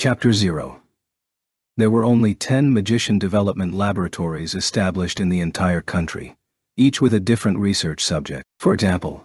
Chapter 0. There were only 10 magician development laboratories established in the entire country, each with a different research subject. For example,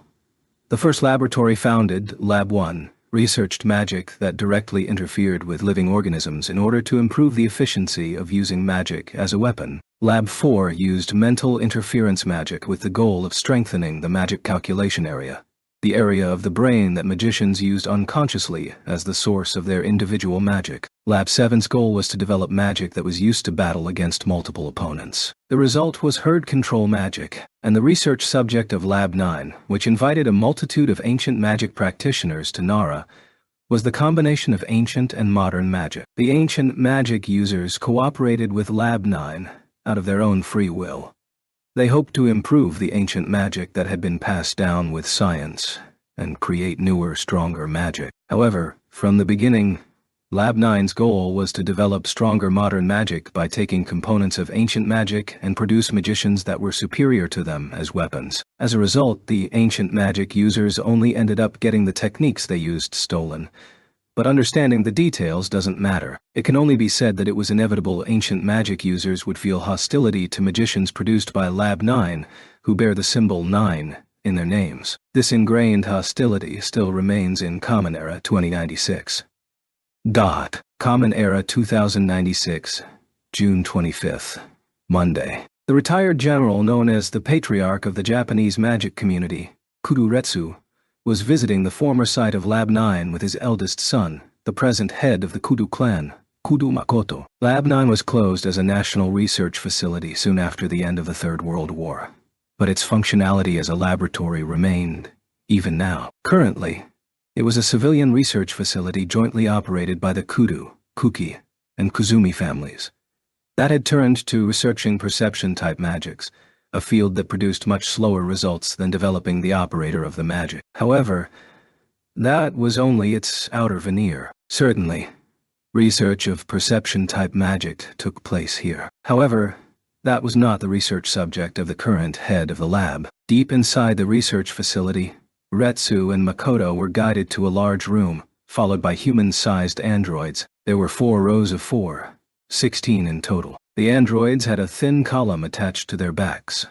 the first laboratory founded, Lab 1, researched magic that directly interfered with living organisms in order to improve the efficiency of using magic as a weapon. Lab 4 used mental interference magic with the goal of strengthening the magic calculation area, the area of the brain that magicians used unconsciously as the source of their individual magic. Lab 7's goal was to develop magic that was used to battle against multiple opponents. The result was herd control magic, and the research subject of Lab 9, which invited a multitude of ancient magic practitioners to Nara, was the combination of ancient and modern magic. The ancient magic users cooperated with Lab 9 out of their own free will. They hoped to improve the ancient magic that had been passed down with science and create newer, stronger magic. However, from the beginning, Lab 9's goal was to develop stronger modern magic by taking components of ancient magic and produce magicians that were superior to them as weapons. As a result, the ancient magic users only ended up getting the techniques they used stolen. But understanding the details doesn't matter. It can only be said that it was inevitable ancient magic users would feel hostility to magicians produced by Lab 9, who bear the symbol 9 in their names. This ingrained hostility still remains in Common Era 2096. Common Era 2096, June 25th, Monday. The retired general known as the Patriarch of the Japanese magic community, Kudo was visiting the former site of Lab 9 with his eldest son, the present head of the Kudo clan, Kudo Makoto. Lab 9 was closed as a national research facility soon after the end of the Third World War, but its functionality as a laboratory remained, even now. Currently, it was a civilian research facility jointly operated by the Kudo, Kuki, and Kuzumi families. That had turned to researching perception-type magics, a field that produced much slower results than developing the operator of the magic. However, that was only its outer veneer. Certainly, research of perception-type magic took place here. However, that was not the research subject of the current head of the lab. Deep inside the research facility, Retsu and Makoto were guided to a large room, followed by human-sized androids. There were 4 rows of 4, 16 in total. The androids had a thin column attached to their backs,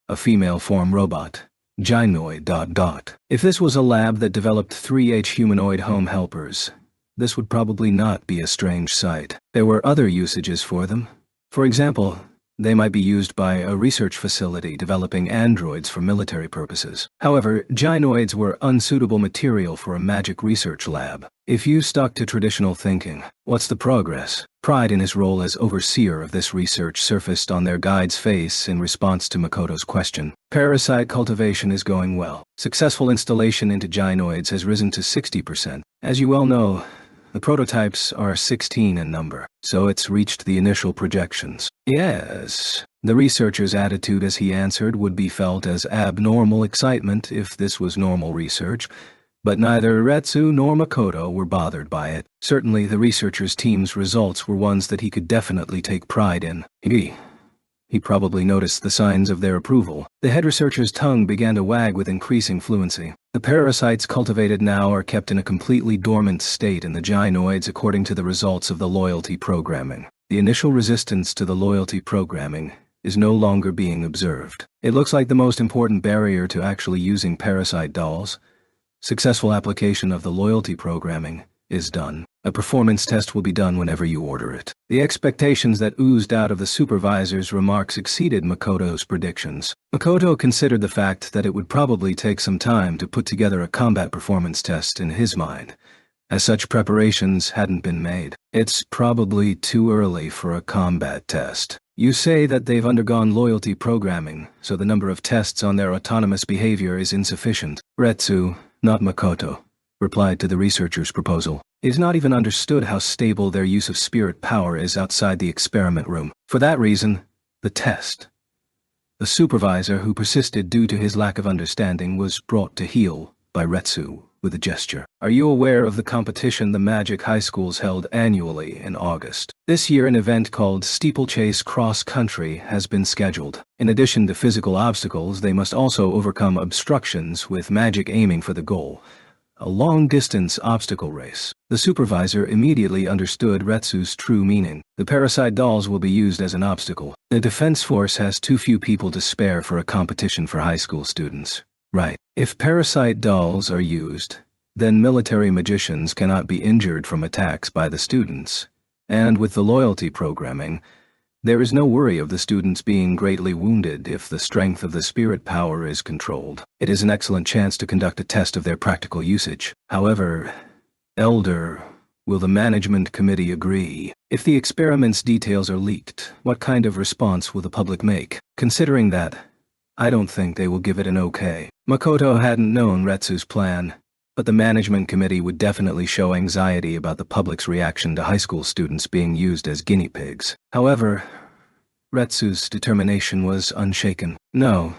a female form robot, Gynoid. If this was a lab that developed 3H humanoid home helpers, this would probably not be a strange sight. There were other usages for them. For example, they might be used by a research facility developing androids for military purposes. However, gynoids were unsuitable material for a magic research lab. If you stuck to traditional thinking, what's the progress? Pride in his role as overseer of this research surfaced on their guide's face in response to Makoto's question. Parasite cultivation is going well. Successful installation into gynoids has risen to 60%. As you well know, the prototypes are 16 in number, so it's reached the initial projections. Yes. The researcher's attitude as he answered would be felt as abnormal excitement if this was normal research, but neither Retsu nor Makoto were bothered by it. Certainly the researcher's team's results were ones that he could definitely take pride in. He probably noticed the signs of their approval. The head researcher's tongue began to wag with increasing fluency. The parasites cultivated now are kept in a completely dormant state in the gynoids according to the results of the loyalty programming. The initial resistance to the loyalty programming is no longer being observed. It looks like the most important barrier to actually using parasite dolls, successful application of the loyalty programming, is done. A performance test will be done whenever you order it. The expectations that oozed out of the supervisor's remarks exceeded Makoto's predictions. Makoto considered the fact that it would probably take some time to put together a combat performance test in his mind, as such preparations hadn't been made. It's probably too early for a combat test. You say that they've undergone loyalty programming, so the number of tests on their autonomous behavior is insufficient. Retsu, not Makoto, replied to the researcher's proposal. It is not even understood how stable their use of spirit power is outside the experiment room. For that reason, the test. The supervisor, who persisted due to his lack of understanding, was brought to heel by Retsu with a gesture. Are you aware of the competition the magic high schools held annually in August? This year an event called Steeplechase Cross Country has been scheduled. In addition to physical obstacles, they must also overcome obstructions with magic aiming for the goal. a long-distance obstacle race. The supervisor immediately understood Retsu's true meaning. The parasite dolls will be used as an obstacle. The defense force has too few people to spare for a competition for high school students. Right. If parasite dolls are used, then military magicians cannot be injured from attacks by the students. And with the loyalty programming, there is no worry of the students being greatly wounded if the strength of the spirit power is controlled. It is an excellent chance to conduct a test of their practical usage. However, Elder, will the management committee agree? If the experiment's details are leaked, what kind of response will the public make? Considering that, I don't think they will give it an okay. Makoto hadn't known Retsu's plan, but the management committee would definitely show anxiety about the public's reaction to high school students being used as guinea pigs. However, Retsu's determination was unshaken. No,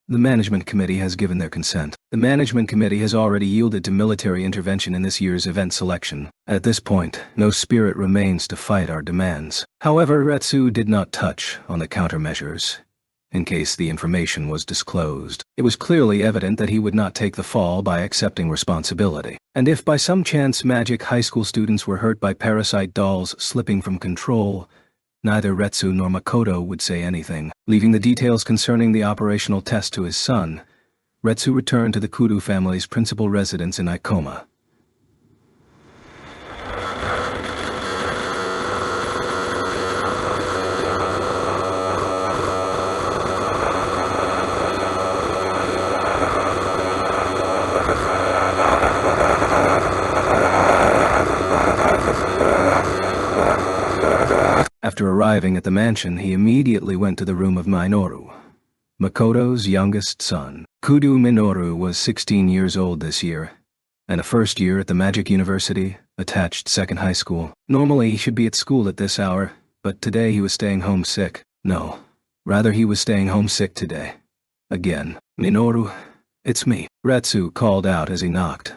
the management committee has given their consent. The management committee has already yielded to military intervention in this year's event selection. At this point, no spirit remains to fight our demands. However, Retsu did not touch on the countermeasures, in case the information was disclosed. It was clearly evident that he would not take the fall by accepting responsibility. And if by some chance magic high school students were hurt by parasite dolls slipping from control, neither Retsu nor Makoto would say anything. Leaving the details concerning the operational test to his son, Retsu returned to the Kudo family's principal residence in Ikoma. After arriving at the mansion, he immediately went to the room of Minoru, Makoto's youngest son. Kudo Minoru was 16 years old this year, and a first year at the Magic University, attached second high school. Normally he should be at school at this hour, but today he was staying home sick. No, rather he was staying home sick today. Again. Minoru, it's me. Retsu called out as he knocked.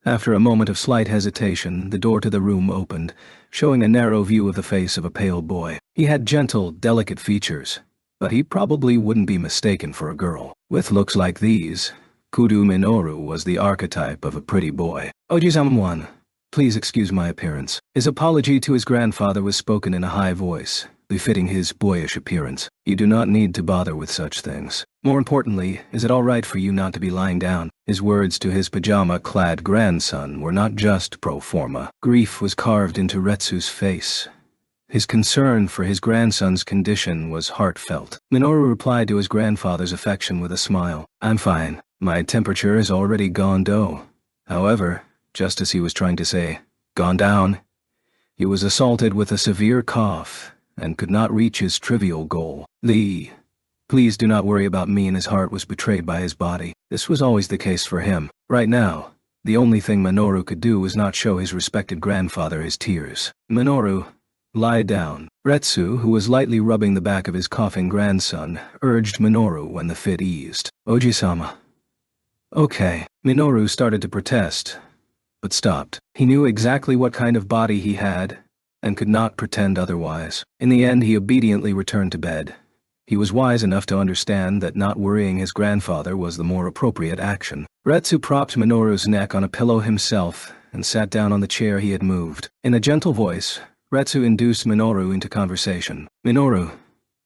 After a moment of slight hesitation, the door to the room opened, showing a narrow view of the face of a pale boy. He had gentle, delicate features, but he probably wouldn't be mistaken for a girl. With looks like these, Kudo Minoru was the archetype of a pretty boy. Oji-sama-wan, please excuse my appearance. His apology to his grandfather was spoken in a high voice, befitting his boyish appearance. You do not need to bother with such things. More importantly, is it all right for you not to be lying down? His words to his pajama-clad grandson were not just pro forma. Grief was carved into Retsu's face. His concern for his grandson's condition was heartfelt. Minoru replied to his grandfather's affection with a smile. I'm fine. My temperature has already gone down. However, just as he was trying to say, gone down, he was assaulted with a severe cough and could not reach his trivial goal. Please do not worry about me, and his heart was betrayed by his body. This was always the case for him. Right now, the only thing Minoru could do was not show his respected grandfather his tears. Minoru, lie down. Retsu, who was lightly rubbing the back of his coughing grandson, urged Minoru when the fit eased. Oji-sama. Okay. Minoru started to protest, but stopped. He knew exactly what kind of body he had, and could not pretend otherwise. In the end, he obediently returned to bed. He was wise enough to understand that not worrying his grandfather was the more appropriate action. Retsu propped Minoru's neck on a pillow himself and sat down on the chair he had moved. In a gentle voice, Retsu induced Minoru into conversation. Minoru,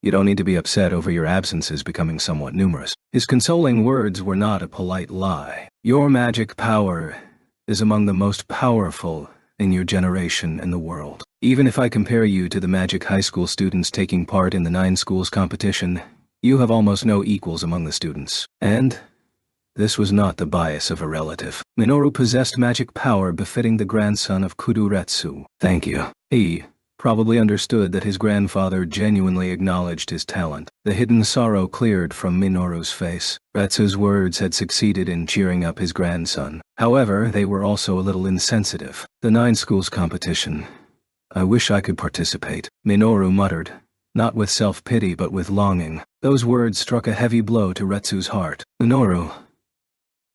you don't need to be upset over your absences becoming somewhat numerous. His consoling words were not a polite lie. Your magic power is among the most powerful in your generation and the world. Even if I compare you to the magic high school students taking part in the 9 schools competition, you have almost no equals among the students. And this was not the bias of a relative. Minoru possessed magic power befitting the grandson of Kudo Retsu. Thank you. He probably understood that his grandfather genuinely acknowledged his talent. The hidden sorrow cleared from Minoru's face. Retsu's words had succeeded in cheering up his grandson. However, they were also a little insensitive. The 9 schools competition. I wish I could participate, Minoru muttered, not with self-pity but with longing. Those words struck a heavy blow to Retsu's heart. Minoru.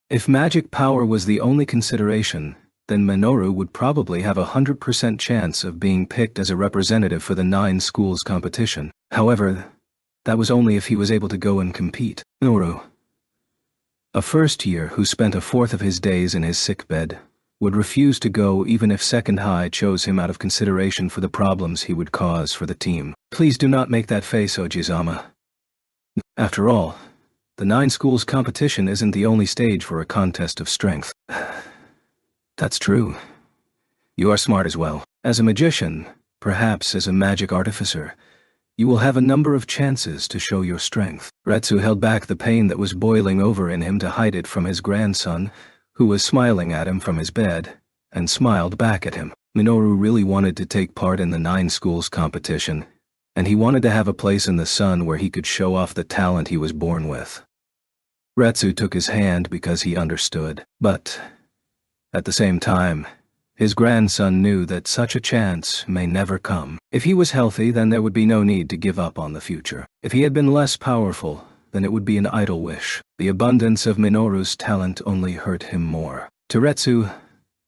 If magic power was the only consideration, then Minoru would probably have 100% chance of being picked as a representative for the 9 schools competition. However, that was only if he was able to go and compete. Minoru. A first year who spent a fourth of his days in his sickbed would refuse to go even if Second High chose him out of consideration for the problems he would cause for the team. Please do not make that face, Ojizama. After all, the 9 schools competition isn't the only stage for a contest of strength. That's true. You are smart as well. As a magician, perhaps as a magic artificer, you will have a number of chances to show your strength. Retsu held back the pain that was boiling over in him to hide it from his grandson, who was smiling at him from his bed, and smiled back at him. Minoru really wanted to take part in the 9 schools competition, and he wanted to have a place in the sun where he could show off the talent he was born with. Retsu took his hand because he understood, but at the same time, his grandson knew that such a chance may never come. If he was healthy, then there would be no need to give up on the future. If he had been less powerful, then it would be an idle wish. The abundance of Minoru's talent only hurt him more. To Retsu,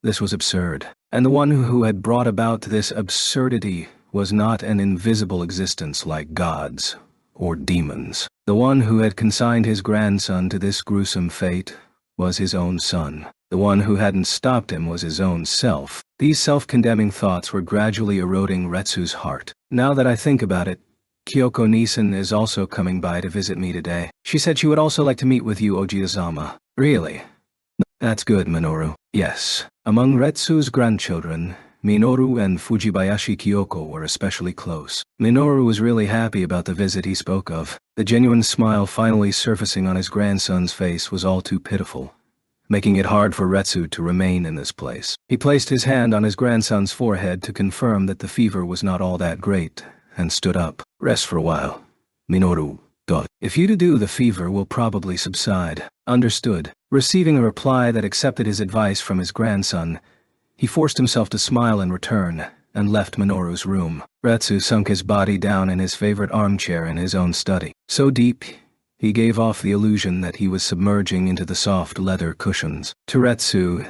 this was absurd, and the one who had brought about this absurdity was not an invisible existence like gods or demons. The one who had consigned his grandson to this gruesome fate was his own son. The one who hadn't stopped him was his own self. These self-condemning thoughts were gradually eroding Retsu's heart. Now that I think about it, Kyoko-Nisan is also coming by to visit me today. She said she would also like to meet with you, Ojizama. Really? That's good, Minoru. Yes. Among Retsu's grandchildren, Minoru and Fujibayashi Kyoko were especially close. Minoru was really happy about the visit he spoke of. The genuine smile finally surfacing on his grandson's face was all too pitiful, making it hard for Retsu to remain in this place. He placed his hand on his grandson's forehead to confirm that the fever was not all that great, and stood up. Rest for a while, Minoru. If you do, the fever will probably subside. Understood. Receiving a reply that accepted his advice from his grandson, he forced himself to smile in return, and left Minoru's room. Retsu sunk his body down in his favorite armchair in his own study. So deep, he gave off the illusion that he was submerging into the soft leather cushions. To Retsu,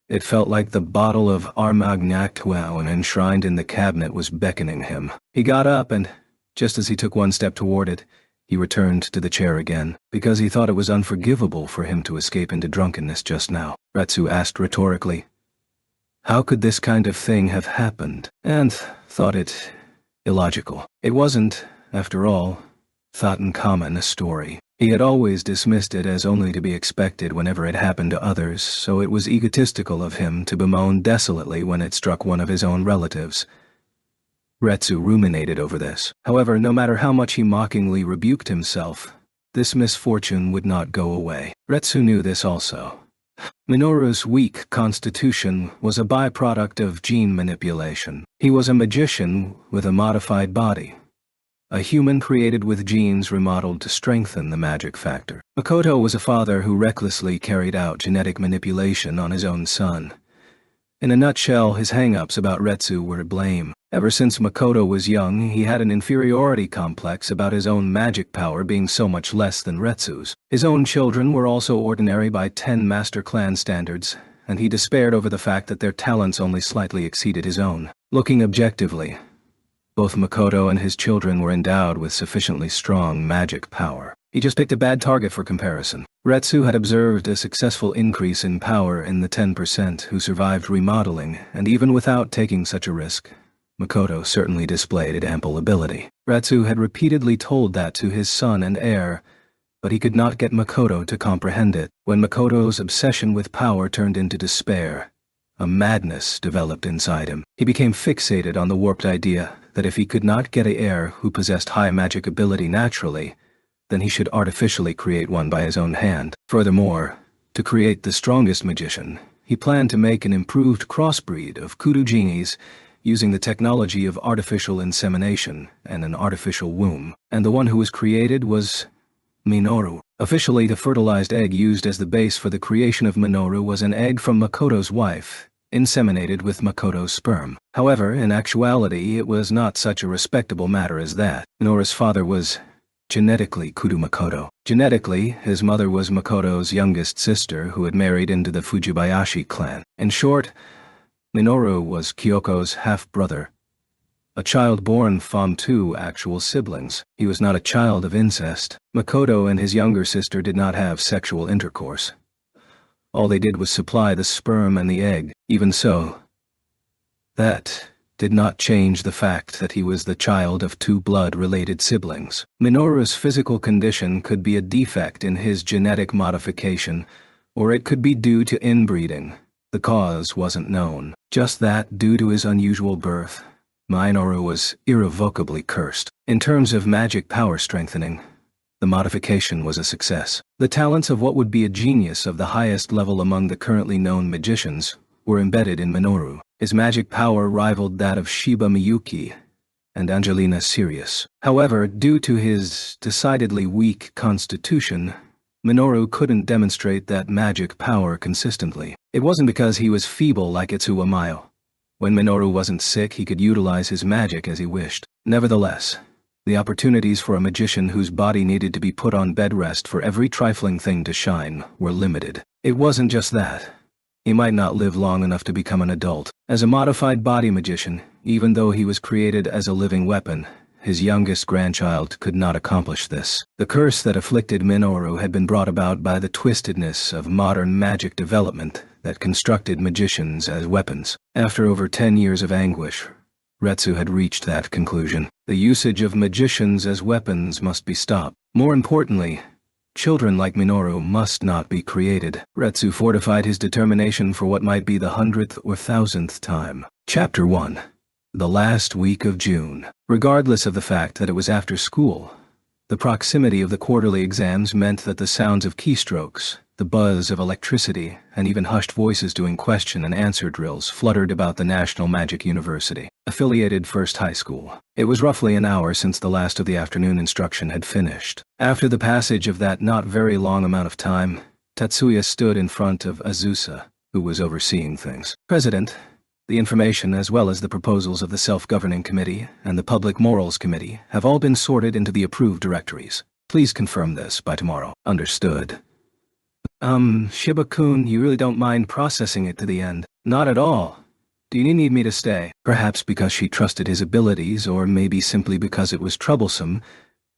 it felt like the bottle of Armagnac Tuan enshrined in the cabinet was beckoning him. He got up and, just as he took one step toward it, he returned to the chair again, because he thought it was unforgivable for him to escape into drunkenness just now. Retsu asked rhetorically, how could this kind of thing have happened? And thought it illogical. It wasn't, after all, thought in common a story. He had always dismissed it as only to be expected whenever it happened to others, so it was egotistical of him to bemoan desolately when it struck one of his own relatives. Retsu ruminated over this. However, no matter how much he mockingly rebuked himself, this misfortune would not go away. Retsu knew this also. Minoru's weak constitution was a byproduct of gene manipulation. He was a magician with a modified body, a human created with genes remodeled to strengthen the magic factor. Makoto was a father who recklessly carried out genetic manipulation on his own son. In a nutshell, his hang-ups about Retsu were to blame. Ever since Makoto was young, he had an inferiority complex about his own magic power being so much less than Retsu's. His own children were also ordinary by 10 Master Clan standards, and he despaired over the fact that their talents only slightly exceeded his own. Looking objectively, both Makoto and his children were endowed with sufficiently strong magic power. He just picked a bad target for comparison. Retsu had observed a successful increase in power in the 10% who survived remodeling, and even without taking such a risk, Makoto certainly displayed ample ability. Retsu had repeatedly told that to his son and heir, but he could not get Makoto to comprehend it. When Makoto's obsession with power turned into despair, a madness developed inside him. He became fixated on the warped idea that if he could not get an heir who possessed high magic ability naturally, then he should artificially create one by his own hand. Furthermore, to create the strongest magician, he planned to make an improved crossbreed of kudu genies using the technology of artificial insemination and an artificial womb, and the one who was created was Minoru. Officially, the fertilized egg used as the base for the creation of Minoru was an egg from Makoto's wife, inseminated with Makoto's sperm. However, in actuality, it was not such a respectable matter as that. Minoru's father was genetically Kudu Makoto. Genetically, his mother was Makoto's youngest sister who had married into the Fujibayashi clan. In short, Minoru was Kyoko's half-brother. a child born from 2 actual siblings. He was not a child of incest. Makoto and his younger sister did not have sexual intercourse. All they did was supply the sperm and the egg. Even so, that did not change the fact that he was the child of 2 blood-related siblings. Minoru's physical condition could be a defect in his genetic modification, or it could be due to inbreeding. The cause wasn't known. Just that, due to his unusual birth, Minoru was irrevocably cursed. In terms of magic power strengthening, the modification was a success. The talents of what would be a genius of the highest level among the currently known magicians were embedded in Minoru. His magic power rivaled that of Shiba Miyuki and Angelina Sirius. However, due to his decidedly weak constitution, Minoru couldn't demonstrate that magic power consistently. It wasn't because he was feeble like Itsuwa Mayo. When Minoru wasn't sick, he could utilize his magic as he wished. Nevertheless, the opportunities for a magician whose body needed to be put on bed rest for every trifling thing to shine were limited. It wasn't just that. He might not live long enough to become an adult. As a modified body magician, even though he was created as a living weapon, his youngest grandchild could not accomplish this. The curse that afflicted Minoru had been brought about by the twistedness of modern magic development that constructed magicians as weapons. After over 10 years of anguish, Retsu had reached that conclusion. The usage of magicians as weapons must be stopped. More importantly, children like Minoru must not be created. Retsu fortified his determination for what might be the 100th or 1000th time. Chapter 1. The last week of June. Regardless of the fact that it was after school, the proximity of the quarterly exams meant that the sounds of keystrokes, the buzz of electricity, and even hushed voices doing question and answer drills fluttered about the National Magic University, affiliated First High School. It was roughly an hour since the last of the afternoon instruction had finished. After the passage of that not very long amount of time, Tatsuya stood in front of Azusa, who was overseeing things. President, the information as well as the proposals of the Self-Governing Committee and the Public Morals Committee have all been sorted into the approved directories. Please confirm this by tomorrow. Understood. Shiba-kun, you really don't mind processing it to the end? Not at all. Do you need me to stay? Perhaps because she trusted his abilities, or maybe simply because it was troublesome,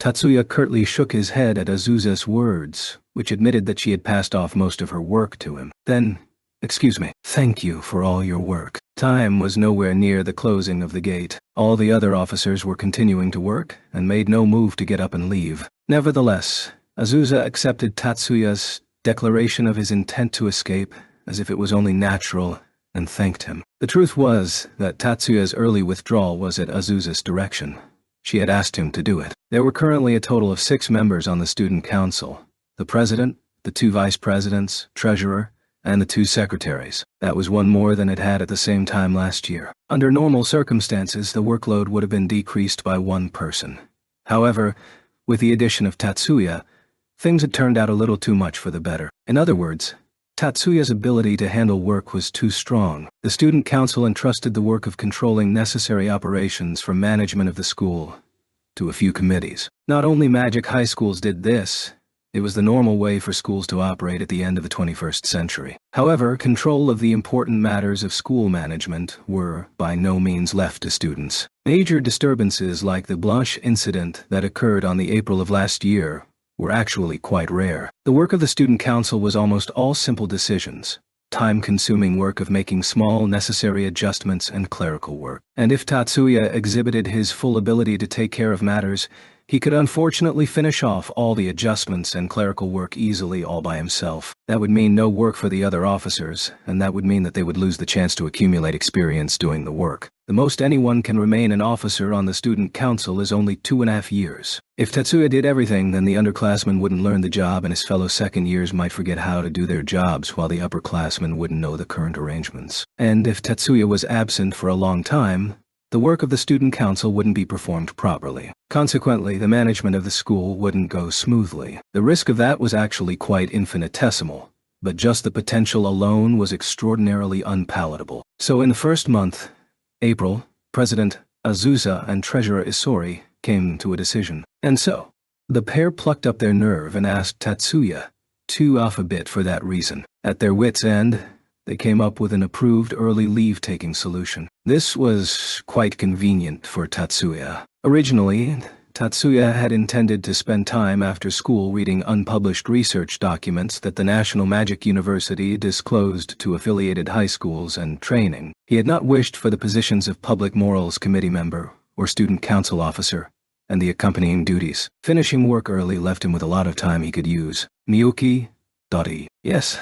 Tatsuya curtly shook his head at Azusa's words, which admitted that she had passed off most of her work to him. Then, excuse me, thank you for all your work. Time was nowhere near the closing of the gate. All the other officers were continuing to work and made no move to get up and leave. Nevertheless, Azusa accepted Tatsuya's declaration of his intent to escape as if it was only natural and thanked him. The truth was that Tatsuya's early withdrawal was at Azusa's direction. She had asked him to do it. There were currently a total of 6 members on the student council: the president, the 2 vice presidents, treasurer, and the 2 secretaries. That was one more than it had at the same time last year. Under normal circumstances, the workload would have been decreased by 1 person. However, with the addition of Tatsuya, things had turned out a little too much for the better. In other words, Tatsuya's ability to handle work was too strong. The student council entrusted the work of controlling necessary operations from management of the school to a few committees. Not only magic high schools did this, it was the normal way for schools to operate at the end of the 21st century. However, control of the important matters of school management were by no means left to students. Major disturbances like the Blanche incident that occurred on the April of last year were actually quite rare. The work of the student council was almost all simple decisions, time-consuming work of making small necessary adjustments and clerical work. And if Tatsuya exhibited his full ability to take care of matters, he could unfortunately finish off all the adjustments and clerical work easily all by himself. That would mean no work for the other officers, and that would mean that they would lose the chance to accumulate experience doing the work. The most anyone can remain an officer on the student council is only 2.5 years. If Tatsuya did everything, then the underclassmen wouldn't learn the job and his fellow second years might forget how to do their jobs while the upperclassmen wouldn't know the current arrangements. And if Tatsuya was absent for a long time, the work of the student council wouldn't be performed properly. Consequently, the management of the school wouldn't go smoothly. The risk of that was actually quite infinitesimal, but just the potential alone was extraordinarily unpalatable. So in the first month, April, President Azusa and Treasurer Isori came to a decision. And so, the pair plucked up their nerve and asked Tatsuya to off a bit for that reason. At their wits' end, they came up with an approved early leave-taking solution. This was quite convenient for Tatsuya. Originally, Tatsuya had intended to spend time after school reading unpublished research documents that the National Magic University disclosed to affiliated high schools and training. He had not wished for the positions of Public Morals Committee member or Student Council officer and the accompanying duties. Finishing work early left him with a lot of time he could use. Miyuki? Dottie. Yes,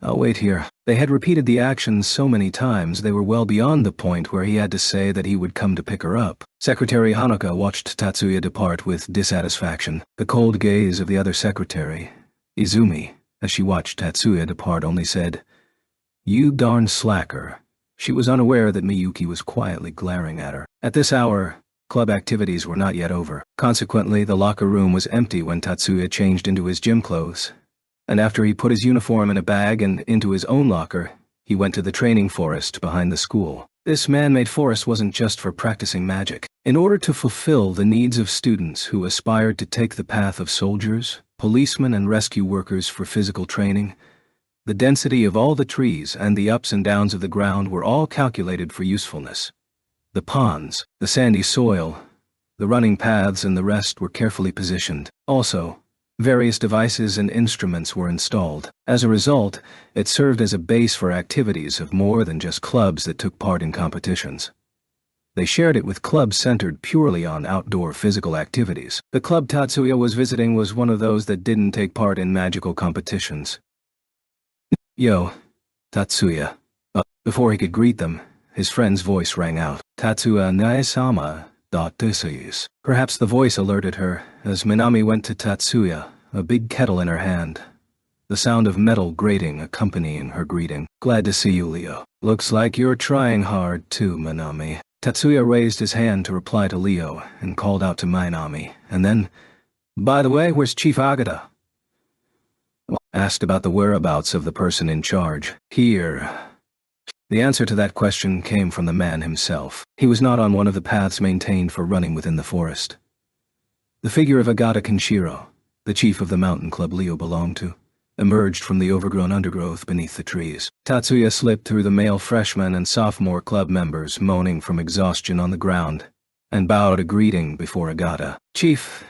I'll wait here. They had repeated the actions so many times they were well beyond the point where he had to say that he would come to pick her up. Secretary Hanuka watched Tatsuya depart with dissatisfaction. The cold gaze of the other secretary, Izumi, as she watched Tatsuya depart only said, "You darn slacker." She was unaware that Miyuki was quietly glaring at her. At this hour, club activities were not yet over. Consequently, the locker room was empty when Tatsuya changed into his gym clothes. And after he put his uniform in a bag and into his own locker, he went to the training forest behind the school. This man-made forest wasn't just for practicing magic. In order to fulfill the needs of students who aspired to take the path of soldiers, policemen, and rescue workers for physical training, the density of all the trees and the ups and downs of the ground were all calculated for usefulness. The ponds, the sandy soil, the running paths, and the rest were carefully positioned. Also, various devices and instruments were installed. As a result, it served as a base for activities of more than just clubs that took part in competitions. They shared it with clubs centered purely on outdoor physical activities. The club Tatsuya was visiting was one of those that didn't take part in magical competitions. "Yo, Tatsuya." Before he could greet them, his friend's voice rang out. "Tatsuya Nae-sama, this is." Perhaps the voice alerted her, as Minami went to Tatsuya, a big kettle in her hand, the sound of metal grating accompanying her greeting. "Glad to see you, Leo. Looks like you're trying hard too, Minami." Tatsuya raised his hand to reply to Leo and called out to Minami, and then, "By the way, where's Chief Agata?" Asked about the whereabouts of the person in charge. "Here." The answer to that question came from the man himself. He was not on one of the paths maintained for running within the forest. The figure of Agata Kenshiro, the chief of the mountain club Leo belonged to, emerged from the overgrown undergrowth beneath the trees. Tatsuya slipped through the male freshman and sophomore club members moaning from exhaustion on the ground, and bowed a greeting before Agata. "Chief,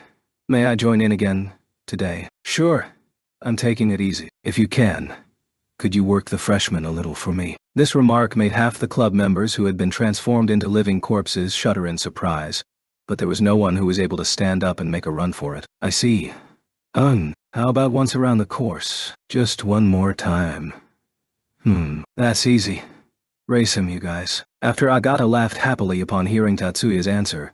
may I join in again today?" "Sure. I'm taking it easy. If you can, could you work the freshmen a little for me?" This remark made half the club members who had been transformed into living corpses shudder in surprise, but there was no one who was able to stand up and make a run for it. "I see. How about once around the course? Just one more time." That's easy. Race him, you guys." After Agata laughed happily upon hearing Tatsuya's answer,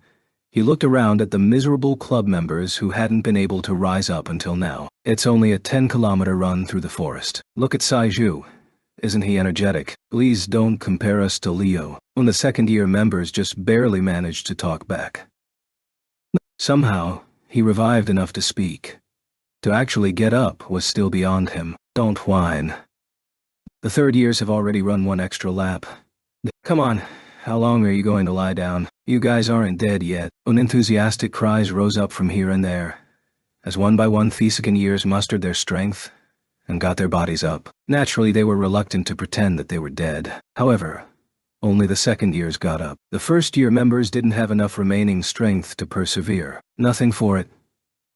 he looked around at the miserable club members who hadn't been able to rise up until now. "It's only a 10-kilometer run through the forest. Look at Saiju. Isn't he energetic? Please don't compare us to Leo, when the second-year members just barely managed to talk back." Somehow, he revived enough to speak. To actually get up was still beyond him. "Don't whine. The third years have already run one extra lap. Come on, how long are you going to lie down? You guys aren't dead yet." Unenthusiastic cries rose up from here and there, as one by one Thesecan years mustered their strength and got their bodies up. Naturally, they were reluctant to pretend that they were dead. However, only the second years got up. The first-year members didn't have enough remaining strength to persevere. "Nothing for it,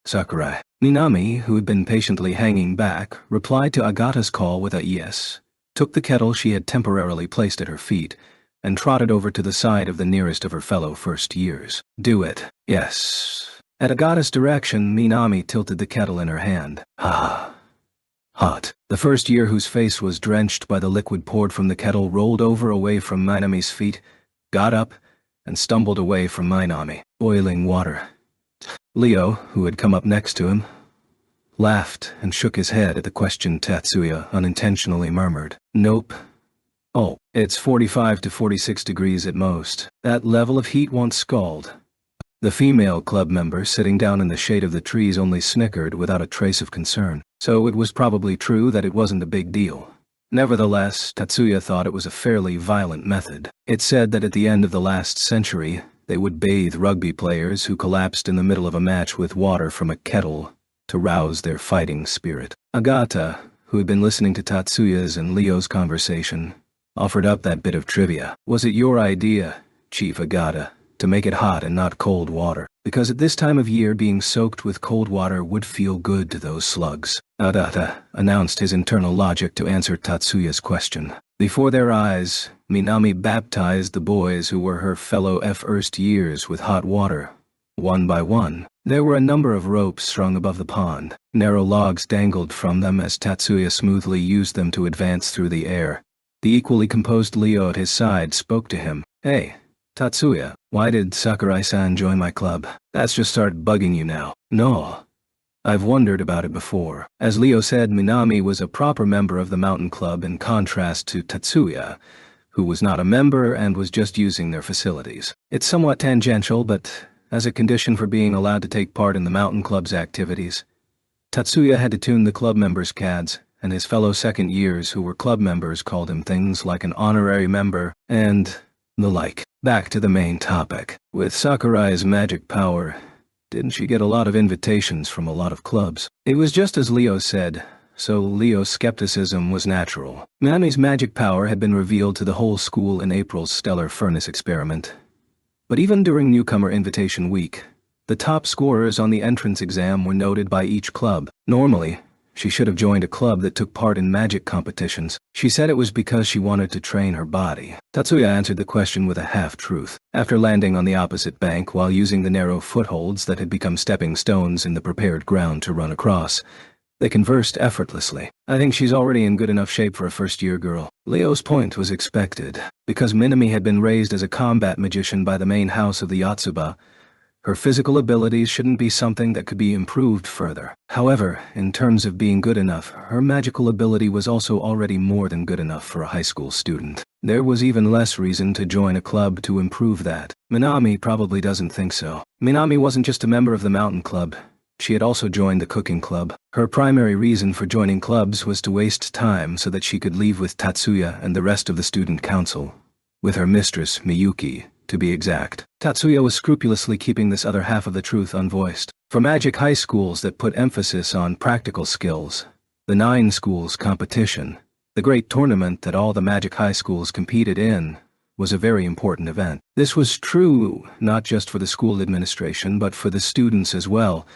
Sakurai." Minami, who had been patiently hanging back, replied to Agata's call with a yes, took the kettle she had temporarily placed at her feet, and trotted over to the side of the nearest of her fellow first years. "Do it." "Yes." At Agata's direction, Minami tilted the kettle in her hand. Hot. The first year, whose face was drenched by the liquid poured from the kettle, rolled over away from Minami's feet, got up, and stumbled away from Minami. "Boiling water." Leo, who had come up next to him, laughed and shook his head at the question Tatsuya unintentionally murmured. "Nope. Oh, it's 45 to 46 degrees at most. That level of heat won't scald." The female club member sitting down in the shade of the trees only snickered without a trace of concern, so it was probably true that it wasn't a big deal. Nevertheless, Tatsuya thought it was a fairly violent method. It said that at the end of the last century, they would bathe rugby players who collapsed in the middle of a match with water from a kettle to rouse their fighting spirit. Agata, who had been listening to Tatsuya's and Leo's conversation, offered up that bit of trivia. Was it your idea, Chief Agata, to make it hot and not cold water? Because at this time of year being soaked with cold water would feel good to those slugs. Agata announced his internal logic to answer Tatsuya's question. Before their eyes, Minami baptized the boys who were her fellow first years with hot water. One by one, there were a number of ropes strung above the pond. Narrow logs dangled from them as Tatsuya smoothly used them to advance through the air. The equally composed Leo at his side spoke to him. Hey, Tatsuya, why did Sakurai-san join my club? That's just start bugging you now. No. I've wondered about it before. As Leo said, Minami was a proper member of the mountain club in contrast to Tatsuya, who was not a member and was just using their facilities. It's somewhat tangential, but as a condition for being allowed to take part in the mountain club's activities, Tatsuya had to tune the club members' CADs, and his fellow second years who were club members called him things like an honorary member and the like. Back to the main topic. With Sakurai's magic power, didn't she get a lot of invitations from a lot of clubs? It was just as Leo said, so Leo's skepticism was natural. Minami's magic power had been revealed to the whole school in April's stellar furnace experiment. But even during newcomer invitation week, the top scorers on the entrance exam were noted by each club. Normally, she should have joined a club that took part in magic competitions. She said it was because she wanted to train her body. Tatsuya answered the question with a half-truth. After landing on the opposite bank while using the narrow footholds that had become stepping stones in the prepared ground to run across, they conversed effortlessly. I think she's already in good enough shape for a first-year girl. Leo's point was expected. Because Minami had been raised as a combat magician by the main house of the Yotsuba, her physical abilities shouldn't be something that could be improved further. However, in terms of being good enough, her magical ability was also already more than good enough for a high school student. There was even less reason to join a club to improve that. Minami probably doesn't think so. Minami wasn't just a member of the mountain club. She had also joined the cooking club. Her primary reason for joining clubs was to waste time so that she could leave with Tatsuya and the rest of the student council. With her mistress, Miyuki, to be exact. Tatsuya was scrupulously keeping this other half of the truth unvoiced. For magic high schools that put emphasis on practical skills, the 9 schools competition, the great tournament that all the magic high schools competed in, was a very important event. This was true not just for the school administration but for the students as well,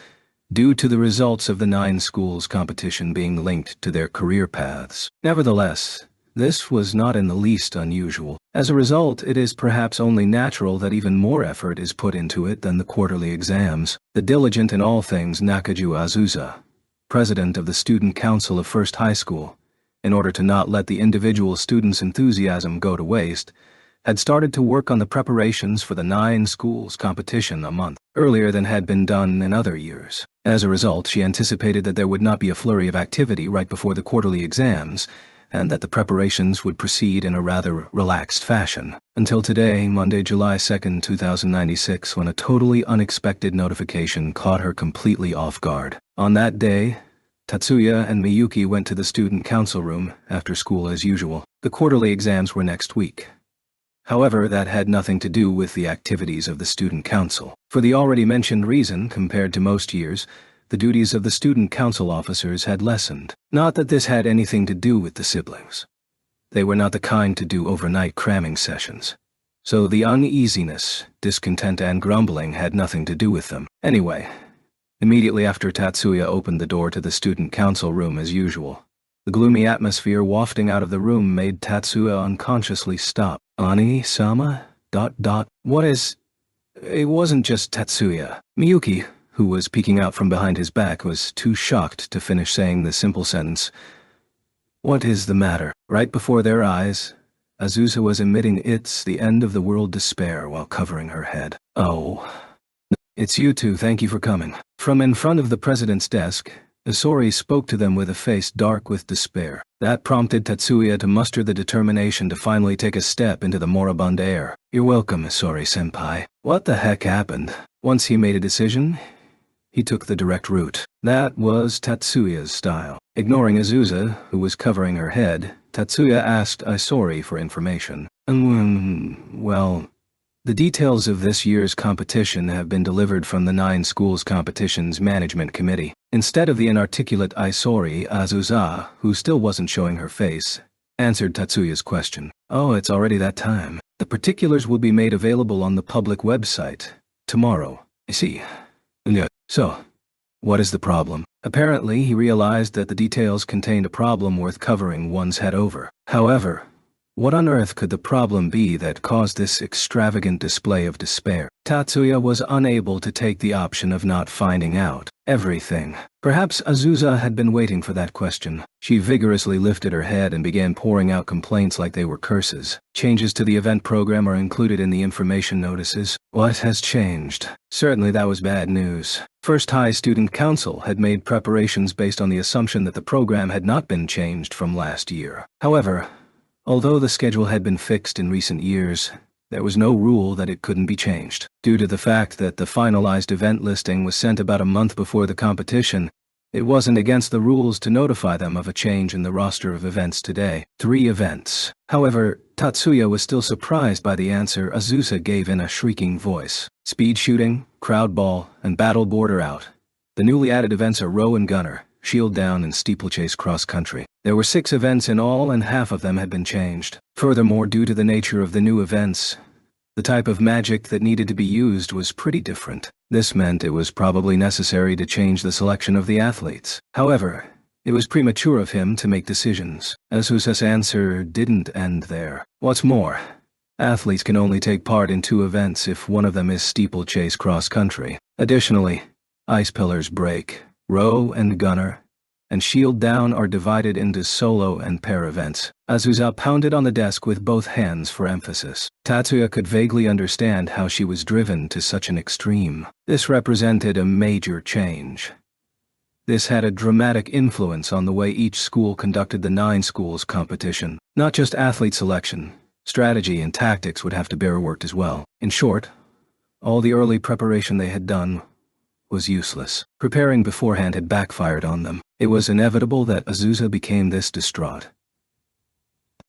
due to the results of the 9 schools competition being linked to their career paths. Nevertheless, this was not in the least unusual. As a result, it is perhaps only natural that even more effort is put into it than the quarterly exams. The diligent in all things Nakaju Azusa, president of the student council of First High School, in order to not let the individual students' enthusiasm go to waste, had started to work on the preparations for the 9 schools competition a month earlier than had been done in other years. As a result, she anticipated that there would not be a flurry of activity right before the quarterly exams, and that the preparations would proceed in a rather relaxed fashion. Until today, Monday, July 2nd, 2096, when a totally unexpected notification caught her completely off guard. On that day, Tatsuya and Miyuki went to the student council room after school as usual. The quarterly exams were next week. However, that had nothing to do with the activities of the student council. For the already mentioned reason, compared to most years, the duties of the student council officers had lessened. Not that this had anything to do with the siblings. They were not the kind to do overnight cramming sessions. So the uneasiness, discontent, and grumbling had nothing to do with them. Anyway, immediately after Tatsuya opened the door to the student council room as usual, the gloomy atmosphere wafting out of the room made Tatsuya unconsciously stop. Ani-sama? ... What is... It wasn't just Tatsuya. Miyuki, who was peeking out from behind his back, was too shocked to finish saying the simple sentence. What is the matter? Right before their eyes, Azusa was emitting the end of the world despair while covering her head. Oh. It's you two, thank you for coming. From in front of the president's desk, Isori spoke to them with a face dark with despair. That prompted Tatsuya to muster the determination to finally take a step into the moribund air. You're welcome, Isori-senpai. What the heck happened? Once he made a decision, he took the direct route. That was Tatsuya's style. Ignoring Azusa, who was covering her head, Tatsuya asked Isori for information. Well, the details of this year's competition have been delivered from the 9 schools competitions management committee. Instead of the inarticulate Isori, Azusa, who still wasn't showing her face, answered Tatsuya's question. Oh, it's already that time. The particulars will be made available on the public website tomorrow. I see. Yeah. So, what is the problem? Apparently, he realized that the details contained a problem worth covering one's head over. However, what on earth could the problem be that caused this extravagant display of despair? Tatsuya was unable to take the option of not finding out everything. Perhaps Azusa had been waiting for that question. She vigorously lifted her head and began pouring out complaints like they were curses. Changes to the event program are included in the information notices. What has changed? Certainly that was bad news. First High Student Council had made preparations based on the assumption that the program had not been changed from last year. However, although the schedule had been fixed in recent years, there was no rule that it couldn't be changed. Due to the fact that the finalized event listing was sent about a month before the competition, it wasn't against the rules to notify them of a change in the roster of events today. 3 events. However, Tatsuya was still surprised by the answer Azusa gave in a shrieking voice. Speed shooting, crowd ball, and battle border out. The newly added events are row and gunner, shield down, and steeplechase cross country. There were 6 events in all, and half of them had been changed. Furthermore, due to the nature of the new events, the type of magic that needed to be used was pretty different. This meant it was probably necessary to change the selection of the athletes. However, it was premature of him to make decisions. Azusa's answer didn't end there. What's more, athletes can only take part in 2 events if one of them is steeplechase cross country. Additionally, ice pillars break, row and gunner, and shield down are divided into solo and pair events. Azusa pounded on the desk with both hands for emphasis. Tatsuya could vaguely understand how she was driven to such an extreme. This represented a major change. This had a dramatic influence on the way each school conducted the 9 schools competition. Not just athlete selection, strategy and tactics would have to bear work as well. In short, all the early preparation they had done was useless. Preparing beforehand had backfired on them. It was inevitable that Azusa became this distraught.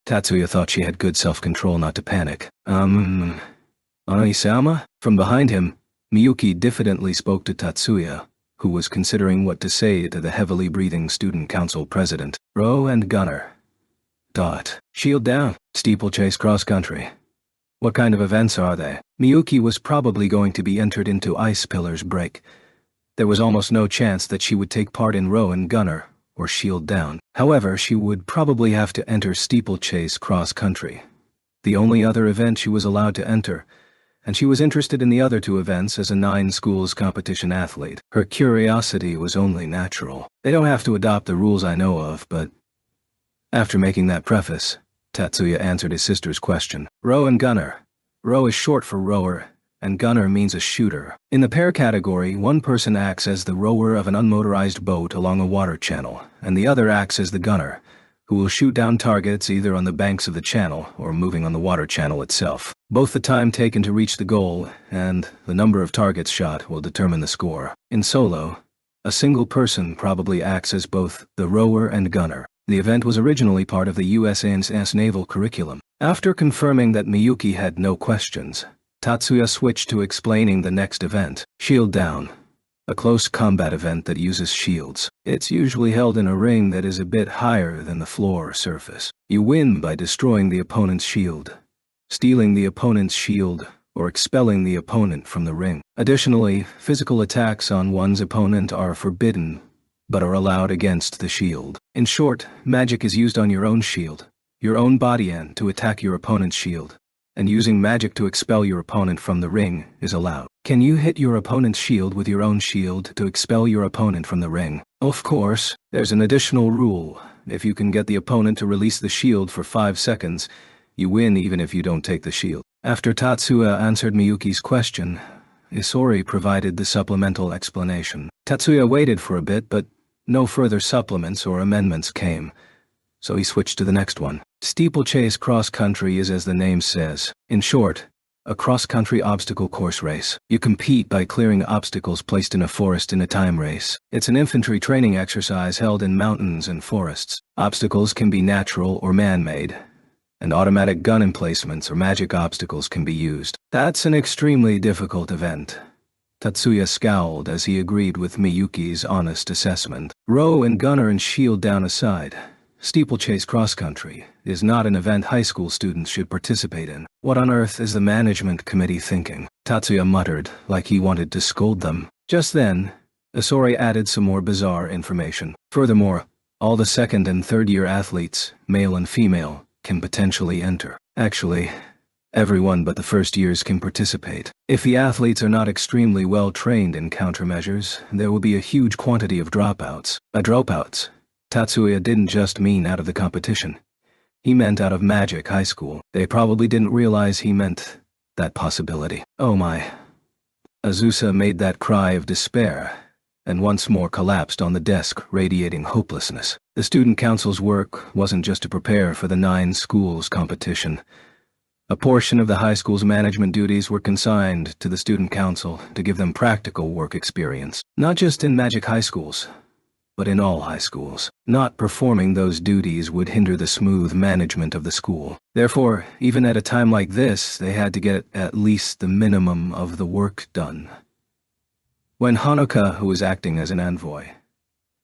Tatsuya thought she had good self-control not to panic. Anisama? From behind him, Miyuki diffidently spoke to Tatsuya, who was considering what to say to the heavily breathing student council president. Row and gunner. Shield down. Steeplechase cross country. What kind of events are they? Miyuki was probably going to be entered into ice pillars break. There was almost no chance that she would take part in row and gunner, or shield down. However, she would probably have to enter steeplechase cross country, the only other event she was allowed to enter, and she was interested in the other 2 events as a 9 schools competition athlete. Her curiosity was only natural. They don't have to adopt the rules I know of, but... After making that preface, Tatsuya answered his sister's question. Row and gunner. Row is short for rower, and gunner means a shooter. In the pair category, one person acts as the rower of an unmotorized boat along a water channel, and the other acts as the gunner, who will shoot down targets either on the banks of the channel or moving on the water channel itself. Both the time taken to reach the goal and the number of targets shot will determine the score. In solo, a single person probably acts as both the rower and gunner. The event was originally part of the USA's naval curriculum. After confirming that Miyuki had no questions, Tatsuya switched to explaining the next event, Shield Down, a close combat event that uses shields. It's usually held in a ring that is a bit higher than the floor surface. You win by destroying the opponent's shield, stealing the opponent's shield, or expelling the opponent from the ring. Additionally, physical attacks on one's opponent are forbidden, but are allowed against the shield. In short, magic is used on your own shield, your own body end to attack your opponent's shield, and using magic to expel your opponent from the ring is allowed. Can you hit your opponent's shield with your own shield to expel your opponent from the ring? Of course, there's an additional rule. If you can get the opponent to release the shield for 5 seconds, you win even if you don't take the shield. After Tatsuya answered Miyuki's question, Isori provided the supplemental explanation. Tatsuya waited for a bit, but no further supplements or amendments came, so he switched to the next one. Steeplechase cross-country is as the name says. In short, a cross-country obstacle course race. You compete by clearing obstacles placed in a forest in a time race. It's an infantry training exercise held in mountains and forests. Obstacles can be natural or man-made, and automatic gun emplacements or magic obstacles can be used. That's an extremely difficult event. Tatsuya scowled as he agreed with Miyuki's honest assessment. Row and gunner and shield down aside, steeplechase cross-country is not an event high school students should participate in. What on earth is the management committee thinking? Tatsuya muttered, like he wanted to scold them. Just then, Isori added some more bizarre information. Furthermore, all the second and third year athletes, male and female, can potentially enter. Actually, everyone but the first years can participate. If the athletes are not extremely well trained in countermeasures, there will be a huge quantity of dropouts. By dropouts, Tatsuya didn't just mean out of the competition. He meant out of Magic High School. They probably didn't realize he meant that possibility. Oh my. Azusa made that cry of despair, and once more collapsed on the desk, radiating hopelessness. The student council's work wasn't just to prepare for the 9 schools competition. A portion of the high school's management duties were consigned to the student council to give them practical work experience, not just in Magic High Schools, but in all high schools. Not performing those duties would hinder the smooth management of the school. Therefore, even at a time like this, they had to get at least the minimum of the work done. When Hanuka, who was acting as an envoy,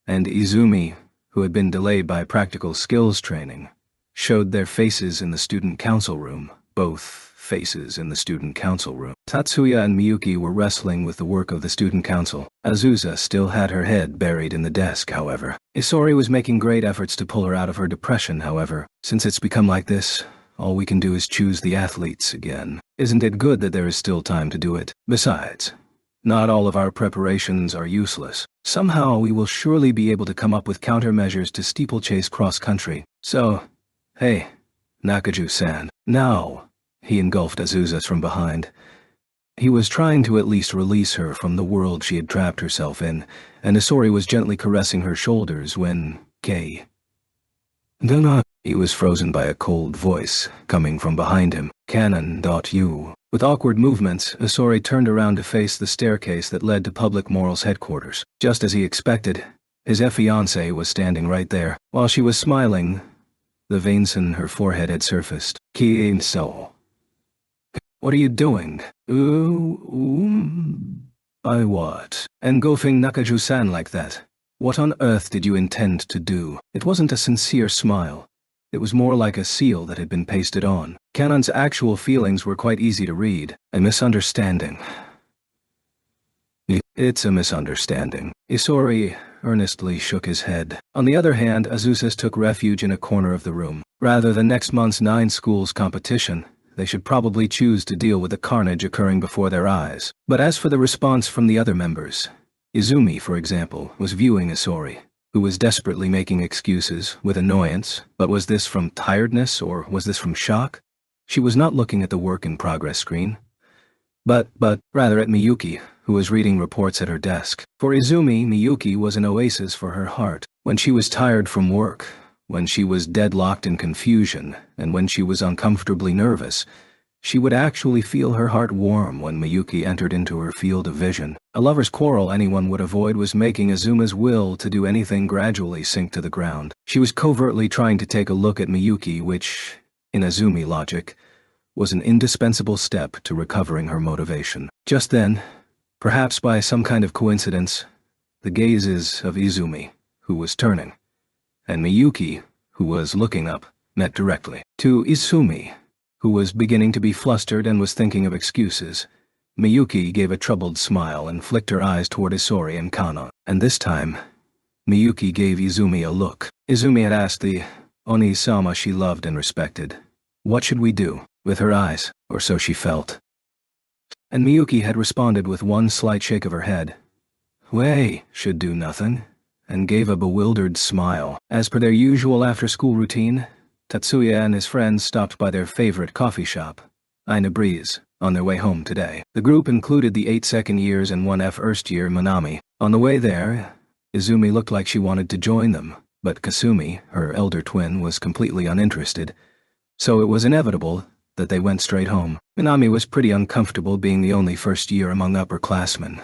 and Izumi, who had been delayed by practical skills training, showed their faces in the student council room, both faces in the student council room, Tatsuya and Miyuki were wrestling with the work of the student council. Azusa still had her head buried in the desk, however. Isori was making great efforts to pull her out of her depression, however. Since it's become like this, all we can do is choose the athletes again. Isn't it good that there is still time to do it? Besides, not all of our preparations are useless. Somehow we will surely be able to come up with countermeasures to steeplechase cross-country. So, hey, Nakaju-san. Now, he engulfed Azusa from behind. He was trying to at least release her from the world she had trapped herself in, and Isori was gently caressing her shoulders when, Donna. He was frozen by a cold voice, coming from behind him. Canon.U. With awkward movements, Isori turned around to face the staircase that led to Public Morals headquarters. Just as he expected, his fiancée was standing right there. While she was smiling, the veins in her forehead had surfaced. Ki-in-so. What are you doing? By what? Engulfing Nakaju-san like that? What on earth did you intend to do? It wasn't a sincere smile. It was more like a seal that had been pasted on. Kanon's actual feelings were quite easy to read. A misunderstanding. It's a misunderstanding. Isori earnestly shook his head. On the other hand, Azusa took refuge in a corner of the room. Rather than next month's 9 schools competition, they should probably choose to deal with the carnage occurring before their eyes. But as for the response from the other members, Izumi, for example, was viewing Isori, who was desperately making excuses, with annoyance. But was this from tiredness or was this from shock? She was not looking at the work-in-progress screen, but rather at Miyuki, who was reading reports at her desk. For Izumi, Miyuki was an oasis for her heart. When she was tired from work, when she was deadlocked in confusion, and when she was uncomfortably nervous, she would actually feel her heart warm when Miyuki entered into her field of vision. A lover's quarrel anyone would avoid was making Izuma's will to do anything gradually sink to the ground. She was covertly trying to take a look at Miyuki, which, in Izumi logic, was an indispensable step to recovering her motivation. Just then, perhaps by some kind of coincidence, the gazes of Izumi, who was turning, and Miyuki, who was looking up, met directly. To Izumi, who was beginning to be flustered and was thinking of excuses, Miyuki gave a troubled smile and flicked her eyes toward Isori and Kanon. And this time, Miyuki gave Izumi a look. Izumi had asked the Oni-sama she loved and respected, "What should we do?" with her eyes, or so she felt. And Miyuki had responded with one slight shake of her head. "We should do nothing," and gave a bewildered smile. As per their usual after-school routine, Tatsuya and his friends stopped by their favorite coffee shop, Ina Breeze, on their way home today. The group included the 8 second years and 1 first year Manami. On the way there, Izumi looked like she wanted to join them, but Kasumi, her elder twin, was completely uninterested, so it was inevitable that they went straight home. Minami was pretty uncomfortable being the only first year among upperclassmen.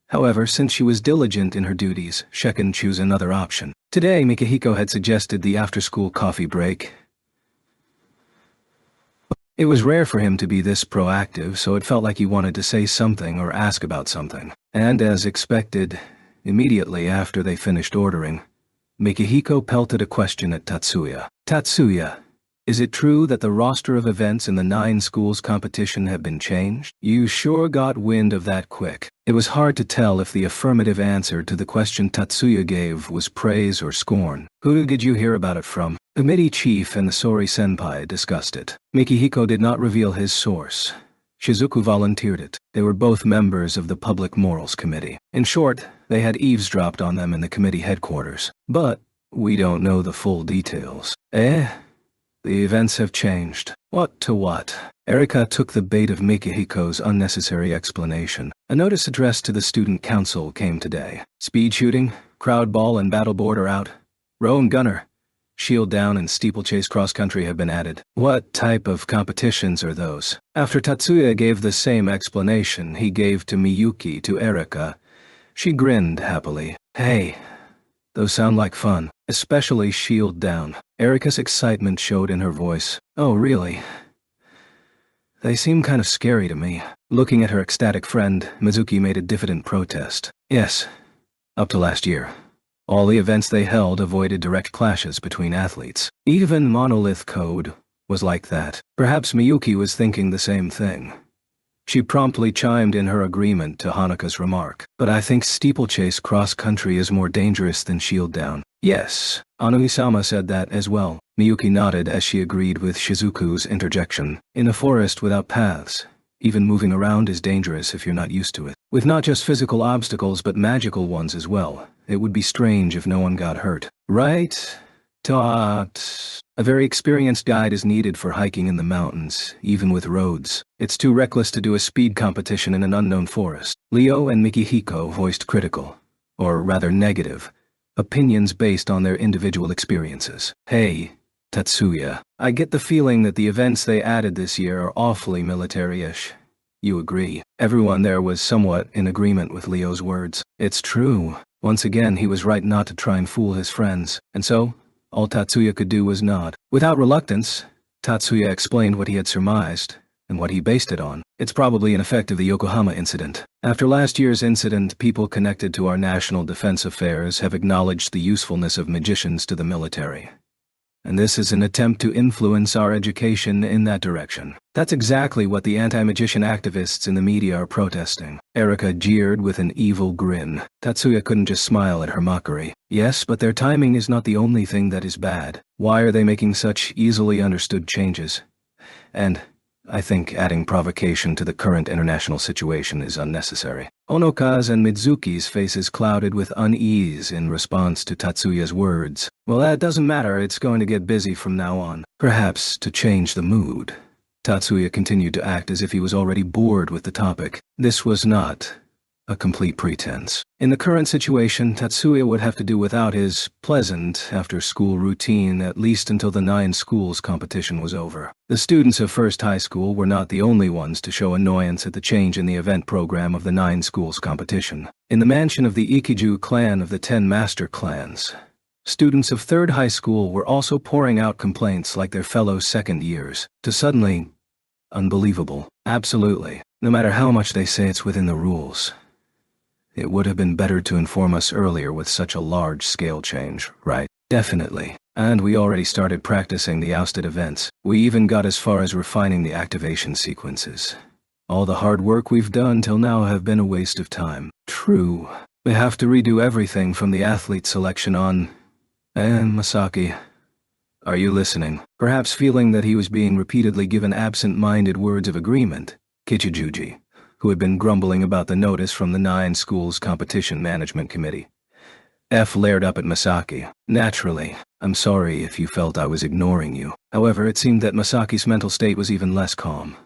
However, since she was diligent in her duties, she can choose another option. Today, Mikihiko had suggested the after-school coffee break. It was rare for him to be this proactive, so it felt like he wanted to say something or ask about something. And as expected, immediately after they finished ordering, Mikihiko pelted a question at Tatsuya. Tatsuya, is it true that the roster of events in the 9 schools competition have been changed? You sure got wind of that quick. It was hard to tell if the affirmative answer to the question Tatsuya gave was praise or scorn. Who did you hear about it from? The committee chief and the Sori senpai discussed it. Mikihiko did not reveal his source. Shizuku volunteered it. They were both members of the Public Morals Committee. In short, they had eavesdropped on them in the committee headquarters. But we don't know the full details. The events have changed. What to what? Erika took the bait of Mikihiko's unnecessary explanation. A notice addressed to the student council came today. Speed shooting, crowd ball, and battle board are out. Row and gunner, shield down, and steeplechase cross-country have been added. What type of competitions are those? After Tatsuya gave the same explanation he gave to Miyuki to Erika, she grinned happily. Hey, those sound like fun, especially shield down. Erika's excitement showed in her voice. Oh, really? They seem kind of scary to me. Looking at her ecstatic friend, Mizuki made a diffident protest. Yes, up to last year. All the events they held avoided direct clashes between athletes. Even Monolith Code was like that. Perhaps Miyuki was thinking the same thing. She promptly chimed in her agreement to Hanaka's remark. But I think steeplechase cross-country is more dangerous than shield down. Yes, Anui-sama said that as well. Miyuki nodded as she agreed with Shizuku's interjection. In a forest without paths, even moving around is dangerous if you're not used to it. With not just physical obstacles but magical ones as well, it would be strange if no one got hurt. Right? Tot. A very experienced guide is needed for hiking in the mountains, even with roads. It's too reckless to do a speed competition in an unknown forest. Leo and Mikihiko voiced critical, or rather negative, opinions based on their individual experiences. Hey, Tatsuya, I get the feeling that the events they added this year are awfully military-ish. You agree. Everyone there was somewhat in agreement with Leo's words. It's true. Once again, he was right not to try and fool his friends, and so all Tatsuya could do was nod. Without reluctance, Tatsuya explained what he had surmised, and what he based it on. It's probably an effect of the Yokohama incident. After last year's incident, people connected to our national defense affairs have acknowledged the usefulness of magicians to the military. And this is an attempt to influence our education in that direction. That's exactly what the anti-magician activists in the media are protesting. Erika jeered with an evil grin. Tatsuya couldn't just smile at her mockery. Yes, but their timing is not the only thing that is bad. Why are they making such easily understood changes? And I think adding provocation to the current international situation is unnecessary. Onoka's and Mizuki's faces clouded with unease in response to Tatsuya's words. Well, that doesn't matter, it's going to get busy from now on. Perhaps to change the mood. Tatsuya continued to act as if he was already bored with the topic. This was not a complete pretense. In the current situation, Tatsuya would have to do without his pleasant after-school routine at least until the 9 schools competition was over. The students of First High School were not the only ones to show annoyance at the change in the event program of the 9 schools competition. In the mansion of the Ikiju clan of the 10 master clans, students of 3rd High School were also pouring out complaints like their fellow second years. To suddenly, unbelievable. Absolutely. No matter how much they say it's within the rules. It would have been better to inform us earlier with such a large-scale change, right? Definitely. And we already started practicing the ousted events. We even got as far as refining the activation sequences. All the hard work we've done till now have been a waste of time. True. We have to redo everything from the athlete selection on. And Masaki, are you listening? Perhaps feeling that he was being repeatedly given absent-minded words of agreement, Kichijuji, who had been grumbling about the notice from the 9 schools competition management committee, flared up at Masaki. Naturally, I'm sorry if you felt I was ignoring you. However, it seemed that Masaki's mental state was even less calm.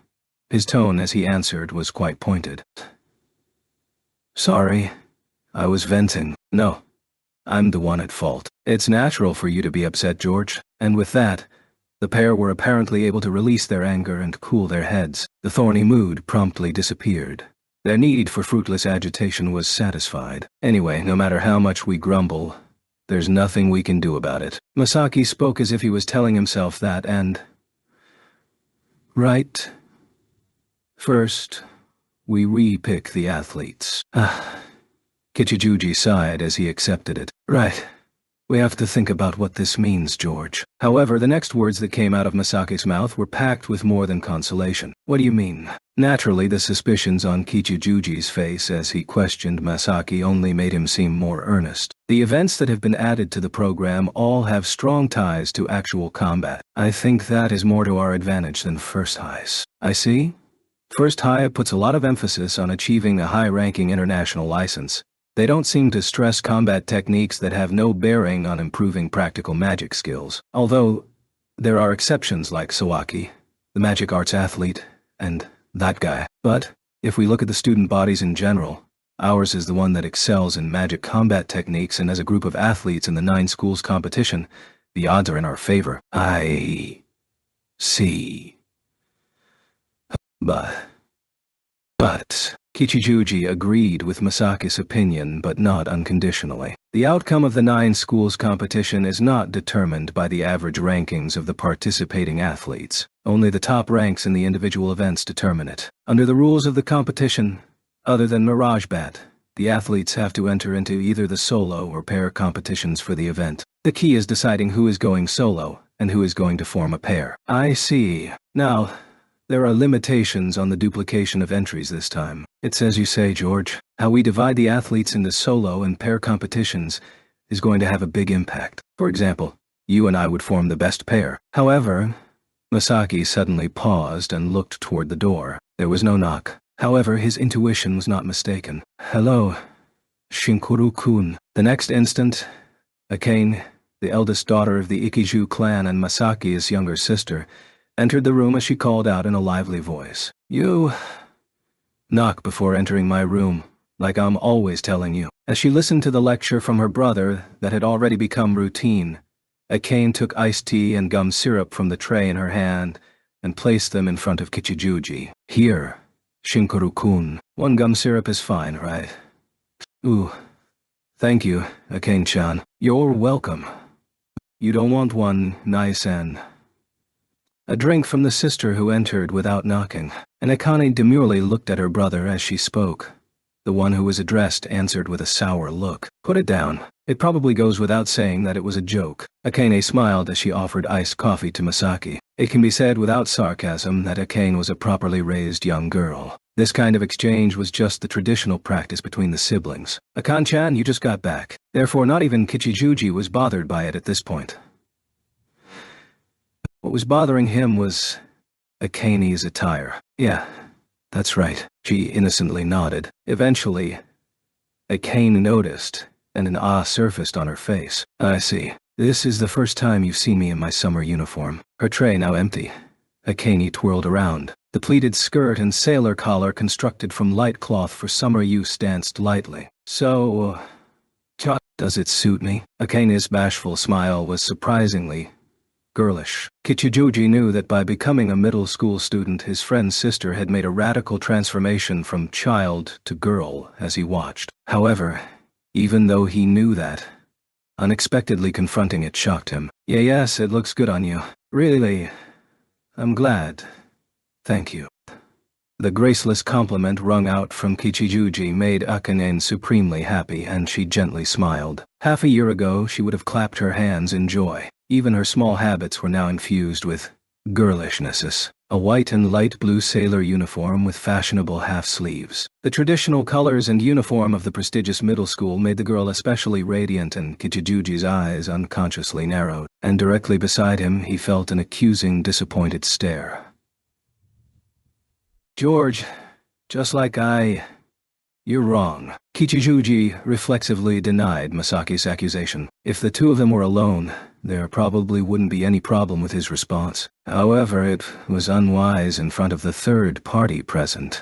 His tone as he answered was quite pointed. Sorry, I was venting. No, I'm the one at fault. It's natural for you to be upset, George. And with that, the pair were apparently able to release their anger and cool their heads. The thorny mood promptly disappeared. Their need for fruitless agitation was satisfied. Anyway, no matter how much we grumble, there's nothing we can do about it. Masaki spoke as if he was telling himself that and... Right. First, we re-pick the athletes. Kichijuji sighed as he accepted it. Right. We have to think about what this means, George. However, the next words that came out of Masaki's mouth were packed with more than consolation. What do you mean? Naturally, the suspicions on Kichijuji's face as he questioned Masaki only made him seem more earnest. The events that have been added to the program all have strong ties to actual combat. I think that is more to our advantage than First High's. I see. First High puts a lot of emphasis on achieving a high-ranking international license. They don't seem to stress combat techniques that have no bearing on improving practical magic skills. Although, there are exceptions like Sawaki, the magic arts athlete, and that guy. But, if we look at the student bodies in general, ours is the one that excels in magic combat techniques, and as a group of athletes in the 9 schools competition, the odds are in our favor. I see. But Kichijuji agreed with Masaki's opinion, but not unconditionally. The outcome of the 9 schools competition is not determined by the average rankings of the participating athletes. Only the top ranks in the individual events determine it. Under the rules of the competition, other than Mirage Bat, the athletes have to enter into either the solo or pair competitions for the event. The key is deciding who is going solo and who is going to form a pair. I see. Now, there are limitations on the duplication of entries this time. It's as you say, George. How we divide the athletes into solo and pair competitions is going to have a big impact. For example, you and I would form the best pair. However, Masaki suddenly paused and looked toward the door. There was no knock. However, his intuition was not mistaken. Hello, Shinkuru-kun. The next instant, Akane, the eldest daughter of the Ikiju clan and Masaki's younger sister, entered the room as she called out in a lively voice. You knock before entering my room, like I'm always telling you. As she listened to the lecture from her brother that had already become routine, Akane took iced tea and gum syrup from the tray in her hand and placed them in front of Kichijuji. Here, Shinkuru-kun, 1 gum syrup is fine, right? Ooh, thank you, Akane-chan. You're welcome. You don't want one, Nai-san? A drink from the sister who entered without knocking, and Akane demurely looked at her brother as she spoke. The one who was addressed answered with a sour look. Put it down. It probably goes without saying that it was a joke. Akane smiled as she offered iced coffee to Masaki. It can be said without sarcasm that Akane was a properly raised young girl. This kind of exchange was just the traditional practice between the siblings. Akane-chan, you just got back. Therefore, not even Kichijuji was bothered by it at this point. What was bothering him was Akane's attire. Yeah, that's right. She innocently nodded. Eventually, Akane noticed, and an awe surfaced on her face. I see. This is the first time you've seen me in my summer uniform. Her tray now empty. Akane twirled around. The pleated skirt and sailor collar constructed from light cloth for summer use danced lightly. So, does it suit me? Akane's bashful smile was surprisingly girlish. Kichijuji knew that by becoming a middle school student, his friend's sister had made a radical transformation from child to girl as he watched. However, even though he knew that, unexpectedly confronting it shocked him. Yes, it looks good on you. Really, I'm glad. Thank you. The graceless compliment wrung out from Kichijuji made Akane supremely happy, and she gently smiled. Half a year ago, she would have clapped her hands in joy. Even her small habits were now infused with girlishnesses. A white and light blue sailor uniform with fashionable half-sleeves. The traditional colors and uniform of the prestigious middle school made the girl especially radiant, and Kichijuji's eyes unconsciously narrowed. And directly beside him, he felt an accusing, disappointed stare. George, just like you're wrong. Kichijuji reflexively denied Masaki's accusation. If the two of them were alone, there probably wouldn't be any problem with his response. However, it was unwise in front of the third party present.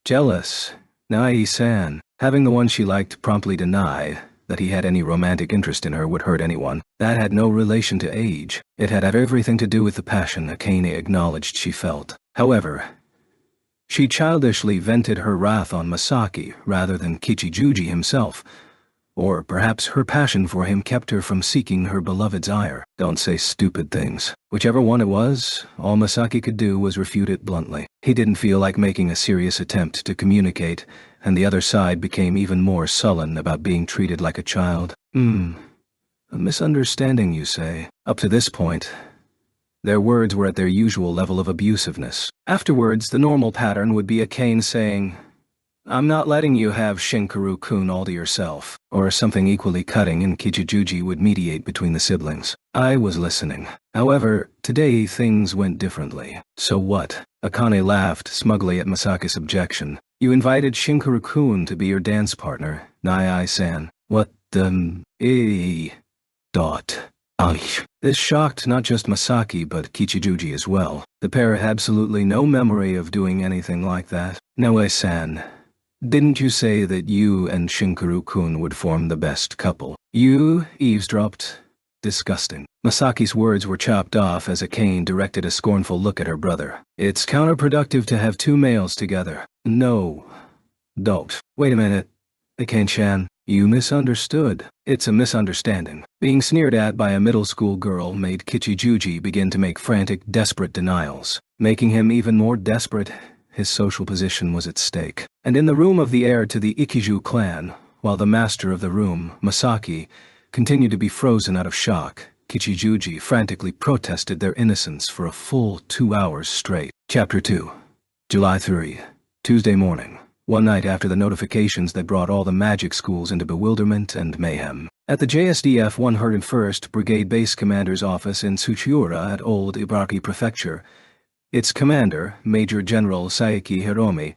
Jealous. Nai-san. Having the one she liked promptly deny that he had any romantic interest in her would hurt anyone. That had no relation to age. It had everything to do with the passion Akane acknowledged she felt. However, she childishly vented her wrath on Masaki rather than Kichijuji himself. Or perhaps her passion for him kept her from seeking her beloved's ire. Don't say stupid things. Whichever one it was, all Masaki could do was refute it bluntly. He didn't feel like making a serious attempt to communicate, and the other side became even more sullen about being treated like a child. A misunderstanding, you say? Up to this point, their words were at their usual level of abusiveness. Afterwards, the normal pattern would be a Kane saying, "I'm not letting you have Shinkaru-kun all to yourself," or something equally cutting, and Kichijuji would mediate between the siblings. I was listening. However, today things went differently. "So what?" Akane laughed smugly at Masaki's objection. "You invited Shinkaru-kun to be your dance partner, Nai-san. What the... This shocked not just Masaki but Kichijuji as well. The pair had absolutely no memory of doing anything like that. "Noe-san, didn't you say that you and Shinkaru-kun would form the best couple?" "You eavesdropped." Disgusting. Masaki's words were chopped off as Akane directed a scornful look at her brother. "It's counterproductive to have two males together." "No. Don't. Wait a minute. Akane-chan, you misunderstood." "It's a misunderstanding." Being sneered at by a middle school girl made Kichijuji begin to make frantic, desperate denials. Making him even more desperate, his social position was at stake. And in the room of the heir to the Ikiju clan, while the master of the room, Masaki, continued to be frozen out of shock, Kichijuji frantically protested their innocence for a full 2 hours straight. Chapter 2. July 3, Tuesday morning. One night after the notifications that brought all the magic schools into bewilderment and mayhem. At the JSDF 101st Brigade Base Commander's office in Tsuchiura at Old Ibaraki Prefecture, its commander, Major General Saeki Hiromi,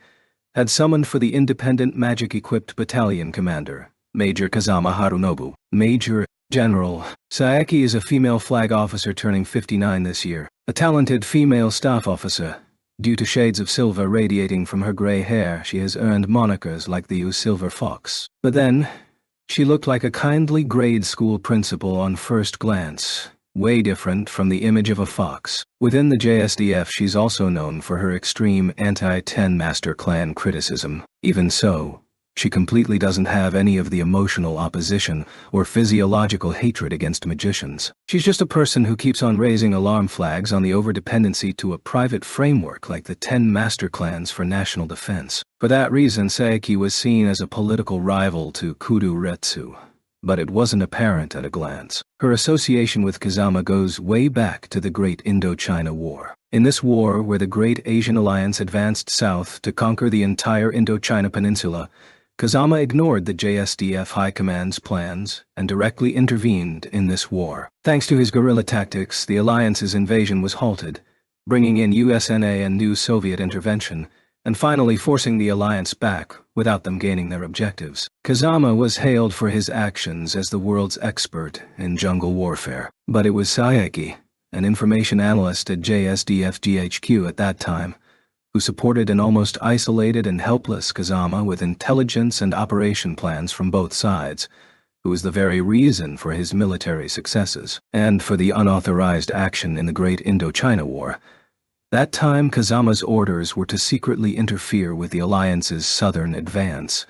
had summoned for the independent magic-equipped battalion commander, Major Kazama Harunobu. Major General Saeki is a female flag officer turning 59 this year, a talented female staff officer. Due to shades of silver radiating from her gray hair, she has earned monikers like the Silver Fox. But then, she looked like a kindly grade school principal on first glance, way different from the image of a fox. Within the JSDF, she's also known for her extreme anti-Ten Master Clan criticism. Even so, she completely doesn't have any of the emotional opposition or physiological hatred against magicians. She's just a person who keeps on raising alarm flags on the overdependency to a private framework like the 10 master clans for national defense. For that reason, Saeki was seen as a political rival to Kudu Retsu. But it wasn't apparent at a glance. Her association with Kazama goes way back to the Great Indochina War. In this war, where the Great Asian Alliance advanced south to conquer the entire Indochina Peninsula, Kazama ignored the JSDF High Command's plans and directly intervened in this war. Thanks to his guerrilla tactics, the Alliance's invasion was halted, bringing in USNA and new Soviet intervention, and finally forcing the Alliance back without them gaining their objectives. Kazama was hailed for his actions as the world's expert in jungle warfare. But it was Saeki, an information analyst at JSDF GHQ at that time, who supported an almost isolated and helpless Kazama with intelligence and operation plans from both sides, who was the very reason for his military successes, and for the unauthorized action in the Great Indochina War. That time, Kazama's orders were to secretly interfere with the Alliance's southern advance.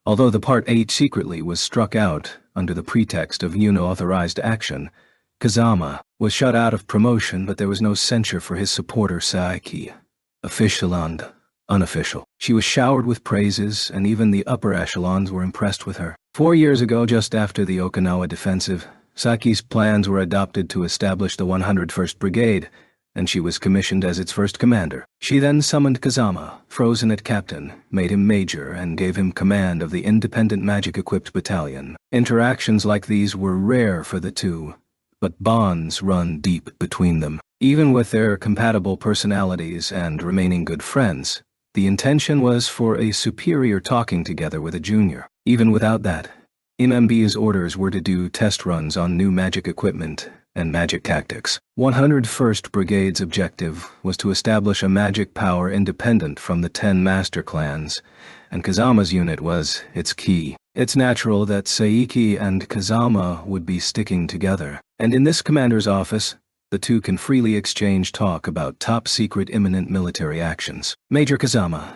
Although the Part 8 secretly was struck out under the pretext of unauthorized action, Kazama was shut out of promotion, but there was no censure for his supporter Saeki. Official and unofficial. She was showered with praises, and even the upper echelons were impressed with her. 4 years ago, just after the Okinawa defensive, Saki's plans were adopted to establish the 101st Brigade, and she was commissioned as its first commander. She then summoned Kazama, frozen at captain, made him major, and gave him command of the independent magic-equipped battalion. Interactions like these were rare for the two, but bonds run deep between them. Even with their compatible personalities and remaining good friends, the intention was for a superior talking together with a junior. Even without that, MMB's orders were to do test runs on new magic equipment and magic tactics. 101st Brigade's objective was to establish a magic power independent from the 10 master clans, and Kazama's unit was its key. It's natural that Saeki and Kazama would be sticking together, and in this commander's office, the two can freely exchange talk about top-secret imminent military actions. Major Kazama,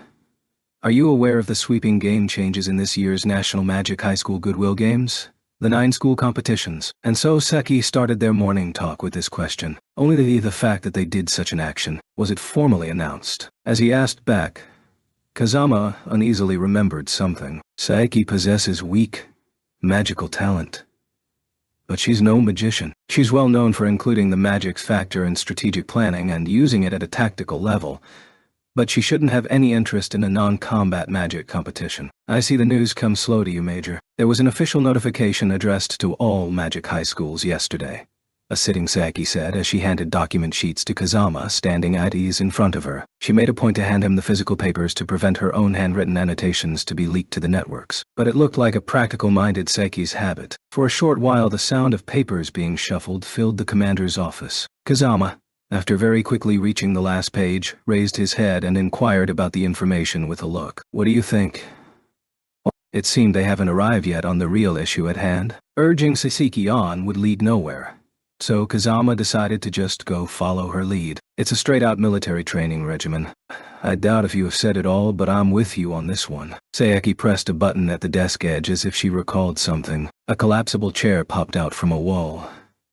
are you aware of the sweeping game changes in this year's National Magic High School Goodwill Games? The 9 school competitions. And so Seki started their morning talk with this question. Only the fact that they did such an action. Was it formally announced? As he asked back, Kazama uneasily remembered something. Saeki possesses weak, magical talent. But she's no magician. She's well known for including the magic factor in strategic planning and using it at a tactical level. But she shouldn't have any interest in a non-combat magic competition. I see the news come slow to you, Major. There was an official notification addressed to all magic high schools yesterday. A sitting Saeki said as she handed document sheets to Kazama standing at ease in front of her. She made a point to hand him the physical papers to prevent her own handwritten annotations to be leaked to the networks. But it looked like a practical-minded Saeki's habit. For a short while the sound of papers being shuffled filled the commander's office. Kazama, after very quickly reaching the last page, raised his head and inquired about the information with a look. What do you think? It seemed they haven't arrived yet on the real issue at hand. Urging Saseki on would lead nowhere. So Kazama decided to just go follow her lead. It's a straight-out military training regimen. I doubt if you have said it all, but I'm with you on this one. Saeki pressed a button at the desk edge as if she recalled something. A collapsible chair popped out from a wall,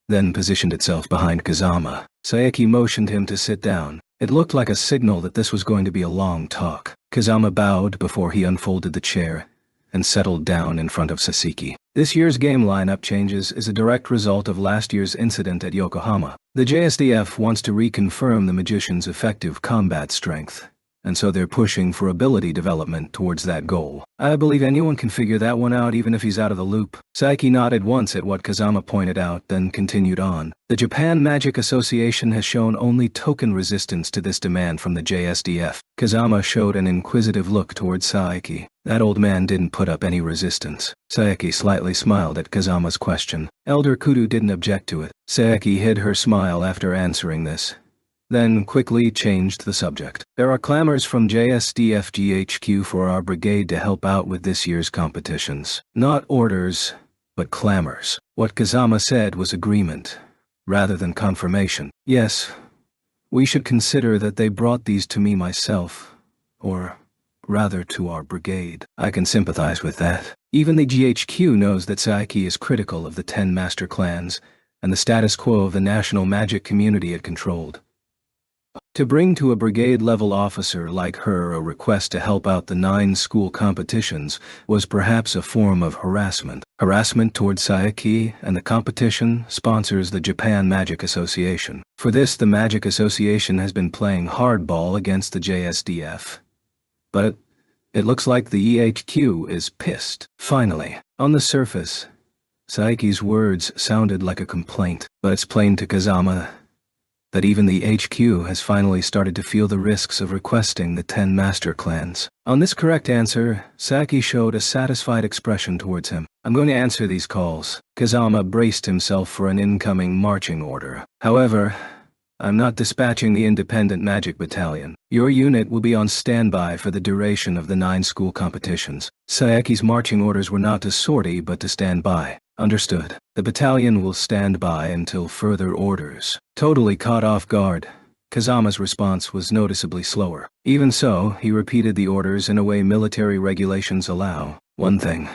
then positioned itself behind Kazama. Saeki motioned him to sit down. It looked like a signal that this was going to be a long talk. Kazama bowed before he unfolded the chair and settled down in front of Saseki. This year's game lineup changes is a direct result of last year's incident at Yokohama. The JSDF wants to reconfirm the magician's effective combat strength, and so they're pushing for ability development towards that goal. I believe anyone can figure that one out even if he's out of the loop. Saeki nodded once at what Kazama pointed out, then continued on. The Japan Magic Association has shown only token resistance to this demand from the JSDF. Kazama showed an inquisitive look towards Saeki. That old man didn't put up any resistance. Saeki slightly smiled at Kazama's question. Elder Kudu didn't object to it. Saeki hid her smile after answering this, then quickly changed the subject. There are clamors from JSDF GHQ for our brigade to help out with this year's competitions. Not orders, but clamors. What Kazama said was agreement, rather than confirmation. Yes, we should consider that they brought these to me myself, or rather to our brigade. I can sympathize with that. Even the GHQ knows that Saeki is critical of the 10 master clans and the status quo of the national magic community it controlled. To bring to a brigade-level officer like her a request to help out the 9 school competitions was perhaps a form of harassment. Harassment towards Saeki, and the competition sponsors the Japan Magic Association. For this, the Magic Association has been playing hardball against the JSDF. But it looks like the EHQ is pissed. Finally, on the surface, Saeki's words sounded like a complaint, but it's plain to Kazama that even the HQ has finally started to feel the risks of requesting the 10 master clans. On this correct answer, Saeki showed a satisfied expression towards him. I'm going to answer these calls. Kazama braced himself for an incoming marching order. However, I'm not dispatching the independent magic battalion. Your unit will be on standby for the duration of the 9 school competitions. Saeki's marching orders were not to sortie but to stand by. Understood. The battalion will stand by until further orders. Totally caught off guard, Kazama's response was noticeably slower. Even so, he repeated the orders in a way military regulations allow. One thing.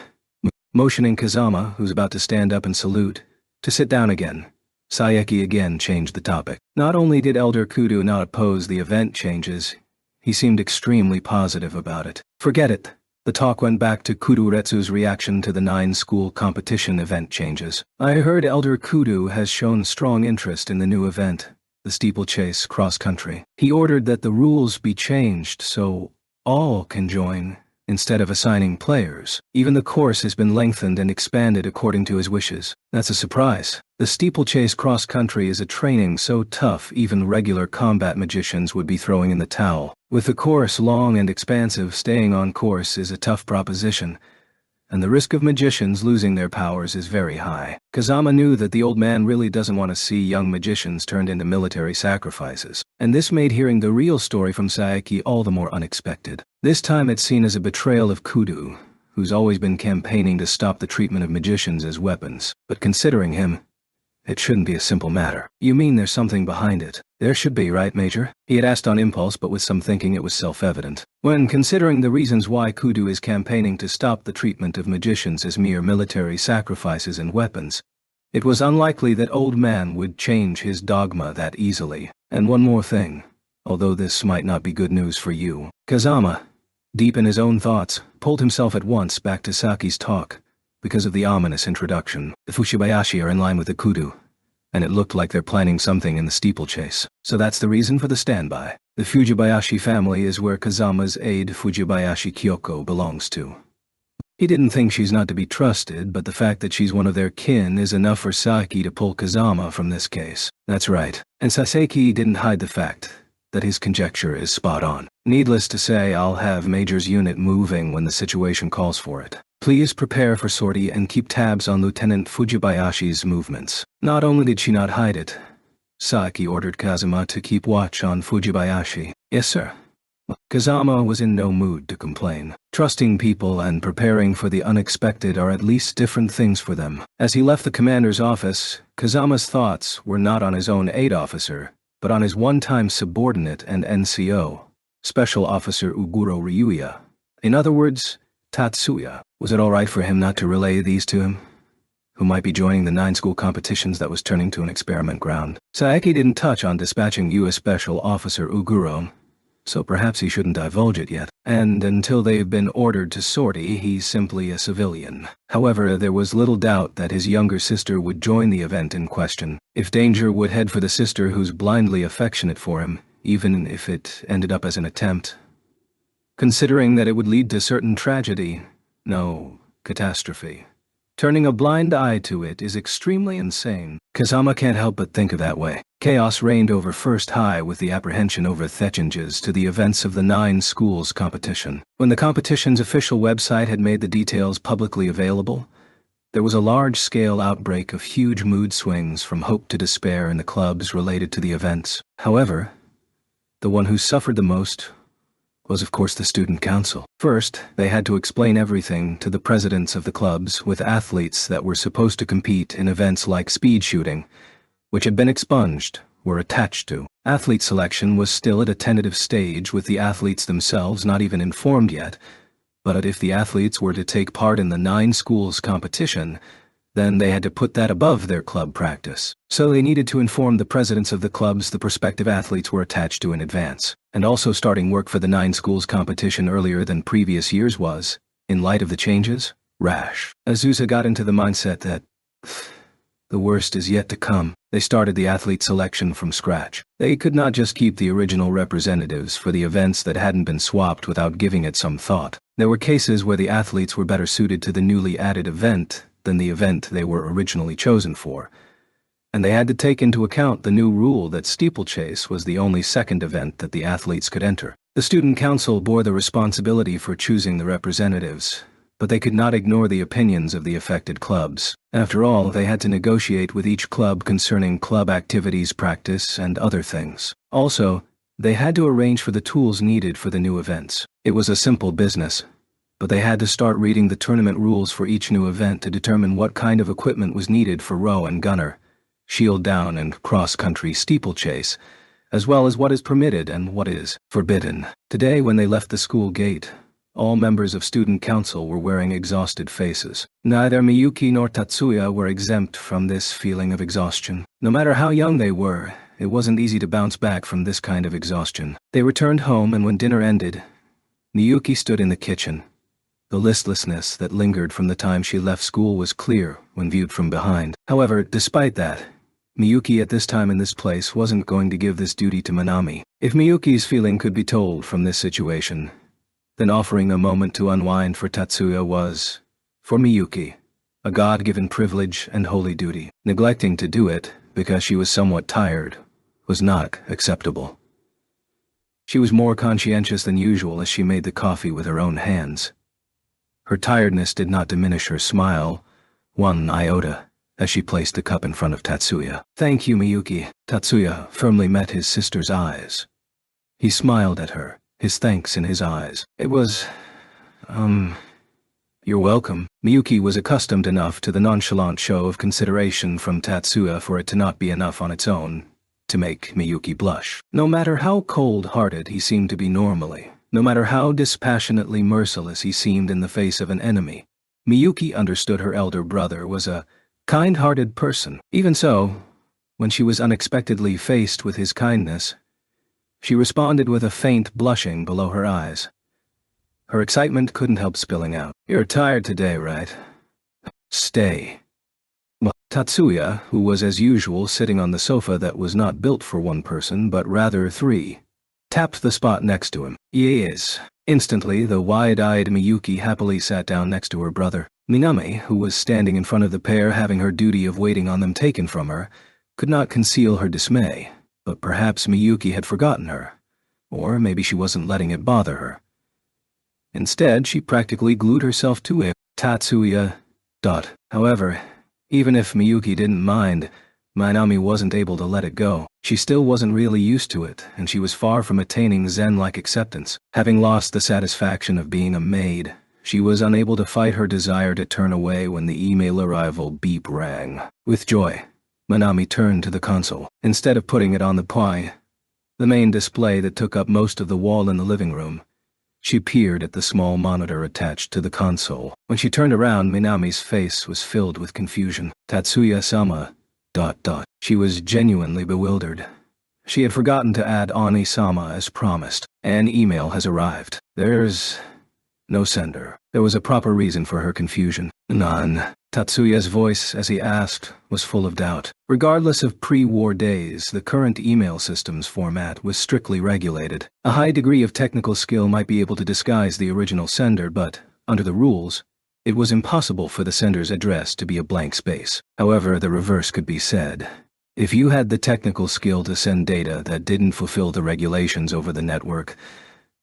Motioning Kazama, who's about to stand up and salute, to sit down again. Saeki again changed the topic. Not only did Elder Kudu not oppose the event changes, he seemed extremely positive about it. Forget it. The talk went back to Kuduretsu's reaction to the 9 school competition event changes. I heard Elder Kudu has shown strong interest in the new event, the steeplechase cross-country. He ordered that the rules be changed so all can join, instead of assigning players. Even the course has been lengthened and expanded according to his wishes. That's a surprise. The steeplechase cross-country is a training so tough even regular combat magicians would be throwing in the towel. With the course long and expansive, staying on course is a tough proposition, and the risk of magicians losing their powers is very high. Kazama knew that the old man really doesn't want to see young magicians turned into military sacrifices, and this made hearing the real story from Saeki all the more unexpected. This time it's seen as a betrayal of Kudu, who's always been campaigning to stop the treatment of magicians as weapons. But considering him, it shouldn't be a simple matter. You mean there's something behind it? There should be, right, Major? He had asked on impulse, but with some thinking it was self-evident. When considering the reasons why Kudu is campaigning to stop the treatment of magicians as mere military sacrifices and weapons, it was unlikely that old man would change his dogma that easily. And one more thing, although this might not be good news for you. Kazama, deep in his own thoughts, pulled himself at once back to Saki's talk, because of the ominous introduction. The Fushibayashi are in line with the kudu, and it looked like they're planning something in the steeplechase. So that's the reason for the standby. The Fujibayashi family is where Kazama's aide Fujibayashi Kyoko belongs to. He didn't think she's not to be trusted, but the fact that she's one of their kin is enough for Saeki to pull Kazama from this case. That's right. And Saseki didn't hide the fact that his conjecture is spot on. Needless to say, I'll have Major's unit moving when the situation calls for it. Please prepare for sortie and keep tabs on Lieutenant Fujibayashi's movements. Not only did she not hide it, Saeki ordered Kazama to keep watch on Fujibayashi. Yes, sir. Kazama was in no mood to complain. Trusting people and preparing for the unexpected are at least different things for them. As he left the commander's office, Kazama's thoughts were not on his own aide officer, but on his one-time subordinate and NCO, Special Officer Uguro Ryuya. In other words, Tatsuya. Was it all right for him not to relay these to him, who might be joining the 9-school competitions that was turning to an experiment ground? Saeki didn't touch on dispatching U.S. Special Officer Uguro, so perhaps he shouldn't divulge it yet. And until they've been ordered to sortie, he's simply a civilian. However, there was little doubt that his younger sister would join the event in question. If danger would head for the sister who's blindly affectionate for him, even if it ended up as an attempt. Considering that it would lead to certain tragedy, no, catastrophe. Turning a blind eye to it is extremely insane. Kazama can't help but think of that way. Chaos reigned over First High with the apprehension over changes to the events of the 9 schools competition. When the competition's official website had made the details publicly available, there was a large-scale outbreak of huge mood swings from hope to despair in the clubs related to the events. However, the one who suffered the most was of course the student council. First, they had to explain everything to the presidents of the clubs with athletes that were supposed to compete in events like speed shooting, which had been expunged, were attached to. Athlete selection was still at a tentative stage with the athletes themselves not even informed yet, but if the athletes were to take part in the 9 schools competition, then they had to put that above their club practice. So they needed to inform the presidents of the clubs the prospective athletes were attached to in advance. And also starting work for the 9 schools competition earlier than previous years was, in light of the changes, rash. Azusa got into the mindset that the worst is yet to come. They started the athlete selection from scratch. They could not just keep the original representatives for the events that hadn't been swapped without giving it some thought. There were cases where the athletes were better suited to the newly added event than the event they were originally chosen for, and they had to take into account the new rule that steeplechase was the only second event that the athletes could enter. The student council bore the responsibility for choosing the representatives, but they could not ignore the opinions of the affected clubs. After all, they had to negotiate with each club concerning club activities, practice, and other things. Also, they had to arrange for the tools needed for the new events. It was a simple business, but they had to start reading the tournament rules for each new event to determine what kind of equipment was needed for row and gunner, shield down and cross-country steeplechase, as well as what is permitted and what is forbidden. Today, when they left the school gate, all members of student council were wearing exhausted faces. Neither Miyuki nor Tatsuya were exempt from this feeling of exhaustion. No matter how young they were, it wasn't easy to bounce back from this kind of exhaustion. They returned home, and when dinner ended, Miyuki stood in the kitchen. The listlessness that lingered from the time she left school was clear when viewed from behind. However, despite that, Miyuki at this time in this place wasn't going to give this duty to Manami. If Miyuki's feeling could be told from this situation, then offering a moment to unwind for Tatsuya was, for Miyuki, a God-given privilege and holy duty. Neglecting to do it because she was somewhat tired was not acceptable. She was more conscientious than usual as she made the coffee with her own hands. Her tiredness did not diminish her smile, one iota, as she placed the cup in front of Tatsuya. "Thank you, Miyuki." Tatsuya firmly met his sister's eyes. He smiled at her, his thanks in his eyes. It was, "You're welcome." Miyuki was accustomed enough to the nonchalant show of consideration from Tatsuya for it to not be enough on its own to make Miyuki blush. No matter how cold-hearted he seemed to be normally, no matter how dispassionately merciless he seemed in the face of an enemy, Miyuki understood her elder brother was a kind-hearted person. Even so, when she was unexpectedly faced with his kindness, she responded with a faint blushing below her eyes. Her excitement couldn't help spilling out. "You're tired today, right?" Stay. Tatsuya, who was as usual sitting on the sofa that was not built for one person but rather three, tapped the spot next to him. Yes. Instantly, the wide-eyed Miyuki happily sat down next to her brother. Minami, who was standing in front of the pair having her duty of waiting on them taken from her, could not conceal her dismay, but perhaps Miyuki had forgotten her, or maybe she wasn't letting it bother her. Instead, she practically glued herself to it. Tatsuya. However, even if Miyuki didn't mind, Minami wasn't able to let it go. She still wasn't really used to it, and she was far from attaining Zen-like acceptance. Having lost the satisfaction of being a maid, she was unable to fight her desire to turn away when the email arrival beep rang. With joy, Minami turned to the console. Instead of putting it on the pie, the main display that took up most of the wall in the living room, she peered at the small monitor attached to the console. When she turned around, Minami's face was filled with confusion. Tatsuya-sama. She was genuinely bewildered. She had forgotten to add Ani-sama as promised. An email has arrived. There's no sender. There was a proper reason for her confusion. None. Tatsuya's voice, as he asked, was full of doubt. Regardless of pre-war days, the current email system's format was strictly regulated. A high degree of technical skill might be able to disguise the original sender, but, under the rules, it was impossible for the sender's address to be a blank space. However, the reverse could be said. If you had the technical skill to send data that didn't fulfill the regulations over the network,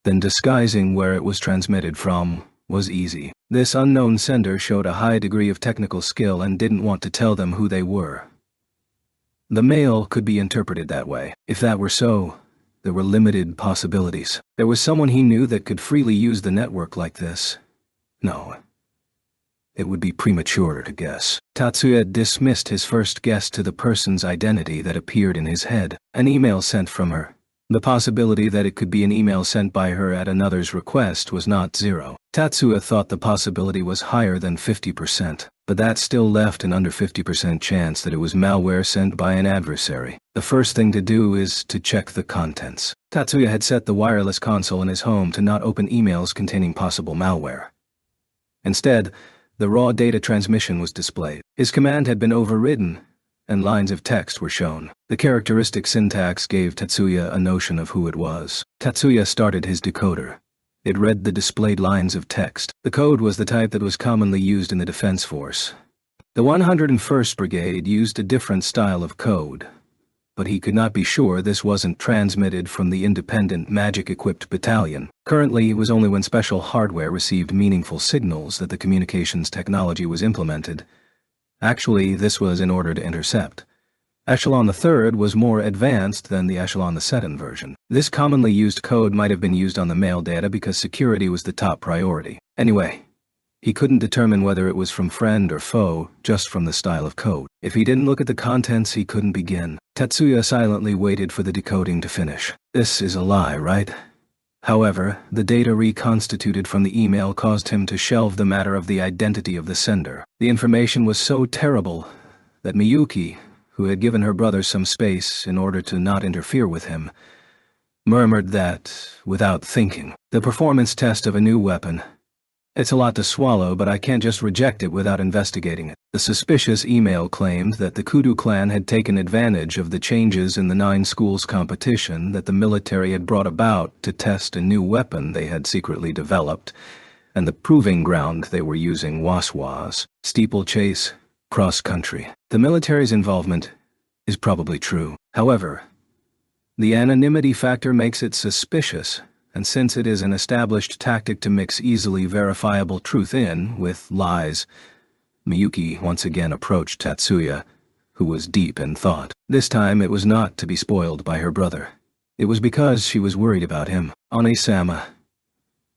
then disguising where it was transmitted from was easy. This unknown sender showed a high degree of technical skill and didn't want to tell them who they were. The mail could be interpreted that way. If that were so, there were limited possibilities. There was someone he knew that could freely use the network like this. No. It would be premature to guess. Tatsuya dismissed his first guess to the person's identity that appeared in his head. An email sent from her. The possibility that it could be an email sent by her at another's request was not zero. Tatsuya thought the possibility was higher than 50%, but that still left an under 50% chance that it was malware sent by an adversary. The first thing to do is to check the contents. Tatsuya had set the wireless console in his home to not open emails containing possible malware. Instead, the raw data transmission was displayed. His command had been overridden, and lines of text were shown. The characteristic syntax gave Tatsuya a notion of who it was. Tatsuya started his decoder. It read the displayed lines of text. The code was the type that was commonly used in the Defense Force. The 101st Brigade used a different style of code, but he could not be sure this wasn't transmitted from the independent magic-equipped battalion. Currently, it was only when special hardware received meaningful signals that the communications technology was implemented. Actually, this was in order to intercept. Echelon III was more advanced than the Echelon II version. This commonly used code might have been used on the mail data because security was the top priority. Anyway, he couldn't determine whether it was from friend or foe just from the style of code. If he didn't look at the contents, he couldn't begin. Tatsuya silently waited for the decoding to finish. This is a lie, right? However, the data reconstituted from the email caused him to shelve the matter of the identity of the sender. The information was so terrible that Miyuki, who had given her brother some space in order to not interfere with him, murmured that, without thinking, the performance test of a new weapon. It's a lot to swallow, but I can't just reject it without investigating it. The suspicious email claimed that the Kudu clan had taken advantage of the changes in the 9 schools competition that the military had brought about to test a new weapon they had secretly developed, and the proving ground they were using was steeplechase, cross-country. The military's involvement is probably true. However, the anonymity factor makes it suspicious, and since it is an established tactic to mix easily verifiable truth in with lies, Miyuki once again approached Tatsuya, who was deep in thought. This time it was not to be spoiled by her brother. It was because she was worried about him. Ani-sama,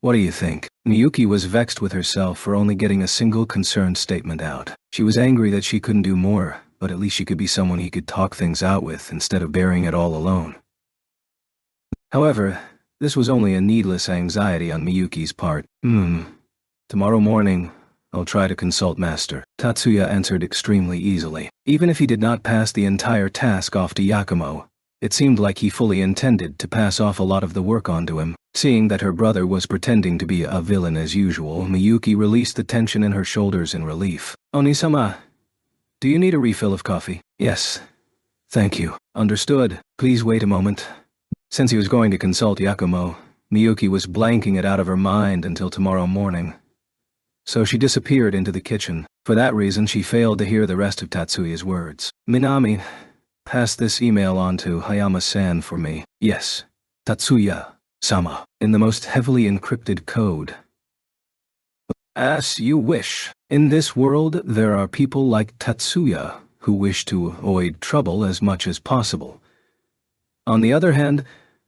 what do you think? Miyuki was vexed with herself for only getting a single concerned statement out. She was angry that she couldn't do more, but at least she could be someone he could talk things out with instead of bearing it all alone. However, this was only a needless anxiety on Miyuki's part. Tomorrow morning, I'll try to consult Master. Tatsuya answered extremely easily. Even if he did not pass the entire task off to Yakumo, it seemed like he fully intended to pass off a lot of the work onto him. Seeing that her brother was pretending to be a villain as usual, Miyuki released the tension in her shoulders in relief. Oni-sama, do you need a refill of coffee? Yes. Thank you. Understood. Please wait a moment. Since he was going to consult Yakumo, Miyuki was blanking it out of her mind until tomorrow morning. So she disappeared into the kitchen. For that reason, she failed to hear the rest of Tatsuya's words. Minami, pass this email on to Hayama-san for me. Yes. Tatsuya-sama. In the most heavily encrypted code. As you wish. In this world, there are people like Tatsuya who wish to avoid trouble as much as possible. On the other hand,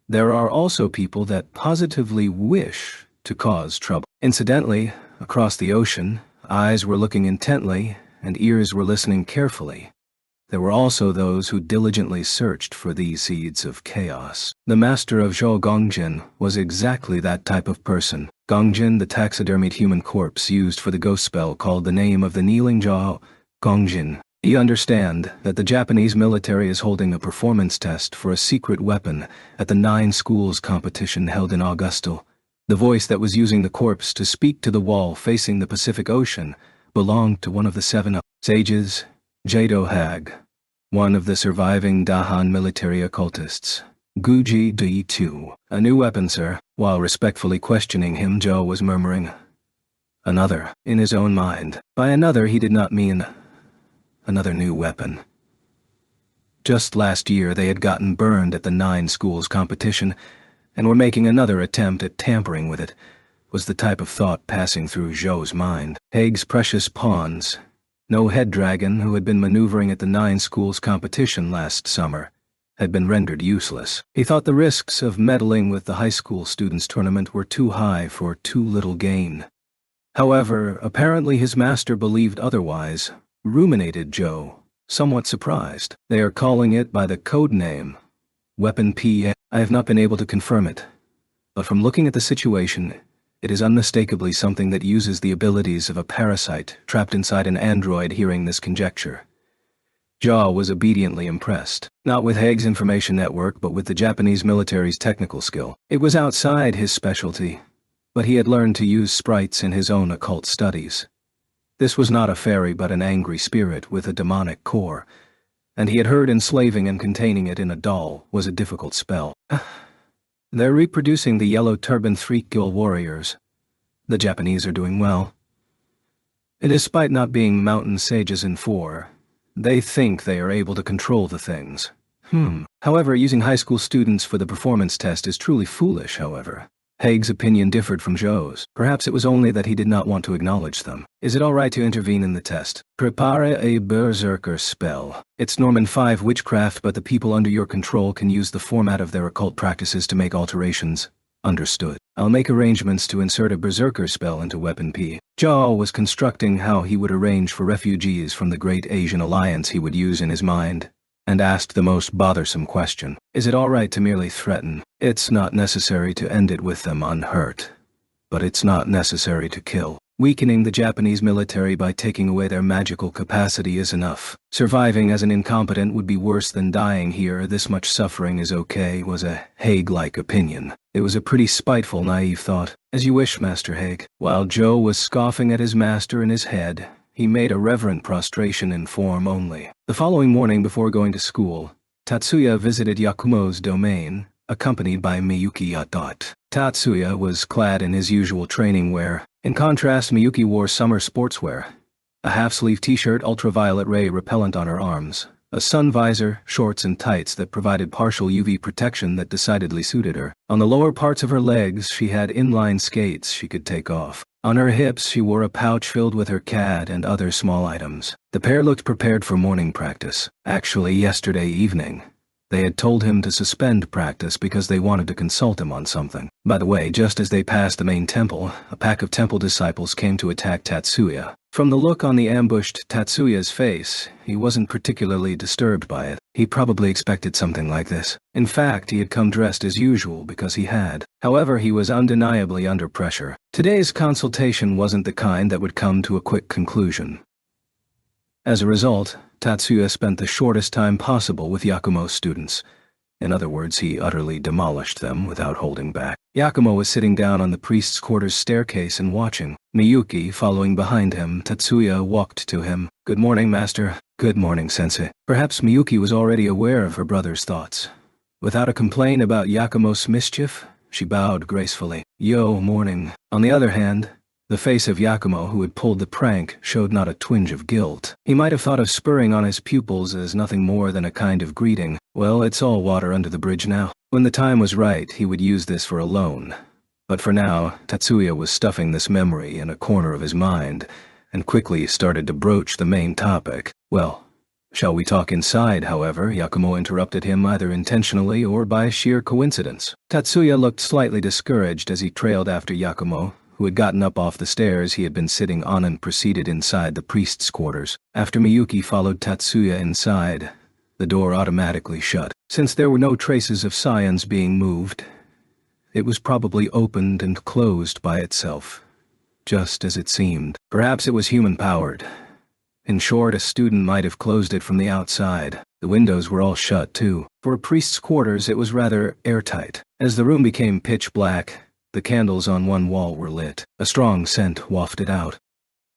there are also people that positively wish to cause trouble. Incidentally, across the ocean, eyes were looking intently and ears were listening carefully. There were also those who diligently searched for these seeds of chaos. The master of Zhou Gongjin was exactly that type of person. Gongjin, the taxidermied human corpse used for the ghost spell, called the name of the kneeling Zhou Gongjin. You understand that the Japanese military is holding a performance test for a secret weapon at the 9 schools competition held in Augusto. The voice that was using the corpse to speak to the wall facing the Pacific Ocean belonged to one of the 7 sages, Jado Hag, one of the surviving Dahan military occultists. Guji D2. A new weapon, sir. While respectfully questioning him, Joe was murmuring, another, in his own mind. By another, he did not mean another new weapon. Just last year, they had gotten burned at the 9 schools competition and were making another attempt at tampering with it, was the type of thought passing through Zhou's mind. Haig's precious pawns. No head dragon who had been maneuvering at the 9 schools competition last summer had been rendered useless. He thought the risks of meddling with the high school students' tournament were too high for too little gain. However, apparently his master believed otherwise, ruminated Joe, somewhat surprised. They are calling it by the code name, Weapon P. I have not been able to confirm it, but from looking at the situation, it is unmistakably something that uses the abilities of a parasite trapped inside an android. Hearing this conjecture, Jaw was obediently impressed, not with Haig's information network but with the Japanese military's technical skill. It was outside his specialty, but he had learned to use sprites in his own occult studies. This was not a fairy but an angry spirit with a demonic core, and he had heard enslaving and containing it in a doll was a difficult spell. They're reproducing the Yellow Turban 3 Guild warriors. The Japanese are doing well. Despite not being mountain sages in 4, they think they are able to control the things. However, using high school students for the performance test is truly foolish, however. Haig's opinion differed from Zhou's. Perhaps it was only that he did not want to acknowledge them. Is it all right to intervene in the test? Prepare a berserker spell. It's Norman 5 witchcraft, but the people under your control can use the format of their occult practices to make alterations. Understood. I'll make arrangements to insert a berserker spell into Weapon P. Zhou was constructing how he would arrange for refugees from the Great Asian Alliance he would use in his mind, and asked the most bothersome question. Is it all right to merely threaten? It's not necessary to end it with them unhurt. But it's not necessary to kill. Weakening the Japanese military by taking away their magical capacity is enough. Surviving as an incompetent would be worse than dying here. This much suffering is okay, was a Haig-like opinion. It was a pretty spiteful, naive thought. As you wish, Master Haig. While Joe was scoffing at his master in his head, he made a reverent prostration in form only. The following morning before going to school, Tatsuya visited Yakumo's domain, accompanied by Miyuki. Tatsuya was clad in his usual training wear. In contrast, Miyuki wore summer sportswear. A half-sleeve t-shirt, ultraviolet ray repellent on her arms, a sun visor, shorts and tights that provided partial UV protection that decidedly suited her. On the lower parts of her legs, she had inline skates she could take off. On her hips, she wore a pouch filled with her CAD and other small items. The pair looked prepared for morning practice. Actually, yesterday evening, they had told him to suspend practice because they wanted to consult him on something. By the way, just as they passed the main temple, a pack of temple disciples came to attack Tatsuya. From the look on the ambushed Tatsuya's face, he wasn't particularly disturbed by it. He probably expected something like this. In fact, he had come dressed as usual because he had. However, he was undeniably under pressure. Today's consultation wasn't the kind that would come to a quick conclusion. As a result, Tatsuya spent the shortest time possible with Yakumo's students. In other words, he utterly demolished them without holding back. Yakumo was sitting down on the priest's quarters staircase and watching. Miyuki, following behind him, Tatsuya walked to him. "Good morning, master." "Good morning, sensei." Perhaps Miyuki was already aware of her brother's thoughts. Without a complaint about Yakumo's mischief, she bowed gracefully. "Yo, morning." On the other hand, the face of Yakumo, who had pulled the prank, showed not a twinge of guilt. He might have thought of spurring on his pupils as nothing more than a kind of greeting. Well, it's all water under the bridge now. When the time was right, he would use this for a loan. But for now, Tatsuya was stuffing this memory in a corner of his mind, and quickly started to broach the main topic. "Well, shall we talk inside?" However, Yakumo interrupted him either intentionally or by sheer coincidence. Tatsuya looked slightly discouraged as he trailed after Yakumo, who had gotten up off the stairs he had been sitting on and proceeded inside the priest's quarters. After Miyuki followed Tatsuya inside, the door automatically shut. Since there were no traces of scions being moved, it was probably opened and closed by itself, just as it seemed. Perhaps it was human-powered. In short, a student might have closed it from the outside. The windows were all shut, too. For a priest's quarters, it was rather airtight. As the room became pitch black, the candles on one wall were lit. A strong scent wafted out.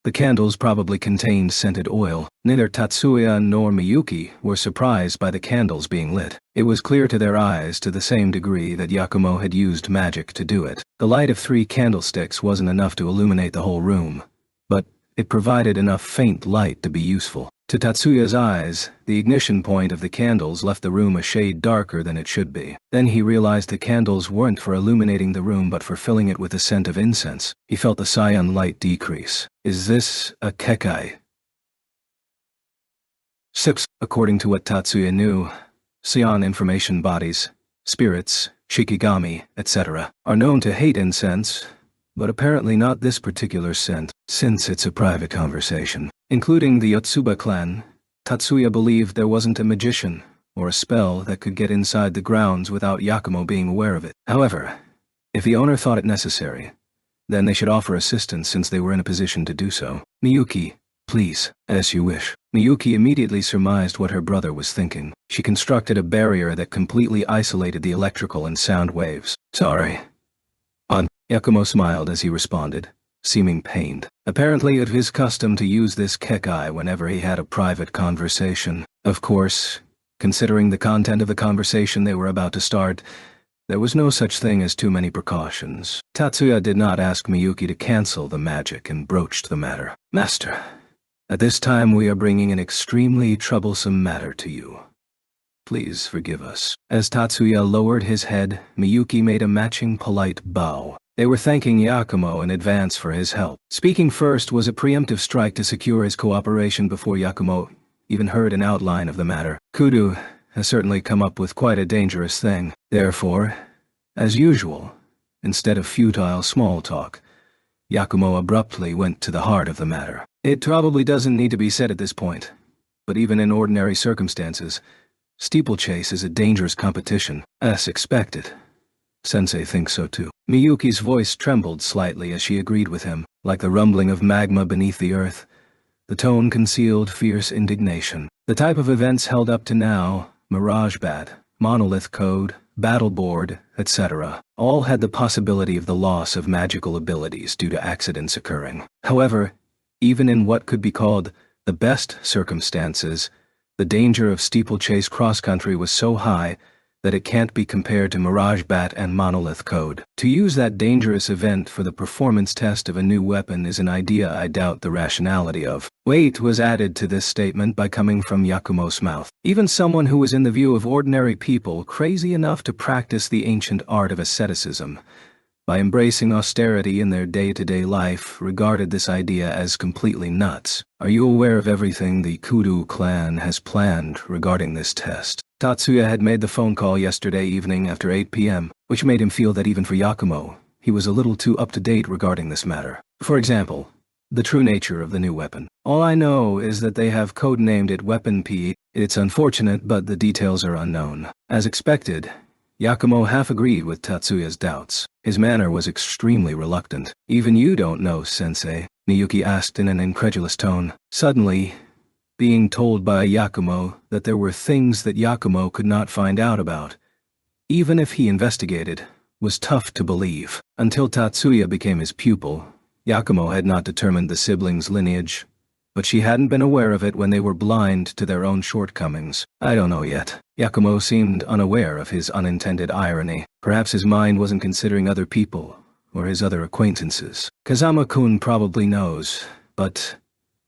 The candles probably contained scented oil. Neither Tatsuya nor Miyuki were surprised by the candles being lit. It was clear to their eyes to the same degree that Yakumo had used magic to do it. The light of 3 candlesticks wasn't enough to illuminate the whole room, but it provided enough faint light to be useful. To Tatsuya's eyes, the ignition point of the candles left the room a shade darker than it should be. Then he realized the candles weren't for illuminating the room but for filling it with a scent of incense. He felt the cyan light decrease. Is this a kekai? 6. According to what Tatsuya knew, Scion information bodies, spirits, shikigami, etc., are known to hate incense, but apparently not this particular scent. Since it's a private conversation, including the Yotsuba clan, Tatsuya believed there wasn't a magician or a spell that could get inside the grounds without Yakumo being aware of it. However, if the owner thought it necessary, then they should offer assistance since they were in a position to do so. "Miyuki, please." "As you wish." Miyuki immediately surmised what her brother was thinking. She constructed a barrier that completely isolated the electrical and sound waves. "Sorry." Yakumo smiled as he responded, seeming pained. Apparently it was his custom to use this kekai whenever he had a private conversation. Of course, considering the content of the conversation they were about to start, there was no such thing as too many precautions. Tatsuya did not ask Miyuki to cancel the magic and broached the matter. "Master, at this time we are bringing an extremely troublesome matter to you. Please forgive us." As Tatsuya lowered his head, Miyuki made a matching polite bow. They were thanking Yakumo in advance for his help. Speaking first was a preemptive strike to secure his cooperation before Yakumo even heard an outline of the matter. "Kudu has certainly come up with quite a dangerous thing. Therefore, as usual, instead of futile small talk, Yakumo abruptly went to the heart of the matter. It probably doesn't need to be said at this point, but even in ordinary circumstances, steeplechase is a dangerous competition, as expected. Sensei thinks so too." Miyuki's voice trembled slightly as she agreed with him. Like the rumbling of magma beneath the earth, the tone concealed fierce indignation. The type of events held up to now, Mirage Bat, Monolith Code, Battle Board, etc., all had the possibility of the loss of magical abilities due to accidents occurring. However, even in what could be called the best circumstances, the danger of steeplechase cross-country was so high that it can't be compared to Mirage Bat and Monolith Code. To use that dangerous event for the performance test of a new weapon is an idea I doubt the rationality of. Weight was added to this statement by coming from Yakumo's mouth. Even someone who was in the view of ordinary people crazy enough to practice the ancient art of asceticism, by embracing austerity in their day-to-day life, regarded this idea as completely nuts. "Are you aware of everything the Kudu clan has planned regarding this test?" Tatsuya had made the phone call yesterday evening after 8 p.m., which made him feel that even for Yakumo, he was a little too up-to-date regarding this matter. For example, the true nature of the new weapon. "All I know is that they have codenamed it Weapon P. It's unfortunate, but the details are unknown." As expected, Yakumo half agreed with Tatsuya's doubts. His manner was extremely reluctant. "Even you don't know, Sensei?" Miyuki asked in an incredulous tone. Suddenly, being told by Yakumo that there were things that Yakumo could not find out about even if he investigated, was tough to believe. Until Tatsuya became his pupil, Yakumo had not determined the siblings' lineage, but she hadn't been aware of it when they were blind to their own shortcomings. I don't know yet. Yakumo seemed unaware of his unintended irony. Perhaps his mind wasn't considering other people, or his other acquaintances. Kazama-kun probably knows, but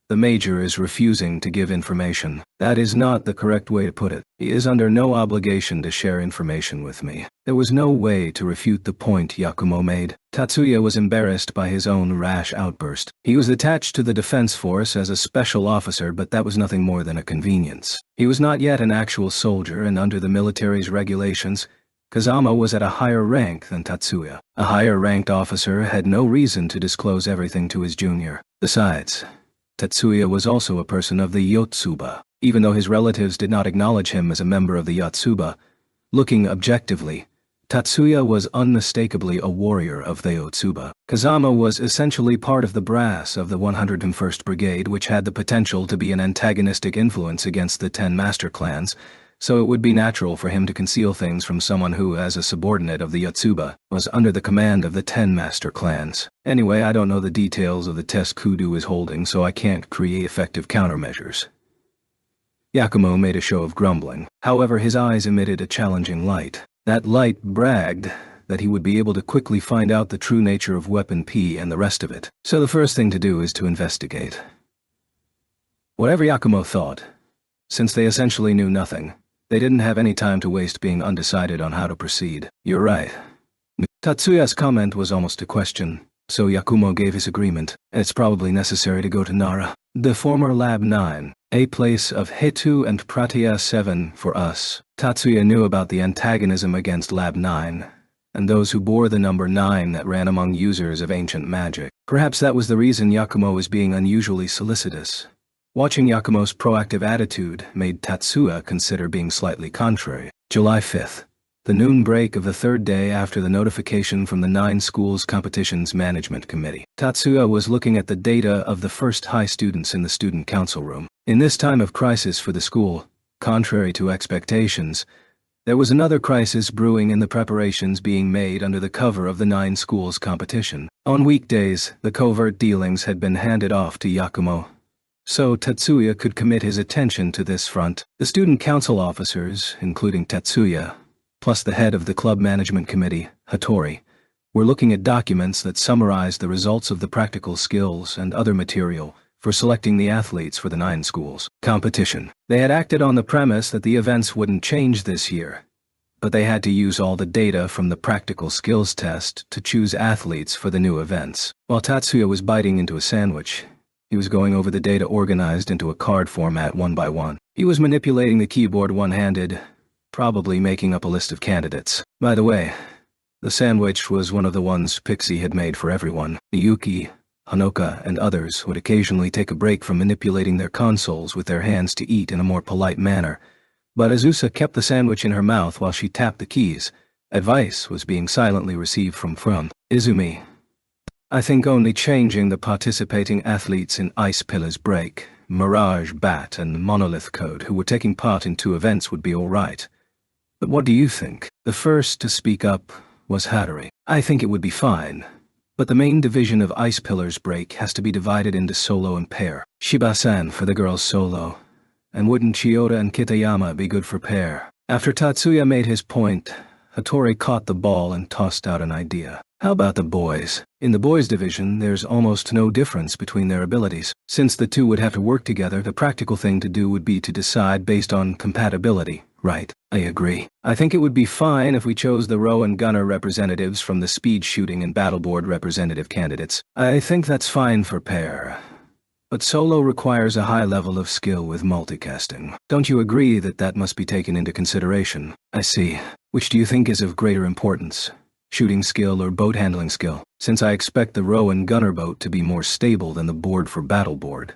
the Major is refusing to give information. That is not the correct way to put it. He is under no obligation to share information with me. There was no way to refute the point Yakumo made. Tatsuya was embarrassed by his own rash outburst. He was attached to the defense force as a special officer, but that was nothing more than a convenience. He was not yet an actual soldier, and under the military's regulations, Kazama was at a higher rank than Tatsuya. A higher-ranked officer had no reason to disclose everything to his junior. Besides, Tatsuya was also a person of the Yotsuba. Even though his relatives did not acknowledge him as a member of the Yotsuba, looking objectively, Tatsuya was unmistakably a warrior of the Yotsuba. Kazama was essentially part of the brass of the 101st Brigade, which had the potential to be an antagonistic influence against the 10 master clans, so it would be natural for him to conceal things from someone who, as a subordinate of the Yotsuba, was under the command of the 10 master clans. Anyway, I don't know the details of the test Kudo is holding, so I can't create effective countermeasures. Yakumo made a show of grumbling. However, his eyes emitted a challenging light. That light bragged that he would be able to quickly find out the true nature of Weapon P and the rest of it. So the first thing to do is to investigate. Whatever Yakumo thought, since they essentially knew nothing, they didn't have any time to waste being undecided on how to proceed. You're right. Tatsuya's comment was almost a question, so Yakumo gave his agreement. It's probably necessary to go to Nara, the former Lab 9, a place of Hetu and Pratya 7 for us. Tatsuya knew about the antagonism against Lab 9, and those who bore the number 9 that ran among users of ancient magic. Perhaps that was the reason Yakumo was being unusually solicitous. Watching Yakumo's proactive attitude made Tatsuya consider being slightly contrary. July 5th, the noon break of the third day after the notification from the 9 schools competitions management committee. Tatsuya was looking at the data of the first high students in the student council room. In this time of crisis for the school, contrary to expectations, there was another crisis brewing in the preparations being made under the cover of the 9 schools competition. On weekdays, the covert dealings had been handed off to Yakumo, so Tatsuya could commit his attention to this front. The student council officers, including Tatsuya, plus the head of the club management committee, Hattori, were looking at documents that summarized the results of the practical skills and other material for selecting the athletes for the 9 schools competition. They had acted on the premise that the events wouldn't change this year, but they had to use all the data from the practical skills test to choose athletes for the new events. While Tatsuya was biting into a sandwich, he was going over the data organized into a card format one by one. He was manipulating the keyboard one-handed, probably making up a list of candidates. By the way, the sandwich was one of the ones Pixie had made for everyone. Miyuki, Hanoka, and others would occasionally take a break from manipulating their consoles with their hands to eat in a more polite manner, but Azusa kept the sandwich in her mouth while she tapped the keys. Advice was being silently received from Izumi. I think only changing the participating athletes in Ice Pillars Break, Mirage Bat, and Monolith Code who were taking part in 2 events would be all right. But what do you think? The first to speak up was Hattori. I think it would be fine, but the main division of Ice Pillars Break has to be divided into solo and pair. Shiba-san for the girls' solo, and wouldn't Chiyoda and Kitayama be good for pair? After Tatsuya made his point, Hattori caught the ball and tossed out an idea. How about the boys? In the boys' division, there's almost no difference between their abilities. Since the 2 would have to work together, the practical thing to do would be to decide based on compatibility, right? I agree. I think it would be fine if we chose the row and gunner representatives from the speed shooting and battleboard representative candidates. I think that's fine for pair. But solo requires a high level of skill with multicasting. Don't you agree that that must be taken into consideration? I see. Which do you think is of greater importance? Shooting skill or boat handling skill? Since I expect the row and gunner boat to be more stable than the board for battleboard,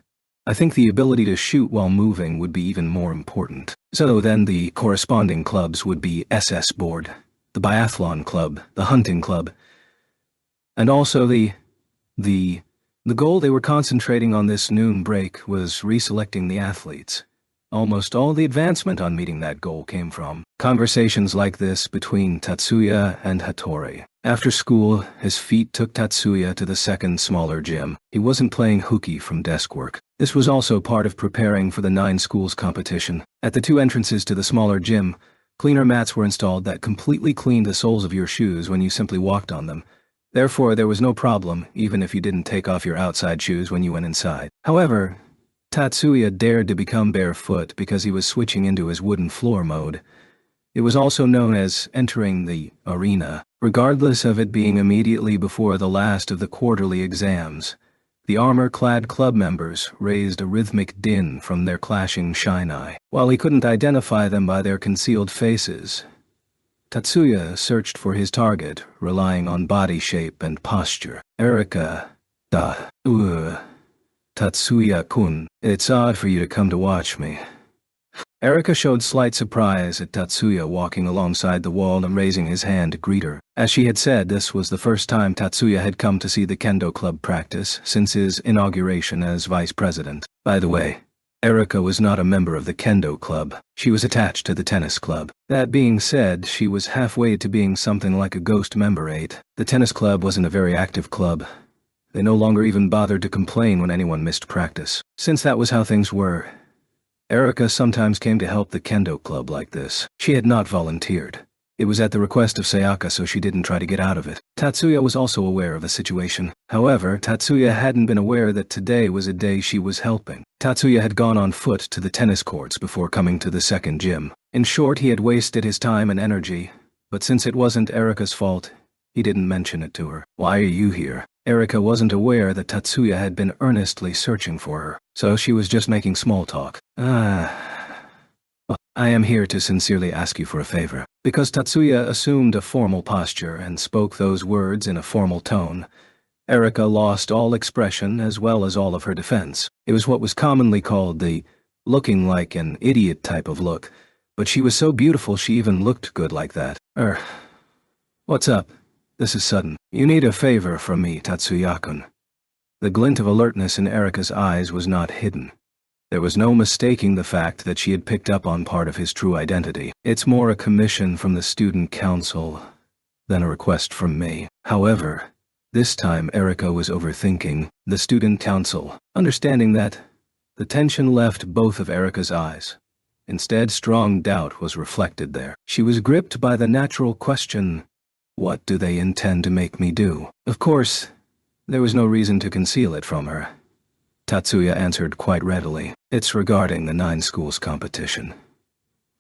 I think the ability to shoot while moving would be even more important. So then the corresponding clubs would be SS board, the biathlon club, the hunting club, and also the goal they were concentrating on this noon break was reselecting the athletes. Almost all the advancement on meeting that goal came from conversations like this between Tatsuya and Hattori. After school, his feet took Tatsuya to the second smaller gym. He wasn't playing hooky from desk work. This was also part of preparing for the 9 schools competition. At the 2 entrances to the smaller gym, cleaner mats were installed that completely cleaned the soles of your shoes when you simply walked on them. Therefore, there was no problem, even if you didn't take off your outside shoes when you went inside. However, Tatsuya dared to become barefoot because he was switching into his wooden floor mode. It was also known as entering the arena. Regardless of it being immediately before the last of the quarterly exams, the armor-clad club members raised a rhythmic din from their clashing shinai. While he couldn't identify them by their concealed faces, Tatsuya searched for his target, relying on body shape and posture. Erika, Tatsuya-kun, it's odd for you to come to watch me. Erika showed slight surprise at Tatsuya walking alongside the wall and raising his hand to greet her. As she had said, this was the first time Tatsuya had come to see the kendo club practice since his inauguration as vice president. By the way, Erika was not a member of the kendo club. She was attached to the tennis club. That being said, she was halfway to being something like a ghost memberate. The tennis club wasn't a very active club. They no longer even bothered to complain when anyone missed practice. Since that was how things were, Erika sometimes came to help the kendo club like this. She had not volunteered. It was at the request of Sayaka, so she didn't try to get out of it. Tatsuya was also aware of the situation. However, Tatsuya hadn't been aware that today was a day she was helping. Tatsuya had gone on foot to the tennis courts before coming to the second gym. In short, he had wasted his time and energy, but since it wasn't Erika's fault, he didn't mention it to her. Why are you here? Erika wasn't aware that Tatsuya had been earnestly searching for her, so she was just making small talk. I am here to sincerely ask you for a favor. Because Tatsuya assumed a formal posture and spoke those words in a formal tone, Erika lost all expression as well as all of her defense. It was what was commonly called the looking like an idiot type of look, but she was so beautiful she even looked good like that. What's up? This is sudden. You need a favor from me, Tatsuya-kun. The glint of alertness in Erika's eyes was not hidden. There was no mistaking the fact that she had picked up on part of his true identity. It's more a commission from the student council than a request from me. However, this time Erika was overthinking the student council, understanding that the tension left both of Erika's eyes. Instead, strong doubt was reflected there. She was gripped by the natural question, what do they intend to make me do? Of course, there was no reason to conceal it from her. Tatsuya answered quite readily. It's regarding the 9 schools competition.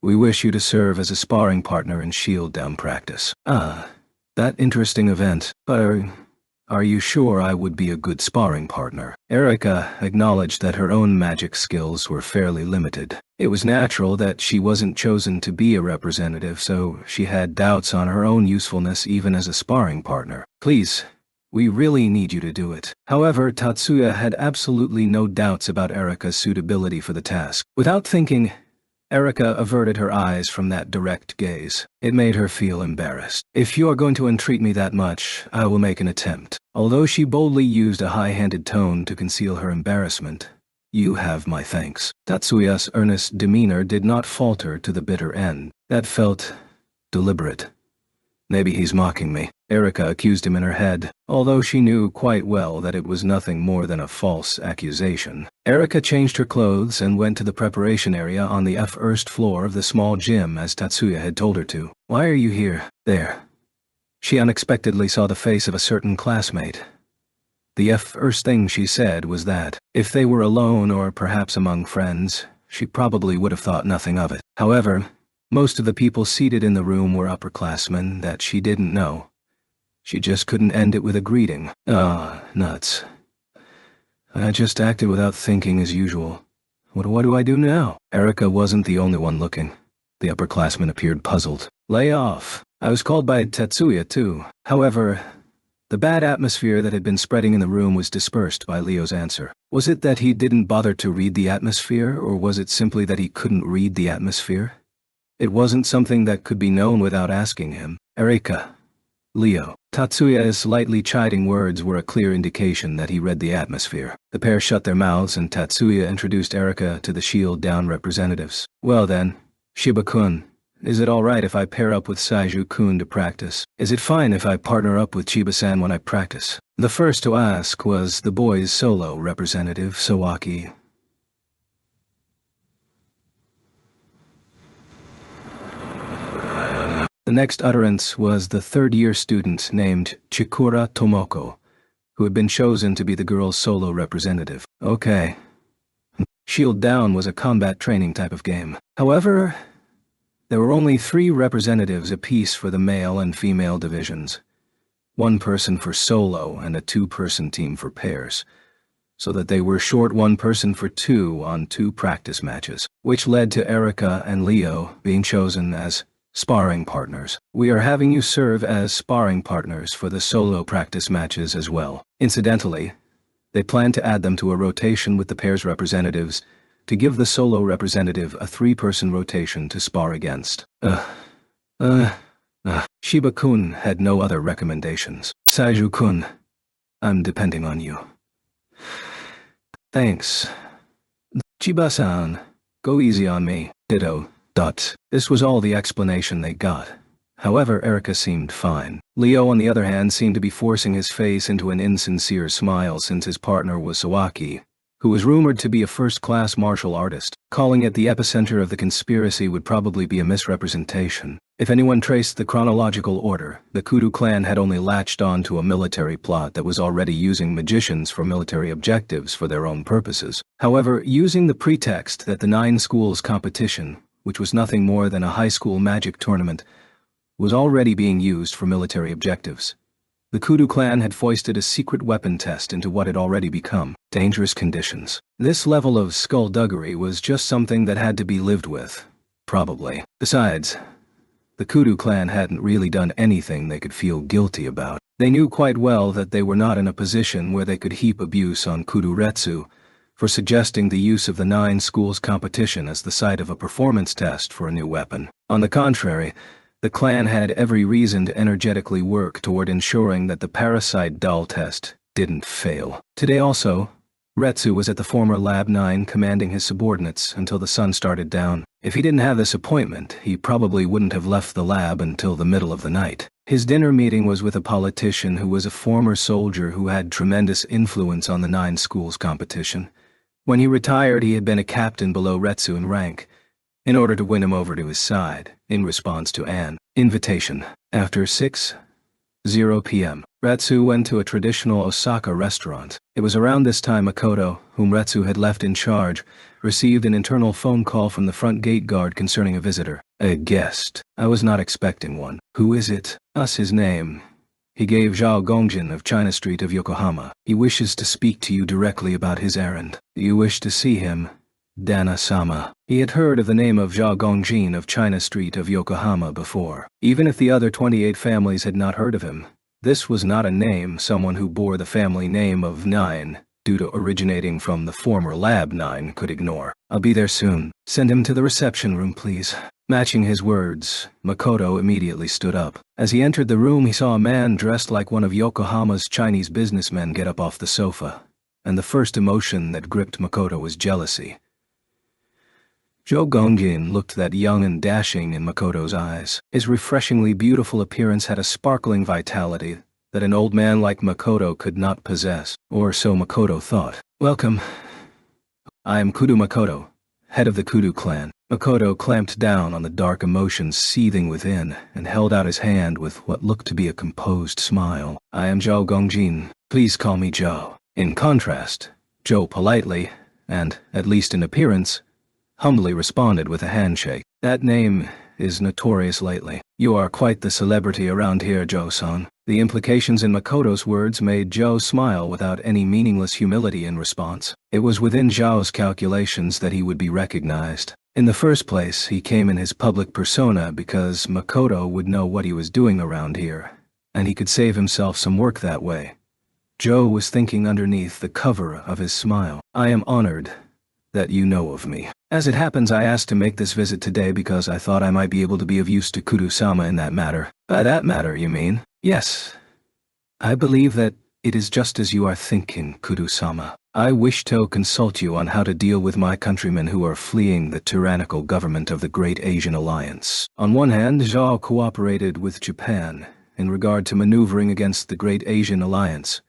We wish you to serve as a sparring partner in shield down practice. That interesting event. But are you sure I would be a good sparring partner? Erika acknowledged that her own magic skills were fairly limited. It was natural that she wasn't chosen to be a representative, so she had doubts on her own usefulness even as a sparring partner. Please, we really need you to do it. However, Tatsuya had absolutely no doubts about Erika's suitability for the task. Without thinking, Erika averted her eyes from that direct gaze. It made her feel embarrassed. If you are going to entreat me that much, I will make an attempt. Although she boldly used a high-handed tone to conceal her embarrassment, you have my thanks. Tatsuya's earnest demeanor did not falter to the bitter end. That felt deliberate. Maybe he's mocking me, Erika accused him in her head, although she knew quite well that it was nothing more than a false accusation. Erika changed her clothes and went to the preparation area on the first floor of the small gym as Tatsuya had told her to. Why are you here? There. She unexpectedly saw the face of a certain classmate. The first thing she said was that, if they were alone or perhaps among friends, she probably would have thought nothing of it. However, most of the people seated in the room were upperclassmen that she didn't know. She just couldn't end it with a greeting. Nuts. I just acted without thinking as usual. What do I do now? Erika wasn't the only one looking. The upperclassman appeared puzzled. Lay off. I was called by Tatsuya too. However, the bad atmosphere that had been spreading in the room was dispersed by Leo's answer. Was it that he didn't bother to read the atmosphere, or was it simply that he couldn't read the atmosphere? It wasn't something that could be known without asking him. Erika. Leo. Tatsuya's slightly chiding words were a clear indication that he read the atmosphere. The pair shut their mouths and Tatsuya introduced Erika to the Shield-down representatives. Well then, Shiba-kun, is it alright if I pair up with Saiju-kun to practice? Is it fine if I partner up with Chiba-san when I practice? The first to ask was the boys' solo representative, Sawaki. The next utterance was the third-year student named Chikura Tomoko, who had been chosen to be the girls' solo representative. Okay. Shield Down was a combat training type of game. However, there were only 3 representatives apiece for the male and female divisions. 1 person for solo and a 2-person team for pairs, so that they were short 1 person for 2 on 2 practice matches, which led to Erika and Leo being chosen as sparring partners. We are having you serve as sparring partners for the solo practice matches as well. Incidentally, they plan to add them to a rotation with the pair's representatives to give the solo representative a 3-person rotation to spar against. Shiba-kun had no other recommendations. Saiju-kun, I'm depending on you. Thanks. Chiba-san, go easy on me. Ditto. This was all the explanation they got. However, Erika seemed fine. Leo, on the other hand, seemed to be forcing his face into an insincere smile since his partner was Sawaki, who was rumored to be a first-class martial artist. Calling it the epicenter of the conspiracy would probably be a misrepresentation. If anyone traced the chronological order, the Kudu clan had only latched on to a military plot that was already using magicians for military objectives for their own purposes. However, using the pretext that the 9 schools competition, which was nothing more than a high school magic tournament, was already being used for military objectives. The Kudu clan had foisted a secret weapon test into what had already become dangerous conditions. This level of skullduggery was just something that had to be lived with, probably. Besides, the Kudu clan hadn't really done anything they could feel guilty about. They knew quite well that they were not in a position where they could heap abuse on Kuduretsu for suggesting the use of the 9 schools competition as the site of a performance test for a new weapon. On the contrary, the clan had every reason to energetically work toward ensuring that the parasite doll test didn't fail. Today also, Retsu was at the former Lab 9 commanding his subordinates until the sun started down. If he didn't have this appointment, he probably wouldn't have left the lab until the middle of the night. His dinner meeting was with a politician who was a former soldier who had tremendous influence on the 9 schools competition. When he retired, he had been a captain below Retsu in rank, in order to win him over to his side, in response to an invitation. After 6:00 p.m., Retsu went to a traditional Osaka restaurant. It was around this time Makoto, whom Retsu had left in charge, received an internal phone call from the front gate guard concerning a visitor. A guest. I was not expecting one. Who is it? Us his name. He gave Zhao Gongjin of China Street of Yokohama. He wishes to speak to you directly about his errand. Do you wish to see him? Dana-sama. He had heard of the name of Zhao Gongjin of China Street of Yokohama before. Even if the other 28 families had not heard of him, this was not a name someone who bore the family name of 9, due to originating from the former Lab 9, could ignore. I'll be there soon. Send him to the reception room, please. Matching his words, Makoto immediately stood up. As he entered the room, he saw a man dressed like one of Yokohama's Chinese businessmen get up off the sofa, and the first emotion that gripped Makoto was jealousy. Zhao Gongjin looked that young and dashing in Makoto's eyes. His refreshingly beautiful appearance had a sparkling vitality that an old man like Makoto could not possess, or so Makoto thought. Welcome. I am Kudu Makoto, head of the Kudu clan. Makoto clamped down on the dark emotions seething within and held out his hand with what looked to be a composed smile. I am Zhao Gongjin. Please call me Zhao. In contrast, Zhou politely, and, at least in appearance, humbly responded with a handshake. That name is notorious lately. You are quite the celebrity around here, Zhou-san. The implications in Makoto's words made Zhou smile without any meaningless humility in response. It was within Zhao's calculations that he would be recognized. In the first place, he came in his public persona because Makoto would know what he was doing around here, and he could save himself some work that way. Zhou was thinking underneath the cover of his smile. I am honored that you know of me. As it happens, I asked to make this visit today because I thought I might be able to be of use to Kudu-sama in that matter. By that matter, you mean? Yes. I believe that it is just as you are thinking, Kudu-sama. I wish to consult you on how to deal with my countrymen who are fleeing the tyrannical government of the Great Asian Alliance. On one hand, Zhao cooperated with Japan in regard to maneuvering against the Great Asian Alliance.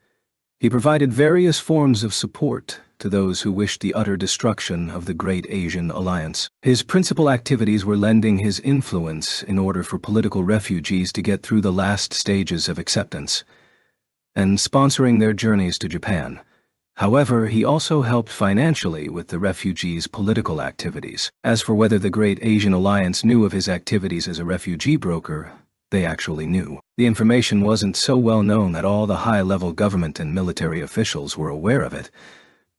He provided various forms of support to those who wished the utter destruction of the Great Asian Alliance. His principal activities were lending his influence in order for political refugees to get through the last stages of acceptance, and sponsoring their journeys to Japan. However, he also helped financially with the refugees' political activities. As for whether the Great Asian Alliance knew of his activities as a refugee broker, they actually knew. The information wasn't so well known that all the high-level government and military officials were aware of it,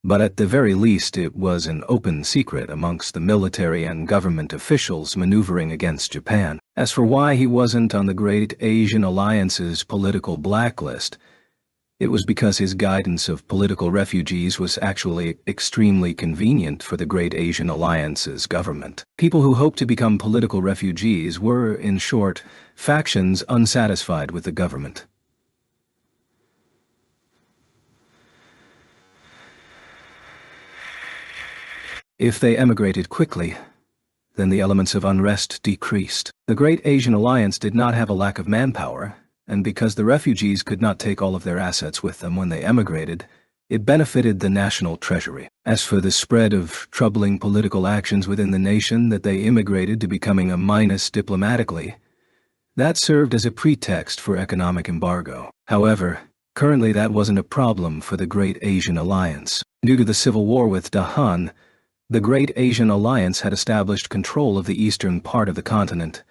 but at the very least it was an open secret amongst the military and government officials maneuvering against Japan. As for why he wasn't on the Great Asian Alliance's political blacklist, it was because his guidance of political refugees was actually extremely convenient for the Great Asian Alliance's government. People who hoped to become political refugees were, in short, factions unsatisfied with the government. If they emigrated quickly, then the elements of unrest decreased. The Great Asian Alliance did not have a lack of manpower, and because the refugees could not take all of their assets with them when they emigrated, it benefited the national treasury. As for the spread of troubling political actions within the nation that they immigrated to becoming a minus diplomatically, that served as a pretext for economic embargo. However, currently that wasn't a problem for the Great Asian Alliance. Due to the civil war with Dahan, the Great Asian Alliance had established control of the eastern part of the continent,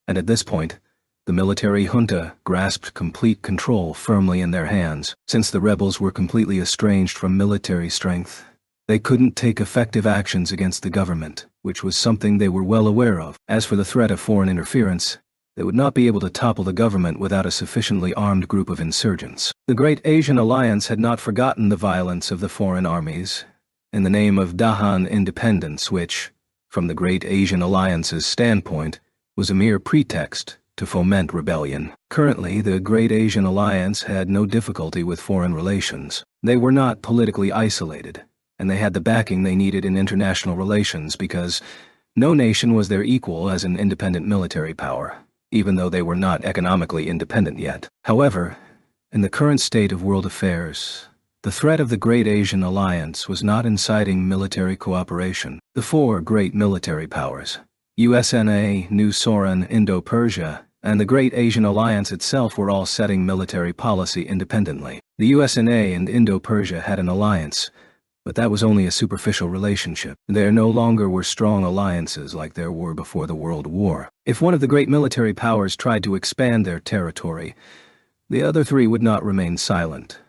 and at this point, the military junta grasped complete control firmly in their hands. Since the rebels were completely estranged from military strength, they couldn't take effective actions against the government, which was something they were well aware of. As for the threat of foreign interference, they would not be able to topple the government without a sufficiently armed group of insurgents. The Great Asian Alliance had not forgotten the violence of the foreign armies in the name of Dahan independence, which, from the Great Asian Alliance's standpoint, was a mere pretext to foment rebellion. Currently, the Great Asian Alliance had no difficulty with foreign relations. They were not politically isolated, and they had the backing they needed in international relations because no nation was their equal as an independent military power, even though they were not economically independent yet. However, in the current state of world affairs, the threat of the Great Asian Alliance was not inciting military cooperation. The four great military powers, USNA, New Soran, Indo-Persia, and the Great Asian Alliance itself were all setting military policy independently. The USNA and Indo-Persia had an alliance, but that was only a superficial relationship. There no longer were strong alliances like there were before the World War. If one of the great military powers tried to expand their territory, the other three would not remain silent.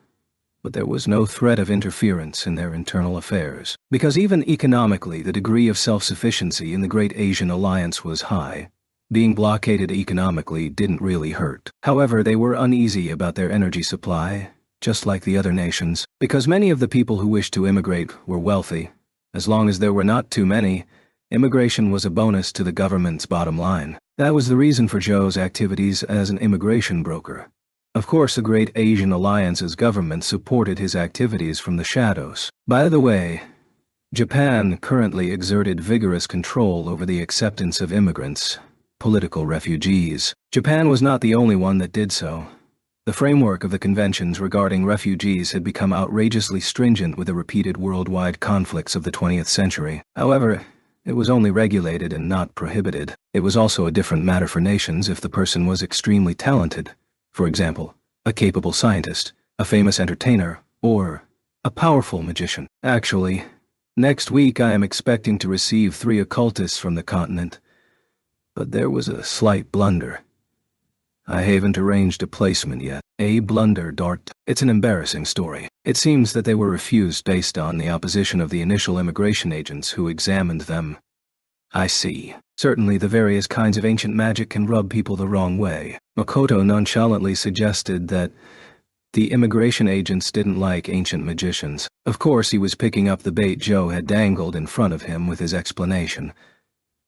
But there was no threat of interference in their internal affairs, because even economically the degree of self-sufficiency in the Great Asian Alliance was high. Being blockaded economically didn't really hurt. However, they were uneasy about their energy supply, just like the other nations, because many of the people who wished to immigrate were wealthy. As long as there were not too many, immigration was a bonus to the government's bottom line. That was the reason for Zhou's activities as an immigration broker. Of course, the Great Asian Alliance's government supported his activities from the shadows. By the way, Japan currently exerted vigorous control over the acceptance of immigrants, political refugees. Japan was not the only one that did so. The framework of the conventions regarding refugees had become outrageously stringent with the repeated worldwide conflicts of the 20th century. However, it was only regulated and not prohibited. It was also a different matter for nations if the person was extremely talented. For example, a capable scientist, a famous entertainer, or a powerful magician. Actually, next week I am expecting to receive 3 occultists from the continent. But there was a slight blunder. I haven't arranged a placement yet. A blunder, Dart. It's an embarrassing story. It seems that they were refused based on the opposition of the initial immigration agents who examined them. I see. Certainly the various kinds of ancient magic can rub people the wrong way. Makoto nonchalantly suggested that the immigration agents didn't like ancient magicians. Of course, he was picking up the bait Joe had dangled in front of him with his explanation.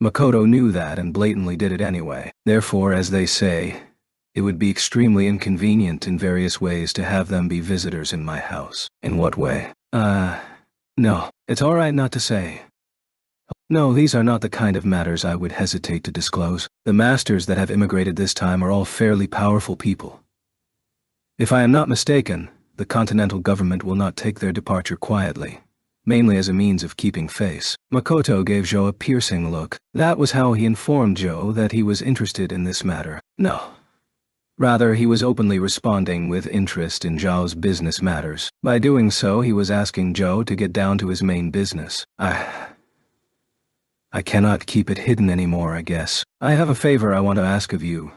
Makoto knew that and blatantly did it anyway. Therefore, as they say, It would be extremely inconvenient in various ways to have them be visitors in my house. In what way? No. It's all right not to say. No, these are not the kind of matters I would hesitate to disclose. The masters that have immigrated this time are all fairly powerful people. If I am not mistaken, the continental government will not take their departure quietly, mainly as a means of keeping face. Makoto gave Zhou a piercing look. That was how he informed Zhou that he was interested in this matter. No. Rather, he was openly responding with interest in Zhou's business matters. By doing so, he was asking Zhou to get down to his main business. I cannot keep it hidden anymore, I guess. I have a favor I want to ask of you,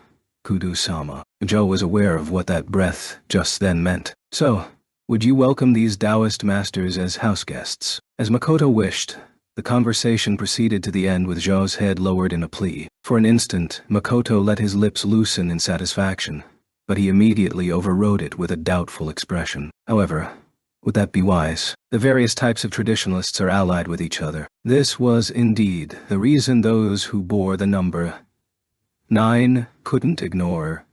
Kudu-sama. Zhou was aware of what that breath just then meant. So, would you welcome these Taoist masters as house guests? As Makoto wished, the conversation proceeded to the end with Zhou's head lowered in a plea. For an instant, Makoto let his lips loosen in satisfaction, but he immediately overrode it with a doubtful expression. However, would that be wise? The various types of traditionalists are allied with each other. This was indeed the reason those who bore the number 9 couldn't ignore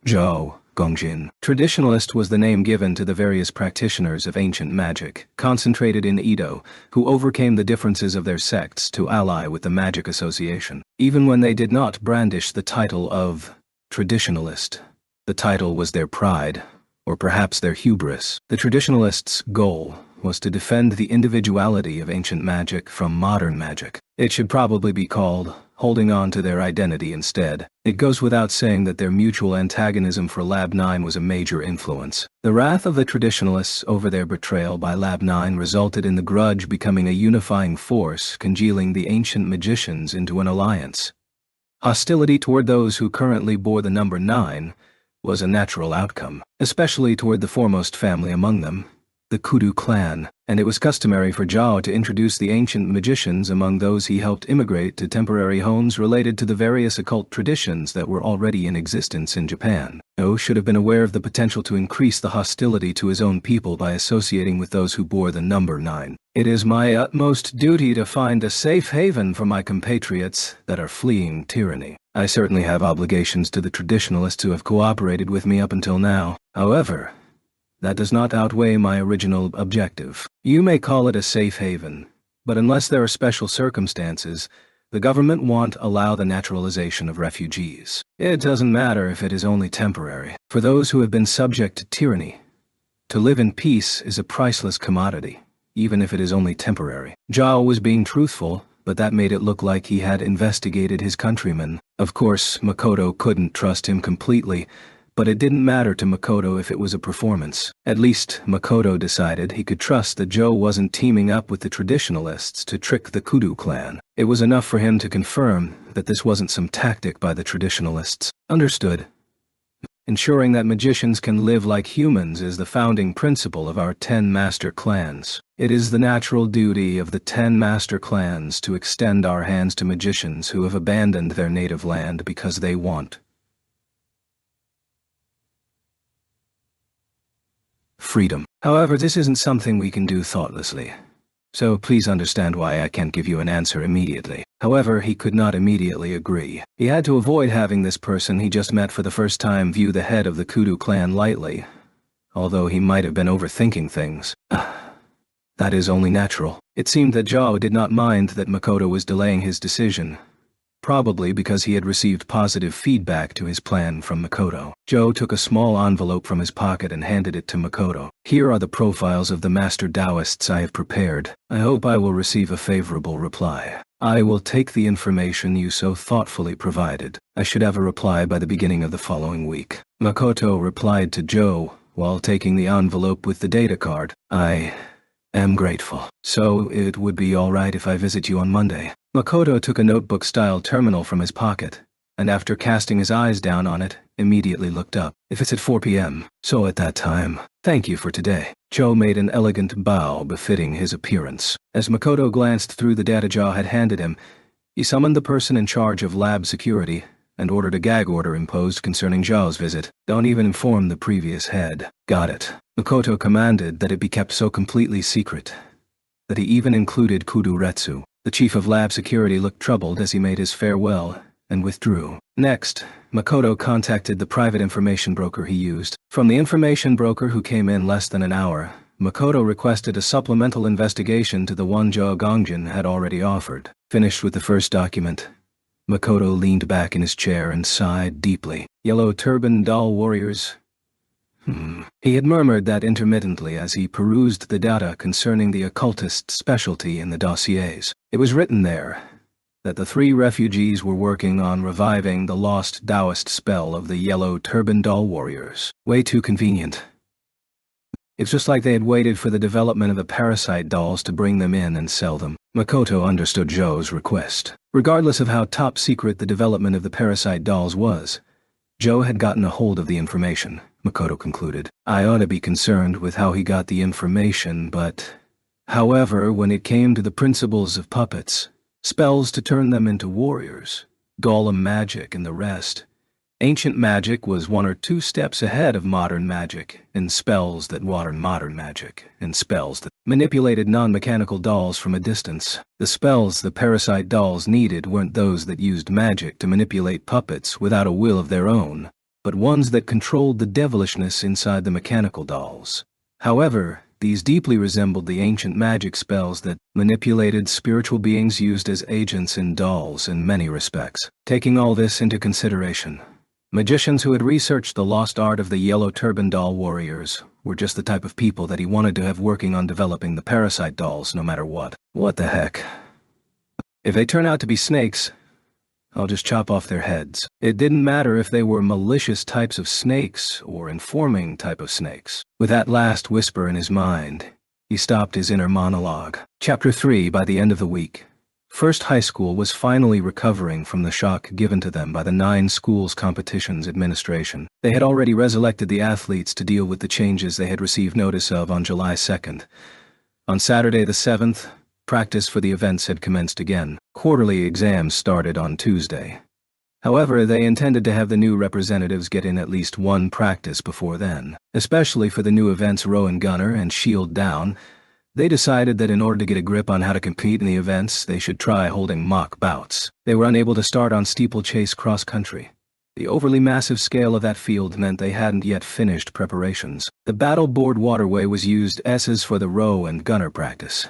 Zhou Gongjin. Traditionalist was the name given to the various practitioners of ancient magic, concentrated in Edo, who overcame the differences of their sects to ally with the Magic Association. Even when they did not brandish the title of traditionalist, the title was their pride, or perhaps their hubris. The traditionalists' goal was to defend the individuality of ancient magic from modern magic. It should probably be called holding on to their identity instead. It goes without saying that their mutual antagonism for Lab 9 was a major influence. The wrath of the traditionalists over their betrayal by Lab 9 resulted in the grudge becoming a unifying force, congealing the ancient magicians into an alliance. Hostility toward those who currently bore the number 9 was a natural outcome, especially toward the foremost family among them, the Kudu clan, and it was customary for Zhao to introduce the ancient magicians among those he helped immigrate to temporary homes related to the various occult traditions that were already in existence in Japan. Zhao should have been aware of the potential to increase the hostility to his own people by associating with those who bore the number 9. It is my utmost duty to find a safe haven for my compatriots that are fleeing tyranny. I certainly have obligations to the traditionalists who have cooperated with me up until now. However, that does not outweigh my original objective. You may call it a safe haven, but unless there are special circumstances, the government won't allow the naturalization of refugees. It doesn't matter if it is only temporary. For those who have been subject to tyranny, to live in peace is a priceless commodity, even if it is only temporary. Zhao was being truthful, but that made it look like he had investigated his countrymen. Of course, Makoto couldn't trust him completely, but it didn't matter to Makoto if it was a performance. At least, Makoto decided he could trust that Zhou wasn't teaming up with the traditionalists to trick the Kudu clan. It was enough for him to confirm that this wasn't some tactic by the traditionalists. Understood. Ensuring that magicians can live like humans is the founding principle of our 10 master clans. It is the natural duty of the 10 master clans to extend our hands to magicians who have abandoned their native land because they want freedom. However, this isn't something we can do thoughtlessly. So please understand why I can't give you an answer immediately. However, he could not immediately agree. He had to avoid having this person he just met for the first time view the head of the Kudu clan lightly, although he might have been overthinking things. That is only natural. It seemed that Zhao did not mind that Makoto was delaying his decision, probably because he had received positive feedback to his plan from Makoto. Zhou took a small envelope from his pocket and handed it to Makoto. Here are the profiles of the master Taoists I have prepared. I hope I will receive a favorable reply. I will take the information you so thoughtfully provided. I should have a reply by the beginning of the following week. Makoto replied to Zhou while taking the envelope with the data card. I am grateful. So it would be all right if I visit you on Monday. Makoto took a notebook-style terminal from his pocket, and after casting his eyes down on it, immediately looked up. If it's at 4 p.m., so at that time. Thank you for today. Zhou made an elegant bow befitting his appearance. As Makoto glanced through the data Zhou had handed him, he summoned the person in charge of lab security and ordered a gag order imposed concerning Zhao's visit. Don't even inform the previous head. Got it. Makoto commanded that it be kept so completely secret that he even included Kudu Retsu. The chief of lab security looked troubled as he made his farewell and withdrew. Next, Makoto contacted the private information broker he used. From the information broker who came in less than an hour, Makoto requested a supplemental investigation to the one Zhou Gongjin had already offered. Finished with the first document, Makoto leaned back in his chair and sighed deeply. Yellow Turban Doll Warriors. He had murmured that intermittently as he perused the data concerning the occultist's specialty in the dossiers. It was written there that the 3 refugees were working on reviving the lost Taoist spell of the Yellow Turban Doll Warriors. Way too convenient. It's just like they had waited for the development of the parasite dolls to bring them in and sell them. Makoto understood Zhou's request. Regardless of how top secret the development of the parasite dolls was, Zhou had gotten a hold of the information, Makoto concluded. I ought to be concerned with how he got the information, but... However, when it came to the principles of puppets, spells to turn them into warriors, golem magic and the rest, ancient magic was 1 or 2 steps ahead of modern magic in spells that watered modern magic, and spells that manipulated non-mechanical dolls from a distance. The spells the parasite dolls needed weren't those that used magic to manipulate puppets without a will of their own, but ones that controlled the devilishness inside the mechanical dolls. However, these deeply resembled the ancient magic spells that manipulated spiritual beings used as agents in dolls in many respects. Taking all this into consideration, magicians who had researched the lost art of the Yellow Turban Doll Warriors were just the type of people that he wanted to have working on developing the parasite dolls no matter what. What the heck? If they turn out to be snakes, I'll just chop off their heads. It didn't matter if they were malicious types of snakes or informing type of snakes. With that last whisper in his mind, he stopped his inner monologue. Chapter 3. By the end of the week, First High School was finally recovering from the shock given to them by the 9 schools competitions administration. They had already resurrected the athletes to deal with the changes they had received notice of on July 2nd. On Saturday the 7th, practice for the events had commenced again. Quarterly exams started on Tuesday. However, they intended to have the new representatives get in at least 1 practice before then. Especially for the new events Row and Gunner and Shield Down, they decided that in order to get a grip on how to compete in the events, they should try holding mock bouts. They were unable to start on steeplechase cross-country. The overly massive scale of that field meant they hadn't yet finished preparations. The battle board waterway was used as for the Row and Gunner practice.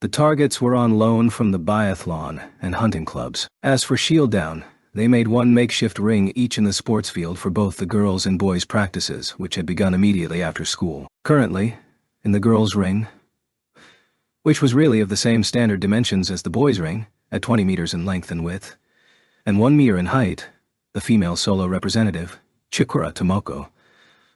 The targets were on loan from the biathlon and hunting clubs. As for Shield Down, they made 1 makeshift ring each in the sports field for both the girls' and boys' practices, which had begun immediately after school. Currently, in the girls' ring, which was really of the same standard dimensions as the boys' ring, at 20 meters in length and width, and 1 meter in height, the female solo representative, Chikura Tomoko,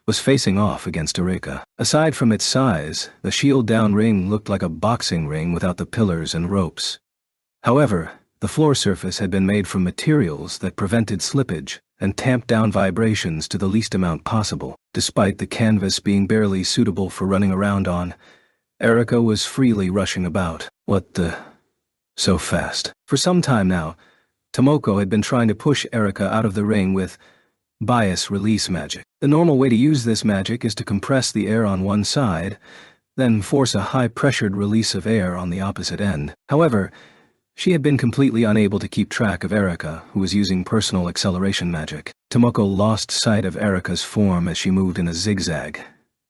was facing off against Irregular. Aside from its size, the Shield Down ring looked like a boxing ring without the pillars and ropes. However, the floor surface had been made from materials that prevented slippage and tamped down vibrations to the least amount possible. Despite the canvas being barely suitable for running around on, Erica was freely rushing about. What the... so fast. For some time now, Tomoko had been trying to push Erica out of the ring with bias release magic. The normal way to use this magic is to compress the air on one side, then force a high-pressured release of air on the opposite end. However, she had been completely unable to keep track of Erica, who was using personal acceleration magic. Tomoko lost sight of Erica's form as she moved in a zigzag,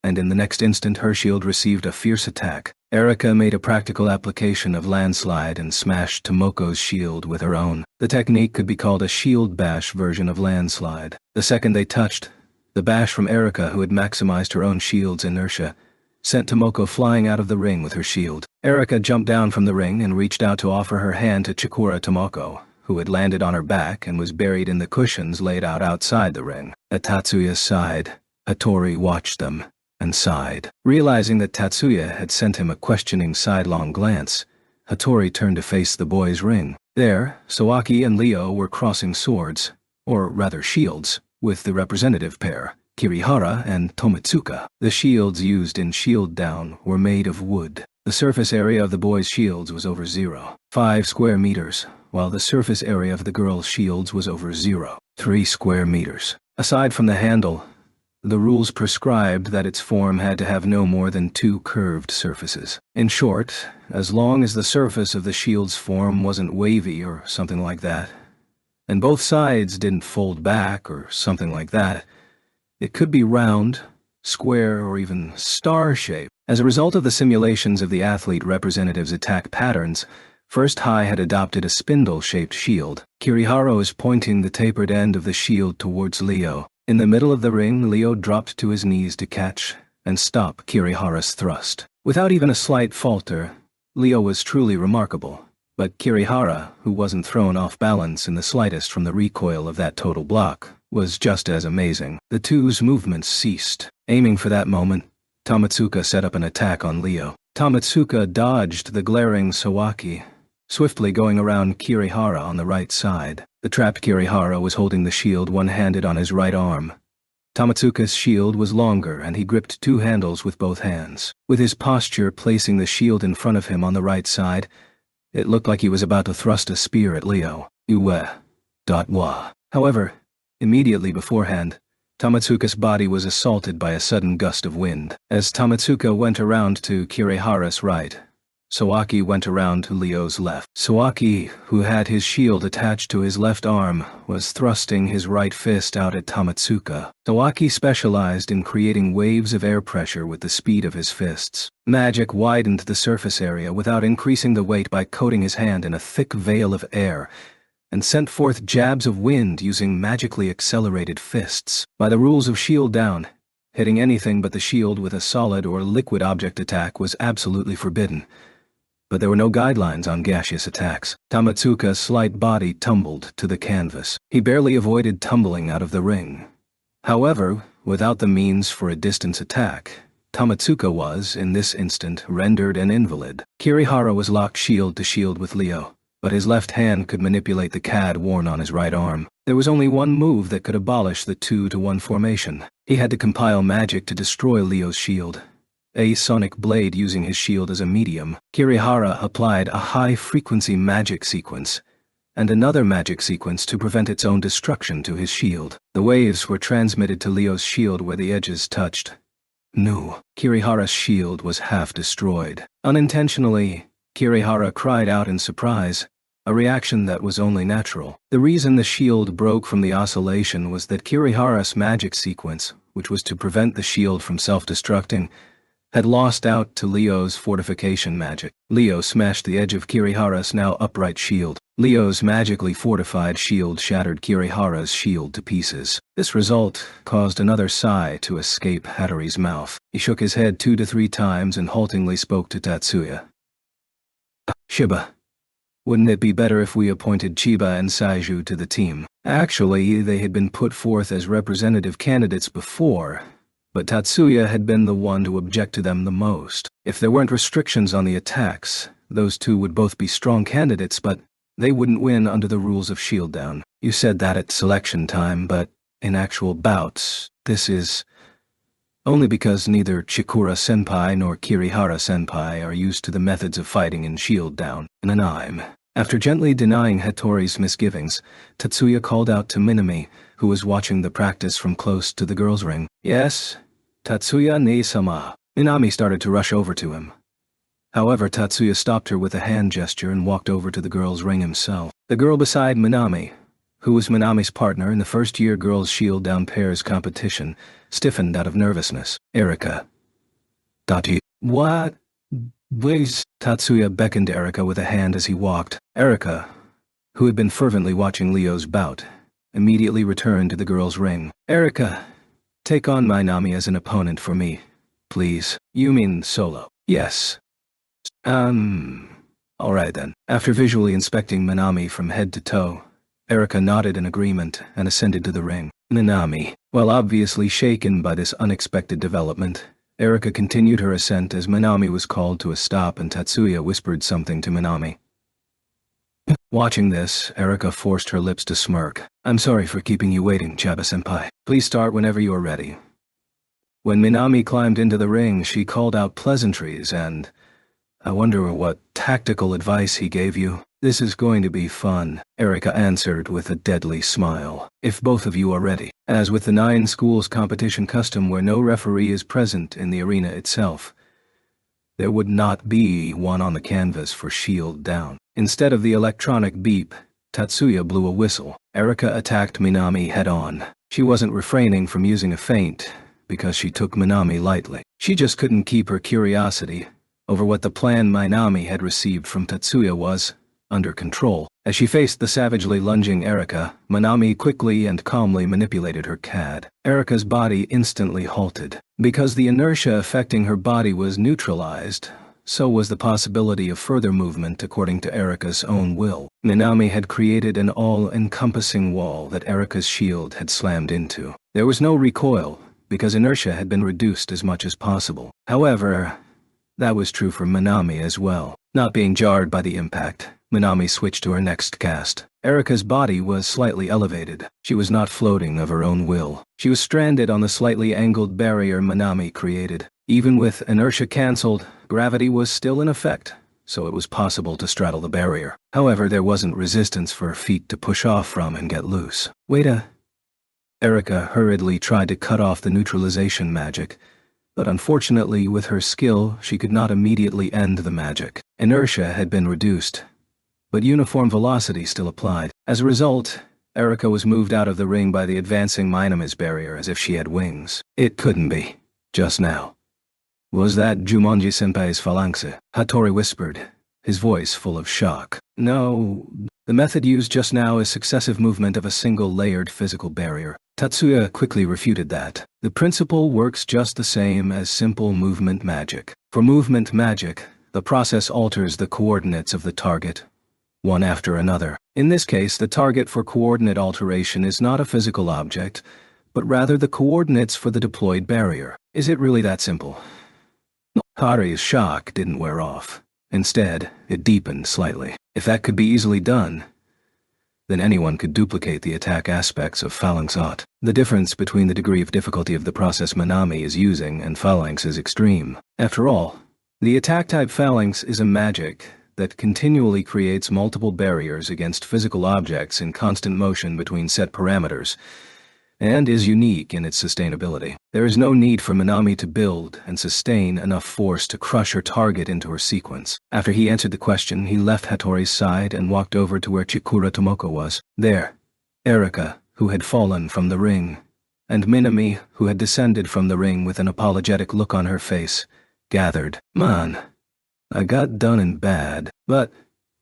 and in the next instant her shield received a fierce attack. Erica made a practical application of landslide and smashed Tomoko's shield with her own. The technique could be called a shield bash version of landslide. The second they touched, the bash from Erica, who had maximized her own shield's inertia, sent Tomoko flying out of the ring with her shield. Erica jumped down from the ring and reached out to offer her hand to Chikura Tomoko, who had landed on her back and was buried in the cushions laid out outside the ring. At Tatsuya's side, Hattori watched them and sighed. Realizing that Tatsuya had sent him a questioning sidelong glance, Hattori turned to face the boys' ring. There, Sawaki and Leo were crossing swords, or rather shields, with the representative pair, Kirihara and Tomitsuka. The shields used in Shield Down were made of wood. The surface area of the boys' shields was over 0.5 square meters, while the surface area of the girls' shields was over 0.3 square meters. Aside from the handle, the rules prescribed that its form had to have no more than 2 curved surfaces. In short, as long as the surface of the shield's form wasn't wavy or something like that, And both sides didn't fold back or something like that. It could be round, square, or even star-shaped. As a result of the simulations of the athlete representative's attack patterns, First High had adopted a spindle-shaped shield. Kirihara was pointing the tapered end of the shield towards Leo. In the middle of the ring, Leo dropped to his knees to catch and stop Kirihara's thrust. Without even a slight falter, Leo was truly remarkable. But Kirihara, who wasn't thrown off balance in the slightest from the recoil of that total block, was just as amazing. The two's movements ceased. Aiming for that moment, Tamatsuka set up an attack on Leo. Tamatsuka dodged the glaring Sawaki, swiftly going around Kirihara on the right side. The trapped Kirihara was holding the shield one-handed on his right arm. Tamatsuka's shield was longer and he gripped two handles with both hands. With his posture placing the shield in front of him on the right side, it looked like he was about to thrust a spear at Leo. Wa. However, immediately beforehand, Tamatsuka's body was assaulted by a sudden gust of wind. As Tamatsuka went around to Kirihara's right, Sawaki went around to Leo's left. Sawaki, who had his shield attached to his left arm, was thrusting his right fist out at Tamatsuka. Sawaki specialized in creating waves of air pressure with the speed of his fists. Magic widened the surface area without increasing the weight by coating his hand in a thick veil of air, and sent forth jabs of wind using magically accelerated fists. By the rules of Shield Down, hitting anything but the shield with a solid or liquid object attack was absolutely forbidden. But there were no guidelines on gaseous attacks. Tamatsuka's slight body tumbled to the canvas. He barely avoided tumbling out of the ring. However, without the means for a distance attack, Tamatsuka was, in this instant, rendered an invalid. Kirihara was locked shield to shield with Leo, but his left hand could manipulate the CAD worn on his right arm. There was only one move that could abolish the 2-to-1 formation. He had to compile magic to destroy Leo's shield. A sonic blade using his shield as a medium. Kirihara applied a high-frequency magic sequence, and another magic sequence to prevent its own destruction to his shield. The waves were transmitted to Leo's shield where the edges touched. No, Kirihara's shield was half destroyed. Unintentionally, Kirihara cried out in surprise, a reaction that was only natural. The reason the shield broke from the oscillation was that Kirihara's magic sequence, which was to prevent the shield from self-destructing, had lost out to Leo's fortification magic. Leo smashed the edge of Kirihara's now upright shield. Leo's magically fortified shield shattered Kirihara's shield to pieces. This result caused another sigh to escape Hattori's mouth. He shook his head 2 to 3 times and haltingly spoke to Tatsuya. Shiba, wouldn't it be better if we appointed Chiba and Saiju to the team? Actually, they had been put forth as representative candidates before, but Tatsuya had been the one to object to them the most. If there weren't restrictions on the attacks, those two would both be strong candidates, but they wouldn't win under the rules of Shield Down. You said that at selection time, but in actual bouts, this is only because neither Chikura-senpai nor Kirihara-senpai are used to the methods of fighting in Shield Down. After gently denying Hattori's misgivings, Tatsuya called out to Minami, who was watching the practice from close to the girls' ring. Yes, Tatsuya ne-sama. Minami started to rush over to him. However, Tatsuya stopped her with a hand gesture and walked over to the girls' ring himself. The girl beside Minami, who was Minami's partner in the first-year girls' Shield Down pairs competition, stiffened out of nervousness. Erika. Dati. What? Please. Tatsuya beckoned Erika with a hand as he walked. Erika, who had been fervently watching Leo's bout, immediately returned to the girls' ring. Erika, take on Minami as an opponent for me, please. You mean solo? Yes. Alright then. After visually inspecting Minami from head to toe, Erika nodded in agreement and ascended to the ring. Minami. While obviously shaken by this unexpected development, Erika continued her ascent as Minami was called to a stop and Tatsuya whispered something to Minami. Watching this, Erika forced her lips to smirk. I'm sorry for keeping you waiting, Chiba-senpai. Please start whenever you are ready. When Minami climbed into the ring, she called out pleasantries and, I wonder what tactical advice he gave you. This is going to be fun, Erika answered with a deadly smile. If both of you are ready. As with the 9 schools competition custom where no referee is present in the arena itself, there would not be one on the canvas for Shield Down. Instead of the electronic beep, Tatsuya blew a whistle. Erika attacked Minami head-on. She wasn't refraining from using a feint, because she took Minami lightly. She just couldn't keep her curiosity over what the plan Minami had received from Tatsuya was under control. As she faced the savagely lunging Erika, Minami quickly and calmly manipulated her CAD. Erika's body instantly halted. Because the inertia affecting her body was neutralized, so was the possibility of further movement according to Erika's own will. Minami had created an all-encompassing wall that Erika's shield had slammed into. There was no recoil, because inertia had been reduced as much as possible. However, that was true for Minami as well. Not being jarred by the impact, Minami switched to her next cast. Erika's body was slightly elevated. She was not floating of her own will. She was stranded on the slightly angled barrier Minami created. Even with inertia cancelled, gravity was still in effect, so it was possible to straddle the barrier. However, there wasn't resistance for her feet to push off from and get loose. Erika hurriedly tried to cut off the neutralization magic, but unfortunately with her skill she could not immediately end the magic. Inertia had been reduced, but uniform velocity still applied. As a result, Erika was moved out of the ring by the advancing Minami's barrier as if she had wings. It couldn't be. Just now. Was that Jumonji-senpai's phalanx? Hattori whispered, his voice full of shock. No, the method used just now is successive movement of a single layered physical barrier. Tatsuya quickly refuted that. The principle works just the same as simple movement magic. For movement magic, the process alters the coordinates of the target, one after another. In this case, the target for coordinate alteration is not a physical object, but rather the coordinates for the deployed barrier. Is it really that simple? Hari's shock didn't wear off. Instead, it deepened slightly. If that could be easily done, then anyone could duplicate the attack aspects of Phalanx Ot. The difference between the degree of difficulty of the process Minami is using and Phalanx is extreme. After all, the attack-type Phalanx is a magic that continually creates multiple barriers against physical objects in constant motion between set parameters, and is unique in its sustainability. There is no need for Minami to build and sustain enough force to crush her target into her sequence. After he answered the question, he left Hattori's side and walked over to where Chikura Tomoko was. There, Erika, who had fallen from the ring, and Minami, who had descended from the ring with an apologetic look on her face, gathered. Man, I got done in bad, but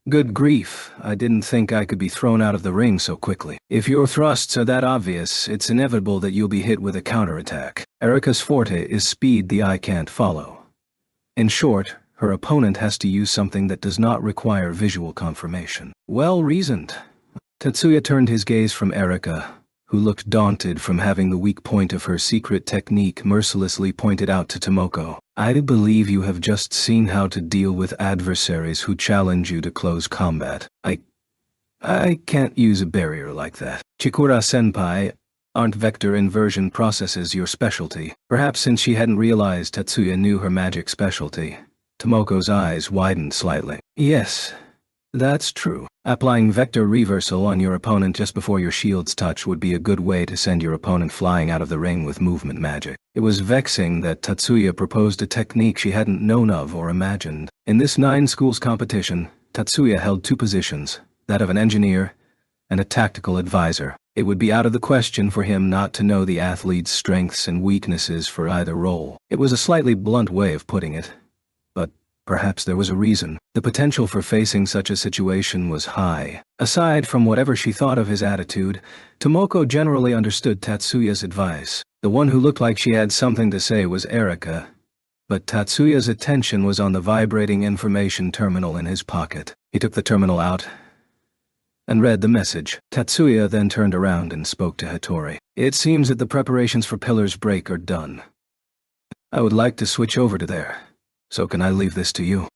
good grief, I didn't think I could be thrown out of the ring so quickly. If your thrusts are that obvious, it's inevitable that you'll be hit with a counterattack. Erika's forte is speed the eye can't follow. In short, her opponent has to use something that does not require visual confirmation. Well reasoned. Tatsuya turned his gaze from Erika, who looked daunted from having the weak point of her secret technique mercilessly pointed out to Tomoko. I believe you have just seen how to deal with adversaries who challenge you to close combat. I can't use a barrier like that. Chikura-senpai, aren't vector inversion processes your specialty? Perhaps since she hadn't realized Tatsuya knew her magic specialty, Tomoko's eyes widened slightly. Yes, that's true. Applying vector reversal on your opponent just before your shield's touch would be a good way to send your opponent flying out of the ring with movement magic. It was vexing that Tatsuya proposed a technique she hadn't known of or imagined. In this 9 schools competition, Tatsuya held 2 positions, that of an engineer and a tactical advisor. It would be out of the question for him not to know the athlete's strengths and weaknesses for either role. It was a slightly blunt way of putting it, but perhaps there was a reason. The potential for facing such a situation was high. Aside from whatever she thought of his attitude, Tomoko generally understood Tatsuya's advice. The one who looked like she had something to say was Erika, but Tatsuya's attention was on the vibrating information terminal in his pocket. He took the terminal out and read the message. Tatsuya then turned around and spoke to Hattori. It seems that the preparations for Pillar's Break are done. I would like to switch over to there. So can I leave this to you?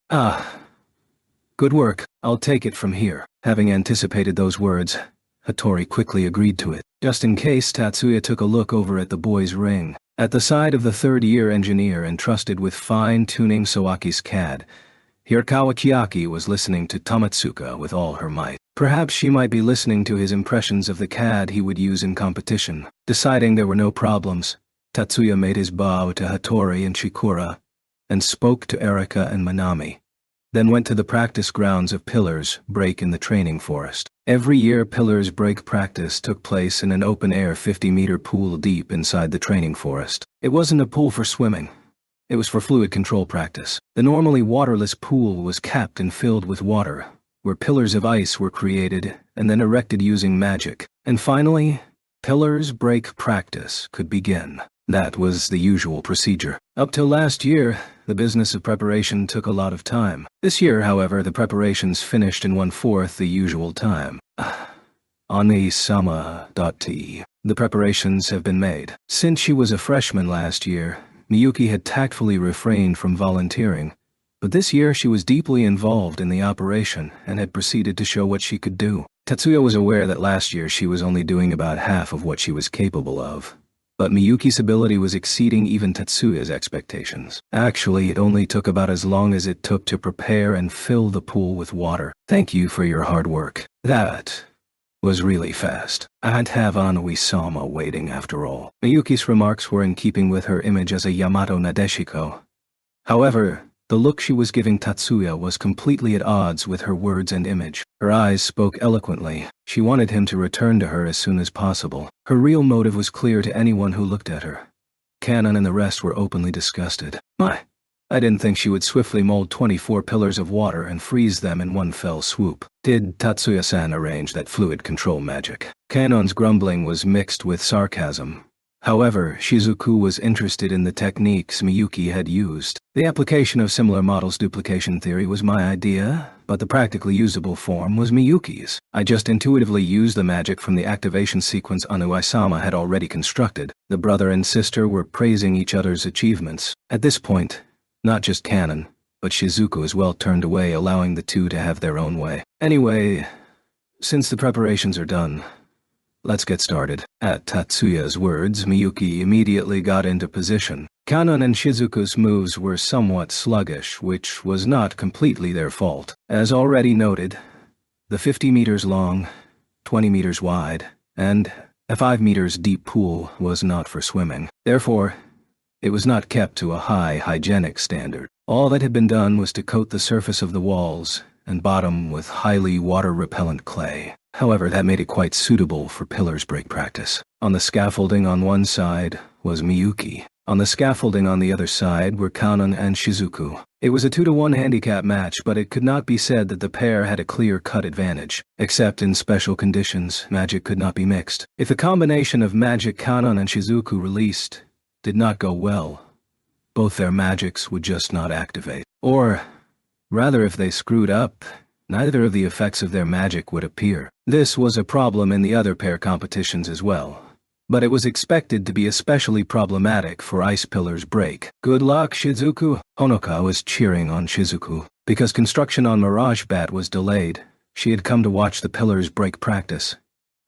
Good work. I'll take it from here. Having anticipated those words, Hattori quickly agreed to it. Just in case, Tatsuya took a look over at the boy's ring. At the side of the third-year engineer entrusted with fine-tuning Sawaki's CAD, Hirakawa Chiaki was listening to Tamatsuka with all her might. Perhaps she might be listening to his impressions of the CAD he would use in competition. Deciding there were no problems, Tatsuya made his bow to Hattori and Chikura, and spoke to Erika and Minami, then went to the practice grounds of Pillar's Break in the training forest. Every year pillars break practice took place in an open-air 50-meter pool deep inside the training forest. It wasn't a pool for swimming. It was for fluid control practice. The normally waterless pool was capped and filled with water, where pillars of ice were created and then erected using magic. And finally, pillars break practice could begin. That was the usual procedure. Up till last year, the business of preparation took a lot of time. This year, however, the preparations finished in 1/4 the usual time. Oni-sama.t. The preparations have been made. Since she was a freshman last year, Miyuki had tactfully refrained from volunteering, but this year she was deeply involved in the operation and had proceeded to show what she could do. Tatsuya was aware that last year she was only doing about half of what she was capable of. But Miyuki's ability was exceeding even Tatsuya's expectations. Actually, it only took about as long as it took to prepare and fill the pool with water. Thank you for your hard work. That was really fast. I'd have Anui-sama waiting after all. Miyuki's remarks were in keeping with her image as a Yamato Nadeshiko. However, the look she was giving Tatsuya was completely at odds with her words and image. Her eyes spoke eloquently. She wanted him to return to her as soon as possible. Her real motive was clear to anyone who looked at her. Kanon and the rest were openly disgusted. I didn't think she would swiftly mold 24 pillars of water and freeze them in one fell swoop. Did Tatsuya-san arrange that fluid control magic? Kanon's grumbling was mixed with sarcasm. However, Shizuku was interested in the techniques Miyuki had used. The application of similar models duplication theory was my idea, but the practically usable form was Miyuki's. I just intuitively used the magic from the activation sequence Anui-sama had already constructed. The brother and sister were praising each other's achievements. At this point, not just Kanon, but Shizuku as well turned away, allowing the two to have their own way. Anyway, since the preparations are done, let's get started. At Tatsuya's words, Miyuki immediately got into position. Kanon and Shizuku's moves were somewhat sluggish, which was not completely their fault. As already noted, the 50 meters long, 20 meters wide, and a 5 meters deep pool was not for swimming. Therefore, it was not kept to a high hygienic standard. All that had been done was to coat the surface of the walls and bottom with highly water-repellent clay. However, that made it quite suitable for pillars break practice. On the scaffolding on one side was Miyuki. On the scaffolding on the other side were Kanon and Shizuku. It was a 2-to-1 handicap match, but it could not be said that the pair had a clear-cut advantage. Except in special conditions, magic could not be mixed. If the combination of magic Kanon and Shizuku released did not go well, both their magics would just not activate. Or, rather, if they screwed up, neither of the effects of their magic would appear. This was a problem in the other pair competitions as well, but it was expected to be especially problematic for Ice Pillar's break. Good luck, Shizuku. Honoka was cheering on Shizuku. Because construction on Mirage Bat was delayed, she had come to watch the pillars break practice.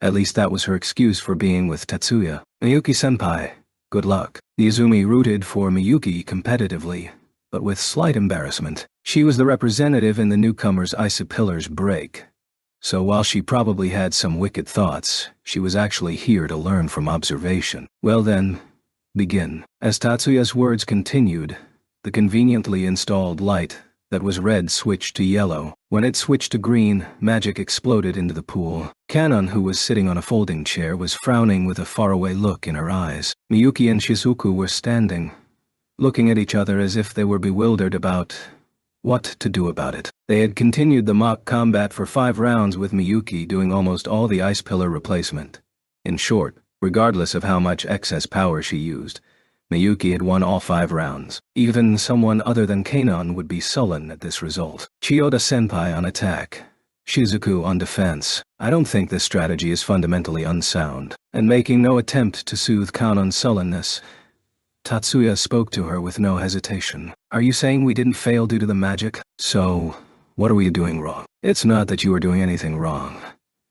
At least that was her excuse for being with Tatsuya. Miyuki-senpai, good luck. Izumi rooted for Miyuki competitively, but with slight embarrassment. She was the representative in the newcomer's Ice Pillar's break. So while she probably had some wicked thoughts, she was actually here to learn from observation. Well then, begin. As Tatsuya's words continued, the conveniently installed light that was red switched to yellow. When it switched to green, magic exploded into the pool. Kanon, who was sitting on a folding chair, was frowning with a faraway look in her eyes. Miyuki and Shizuku were standing, looking at each other as if they were bewildered about what to do about it. They had continued the mock combat for 5 rounds with Miyuki doing almost all the ice pillar replacement. In short, regardless of how much excess power she used, Miyuki had won all 5 rounds. Even someone other than Kanon would be sullen at this result. Chiyoda-senpai on attack, Shizuku on defense. I don't think this strategy is fundamentally unsound. And making no attempt to soothe Kanon's sullenness, Tatsuya spoke to her with no hesitation. Are you saying we didn't fail due to the magic? So, what are we doing wrong? It's not that you are doing anything wrong.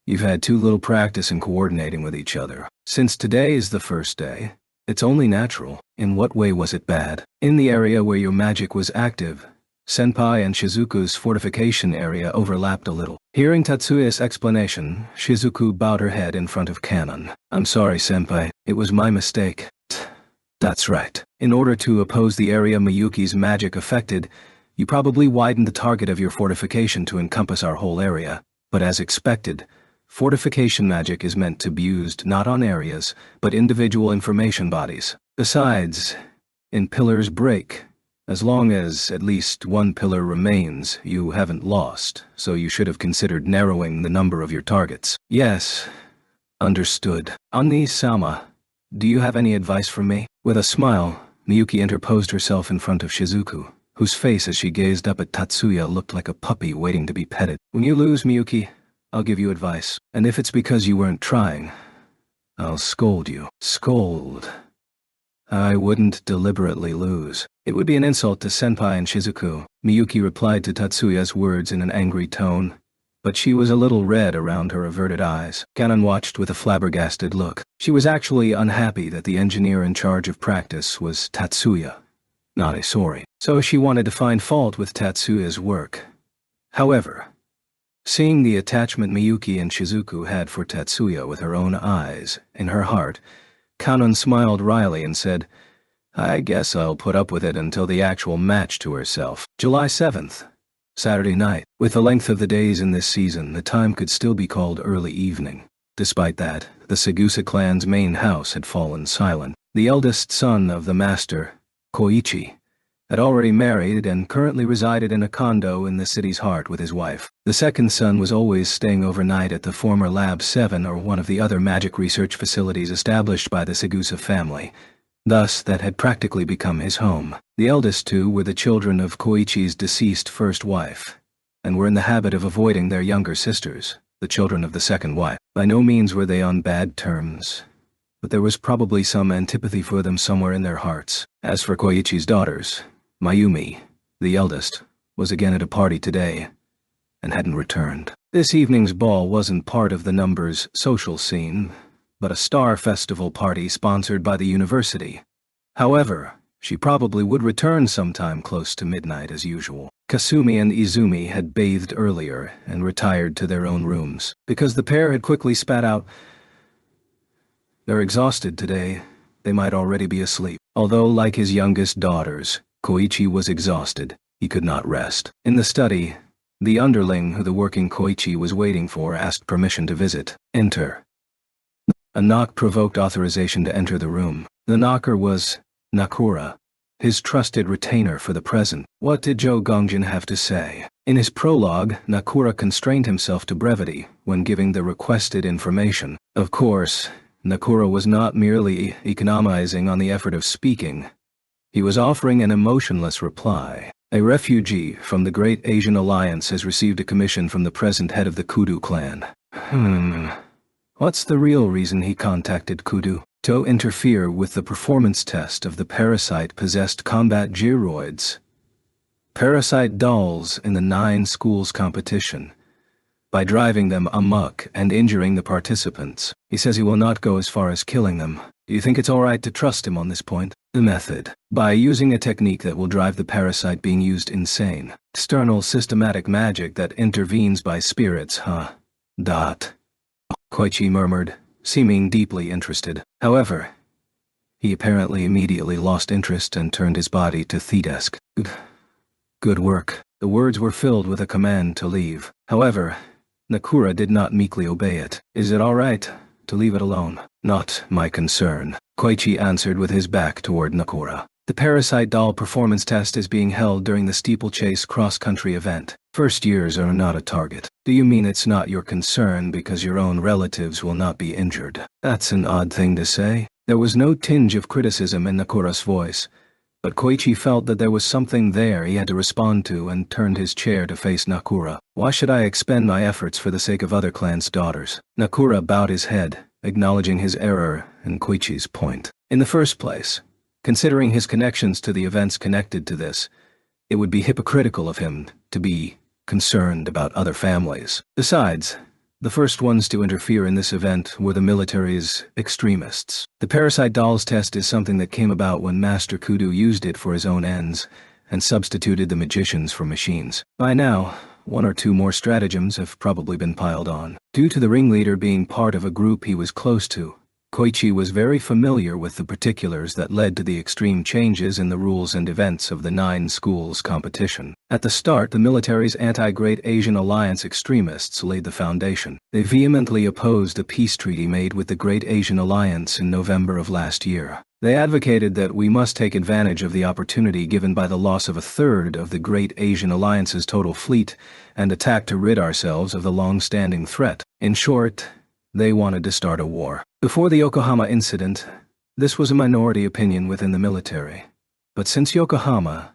You've had too little practice in coordinating with each other. Since today is the first day, it's only natural. In what way was it bad? In the area where your magic was active, Senpai and Shizuku's fortification area overlapped a little. Hearing Tatsuya's explanation, Shizuku bowed her head in front of Kanon. I'm sorry, Senpai. It was my mistake. That's right. In order to oppose the area Miyuki's magic affected, you probably widened the target of your fortification to encompass our whole area. But as expected, Fortification magic is meant to be used not on areas, but individual information bodies. Besides, in pillars break. As long as at least one pillar remains, you haven't lost, so you should have considered narrowing the number of your targets. Yes. Understood. Ani-sama, do you have any advice for me? With a smile, Miyuki interposed herself in front of Shizuku, whose face as she gazed up at Tatsuya looked like a puppy waiting to be petted. When you lose, Miyuki, I'll give you advice. And if it's because you weren't trying, I'll scold you. Scold. I wouldn't deliberately lose. It would be an insult to Senpai and Shizuku. Miyuki replied to Tatsuya's words in an angry tone, but she was a little red around her averted eyes. Kanon watched with a flabbergasted look. She was actually unhappy that the engineer in charge of practice was Tatsuya, not Isori. So she wanted to find fault with Tatsuya's work. However, seeing the attachment Miyuki and Shizuku had for Tatsuya with her own eyes, in her heart, Kanon smiled wryly and said, I guess I'll put up with it until the actual match to herself. July 7th. Saturday night. With the length of the days in this season, the time could still be called early evening. Despite that, the Segusa clan's main house had fallen silent. The eldest son of the master, Koichi, had already married and currently resided in a condo in the city's heart with his wife. The second son was always staying overnight at the former Lab 7 or one of the other magic research facilities established by the Segusa family. Thus, that had practically become his home. The eldest two were the children of Koichi's deceased first wife, and were in the habit of avoiding their younger sisters, the children of the second wife. By no means were they on bad terms, but there was probably some antipathy for them somewhere in their hearts. As for Koichi's daughters, Mayumi, the eldest, was again at a party today, and hadn't returned. This evening's ball wasn't part of the numbers social scene, but a star festival party sponsored by the university. However, she probably would return sometime close to midnight as usual. Kasumi and Izumi had bathed earlier and retired to their own rooms, because the pair had quickly spat out, "They're exhausted today, they might already be asleep." Although, like his youngest daughters, Koichi was exhausted, he could not rest. In the study, the underling who the working Koichi was waiting for asked permission to visit. Enter. A knock provoked authorization to enter the room. The knocker was Nakura, his trusted retainer for the present. What did Joe Gongjin have to say? In his prologue, Nakura constrained himself to brevity when giving the requested information. Of course, Nakura was not merely economizing on the effort of speaking. He was offering an emotionless reply. A refugee from the Great Asian Alliance has received a commission from the present head of the Kudu clan. What's the real reason he contacted Kudu? To interfere with the performance test of the parasite-possessed combat gyroids, parasite dolls in the 9 schools competition, by driving them amok and injuring the participants. He says he will not go as far as killing them. Do you think it's alright to trust him on this point? The method. By using a technique that will drive the parasite being used insane. External systematic magic that intervenes by spirits, huh? Koichi murmured, seeming deeply interested. However, he apparently immediately lost interest and turned his body to the desk. Good work. The words were filled with a command to leave. However, Nakura did not meekly obey it. Is it all right to leave it alone? Not my concern, Koichi answered with his back toward Nakura. The parasite doll performance test is being held during the steeplechase cross-country event. First years are not a target. Do you mean it's not your concern because your own relatives will not be injured? That's an odd thing to say. There was no tinge of criticism in Nakura's voice, but Koichi felt that there was something there he had to respond to and turned his chair to face Nakura. Why should I expend my efforts for the sake of other clans' daughters? Nakura bowed his head, acknowledging his error and Koichi's point. In the first place, considering his connections to the events connected to this, it would be hypocritical of him to be concerned about other families. Besides, the first ones to interfere in this event were the military's extremists. The parasite dolls test is something that came about when Master Kudu used it for his own ends and substituted the magicians for machines. By now, 1 or 2 more stratagems have probably been piled on. Due to the ringleader being part of a group he was close to, Koichi was very familiar with the particulars that led to the extreme changes in the rules and events of the 9 schools competition. At the start, the military's anti-Great Asian Alliance extremists laid the foundation. They vehemently opposed a peace treaty made with the Great Asian Alliance in November of last year. They advocated that we must take advantage of the opportunity given by the loss of a third of the Great Asian Alliance's total fleet and attack to rid ourselves of the long-standing threat. In short, they wanted to start a war. Before the Yokohama incident, this was a minority opinion within the military. But since Yokohama,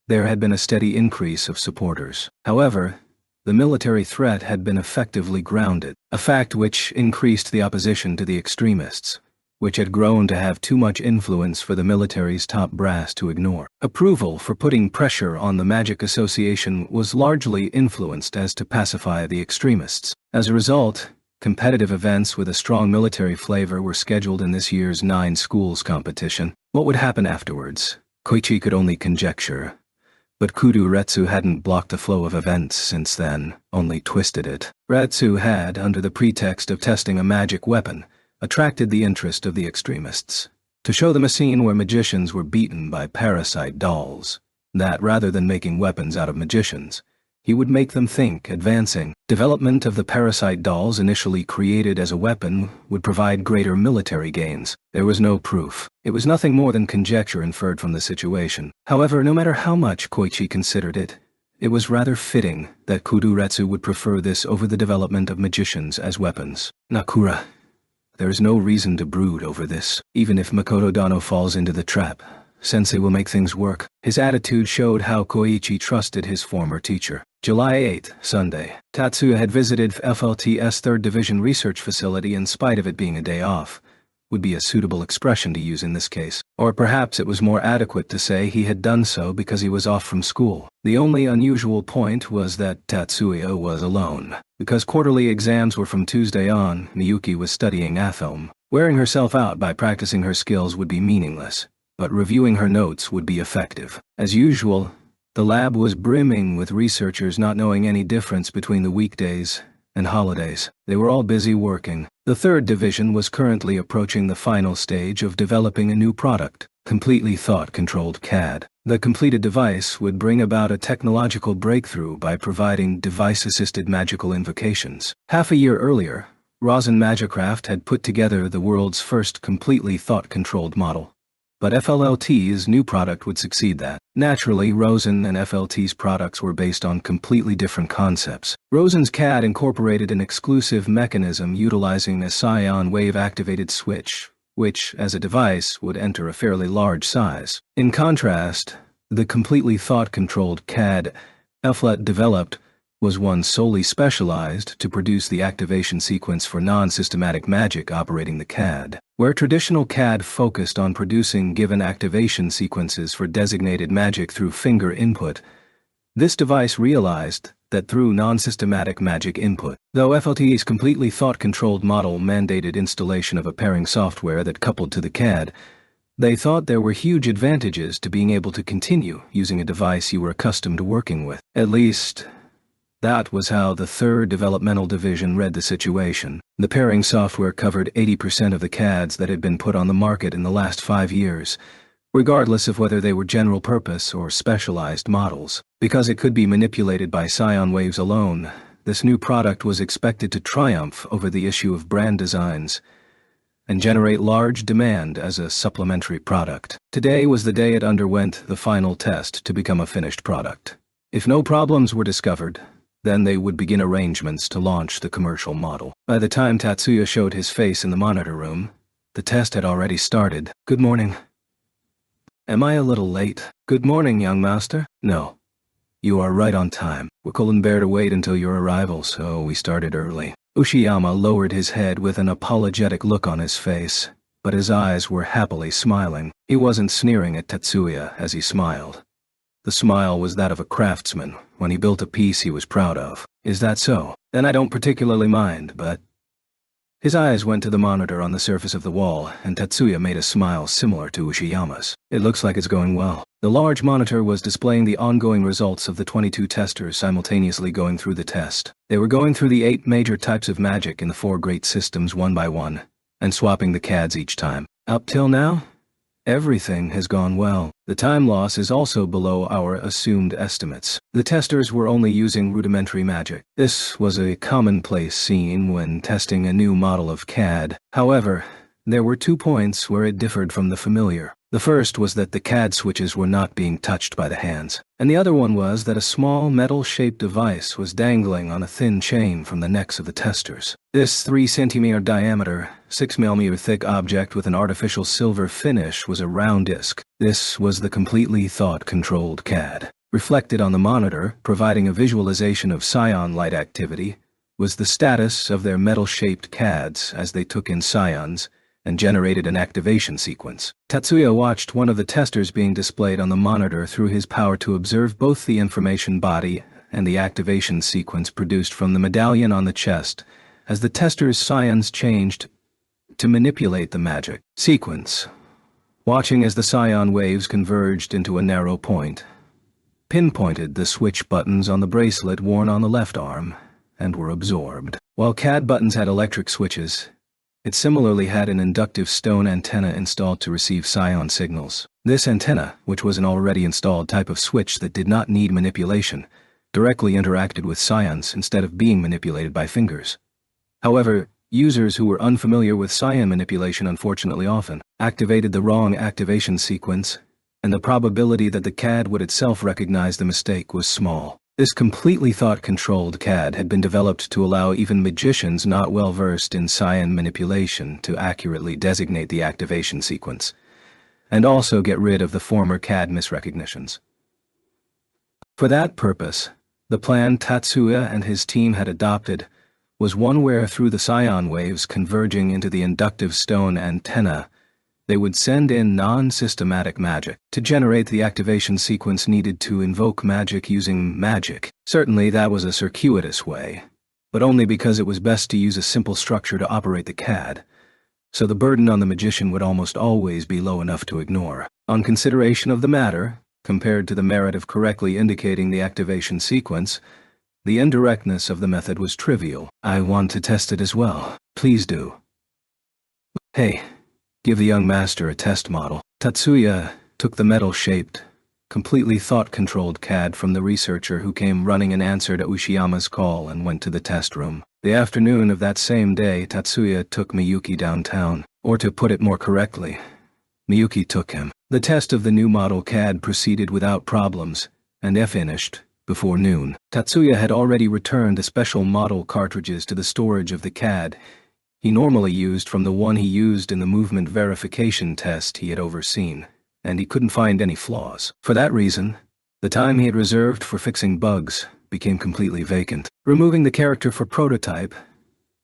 there had been a steady increase of supporters. However, the military threat had been effectively grounded, a fact which increased the opposition to the extremists, which had grown to have too much influence for the military's top brass to ignore. Approval for putting pressure on the Magic Association was largely influenced as to pacify the extremists. As a result, competitive events with a strong military flavor were scheduled in this year's 9 schools competition. What would happen afterwards? Koichi could only conjecture. But Kudo Retsu hadn't blocked the flow of events since then, only twisted it. Retsu had, under the pretext of testing a magic weapon, attracted the interest of the extremists, to show them a scene where magicians were beaten by parasite dolls, that rather than making weapons out of magicians, he would make them think. Advancing development of the parasite dolls initially created as a weapon would provide greater military gains. There was no proof. It was nothing more than conjecture inferred from the situation. However, no matter how much Koichi considered it, it was rather fitting that Kudo Retsu would prefer this over the development of magicians as weapons. Nakura, there is no reason to brood over this. Even if Makoto Dano falls into the trap, Sensei will make things work. His attitude showed how Koichi trusted his former teacher. July 8, Sunday. Tatsuya had visited FLT's 3rd Division research facility in spite of it being a day off. Would be a suitable expression to use in this case. Or perhaps it was more adequate to say he had done so because he was off from school. The only unusual point was that Tatsuya was alone. Because quarterly exams were from Tuesday on, Miyuki was studying Athome. Wearing herself out by practicing her skills would be meaningless, but reviewing her notes would be effective. As usual, the lab was brimming with researchers not knowing any difference between the weekdays and holidays. They were all busy working. The 3rd Division was currently approaching the final stage of developing a new product, completely thought-controlled CAD. The completed device would bring about a technological breakthrough by providing device-assisted magical invocations. Half a year earlier, Rosen Magicraft had put together the world's first completely thought-controlled model. But FLLT's new product would succeed that. Naturally, Rosen and FLT's products were based on completely different concepts. Rosen's CAD incorporated an exclusive mechanism utilizing a scion wave-activated switch, which, as a device, would enter a fairly large size. In contrast, the completely thought-controlled CAD FLT developed was one solely specialized to produce the activation sequence for non-systematic magic operating the CAD. Where traditional CAD focused on producing given activation sequences for designated magic through finger input, this device realized that through non-systematic magic input, though FLT's completely thought-controlled model mandated installation of a pairing software that coupled to the CAD, they thought there were huge advantages to being able to continue using a device you were accustomed to working with. At least, that was how the 3rd Developmental Division read the situation. The pairing software covered 80% of the CADs that had been put on the market in the last 5 years, regardless of whether they were general-purpose or specialized models. Because it could be manipulated by scion waves alone, this new product was expected to triumph over the issue of brand designs and generate large demand as a supplementary product. Today was the day it underwent the final test to become a finished product. If no problems were discovered, then they would begin arrangements to launch the commercial model. By the time Tatsuya showed his face in the monitor room, the test had already started. Good morning. Am I a little late? Good morning, young master. No. You are right on time. We couldn't bear to wait until your arrival, so we started early. Ushiyama lowered his head with an apologetic look on his face, but his eyes were happily smiling. He wasn't sneering at Tatsuya as he smiled. The smile was that of a craftsman when he built a piece he was proud of. Is that so? Then I don't particularly mind, but... His eyes went to the monitor on the surface of the wall, and Tatsuya made a smile similar to Ushiyama's. It looks like it's going well. The large monitor was displaying the ongoing results of the 22 testers simultaneously going through the test. They were going through the 8 major types of magic in the 4 great systems one by one, and swapping the CADs each time. Up till now, everything has gone well. The time loss is also below our assumed estimates. The testers were only using rudimentary magic. This was a commonplace scene when testing a new model of CAD. However, there were 2 points where it differed from the familiar. The first was that the CAD switches were not being touched by the hands, and the other one was that a small metal-shaped device was dangling on a thin chain from the necks of the testers. This 3 centimeter diameter, 6 millimeter thick object with an artificial silver finish was a round disc. This was the completely thought-controlled CAD. Reflected on the monitor, providing a visualization of psion light activity, was the status of their metal-shaped CADs as they took in psions and generated an activation sequence. Tatsuya watched one of the testers being displayed on the monitor through his power to observe both the information body and the activation sequence produced from the medallion on the chest as the tester's psions changed to manipulate the magic sequence. Watching as the psion waves converged into a narrow point, pinpointed the switch buttons on the bracelet worn on the left arm and were absorbed. While CAD buttons had electric switches, it similarly had an inductive stone antenna installed to receive psion signals. This antenna, which was an already installed type of switch that did not need manipulation, directly interacted with psions instead of being manipulated by fingers. However, users who were unfamiliar with psion manipulation unfortunately often activated the wrong activation sequence, and the probability that the CAD would itself recognize the mistake was small. This completely thought-controlled CAD had been developed to allow even magicians not well-versed in psion manipulation to accurately designate the activation sequence, and also get rid of the former CAD misrecognitions. For that purpose, the plan Tatsuya and his team had adopted was one where through the psion waves converging into the inductive stone antenna, they would send in non-systematic magic to generate the activation sequence needed to invoke magic using magic. Certainly that was a circuitous way, but only because it was best to use a simple structure to operate the CAD, so the burden on the magician would almost always be low enough to ignore. On consideration of the matter, compared to the merit of correctly indicating the activation sequence, the indirectness of the method was trivial. I want to test it as well. Please do. Hey. Give the young master a test model. Tatsuya took the metal-shaped, completely thought-controlled CAD from the researcher who came running in answer to Ushiyama's call and went to the test room. The afternoon of that same day, Tatsuya took Miyuki downtown. Or to put it more correctly, Miyuki took him. The test of the new model CAD proceeded without problems, and finished before noon. Tatsuya had already returned the special model cartridges to the storage of the CAD he normally used from the one he used in the movement verification test he had overseen, and he couldn't find any flaws. For that reason, the time he had reserved for fixing bugs became completely vacant. Removing the character for prototype,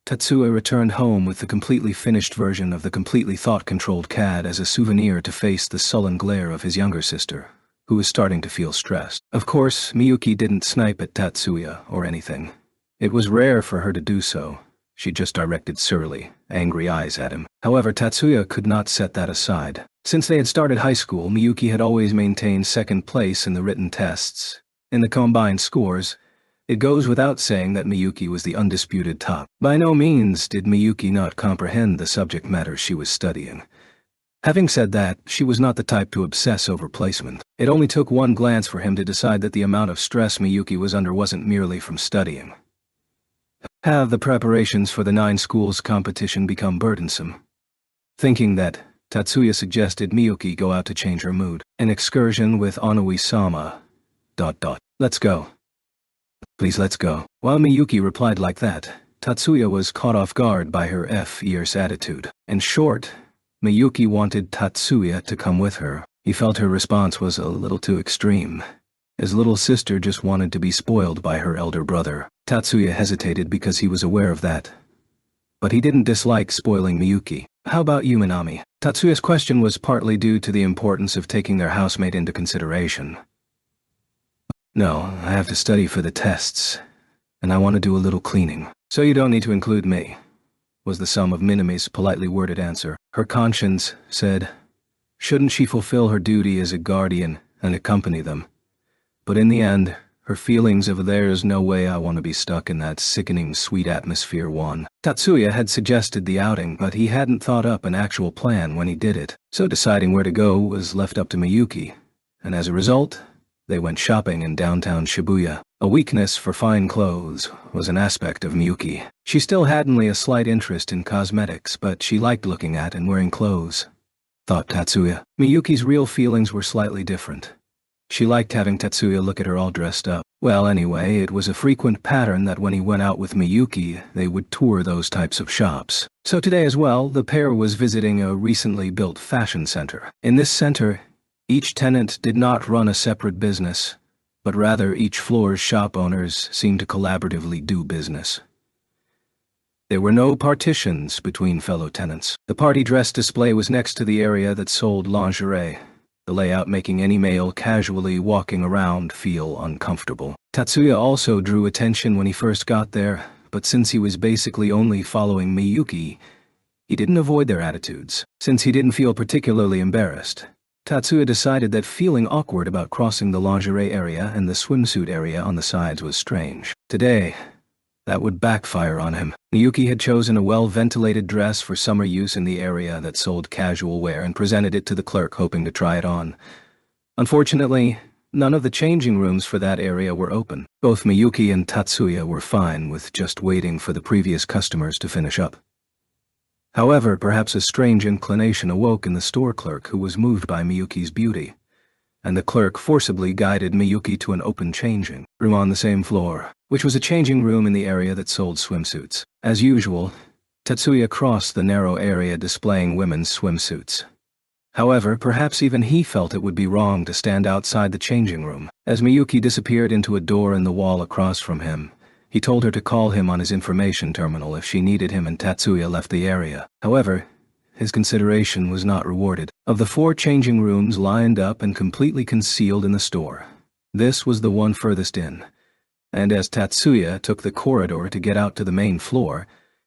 Tatsuya returned home with the completely finished version of the completely thought-controlled CAD as a souvenir to face the sullen glare of his younger sister, who was starting to feel stressed. Of course, Miyuki didn't snipe at Tatsuya or anything. It was rare for her to do so. She just directed surly, angry eyes at him. However, Tatsuya could not set that aside. Since they had started high school, Miyuki had always maintained second place in the written tests. In the combined scores, it goes without saying that Miyuki was the undisputed top. By no means did Miyuki not comprehend the subject matter she was studying. Having said that, she was not the type to obsess over placement. It only took one glance for him to decide that the amount of stress Miyuki was under wasn't merely from studying. Have the preparations for the 9 schools competition become burdensome? Thinking that, Tatsuya suggested Miyuki go out to change her mood. An excursion with Onui-sama. ... Let's go. Please let's go. While Miyuki replied like that, Tatsuya was caught off guard by her fierce attitude. In short, Miyuki wanted Tatsuya to come with her. He felt her response was a little too extreme. His little sister just wanted to be spoiled by her elder brother. Tatsuya hesitated because he was aware of that. But he didn't dislike spoiling Miyuki. How about you, Minami? Tatsuya's question was partly due to the importance of taking their housemate into consideration. No, I have to study for the tests, and I want to do a little cleaning. So you don't need to include me, was the sum of Minami's politely worded answer. Her conscience said, shouldn't she fulfill her duty as a guardian and accompany them? But in the end, her feelings of "there's no way I want to be stuck in that sickening sweet atmosphere" won. Tatsuya had suggested the outing, but he hadn't thought up an actual plan when he did it, so deciding where to go was left up to Miyuki, and as a result, they went shopping in downtown Shibuya. A weakness for fine clothes was an aspect of Miyuki. She still had only a slight interest in cosmetics, but she liked looking at and wearing clothes, thought Tatsuya. Miyuki's real feelings were slightly different. She liked having Tatsuya look at her all dressed up. Well, anyway, it was a frequent pattern that when he went out with Miyuki, they would tour those types of shops. So today as well, the pair was visiting a recently built fashion center. In this center, each tenant did not run a separate business, but rather each floor's shop owners seemed to collaboratively do business. There were no partitions between fellow tenants. The party dress display was next to the area that sold lingerie, the layout making any male casually walking around feel uncomfortable. Tatsuya also drew attention when he first got there, but since he was basically only following Miyuki, he didn't avoid their attitudes. Since he didn't feel particularly embarrassed, Tatsuya decided that feeling awkward about crossing the lingerie area and the swimsuit area on the sides was strange. Today, that would backfire on him. Miyuki had chosen a well-ventilated dress for summer use in the area that sold casual wear and presented it to the clerk hoping to try it on. Unfortunately, none of the changing rooms for that area were open. Both Miyuki and Tatsuya were fine with just waiting for the previous customers to finish up. However, perhaps a strange inclination awoke in the store clerk who was moved by Miyuki's beauty, and the clerk forcibly guided Miyuki to an open changing room on the same floor, which was a changing room in the area that sold swimsuits. As usual, Tatsuya crossed the narrow area displaying women's swimsuits. However, perhaps even he felt it would be wrong to stand outside the changing room. As Miyuki disappeared into a door in the wall across from him, he told her to call him on his information terminal if she needed him, and Tatsuya left the area. However, his consideration was not rewarded. Of the 4 changing rooms lined up and completely concealed in the store, this was the one furthest in, and as Tatsuya took the corridor to get out to the main floor,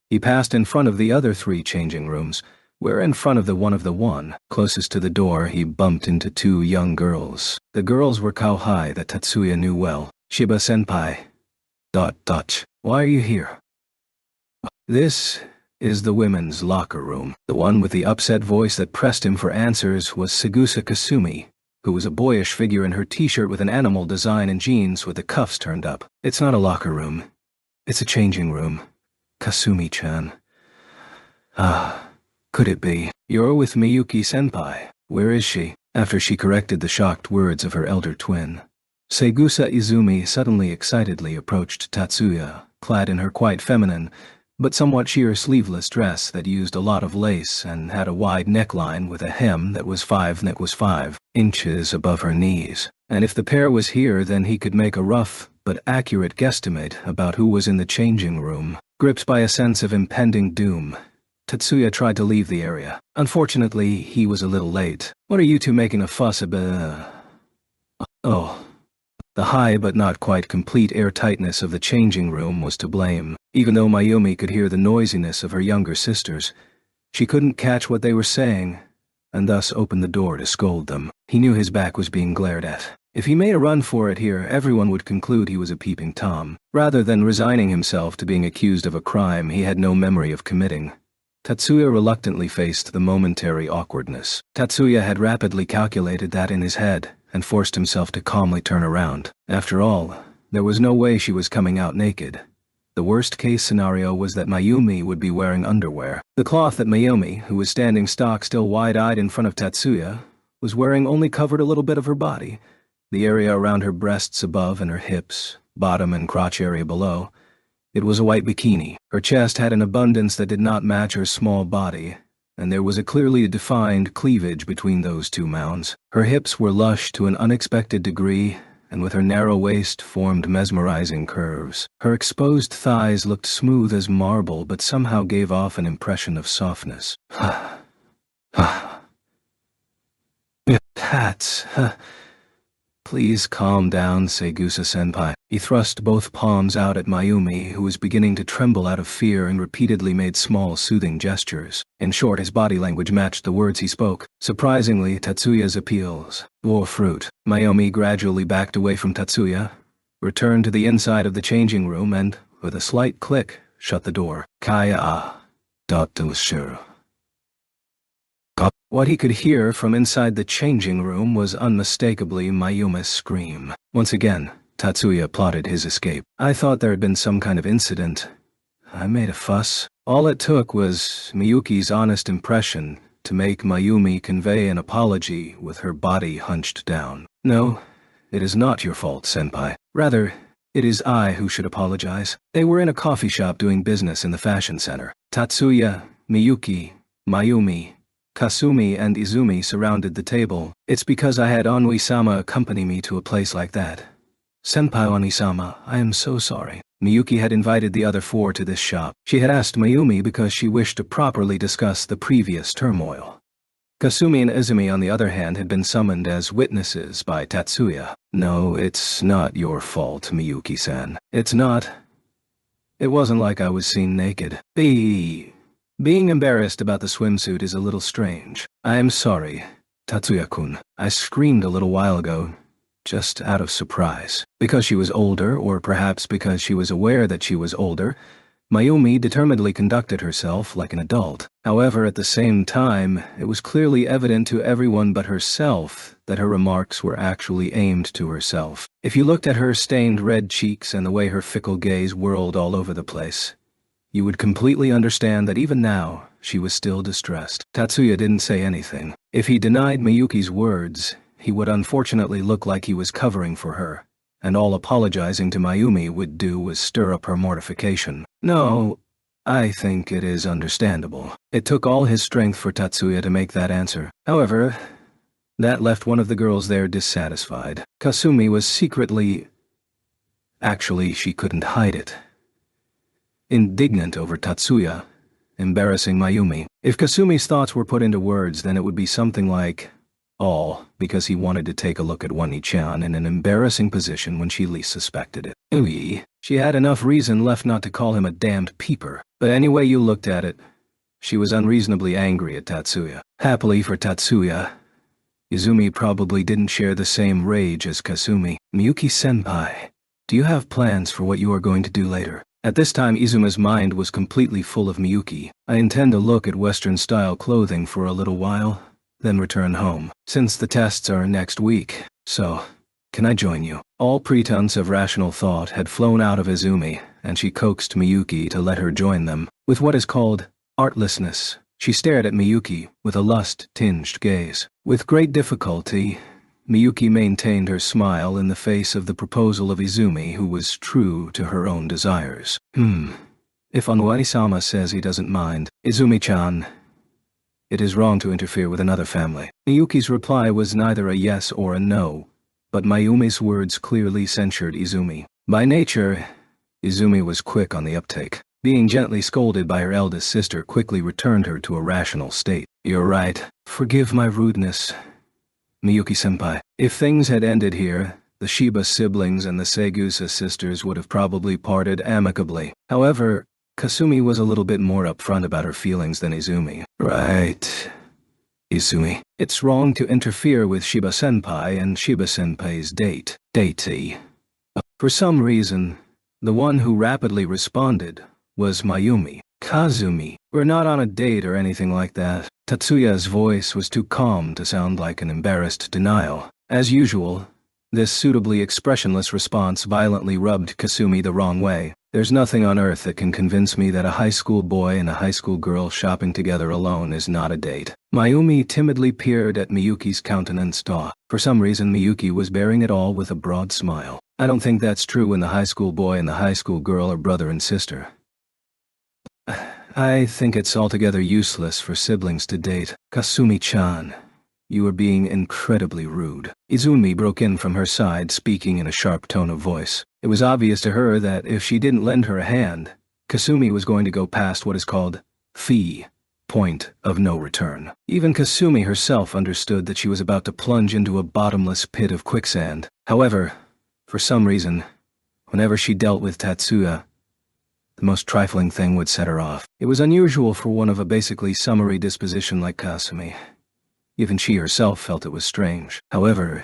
he passed in front of the other 3 changing rooms, where in front of the one closest to the door he bumped into 2 young girls. The girls were Kauhai that Tatsuya knew well. Shiba-senpai. ... Why are you here? This is the women's locker room. The one with the upset voice that pressed him for answers was Segusa Kasumi, who was a boyish figure in her t-shirt with an animal design and jeans with the cuffs turned up. It's not a locker room. It's a changing room. Kasumi-chan. Ah, could it be? You're with Miyuki-senpai. Where is she? After she corrected the shocked words of her elder twin, Segusa Izumi suddenly excitedly approached Tatsuya, clad in her quite feminine, but somewhat sheer sleeveless dress that used a lot of lace and had a wide neckline with a hem that was 5 inches above her knees. And if the pair was here, then he could make a rough but accurate guesstimate about who was in the changing room. Gripped by a sense of impending doom, Tatsuya tried to leave the area. Unfortunately, he was a little late. What are you two making a fuss about? Oh. The high but not quite complete airtightness of the changing room was to blame. Even though Mayumi could hear the noisiness of her younger sisters, she couldn't catch what they were saying, and thus opened the door to scold them. He knew his back was being glared at. If he made a run for it here, everyone would conclude he was a peeping Tom. Rather than resigning himself to being accused of a crime he had no memory of committing, Tatsuya reluctantly faced the momentary awkwardness. Tatsuya had rapidly calculated that in his head, and forced himself to calmly turn around. After all, there was no way she was coming out naked. The worst-case scenario was that Mayumi would be wearing underwear. The cloth that Mayumi, who was standing stock still wide-eyed in front of Tatsuya, was wearing only covered a little bit of her body. The area around her breasts above and her hips, bottom and crotch area below. It was a white bikini. Her chest had an abundance that did not match her small body, and there was a clearly defined cleavage between those 2 mounds. Her hips were lush to an unexpected degree, and with her narrow waist formed mesmerizing curves. Her exposed thighs looked smooth as marble but somehow gave off an impression of softness. Hats. Please calm down, Segusa-senpai. He thrust both palms out at Mayumi, who was beginning to tremble out of fear, and repeatedly made small, soothing gestures. In short, his body language matched the words he spoke. Surprisingly, Tatsuya's appeals bore fruit. Mayumi gradually backed away from Tatsuya, returned to the inside of the changing room and, with a slight click, shut the door. Kaya. Dr. Sure. What he could hear from inside the changing room was unmistakably Mayumi's scream. Once again, Tatsuya plotted his escape. I thought there had been some kind of incident. I made a fuss. All it took was Miyuki's honest impression to make Mayumi convey an apology with her body hunched down. No, it is not your fault, senpai. Rather, it is I who should apologize. They were in a coffee shop doing business in the fashion center. Tatsuya, Miyuki, Mayumi, Kasumi and Izumi surrounded the table. It's because I had Onui-sama accompany me to a place like that. Senpai Onui-sama, I am so sorry. Miyuki had invited the other four to this shop. She had asked Mayumi because she wished to properly discuss the previous turmoil. Kasumi and Izumi, on the other hand, had been summoned as witnesses by Tatsuya. No, it's not your fault, Miyuki-san. It's not. It wasn't like I was seen naked. Being embarrassed about the swimsuit is a little strange. I am sorry, Tatsuya-kun. I screamed a little while ago, just out of surprise. Because she was older, or perhaps because she was aware that she was older, Mayumi determinedly conducted herself like an adult. However, at the same time, it was clearly evident to everyone but herself that her remarks were actually aimed to herself. If you looked at her stained red cheeks and the way her fickle gaze whirled all over the place, you would completely understand that even now, she was still distressed. Tatsuya didn't say anything. If he denied Miyuki's words, he would unfortunately look like he was covering for her, and all apologizing to Mayumi would do was stir up her mortification. No, I think it is understandable. It took all his strength for Tatsuya to make that answer. However, that left one of the girls there dissatisfied. Kasumi was secretly... Actually, she couldn't hide it. Indignant over Tatsuya, embarrassing Mayumi. If Kasumi's thoughts were put into words, then it would be something like, all because he wanted to take a look at Wani-chan in an embarrassing position when she least suspected it. Ooh, she had enough reason left not to call him a damned peeper. But any way you looked at it, she was unreasonably angry at Tatsuya. Happily for Tatsuya, Izumi probably didn't share the same rage as Kasumi. Miyuki-senpai, do you have plans for what you are going to do later? At this time, Izumi's mind was completely full of Miyuki. I intend to look at Western-style clothing for a little while, then return home. Since the tests are next week, so, can I join you? All pretense of rational thought had flown out of Izumi, and she coaxed Miyuki to let her join them. With what is called artlessness, she stared at Miyuki with a lust-tinged gaze. With great difficulty, Miyuki maintained her smile in the face of the proposal of Izumi, who was true to her own desires. If Onwani-sama says he doesn't mind, Izumi-chan, it is wrong to interfere with another family. Miyuki's reply was neither a yes or a no, but Mayumi's words clearly censured Izumi. By nature, Izumi was quick on the uptake. Being gently scolded by her eldest sister quickly returned her to a rational state. You're right. Forgive my rudeness, Miyuki-senpai. If things had ended here, the Shiba siblings and the Segusa sisters would have probably parted amicably. However, Kasumi was a little bit more upfront about her feelings than Izumi. Right, Izumi. It's wrong to interfere with Shiba-senpai and Shiba-senpai's datey. For some reason, the one who rapidly responded was Mayumi. Kazumi, we're not on a date or anything like that. Tatsuya's voice was too calm to sound like an embarrassed denial. As usual, this suitably expressionless response violently rubbed Kasumi the wrong way. There's nothing on earth that can convince me that a high school boy and a high school girl shopping together alone is not a date. Mayumi timidly peered at Miyuki's countenance. For some reason, Miyuki was bearing it all with a broad smile. I don't think that's true when the high school boy and the high school girl are brother and sister. I think it's altogether useless for siblings to date. Kasumi-chan, you are being incredibly rude. Izumi broke in from her side, speaking in a sharp tone of voice. It was obvious to her that if she didn't lend her a hand, Kasumi was going to go past what is called point of no return. Even Kasumi herself understood that she was about to plunge into a bottomless pit of quicksand. However, for some reason, whenever she dealt with Tatsuya, the most trifling thing would set her off. It was unusual for one of a basically summary disposition like Kasumi. Even she herself felt it was strange. However,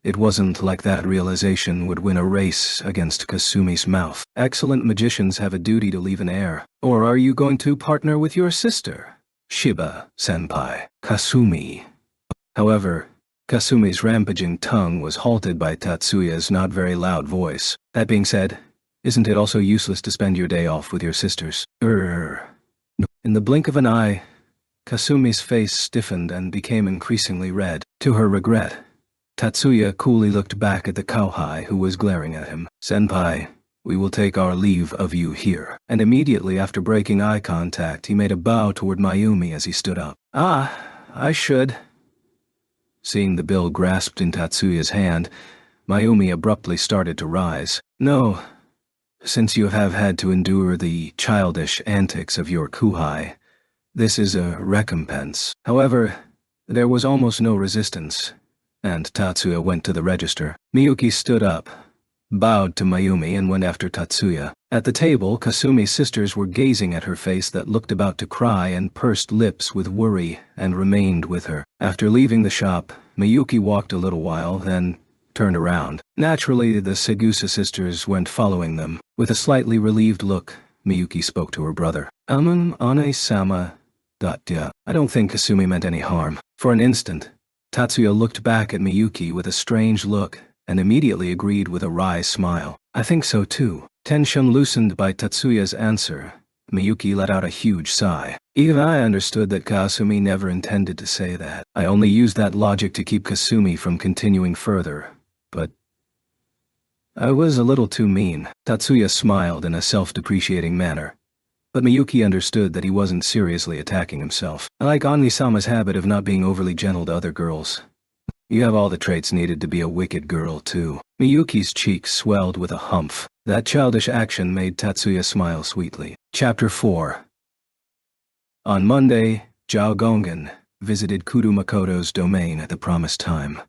It wasn't like that realization would win a race against Kasumi's mouth. Excellent magicians have a duty to leave an heir. Or are you going to partner with your sister? Shiba-senpai. Kasumi. However, Kasumi's rampaging tongue was halted by Tatsuya's not very loud voice. That being said, isn't it also useless to spend your day off with your sisters? In the blink of an eye, Kasumi's face stiffened and became increasingly red. To her regret, Tatsuya coolly looked back at the Kauhai who was glaring at him. Senpai, we will take our leave of you here. And immediately after breaking eye contact, he made a bow toward Mayumi as he stood up. I should. Seeing the bill grasped in Tatsuya's hand, Mayumi abruptly started to rise. No, since you have had to endure the childish antics of your kuhai, this is a recompense. However, there was almost no resistance, and Tatsuya went to the register. Miyuki stood up, bowed to Mayumi, and went after Tatsuya. At the table, Kasumi's sisters were gazing at her face that looked about to cry and pursed lips with worry and remained with her. After leaving the shop, Miyuki walked a little while, then turned around. Naturally, the Segusa sisters went following them. With a slightly relieved look, Miyuki spoke to her brother. Ane-sama. I don't think Kasumi meant any harm. For an instant, Tatsuya looked back at Miyuki with a strange look and immediately agreed with a wry smile. I think so too. Tension loosened by Tatsuya's answer, Miyuki let out a huge sigh. Even I understood that Kasumi never intended to say that. I only used that logic to keep Kasumi from continuing further, but I was a little too mean. Tatsuya smiled in a self-depreciating manner, but Miyuki understood that he wasn't seriously attacking himself. I like Ani-sama's habit of not being overly gentle to other girls. You have all the traits needed to be a wicked girl, too. Miyuki's cheeks swelled with a humph. That childish action made Tatsuya smile sweetly. Chapter 4. On Monday, Zhao Gongen visited Kudo Makoto's domain at the promised time.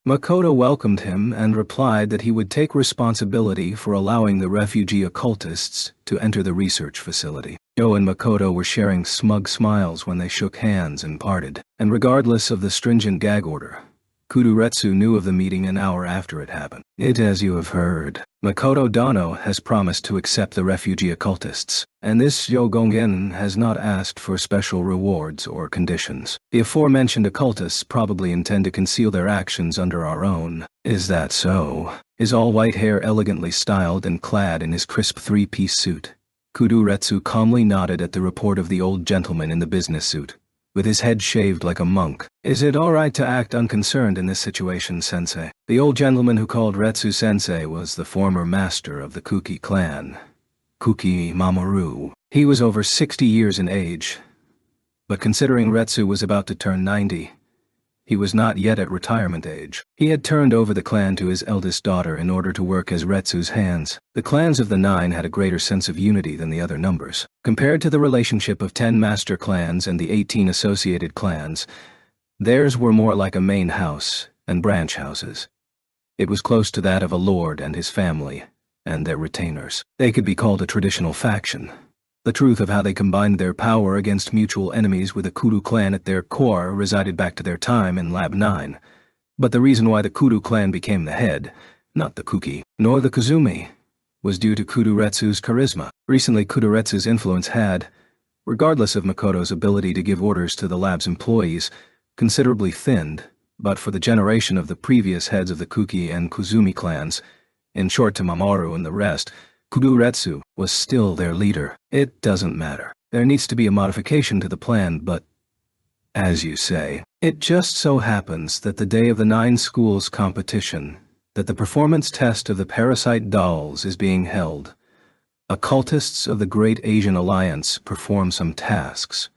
Makoto welcomed him and replied that he would take responsibility for allowing the refugee occultists to enter the research facility. Joe and Makoto were sharing smug smiles when they shook hands and parted, and regardless of the stringent gag order, Kudoretsu knew of the meeting an hour after it happened. As you have heard, Makoto Dano has promised to accept the refugee occultists, and this Yogongen has not asked for special rewards or conditions. The aforementioned occultists probably intend to conceal their actions under our own. Is that so? His all-white hair elegantly styled and clad in his crisp three-piece suit, Kudoretsu calmly nodded at the report of the old gentleman in the business suit, with his head shaved like a monk. Is it all right to act unconcerned in this situation, sensei? The old gentleman who called Retsu sensei was the former master of the Kuki clan, Kuki Mamoru. He was over 60 years in age, but considering Retsu was about to turn 90, he was not yet at retirement age. He had turned over the clan to his eldest daughter in order to work as Retsu's hands. The clans of the 9 had a greater sense of unity than the other numbers. Compared to the relationship of 10 master clans and the 18 associated clans, theirs were more like a main house and branch houses. It was close to that of a lord and his family, and their retainers. They could be called a traditional faction. The truth of how they combined their power against mutual enemies with the Kudu clan at their core resided back to their time in Lab 9. But the reason why the Kudu clan became the head, not the Kuki, nor the Kazumi, was due to Kudoretsu's charisma. Recently, Kudoretsu's influence had, regardless of Makoto's ability to give orders to the lab's employees, considerably thinned, but for the generation of the previous heads of the Kuki and Kuzumi clans, in short to Mamoru and the rest, Kudoretsu was still their leader. It doesn't matter. There needs to be a modification to the plan, but, as you say, it just so happens that the day of the 9 schools competition, that the performance test of the parasite dolls is being held. Occultists of the Great Asian Alliance perform some tasks.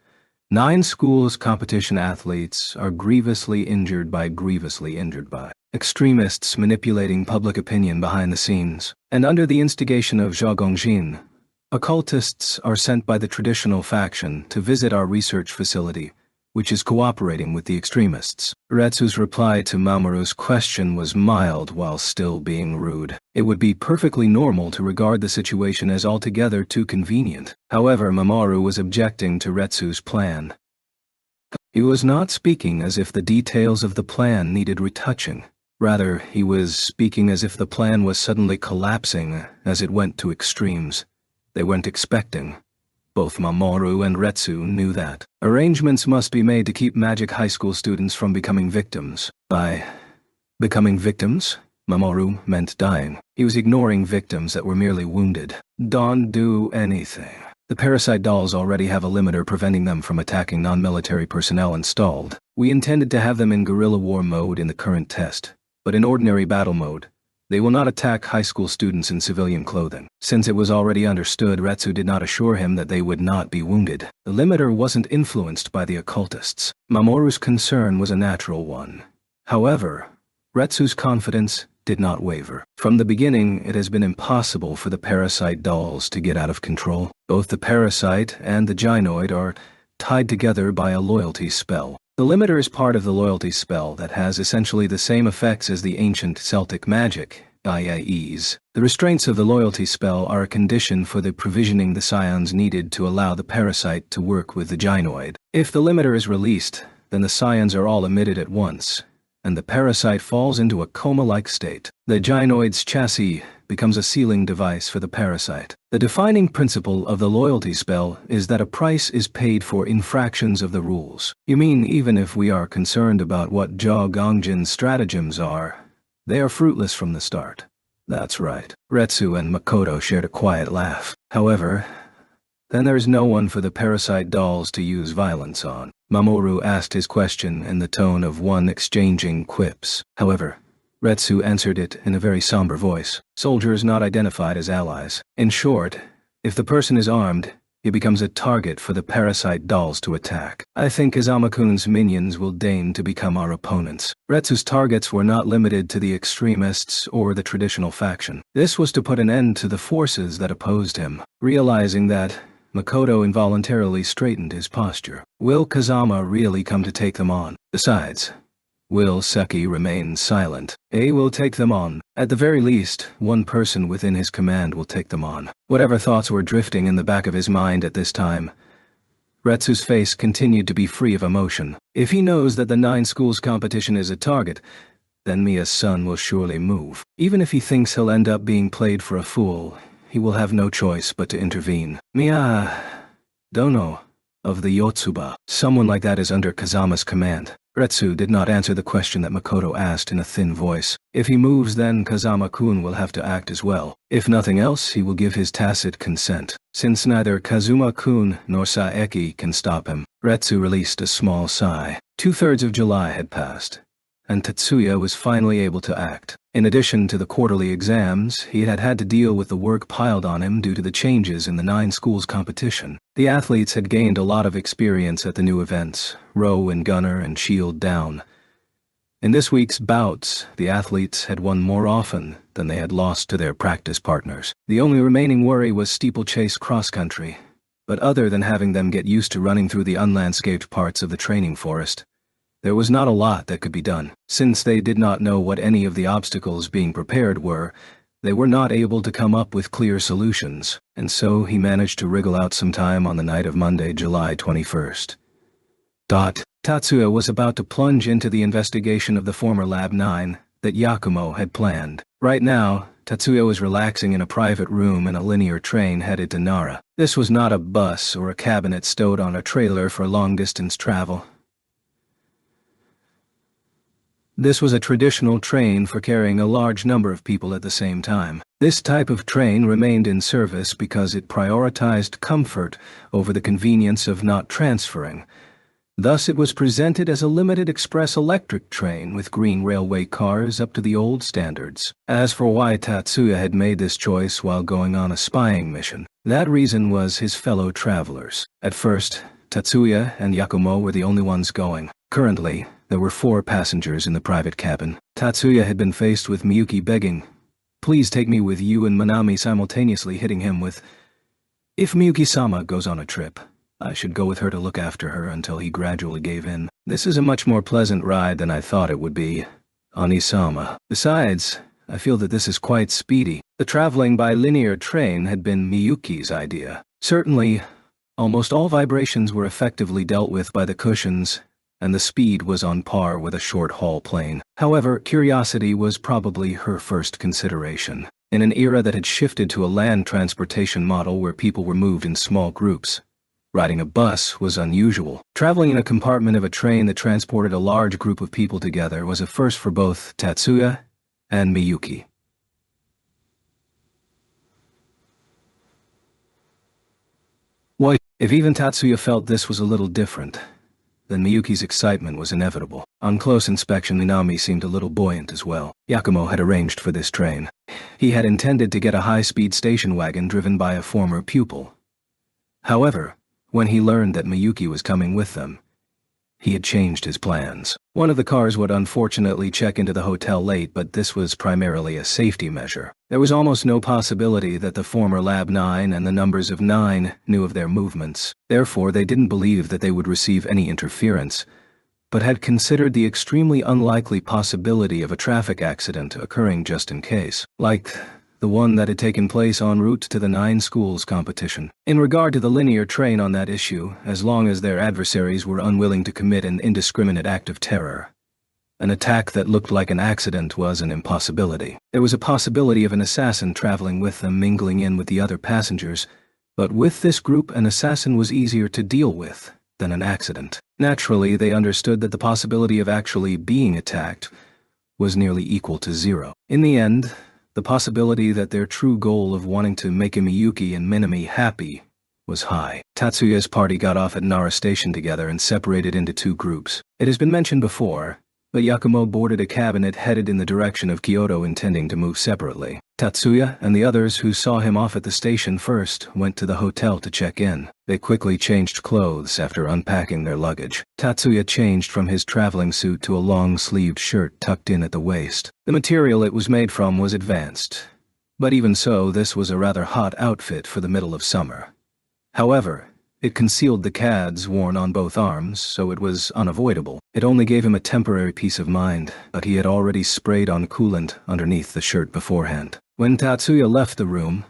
9 schools competition athletes are grievously injured by extremists manipulating public opinion behind the scenes, and under the instigation of Zhao Gongjin, occultists are sent by the traditional faction to visit our research facility, which is cooperating with the extremists. Retsu's reply to Mamoru's question was mild while still being rude. It would be perfectly normal to regard the situation as altogether too convenient. However, Mamoru was objecting to Retsu's plan. He was not speaking as if the details of the plan needed retouching. Rather, he was speaking as if the plan was suddenly collapsing as it went to extremes they weren't expecting. Both Mamoru and Retsu knew that. Arrangements must be made to keep magic high school students from becoming victims. By becoming victims, Mamoru meant dying. He was ignoring victims that were merely wounded. Don't do anything. The parasite dolls already have a limiter preventing them from attacking non-military personnel installed. We intended to have them in guerrilla war mode in the current test, but in ordinary battle mode, they will not attack high school students in civilian clothing. Since it was already understood, Retsu did not assure him that they would not be wounded. The limiter wasn't influenced by the occultists. Mamoru's concern was a natural one. However, Retsu's confidence did not waver. From the beginning, it has been impossible for the parasite dolls to get out of control. Both the parasite and the gynoid are tied together by a loyalty spell. The limiter is part of the loyalty spell that has essentially the same effects as the ancient Celtic magic, IAEs. The restraints of the loyalty spell are a condition for the provisioning the scions needed to allow the parasite to work with the gynoid. If the limiter is released, then the scions are all emitted at once, and the parasite falls into a coma-like state. The gynoid's chassis becomes a sealing device for the parasite. The defining principle of the loyalty spell is that a price is paid for infractions of the rules. You mean even if we are concerned about what Zhao Gongjin's stratagems are, they are fruitless from the start. That's right. Retsu and Makoto shared a quiet laugh. However, then there's no one for the parasite dolls to use violence on. Mamoru asked his question in the tone of one exchanging quips. However, Retsu answered it in a very somber voice. Soldiers not identified as allies. In short, if the person is armed, he becomes a target for the parasite dolls to attack. I think Kazama-kun's minions will deign to become our opponents. Retsu's targets were not limited to the extremists or the traditional faction. This was to put an end to the forces that opposed him. Realizing that, Makoto involuntarily straightened his posture. Will Kazama really come to take them on? Besides, will Seki remain silent? He will take them on. At the very least, one person within his command will take them on. Whatever thoughts were drifting in the back of his mind at this time, Retsu's face continued to be free of emotion. If he knows that the 9 schools competition is a target, then Mia's son will surely move. Even if he thinks he'll end up being played for a fool, he will have no choice but to intervene. Mia Dono of the Yotsuba. Someone like that is under Kazama's command. Retsu did not answer the question that Makoto asked in a thin voice. If he moves, then Kazama-kun will have to act as well. If nothing else, he will give his tacit consent. Since neither Kazuma-kun nor Saeki can stop him, Retsu released a small sigh. 2/3 of July had passed, and Tatsuya was finally able to act. In addition to the quarterly exams, he had had to deal with the work piled on him due to the changes in the 9 schools competition. The athletes had gained a lot of experience at the new events, row and gunner and shield down. In this week's bouts, the athletes had won more often than they had lost to their practice partners. The only remaining worry was steeplechase cross-country, but other than having them get used to running through the unlandscaped parts of the training forest, there was not a lot that could be done. Since they did not know what any of the obstacles being prepared were, they were not able to come up with clear solutions, and so he managed to wriggle out some time on the night of Monday, July 21st. Tatsuya was about to plunge into the investigation of the former Lab 9 that Yakumo had planned. Right now, Tatsuya was relaxing in a private room in a linear train headed to Nara. This was not a bus or a cabinet stowed on a trailer for long-distance travel. This was a traditional train for carrying a large number of people at the same time. This type of train remained in service because it prioritized comfort over the convenience of not transferring. Thus it was presented as a limited express electric train with green railway cars up to the old standards. As for why Tatsuya had made this choice while going on a spying mission, that reason was his fellow travelers. At first, Tatsuya and Yakumo were the only ones going. Currently, there were 4 passengers in the private cabin. Tatsuya had been faced with Miyuki begging, "Please take me with you," and Manami simultaneously hitting him with, "If Miyuki-sama goes on a trip, I should go with her to look after her," until he gradually gave in. "This is a much more pleasant ride than I thought it would be, Ani-sama. Besides, I feel that this is quite speedy." The traveling by linear train had been Miyuki's idea. Certainly, almost all vibrations were effectively dealt with by the cushions, and the speed was on par with a short-haul plane. However, curiosity was probably her first consideration. In an era that had shifted to a land transportation model where people were moved in small groups, riding a bus was unusual. Traveling in a compartment of a train that transported a large group of people together was a first for both Tatsuya and Miyuki. Why, if even Tatsuya felt this was a little different, then Miyuki's excitement was inevitable. On close inspection, Minami seemed a little buoyant as well. Yakumo had arranged for this train. He had intended to get a high-speed station wagon driven by a former pupil. However, when he learned that Miyuki was coming with them, he had changed his plans. One of the cars would unfortunately check into the hotel late, but this was primarily a safety measure. There was almost no possibility that the former Lab 9 and the numbers of 9 knew of their movements. Therefore, they didn't believe that they would receive any interference, but had considered the extremely unlikely possibility of a traffic accident occurring just in case, like the one that had taken place en route to the 9 schools competition. In regard to the linear train on that issue, as long as their adversaries were unwilling to commit an indiscriminate act of terror, an attack that looked like an accident was an impossibility. There was a possibility of an assassin traveling with them, mingling in with the other passengers, but with this group an assassin was easier to deal with than an accident. Naturally, they understood that the possibility of actually being attacked was nearly equal to 0. In the end, the possibility that their true goal of wanting to make Miyuki and Minami happy was high. Tatsuya's party got off at Nara Station together and separated into 2 groups. It has been mentioned before, but Yakumo boarded a cab and it headed in the direction of Kyoto, intending to move separately. Tatsuya and the others who saw him off at the station first went to the hotel to check in. They quickly changed clothes after unpacking their luggage. Tatsuya changed from his traveling suit to a long-sleeved shirt tucked in at the waist. The material it was made from was advanced, but even so, this was a rather hot outfit for the middle of summer. However, it concealed the cads worn on both arms, so it was unavoidable. It only gave him a temporary peace of mind, but he had already sprayed on coolant underneath the shirt beforehand. When Tatsuya left the room,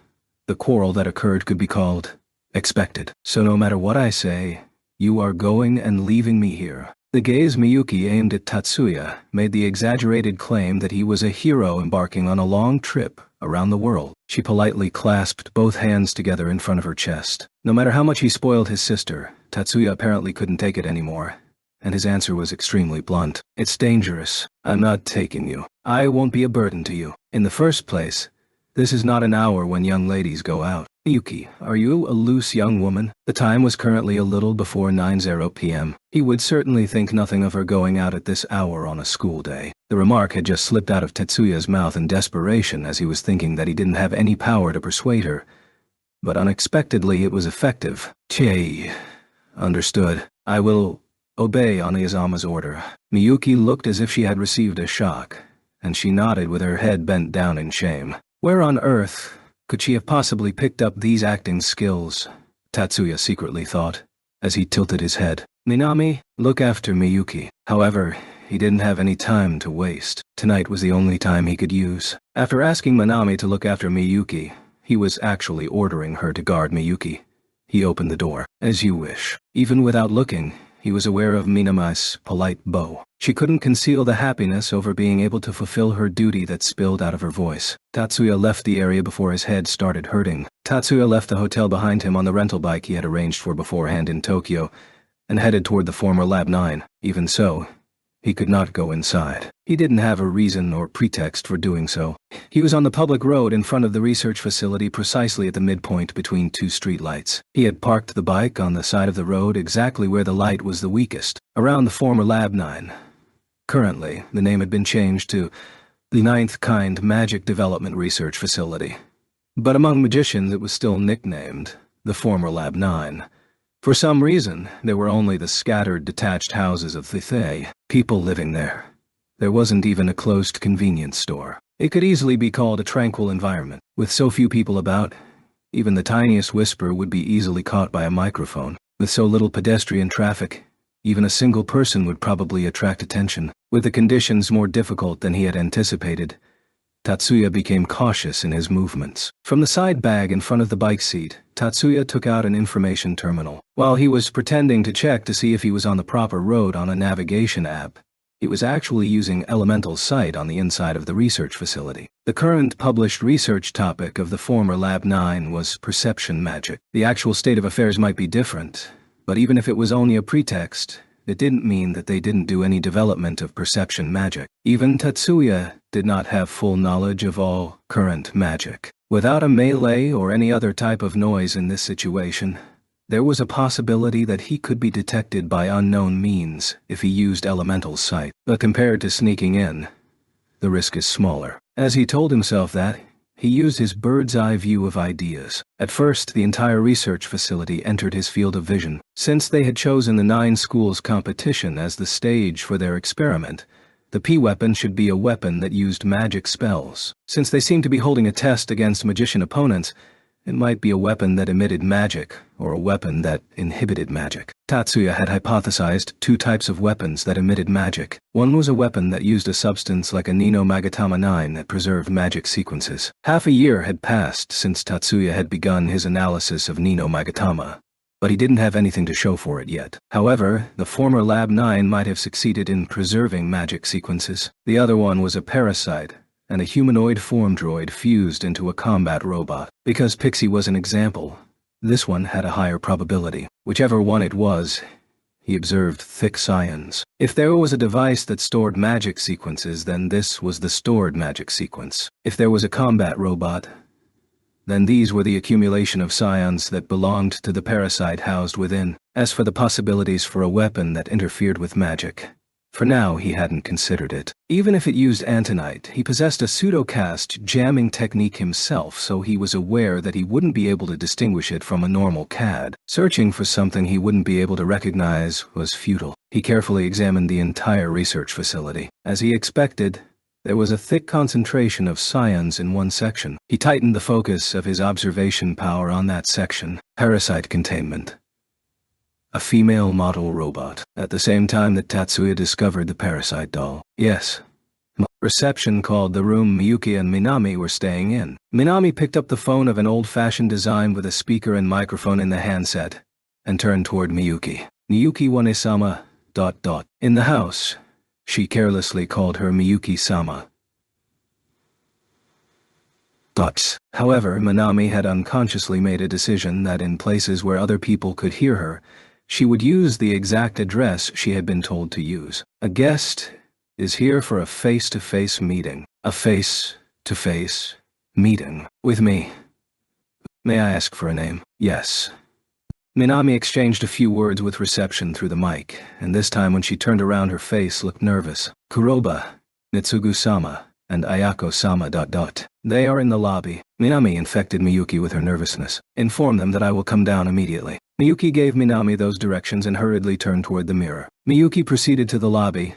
the quarrel that occurred could be called expected. So no matter what I say, you are going and leaving me here. The gaze Miyuki aimed at Tatsuya made the exaggerated claim that he was a hero embarking on a long trip around the world. She politely clasped both hands together in front of her chest. No matter how much he spoiled his sister, Tatsuya apparently couldn't take it anymore, and his answer was extremely blunt. It's dangerous. I'm not taking you. I won't be a burden to you. In the first place, this is not an hour when young ladies go out. Miyuki, are you a loose young woman? The time was currently a little before 9:00 p.m. He would certainly think nothing of her going out at this hour on a school day. The remark had just slipped out of Tetsuya's mouth in desperation as he was thinking that he didn't have any power to persuade her. But unexpectedly it was effective. Chei. Understood. I will obey Oniyazama's order. Miyuki looked as if she had received a shock, and she nodded with her head bent down in shame. Where on earth could she have possibly picked up these acting skills? Tatsuya secretly thought, as he tilted his head. Minami, look after Miyuki. However, he didn't have any time to waste. Tonight was the only time he could use. After asking Minami to look after Miyuki, he was actually ordering her to guard Miyuki. He opened the door. As you wish. Even without looking, he was aware of Minami's polite bow. She couldn't conceal the happiness over being able to fulfill her duty that spilled out of her voice. Tatsuya left the area before his head started hurting. Tatsuya left the hotel behind him on the rental bike he had arranged for beforehand in Tokyo, and headed toward the former Lab 9. Even so, he could not go inside. He didn't have a reason or pretext for doing so. He was on the public road in front of the research facility, precisely at the midpoint between 2 streetlights. He had parked the bike on the side of the road exactly where the light was the weakest, around the former Lab 9. Currently, the name had been changed to the 9th Kind Magic Development Research Facility. But among magicians it was still nicknamed the former Lab 9. For some reason, there were only the scattered detached houses of Thithay, people living there. There wasn't even a closed convenience store. It could easily be called a tranquil environment. With so few people about, even the tiniest whisper would be easily caught by a microphone. With so little pedestrian traffic, even a single person would probably attract attention. With the conditions more difficult than he had anticipated, Tatsuya became cautious in his movements. From the side bag in front of the bike seat, Tatsuya took out an information terminal. While he was pretending to check to see if he was on the proper road on a navigation app, he was actually using elemental sight on the inside of the research facility. The current published research topic of the former Lab 9 was perception magic. The actual state of affairs might be different, but even if it was only a pretext, it didn't mean that they didn't do any development of perception magic. Even Tatsuya did not have full knowledge of all current magic. Without a melee or any other type of noise in this situation, there was a possibility that he could be detected by unknown means if he used elemental sight. But compared to sneaking in, the risk is smaller. As he told himself that, he used his bird's-eye view of ideas. At first, the entire research facility entered his field of vision. Since they had chosen the 9 schools competition as the stage for their experiment, the P-weapon should be a weapon that used magic spells. Since they seemed to be holding a test against magician opponents, it might be a weapon that emitted magic, or a weapon that inhibited magic. Tatsuya had hypothesized 2 types of weapons that emitted magic. One was a weapon that used a substance like a Nino Magatama 9 that preserved magic sequences. Half a year had passed since Tatsuya had begun his analysis of Nino Magatama, but he didn't have anything to show for it yet. However, the former Lab 9 might have succeeded in preserving magic sequences. The other one was a parasite, and a humanoid form droid fused into a combat robot. Because Pixie was an example, this one had a higher probability. Whichever one it was, he observed thick scions. If there was a device that stored magic sequences, then this was the stored magic sequence. If there was a combat robot, then these were the accumulation of scions that belonged to the parasite housed within. As for the possibilities for a weapon that interfered with magic, for now, he hadn't considered it. Even if it used Antonite, he possessed a pseudo-cast jamming technique himself, so he was aware that he wouldn't be able to distinguish it from a normal CAD. Searching for something he wouldn't be able to recognize was futile. He carefully examined the entire research facility. As he expected, there was a thick concentration of scions in one section. He tightened the focus of his observation power on that section. Parasite containment. A female model robot. At the same time that Tatsuya discovered the parasite doll. Yes. Reception called the room Miyuki and Minami were staying in. Minami picked up the phone of an old-fashioned design with a speaker and microphone in the handset, and turned toward Miyuki. Miyuki Wane-sama, ... In the house, she carelessly called her Miyuki-sama. However, Minami had unconsciously made a decision that in places where other people could hear her, she would use the exact address she had been told to use. A guest is here for a face-to-face meeting. A face-to-face meeting. With me. May I ask for a name? Yes. Minami exchanged a few words with reception through the mic, and this time when she turned around her face looked nervous. Kuroba, Mitsugu-sama, and Ayako-sama ... They are in the lobby. Minami infected Miyuki with her nervousness. Inform them that I will come down immediately. Miyuki gave Minami those directions and hurriedly turned toward the mirror. Miyuki proceeded to the lobby,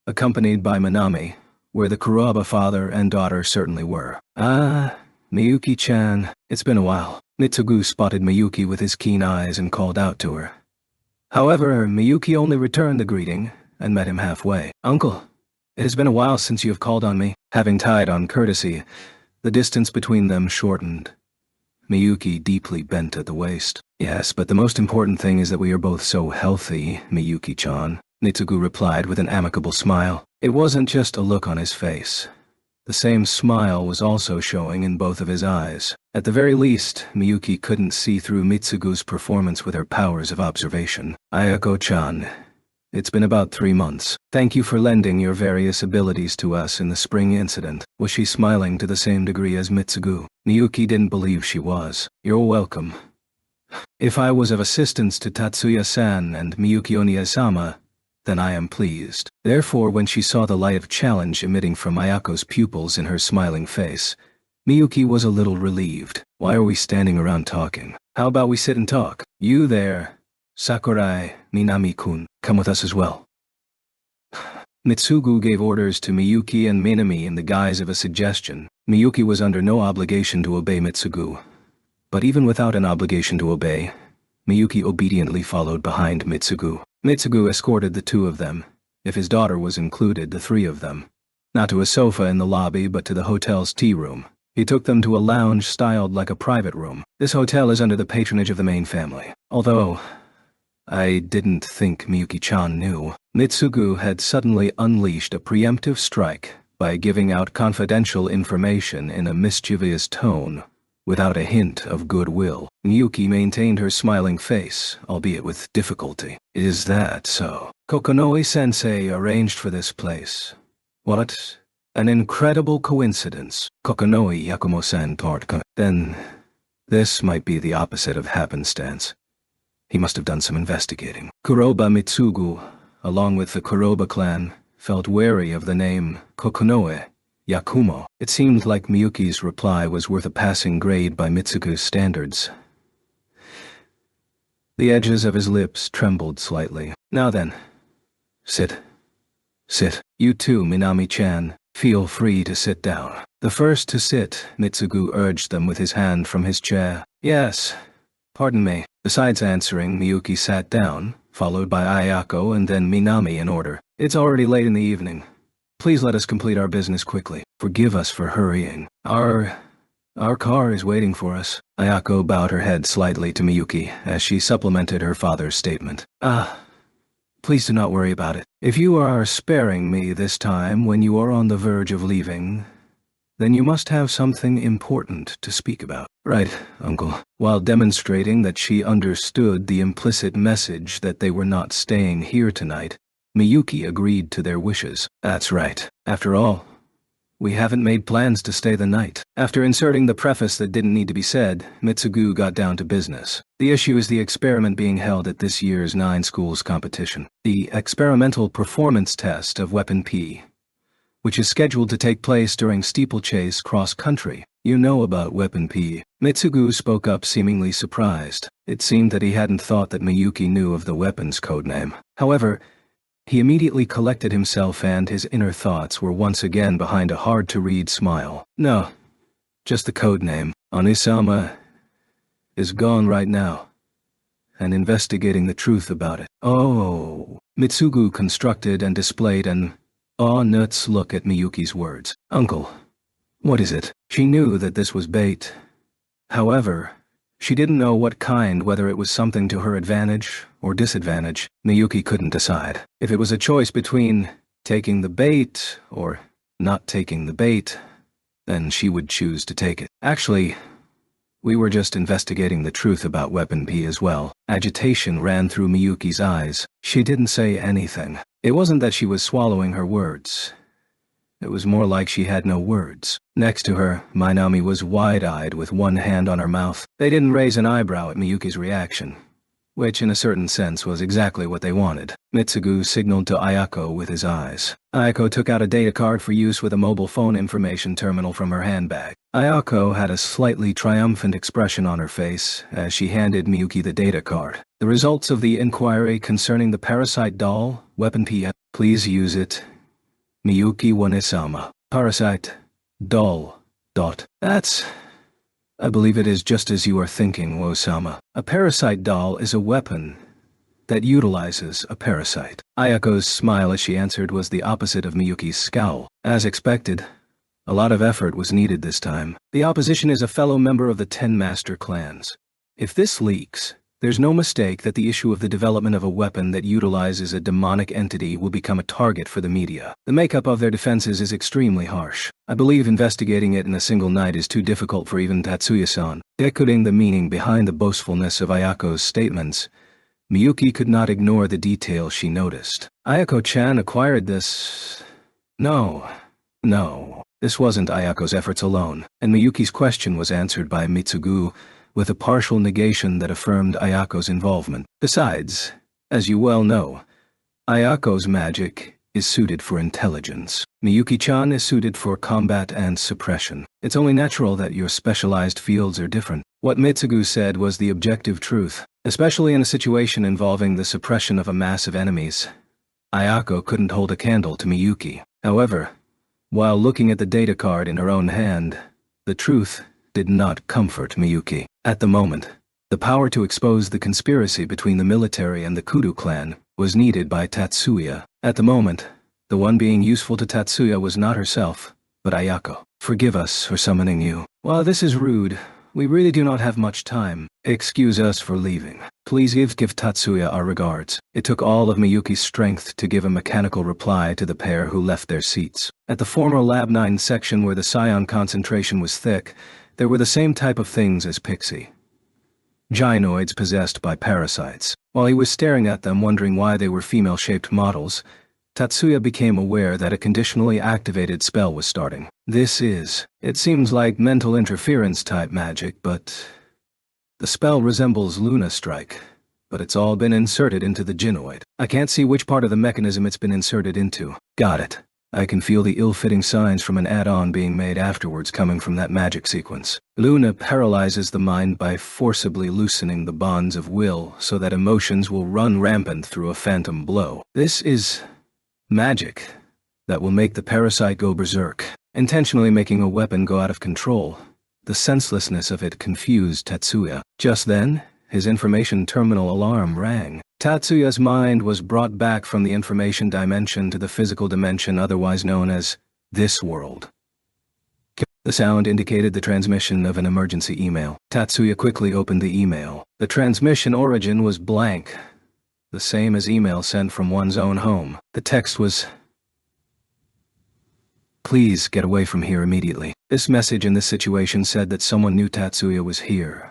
accompanied by Minami, where the Kuroba father and daughter certainly were. Ah, Miyuki-chan, it's been a while. Mitsugu spotted Miyuki with his keen eyes and called out to her. However, Miyuki only returned the greeting and met him halfway. Uncle, it has been a while since you have called on me. Having tied on courtesy, the distance between them shortened. Miyuki deeply bent at the waist. Yes, but the most important thing is that we are both so healthy, Miyuki-chan, Mitsugu replied with an amicable smile. It wasn't just a look on his face. The same smile was also showing in both of his eyes. At the very least, Miyuki couldn't see through Mitsugu's performance with her powers of observation. Ayako-chan, it's been about 3 months. Thank you for lending your various abilities to us in the spring incident. Was she smiling to the same degree as Mitsugu? Miyuki didn't believe she was. You're welcome. If I was of assistance to Tatsuya-san and Miyuki Oniya-sama, then I am pleased. Therefore, when she saw the light of challenge emitting from Ayako's pupils in her smiling face, Miyuki was a little relieved. Why are we standing around talking? How about we sit and talk? You there, Sakurai, Minami-kun, come with us as well. Mitsugu gave orders to Miyuki and Minami in the guise of a suggestion. Miyuki was under no obligation to obey Mitsugu. But even without an obligation to obey, Miyuki obediently followed behind Mitsugu. Mitsugu escorted the 2 of them. If his daughter was included, the 3 of them. not to a sofa in the lobby but to the hotel's tea room. He took them to a lounge styled like a private room. This hotel is under the patronage of the main family. Although I didn't think Miyuki-chan knew. Mitsugu had suddenly unleashed a preemptive strike by giving out confidential information in a mischievous tone, without a hint of goodwill. Miyuki maintained her smiling face, albeit with difficulty. Is that so? Kokonoe-sensei arranged for this place. What? An incredible coincidence. Kokonoe Yakumo-san Tartka. Then, this might be the opposite of happenstance. He must have done some investigating. Kuroba Mitsugu, along with the Kuroba clan, felt wary of the name Kokonoe Yakumo. It seemed like Miyuki's reply was worth a passing grade by Mitsugu's standards. The edges of his lips trembled slightly. Now then, sit. Sit. You too, Minami-chan. Feel free to sit down. The first to sit, Mitsugu urged them with his hand from his chair. Yes. Pardon me. Besides answering, Miyuki sat down, followed by Ayako and then Minami in order. It's already late in the evening. Please let us complete our business quickly. Forgive us for hurrying. Our car is waiting for us. Ayako bowed her head slightly to Miyuki as she supplemented her father's statement. Please do not worry about it. If you are sparing me this time when you are on the verge of leaving, then you must have something important to speak about. Right, uncle. While demonstrating that she understood the implicit message that they were not staying here tonight, Miyuki agreed to their wishes. That's right. After all, we haven't made plans to stay the night. After inserting the preface that didn't need to be said, Mitsugu got down to business. The issue is the experiment being held at this year's 9 schools competition. The experimental performance test of Weapon P, which is scheduled to take place during steeplechase cross-country. You know about Weapon P. Mitsugu spoke up seemingly surprised. It seemed that he hadn't thought that Miyuki knew of the weapon's codename. However, he immediately collected himself and his inner thoughts were once again behind a hard-to-read smile. No, just the codename. Onisama is gone right now, and investigating the truth about it. Oh. Mitsugu constructed and displayed an awe-nuts look at Miyuki's words. Uncle, what is it? She knew that this was bait. However, she didn't know what kind, whether it was something to her advantage or disadvantage. Miyuki couldn't decide. If it was a choice between taking the bait or not taking the bait, then she would choose to take it. Actually, we were just investigating the truth about Weapon P as well. Agitation ran through Miyuki's eyes. She didn't say anything. It wasn't that she was swallowing her words. It was more like she had no words. Next to her, Minami was wide-eyed with one hand on her mouth. They didn't raise an eyebrow at Miyuki's reaction, which in a certain sense was exactly what they wanted. Mitsugu signaled to Ayako with his eyes. Ayako took out a data card for use with a mobile phone information terminal from her handbag. Ayako had a slightly triumphant expression on her face as she handed Miyuki the data card. The results of the inquiry concerning the parasite doll, Weapon P. Please use it. Miyuki Wanisama. Parasite. Doll. That's... I believe it is just as you are thinking, Osama. A parasite doll is a weapon that utilizes a parasite. Ayako's smile as she answered was the opposite of Miyuki's scowl. As expected, a lot of effort was needed this time. The opposition is a fellow member of the 10 master clans. If this leaks, there's no mistake that the issue of the development of a weapon that utilizes a demonic entity will become a target for the media. The makeup of their defenses is extremely harsh. I believe investigating it in a single night is too difficult for even Tatsuya-san. Decoding the meaning behind the boastfulness of Ayako's statements, Miyuki could not ignore the details she noticed. Ayako-chan acquired this... No. This wasn't Ayako's efforts alone, and Miyuki's question was answered by Mitsugu with a partial negation that affirmed Ayako's involvement. Besides, as you well know, Ayako's magic is suited for intelligence. Miyuki-chan is suited for combat and suppression. It's only natural that your specialized fields are different. What Mitsugu said was the objective truth, especially in a situation involving the suppression of a mass of enemies. Ayako couldn't hold a candle to Miyuki. However, while looking at the data card in her own hand, the truth did not comfort Miyuki. At the moment, the power to expose the conspiracy between the military and the Kudu clan was needed by Tatsuya. At the moment, The one being useful to Tatsuya was not herself, but Ayako. Forgive us for summoning you. While this is rude, we really do not have much time. Excuse us for leaving. Please give Tatsuya our regards. It took all of Miyuki's strength to give a mechanical reply to the pair who left their seats. At the former Lab 9 section where the scion concentration was thick, there were the same type of things as Pixie. Gynoids possessed by parasites. While he was staring at them wondering why they were female-shaped models, Tatsuya became aware that a conditionally activated spell was starting. It seems like mental interference type magic, but the spell resembles Luna Strike, but it's all been inserted into the gynoid. I can't see which part of the mechanism it's been inserted into. Got it. I can feel the ill-fitting signs from an add-on being made afterwards coming from that magic sequence. Luna paralyzes the mind by forcibly loosening the bonds of will so that emotions will run rampant through a phantom blow. This is magic that will make the parasite go berserk, intentionally making a weapon go out of control. The senselessness of it confused Tatsuya. Just then, his information terminal alarm rang. Tatsuya's mind was brought back from the information dimension to the physical dimension otherwise known as this world. The sound indicated the transmission of an emergency email. Tatsuya quickly opened the email. The transmission origin was blank, the same as email sent from one's own home. The text was, "Please get away from here immediately." This message in this situation said that someone knew Tatsuya was here.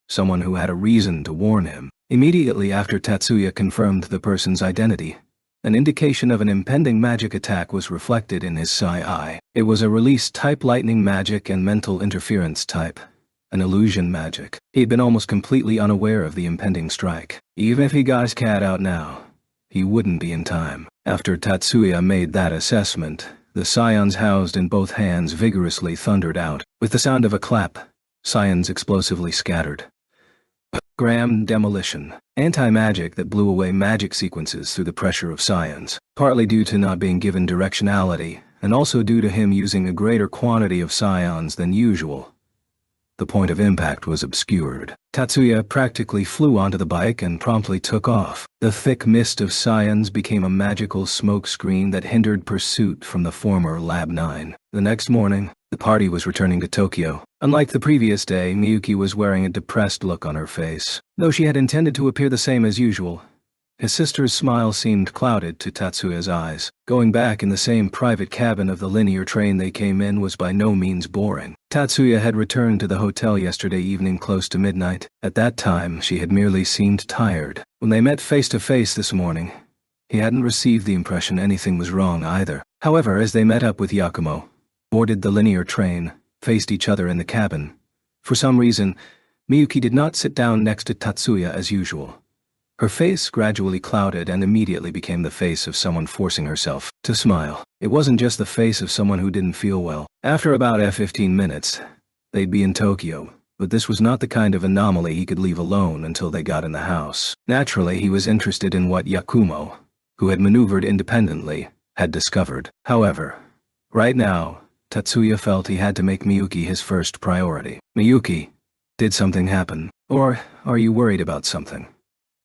Someone who had a reason to warn him. Immediately after Tatsuya confirmed the person's identity, an indication of an impending magic attack was reflected in his psi-eye. It was a release-type lightning magic and mental interference type, an illusion magic. He'd been almost completely unaware of the impending strike. Even if he got his cat out now, he wouldn't be in time. After Tatsuya made that assessment, the scions housed in both hands vigorously thundered out. With the sound of a clap, scions explosively scattered. Gram demolition. Anti-magic that blew away magic sequences through the pressure of scions, partly due to not being given directionality, and also due to him using a greater quantity of scions than usual. The point of impact was obscured. Tatsuya practically flew onto the bike and promptly took off. The thick mist of scions became a magical smoke screen that hindered pursuit from the former Lab 9. The next morning, the party was returning to Tokyo. Unlike the previous day, Miyuki was wearing a depressed look on her face. Though she had intended to appear the same as usual, his sister's smile seemed clouded to Tatsuya's eyes. Going back in the same private cabin of the linear train they came in was by no means boring. Tatsuya had returned to the hotel yesterday evening close to midnight. At that time, she had merely seemed tired. When they met face to face this morning, he hadn't received the impression anything was wrong either. However, as they met up with Yakumo, boarded the linear train, faced each other in the cabin, for some reason, Miyuki did not sit down next to Tatsuya as usual. Her face gradually clouded and immediately became the face of someone forcing herself to smile. It wasn't just the face of someone who didn't feel well. After about 15 minutes, they'd be in Tokyo, but this was not the kind of anomaly he could leave alone until they got in the house. Naturally, he was interested in what Yakumo, who had maneuvered independently, had discovered. However, right now, Tatsuya felt he had to make Miyuki his first priority. Miyuki, did something happen? Or are you worried about something?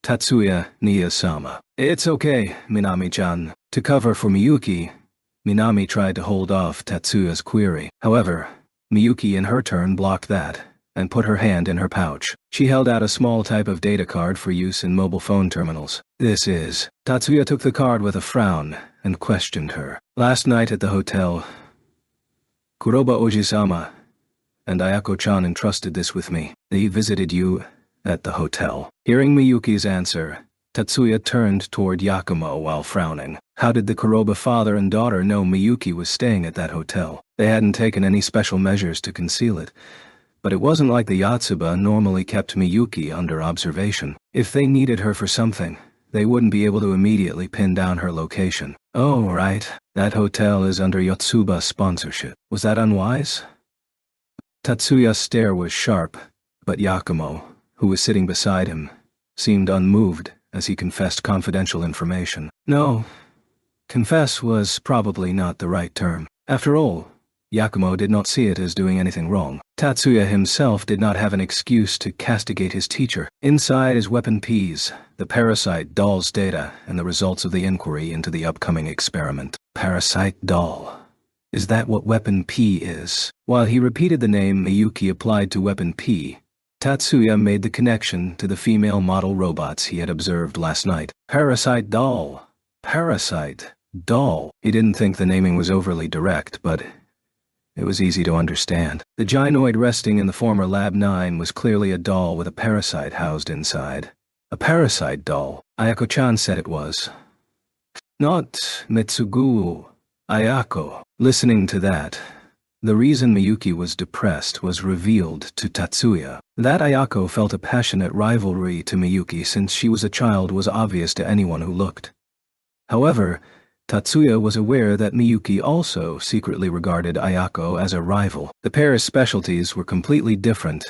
Tatsuya Niya-sama. It's okay, Minami-chan. To cover for Miyuki, Minami tried to hold off Tatsuya's query. However, Miyuki in her turn blocked that, and put her hand in her pouch. She held out a small type of data card for use in mobile phone terminals. Tatsuya took the card with a frown, and questioned her. Last night at the hotel, Kuroba Oji-sama and Ayako-chan entrusted this with me. They visited you at the hotel. Hearing Miyuki's answer, Tatsuya turned toward Yakumo while frowning. How did the Kuroba father and daughter know Miyuki was staying at that hotel? They hadn't taken any special measures to conceal it, but it wasn't like the Yotsuba normally kept Miyuki under observation. If they needed her for something, they wouldn't be able to immediately pin down her location. Oh, right. That hotel is under Yotsuba sponsorship. Was that unwise? Tatsuya's stare was sharp, but Yakumo, who was sitting beside him, seemed unmoved as he confessed confidential information. No, confess was probably not the right term. After all, Yakumo did not see it as doing anything wrong. Tatsuya himself did not have an excuse to castigate his teacher. Inside his weapon P's, the parasite doll's data and the results of the inquiry into the upcoming experiment. parasite doll. Is that what Weapon P is? While he repeated the name Miyuki applied to Weapon P, Tatsuya made the connection to the female model robots he had observed last night. Parasite doll. Parasite doll. He didn't think the naming was overly direct, but it was easy to understand. The gynoid resting in the former Lab 9 was clearly a doll with a parasite housed inside. A parasite doll. Ayako-chan said it was. Not Mitsugu. Ayako. Listening to that, the reason Miyuki was depressed was revealed to Tatsuya. That Ayako felt a passionate rivalry to Miyuki since she was a child was obvious to anyone who looked. However, Tatsuya was aware that Miyuki also secretly regarded Ayako as a rival. The pair's specialties were completely different,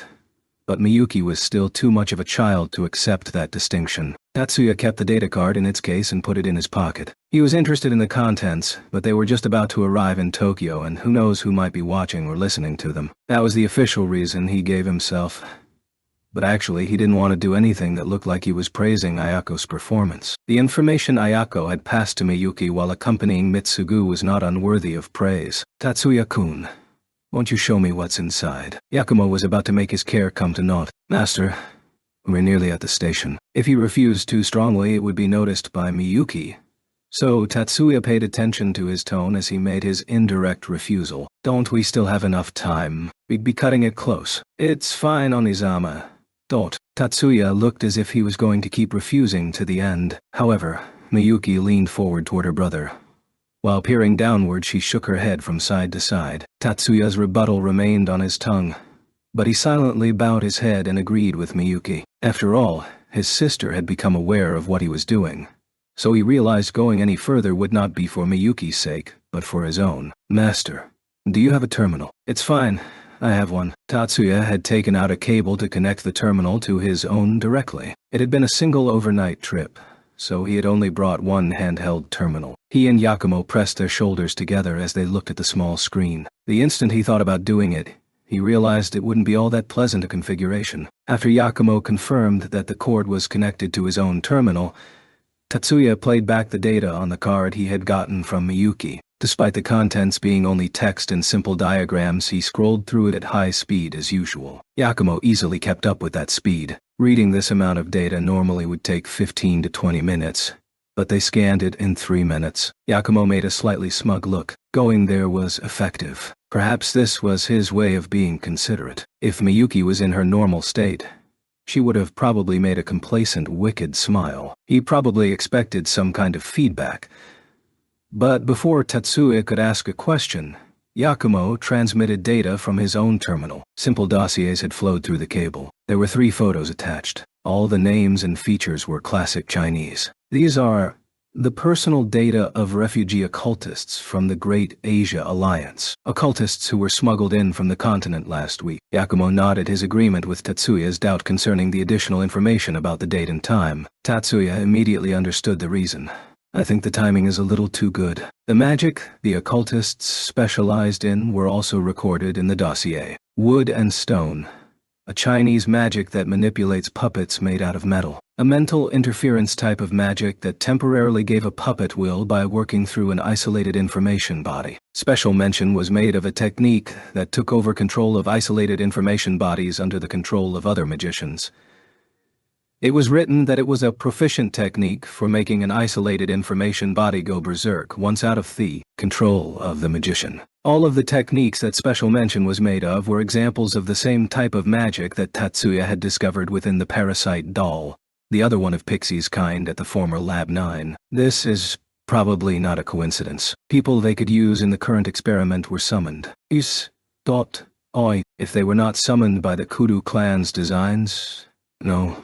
but Miyuki was still too much of a child to accept that distinction. Tatsuya kept the data card in its case and put it in his pocket. He was interested in the contents, but they were just about to arrive in Tokyo, and who knows who might be watching or listening to them. That was the official reason he gave himself. But actually, he didn't want to do anything that looked like he was praising Ayako's performance. The information Ayako had passed to Miyuki while accompanying Mitsugu was not unworthy of praise. Tatsuya-kun, won't you show me what's inside? Yakumo was about to make his care come to naught. Master, we're nearly at the station. If he refused too strongly, it would be noticed by Miyuki. So Tatsuya paid attention to his tone as he made his indirect refusal. Don't we still have enough time? We'd be cutting it close. It's fine, Onizama. Don't. Tatsuya looked as if he was going to keep refusing to the end. However, Miyuki leaned forward toward her brother. While peering downward, she shook her head from side to side. Tatsuya's rebuttal remained on his tongue, but he silently bowed his head and agreed with Miyuki. After all, his sister had become aware of what he was doing, so he realized going any further would not be for Miyuki's sake, but for his own. Master, do you have a terminal? It's fine. I have one. Tatsuya had taken out a cable to connect the terminal to his own directly. It had been a single overnight trip, so he had only brought one handheld terminal. He and Yakumo pressed their shoulders together as they looked at the small screen. The instant he thought about doing it, he realized it wouldn't be all that pleasant a configuration. After Yakumo confirmed that the cord was connected to his own terminal, Tatsuya played back the data on the card he had gotten from Miyuki. Despite the contents being only text and simple diagrams, he scrolled through it at high speed as usual. Yakumo easily kept up with that speed. Reading this amount of data normally would take 15 to 20 minutes, but they scanned it in 3 minutes. Yakumo made a slightly smug look. Going there was effective. Perhaps this was his way of being considerate. If Miyuki was in her normal state, she would have probably made a complacent, wicked smile. He probably expected some kind of feedback. But before Tatsuya could ask a question, Yakumo transmitted data from his own terminal. Simple dossiers had flowed through the cable. There were 3 photos attached. All the names and features were classic Chinese. These are the personal data of refugee occultists from the Great Asia Alliance. Occultists who were smuggled in from the continent last week. Yakumo nodded his agreement with Tatsuya's doubt concerning the additional information about the date and time. Tatsuya immediately understood the reason. I think the timing is a little too good. The magic the occultists specialized in were also recorded in the dossier. Wood and stone. A Chinese magic that manipulates puppets made out of metal. A mental interference type of magic that temporarily gave a puppet will by working through an isolated information body. Special mention was made of a technique that took over control of isolated information bodies under the control of other magicians. It was written that it was a proficient technique for making an isolated information body go berserk once out of the control of the magician. All of the techniques that special mention was made of were examples of the same type of magic that Tatsuya had discovered within the parasite doll, the other one of Pixie's kind at the former Lab 9. This is probably not a coincidence. People they could use in the current experiment were summoned. Oi, if they were not summoned by the Kudu clan's designs? No.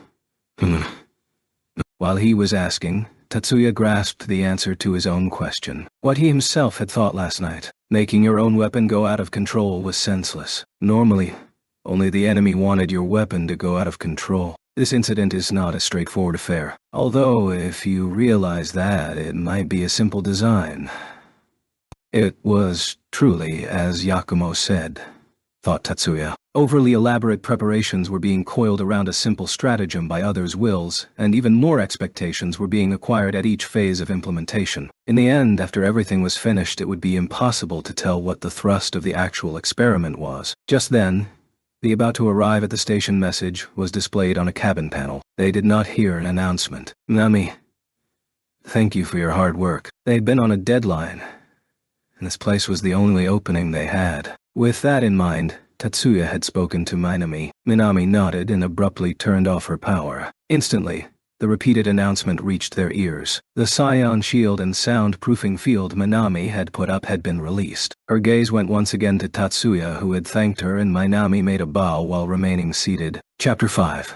While he was asking, Tatsuya grasped the answer to his own question. What he himself had thought last night. Making your own weapon go out of control was senseless. Normally, only the enemy wanted your weapon to go out of control. This incident is not a straightforward affair. Although, if you realize that, it might be a simple design. It was truly as Yakumo said. thought Tatsuya. Overly elaborate preparations were being coiled around a simple stratagem by others' wills, and even more expectations were being acquired at each phase of implementation. In the end, after everything was finished, it would be impossible to tell what the thrust of the actual experiment was. Just then, the about to arrive at the station message was displayed on a cabin panel. They did not hear an announcement. Nami, thank you for your hard work. They'd been on a deadline, and this place was the only opening they had. With that in mind, Tatsuya had spoken to Minami. Minami nodded and abruptly turned off her power. Instantly, the repeated announcement reached their ears. The Scion shield and soundproofing field Minami had put up had been released. Her gaze went once again to Tatsuya, who had thanked her, and Minami made a bow while remaining seated. Chapter 5.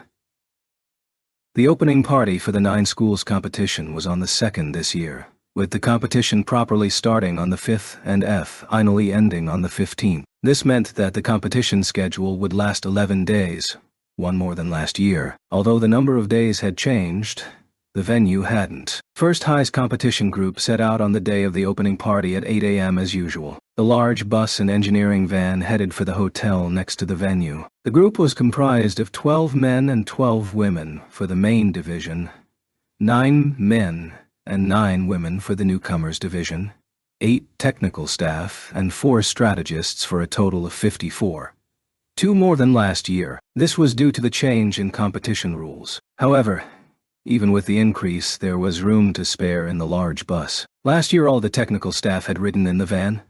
The opening party for the 9 schools competition was on the 2nd this year, with the competition properly starting on the 5th and finally ending on the 15th. This meant that the competition schedule would last 11 days, one more than last year. Although the number of days had changed, the venue hadn't. First High's competition group set out on the day of the opening party at 8 a.m. as usual. The large bus and engineering van headed for the hotel next to the venue. The group was comprised of 12 men and 12 women for the main division, 9 men and 9 women for the newcomers division, 8 technical staff, and 4 strategists for a total of 54. 2 more than last year. This was due to the change in competition rules. However, even with the increase, there was room to spare in the large bus. Last year all the technical staff had ridden in the van,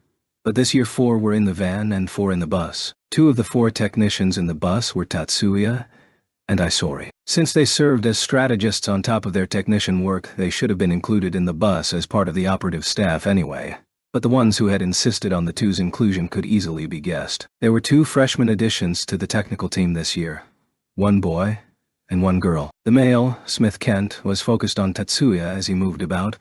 but this year 4 were in the van and 4 in the bus. 2 of the 4 technicians in the bus were Tatsuya and Isori. Since they served as strategists on top of their technician work, they should have been included in the bus as part of the operative staff anyway. But the ones who had insisted on the 2's inclusion could easily be guessed. There were 2 freshman additions to the technical team this year. 1 boy and 1 girl. The male, Smith Kent, was focused on Tatsuya as he moved about,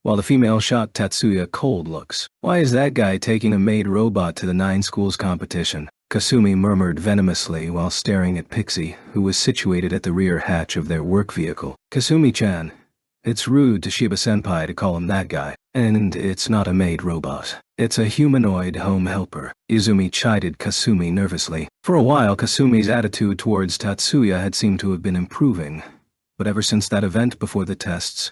while the female shot Tatsuya cold looks. Why is that guy taking a maid robot to the 9 schools competition? Kasumi murmured venomously while staring at Pixie, who was situated at the rear hatch of their work vehicle. Kasumi-chan, it's rude to Shiba-senpai to call him that guy. And it's not a maid robot. It's a humanoid home helper. Izumi chided Kasumi nervously. For a while, Kasumi's attitude towards Tatsuya had seemed to have been improving, but ever since that event before the tests,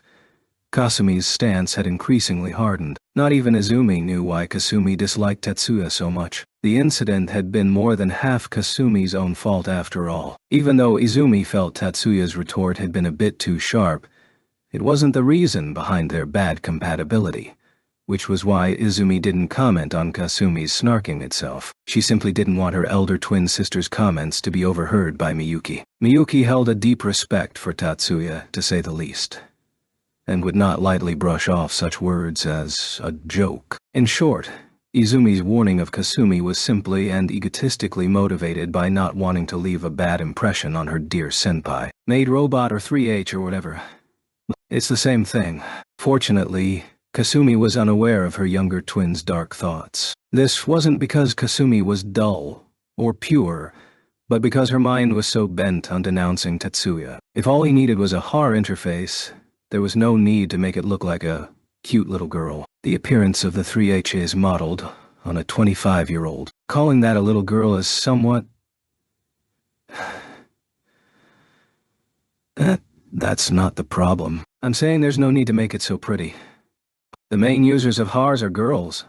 Kasumi's stance had increasingly hardened. Not even Izumi knew why Kasumi disliked Tatsuya so much. The incident had been more than half Kasumi's own fault after all. Even though Izumi felt Tatsuya's retort had been a bit too sharp, it wasn't the reason behind their bad compatibility, which was why Izumi didn't comment on Kasumi's snarking itself. She simply didn't want her elder twin sister's comments to be overheard by Miyuki. Miyuki held a deep respect for Tatsuya, to say the least, and would not lightly brush off such words as a joke. In short, Izumi's warning of Kasumi was simply and egotistically motivated by not wanting to leave a bad impression on her dear senpai. Maid robot or 3H or whatever. It's the same thing. Fortunately, Kasumi was unaware of her younger twin's dark thoughts. This wasn't because Kasumi was dull or pure, but because her mind was so bent on denouncing Tatsuya. If all he needed was a HAR interface, there was no need to make it look like a cute little girl. The appearance of the 3H is modeled on a 25-year-old. Calling that a little girl is somewhat... That's not the problem. I'm saying there's no need to make it so pretty. The main users of HARs are girls,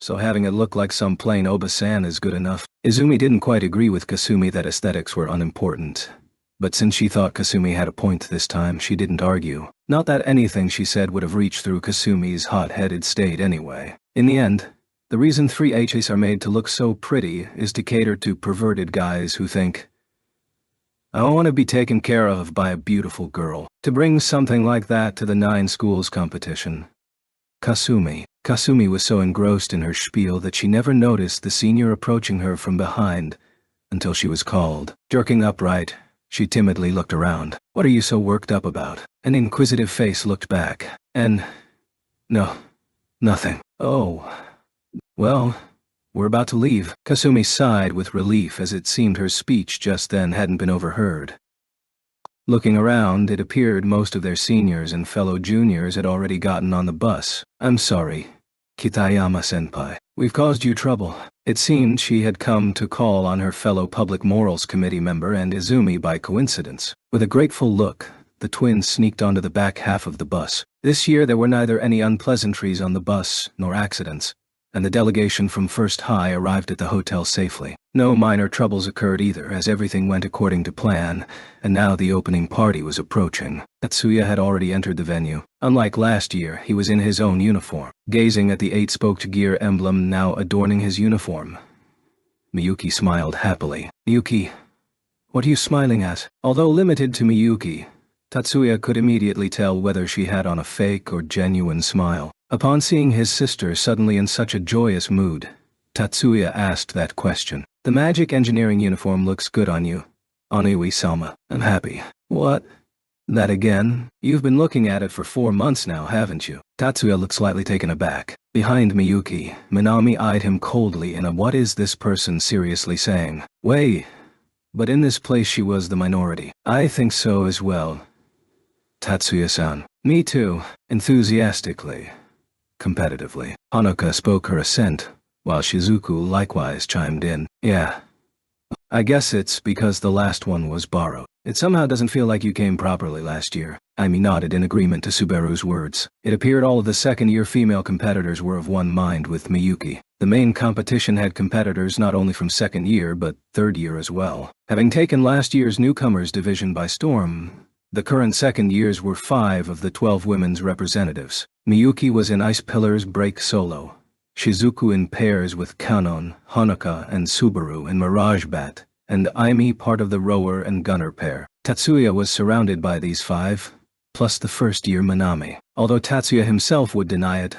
so having it look like some plain Oba-san is good enough. Izumi didn't quite agree with Kasumi that aesthetics were unimportant, but since she thought Kasumi had a point this time, she didn't argue. Not that anything she said would have reached through Kasumi's hot-headed state anyway. In the end, the reason 3Hs are made to look so pretty is to cater to perverted guys who think, I want to be taken care of by a beautiful girl. To bring something like that to the 9 schools competition. Kasumi was so engrossed in her spiel that she never noticed the senior approaching her from behind until she was called. Jerking upright, she timidly looked around. What are you so worked up about? An inquisitive face looked back. No, nothing. Oh, well, we're about to leave. Kasumi sighed with relief as it seemed her speech just then hadn't been overheard. Looking around, it appeared most of their seniors and fellow juniors had already gotten on the bus. I'm sorry, Kitayama-senpai. we've caused you trouble." It seemed she had come to call on her fellow Public Morals Committee member and Izumi by coincidence. With a grateful look, the twins sneaked onto the back half of the bus. This year there were neither any unpleasantries on the bus nor accidents, and the delegation from First High arrived at the hotel safely. No minor troubles occurred either, as everything went according to plan, and now the opening party was approaching. Tatsuya had already entered the venue. Unlike last year, he was in his own uniform, gazing at the 8-spoked gear emblem now adorning his uniform. Miyuki smiled happily. "Miyuki, what are you smiling at?" Although limited to Miyuki, Tatsuya could immediately tell whether she had on a fake or genuine smile. Upon seeing his sister suddenly in such a joyous mood, Tatsuya asked that question. "The magic engineering uniform looks good on you, Oniwi-sama. I'm happy." "What? That again? You've been looking at it for 4 months now, haven't you?" Tatsuya looked slightly taken aback. Behind Miyuki, Minami eyed him coldly in a "what is this person seriously saying" way. But in this place she was the minority. "I think so as well, Tatsuya-san." "Me too," enthusiastically, competitively. Hanuka spoke her assent, while Shizuku likewise chimed in. "Yeah. I guess it's because the last one was borrowed. It somehow doesn't feel like you came properly last year." Aimi nodded in agreement to Subaru's words. It appeared all of the second-year female competitors were of one mind with Miyuki. The main competition had competitors not only from second year but third year as well. Having taken last year's newcomers division by storm, the current second years were 5 of the 12 women's representatives. Miyuki was in Ice Pillar's break solo, Shizuku in pairs with Kanon, Hanuka, and Subaru in Mirage Bat, and Aimi part of the rower and gunner pair. Tatsuya was surrounded by these 5, plus the first-year Minami. Although Tatsuya himself would deny it,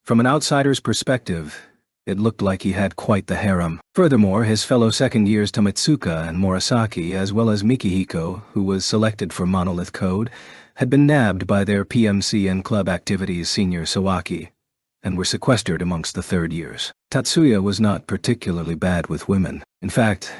from an outsider's perspective, it looked like he had quite the harem. Furthermore, his fellow second-years Tomitsuka and Murasaki, as well as Mikihiko, who was selected for Monolith Code, had been nabbed by their PMC and club activities senior Sawaki, and were sequestered amongst the third years. Tatsuya was not particularly bad with women. In fact,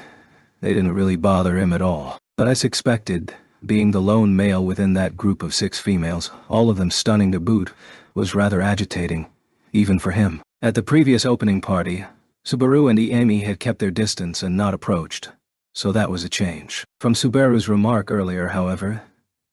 they didn't really bother him at all. But as expected, being the lone male within that group of 6 females, all of them stunning to boot, was rather agitating, even for him. At the previous opening party, Subaru and Iemi had kept their distance and not approached, so that was a change. From Subaru's remark earlier, however,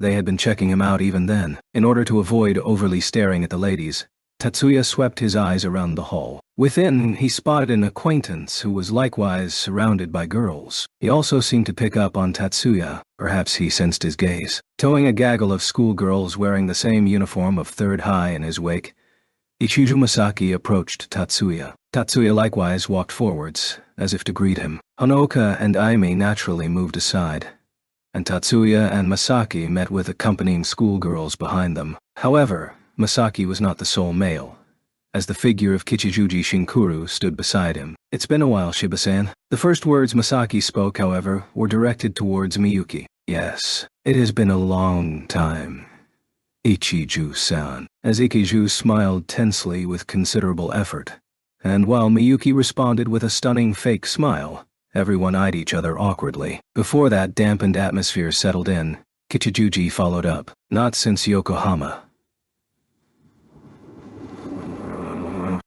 they had been checking him out even then. In order to avoid overly staring at the ladies, Tatsuya swept his eyes around the hall. Within, he spotted an acquaintance who was likewise surrounded by girls. He also seemed to pick up on Tatsuya. Perhaps he sensed his gaze. Towing a gaggle of schoolgirls wearing the same uniform of Third High in his wake, Ichiju Masaki approached Tatsuya. Tatsuya likewise walked forwards, as if to greet him. Honoka and Aimi naturally moved aside, and Tatsuya and Masaki met with accompanying schoolgirls behind them. However, Masaki was not the sole male, as the figure of Kichijuji Shinkuru stood beside him. "It's been a while, Shiba-san." The first words Masaki spoke, however, were directed towards Miyuki. "Yes, it has been a long time, Ichiju-san." As Ichiju smiled tensely with considerable effort, and while Miyuki responded with a stunning fake smile, everyone eyed each other awkwardly. Before that dampened atmosphere settled in, Kichijuji followed up. "Not since Yokohama."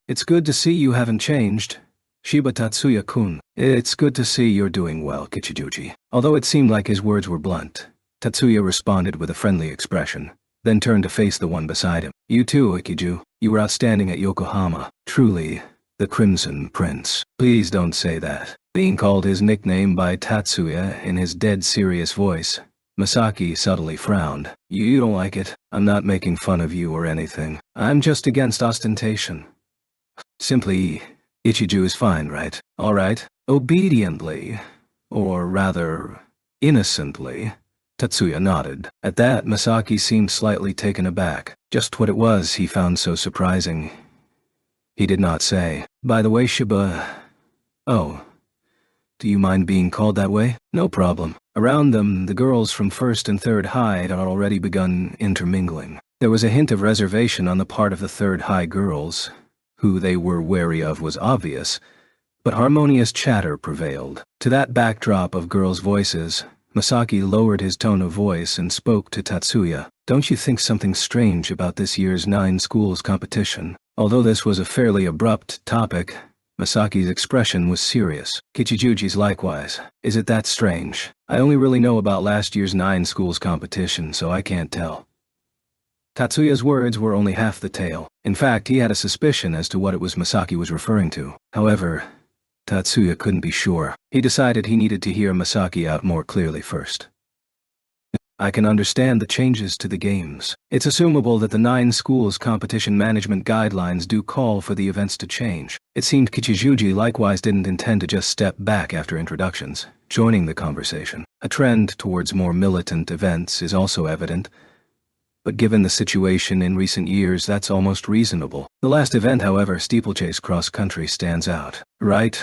"It's good to see you haven't changed, Shiba Tatsuya-kun." "It's good to see you're doing well, Kichijuji." Although it seemed like his words were blunt, Tatsuya responded with a friendly expression, then turned to face the one beside him. "You too, Ikiju. You were outstanding at Yokohama. Truly, the Crimson Prince." "Please don't say that." Being called his nickname by Tatsuya in his dead serious voice, Masaki subtly frowned. You don't like it? I'm not making fun of you or anything. I'm just against ostentation. Simply, Ichiju is fine, right?" "All right." Obediently, or rather, innocently, Tatsuya nodded. At that, Masaki seemed slightly taken aback. Just what it was he found so surprising, he did not say. "By the way, Shiba..." "Oh. Do you mind being called that way?" "No problem." Around them, the girls from First and Third High had already begun intermingling. There was a hint of reservation on the part of the Third High girls. Who they were wary of was obvious, but harmonious chatter prevailed. To that backdrop of girls' voices, Masaki lowered his tone of voice and spoke to Tatsuya. "Don't you think something strange about this year's 9 schools competition?" Although this was a fairly abrupt topic, Masaki's expression was serious. Kichijuji's likewise. Is it that strange? I only really know about last year's 9 schools competition, so I can't tell. Tatsuya's words were only half the tale. In fact, he had a suspicion as to what it was Masaki was referring to. However, Tatsuya couldn't be sure. He decided he needed to hear Masaki out more clearly first. I can understand the changes to the games. It's assumable that the 9 schools competition management guidelines do call for the events to change. It seemed Kichijuji likewise didn't intend to just step back after introductions, joining the conversation. A trend towards more militant events is also evident, but given the situation in recent years, that's almost reasonable. The last event, however, steeplechase cross-country, stands out. Right?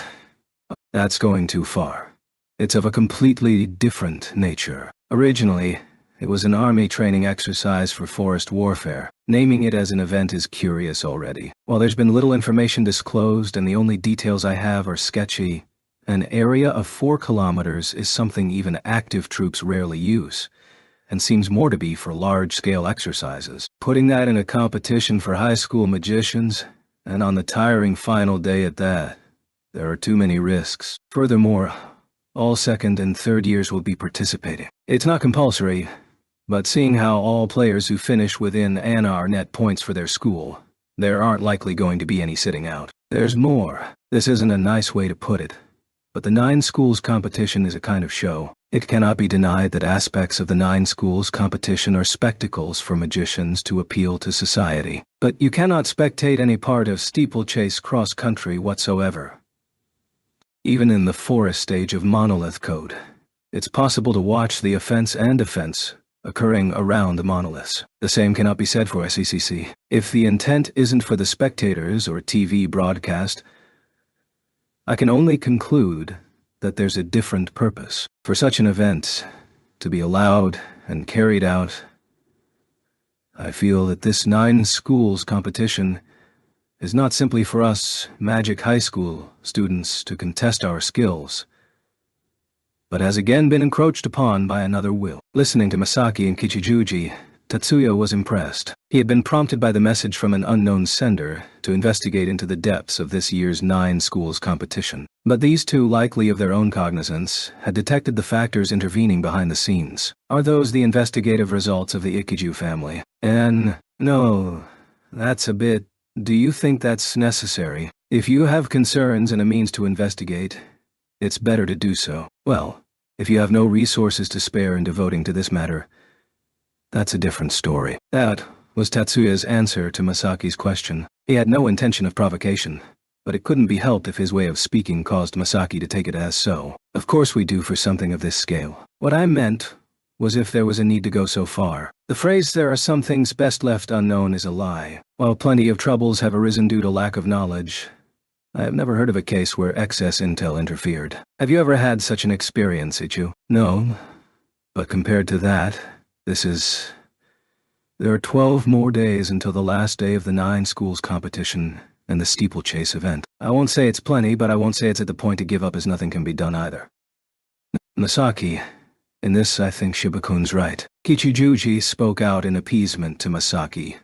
That's going too far. It's of a completely different nature. Originally, it was an army training exercise for forest warfare. Naming it as an event is curious already. While there's been little information disclosed and the only details I have are sketchy, an area of 4 kilometers is something even active troops rarely use, and seems more to be for large-scale exercises. Putting that in a competition for high school magicians, and on the tiring final day at that, there are too many risks. Furthermore, all 2nd and 3rd years will be participating. It's not compulsory, but seeing how all players who finish within ANR net points for their school, there aren't likely going to be any sitting out. There's more. This isn't a nice way to put it, but the 9 schools competition is a kind of show. It cannot be denied that aspects of the 9 schools competition are spectacles for magicians to appeal to society. But you cannot spectate any part of steeplechase cross-country whatsoever. Even in the forest stage of Monolith Code, it's possible to watch the offense and defense occurring around the monoliths. The same cannot be said for SECC. If the intent isn't for the spectators or TV broadcast, I can only conclude that there's a different purpose. For such an event to be allowed and carried out, I feel that this 9 schools competition is not simply for us Magic High School students to contest our skills, but has again been encroached upon by another will. Listening to Masaki and Kichijuji, Tatsuya was impressed. He had been prompted by the message from an unknown sender to investigate into the depths of this year's 9 schools competition. But these two, likely of their own cognizance, had detected the factors intervening behind the scenes. Are those the investigative results of the Ikiju family? No, that's a bit... Do you think that's necessary? If you have concerns and a means to investigate, it's better to do so. Well, if you have no resources to spare in devoting to this matter, that's a different story. That was Tatsuya's answer to Masaki's question. He had no intention of provocation, but it couldn't be helped if his way of speaking caused Masaki to take it as so. Of course we do for something of this scale. What I meant was if there was a need to go so far. The phrase "there are some things best left unknown" is a lie. While plenty of troubles have arisen due to lack of knowledge, I have never heard of a case where excess intel interfered. Have you ever had such an experience, Ichu? No, but compared to that, there are 12 more days until the last day of the 9 schools competition and the steeplechase event. I won't say it's plenty, but I won't say it's at the point to give up, as nothing can be done either. Masaki, in this I think Shibakun's right. Kichijuji spoke out in appeasement to Masaki,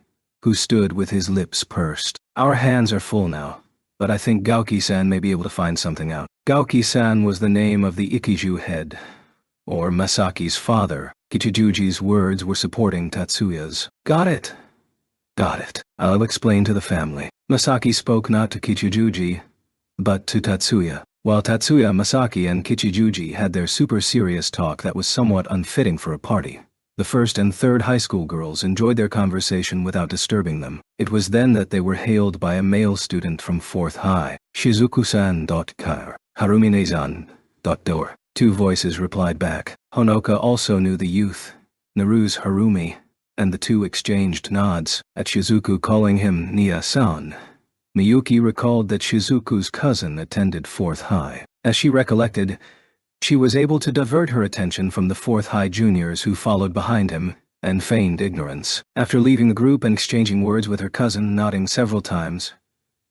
who stood with his lips pursed. Our hands are full now, but I think Gauki-san may be able to find something out. Gauki-san was the name of the Ikiju head, or Masaki's father. Kichijuji's words were supporting Tatsuya's. Got it. I'll explain to the family. Masaki spoke not to Kichijuji, but to Tatsuya. While Tatsuya, Masaki, and Kichijuji had their super serious talk that was somewhat unfitting for a party, the 1st and 3rd high school girls enjoyed their conversation without disturbing them. It was then that they were hailed by a male student from 4th High. Shizuku-san. Harumine-san. Door. 2 voices replied back. Honoka also knew the youth, Naru's Harumi, and the 2 exchanged nods. At Shizuku calling him Nia-san, Miyuki recalled that Shizuku's cousin attended 4th High. As she recollected, she was able to divert her attention from the 4th High juniors who followed behind him and feigned ignorance. After leaving the group and exchanging words with her cousin, nodding several times,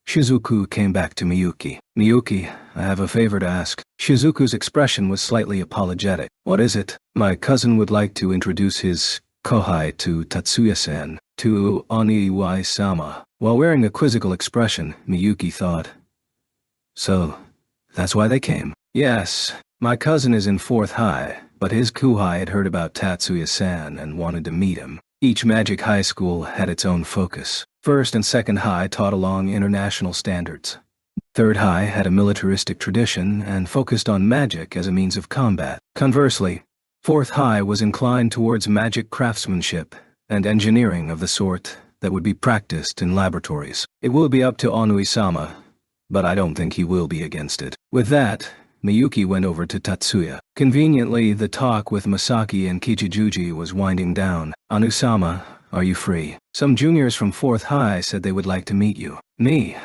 Shizuku came back to Miyuki. Miyuki, I have a favor to ask. Shizuku's expression was slightly apologetic. What is it? My cousin would like to introduce his kohai to Tatsuya-san, to Oniiwai-sama. While wearing a quizzical expression, Miyuki thought, So, that's why they came. Yes, my cousin is in 4th High, but his kuhai had heard about Tatsuya-san and wanted to meet him. Each magic high school had its own focus. 1st and 2nd High taught along international standards. 3rd High had a militaristic tradition and focused on magic as a means of combat. Conversely, 4th High was inclined towards magic craftsmanship and engineering of the sort that would be practiced in laboratories. It will be up to Onui-sama, but I don't think he will be against it. With that, Miyuki went over to Tatsuya. Conveniently, the talk with Masaki and Kichijuji was winding down. Onui-sama, are you free? Some juniors from 4th High said they would like to meet you. Me?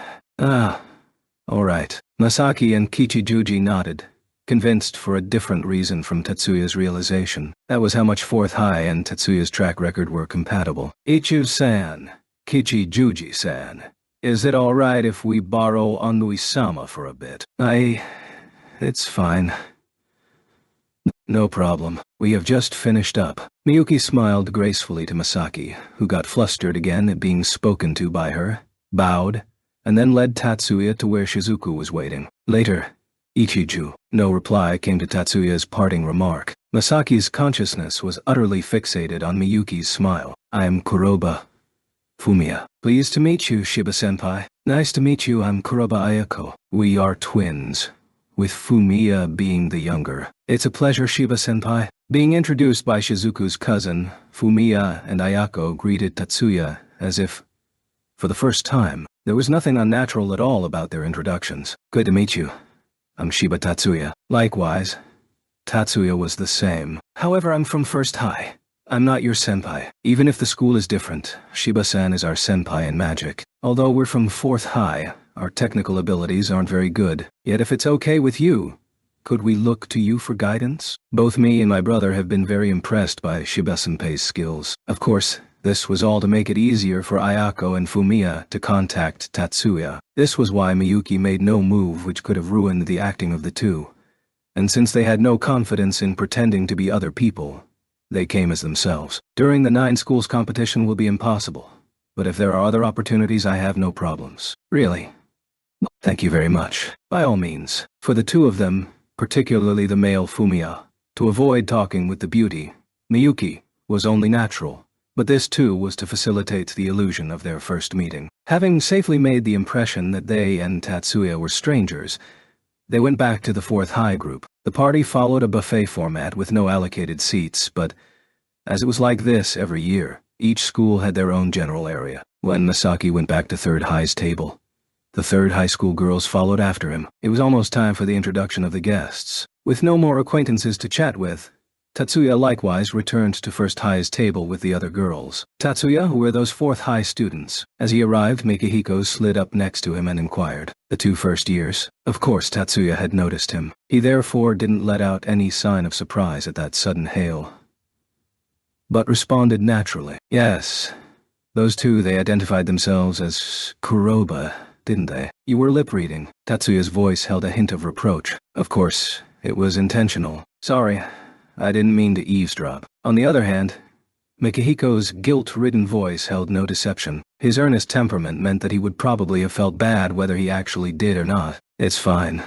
Alright. Masaki and Kichijuji nodded, convinced for a different reason from Tatsuya's realization. That was how much 4th High and Tatsuya's track record were compatible. Ichu-san, Kichijuji-san, is it alright if we borrow Onui-sama for a bit? It's fine. No problem. We have just finished up. Miyuki smiled gracefully to Masaki, who got flustered again at being spoken to by her, bowed, and then led Tatsuya to where Shizuku was waiting. Later, Ichiju. No reply came to Tatsuya's parting remark. Masaki's consciousness was utterly fixated on Miyuki's smile. I'm Kuroba Fumiya. Pleased to meet you, Shiba-senpai. Nice to meet you, I'm Kuroba Ayako. We are twins, with Fumiya being the younger. It's a pleasure, Shiba-senpai. Being introduced by Shizuku's cousin, Fumiya and Ayako greeted Tatsuya as if, for the first time, there was nothing unnatural at all about their introductions. Good to meet you. I'm Shiba Tatsuya. Likewise. Tatsuya was the same. However, I'm from 1st High. I'm not your senpai. Even if the school is different, Shiba-san is our senpai in magic. Although we're from 4th High, our technical abilities aren't very good. Yet if it's okay with you, could we look to you for guidance? Both me and my brother have been very impressed by Shiba-senpai's skills. Of course, this was all to make it easier for Ayako and Fumiya to contact Tatsuya. This was why Miyuki made no move which could have ruined the acting of the two. And since they had no confidence in pretending to be other people, they came as themselves. During the 9 schools competition will be impossible, but if there are other opportunities, I have no problems. Really? Thank you very much. By all means. For the two of them, particularly the male Fumiya, to avoid talking with the beauty, Miyuki, was only natural. But this too was to facilitate the illusion of their first meeting. Having safely made the impression that they and Tatsuya were strangers, they went back to the 4th High group. The party followed a buffet format with no allocated seats, but as it was like this every year, each school had their own general area. When Masaki went back to 3rd High's table, the 3rd High School girls followed after him. It was almost time for the introduction of the guests. With no more acquaintances to chat with, Tatsuya likewise returned to 1st High's table with the other girls. Tatsuya, who were those 4th High students? As he arrived, Mikihiko slid up next to him and inquired. The 2 first years. Of course Tatsuya had noticed him. He therefore didn't let out any sign of surprise at that sudden hail, but responded naturally. Yes. Those two, they identified themselves as Kuroba, didn't they? You were lip-reading. Tatsuya's voice held a hint of reproach. Of course, it was intentional. Sorry. I didn't mean to eavesdrop. On the other hand, Mikihiko's guilt-ridden voice held no deception. His earnest temperament meant that he would probably have felt bad whether he actually did or not. It's fine.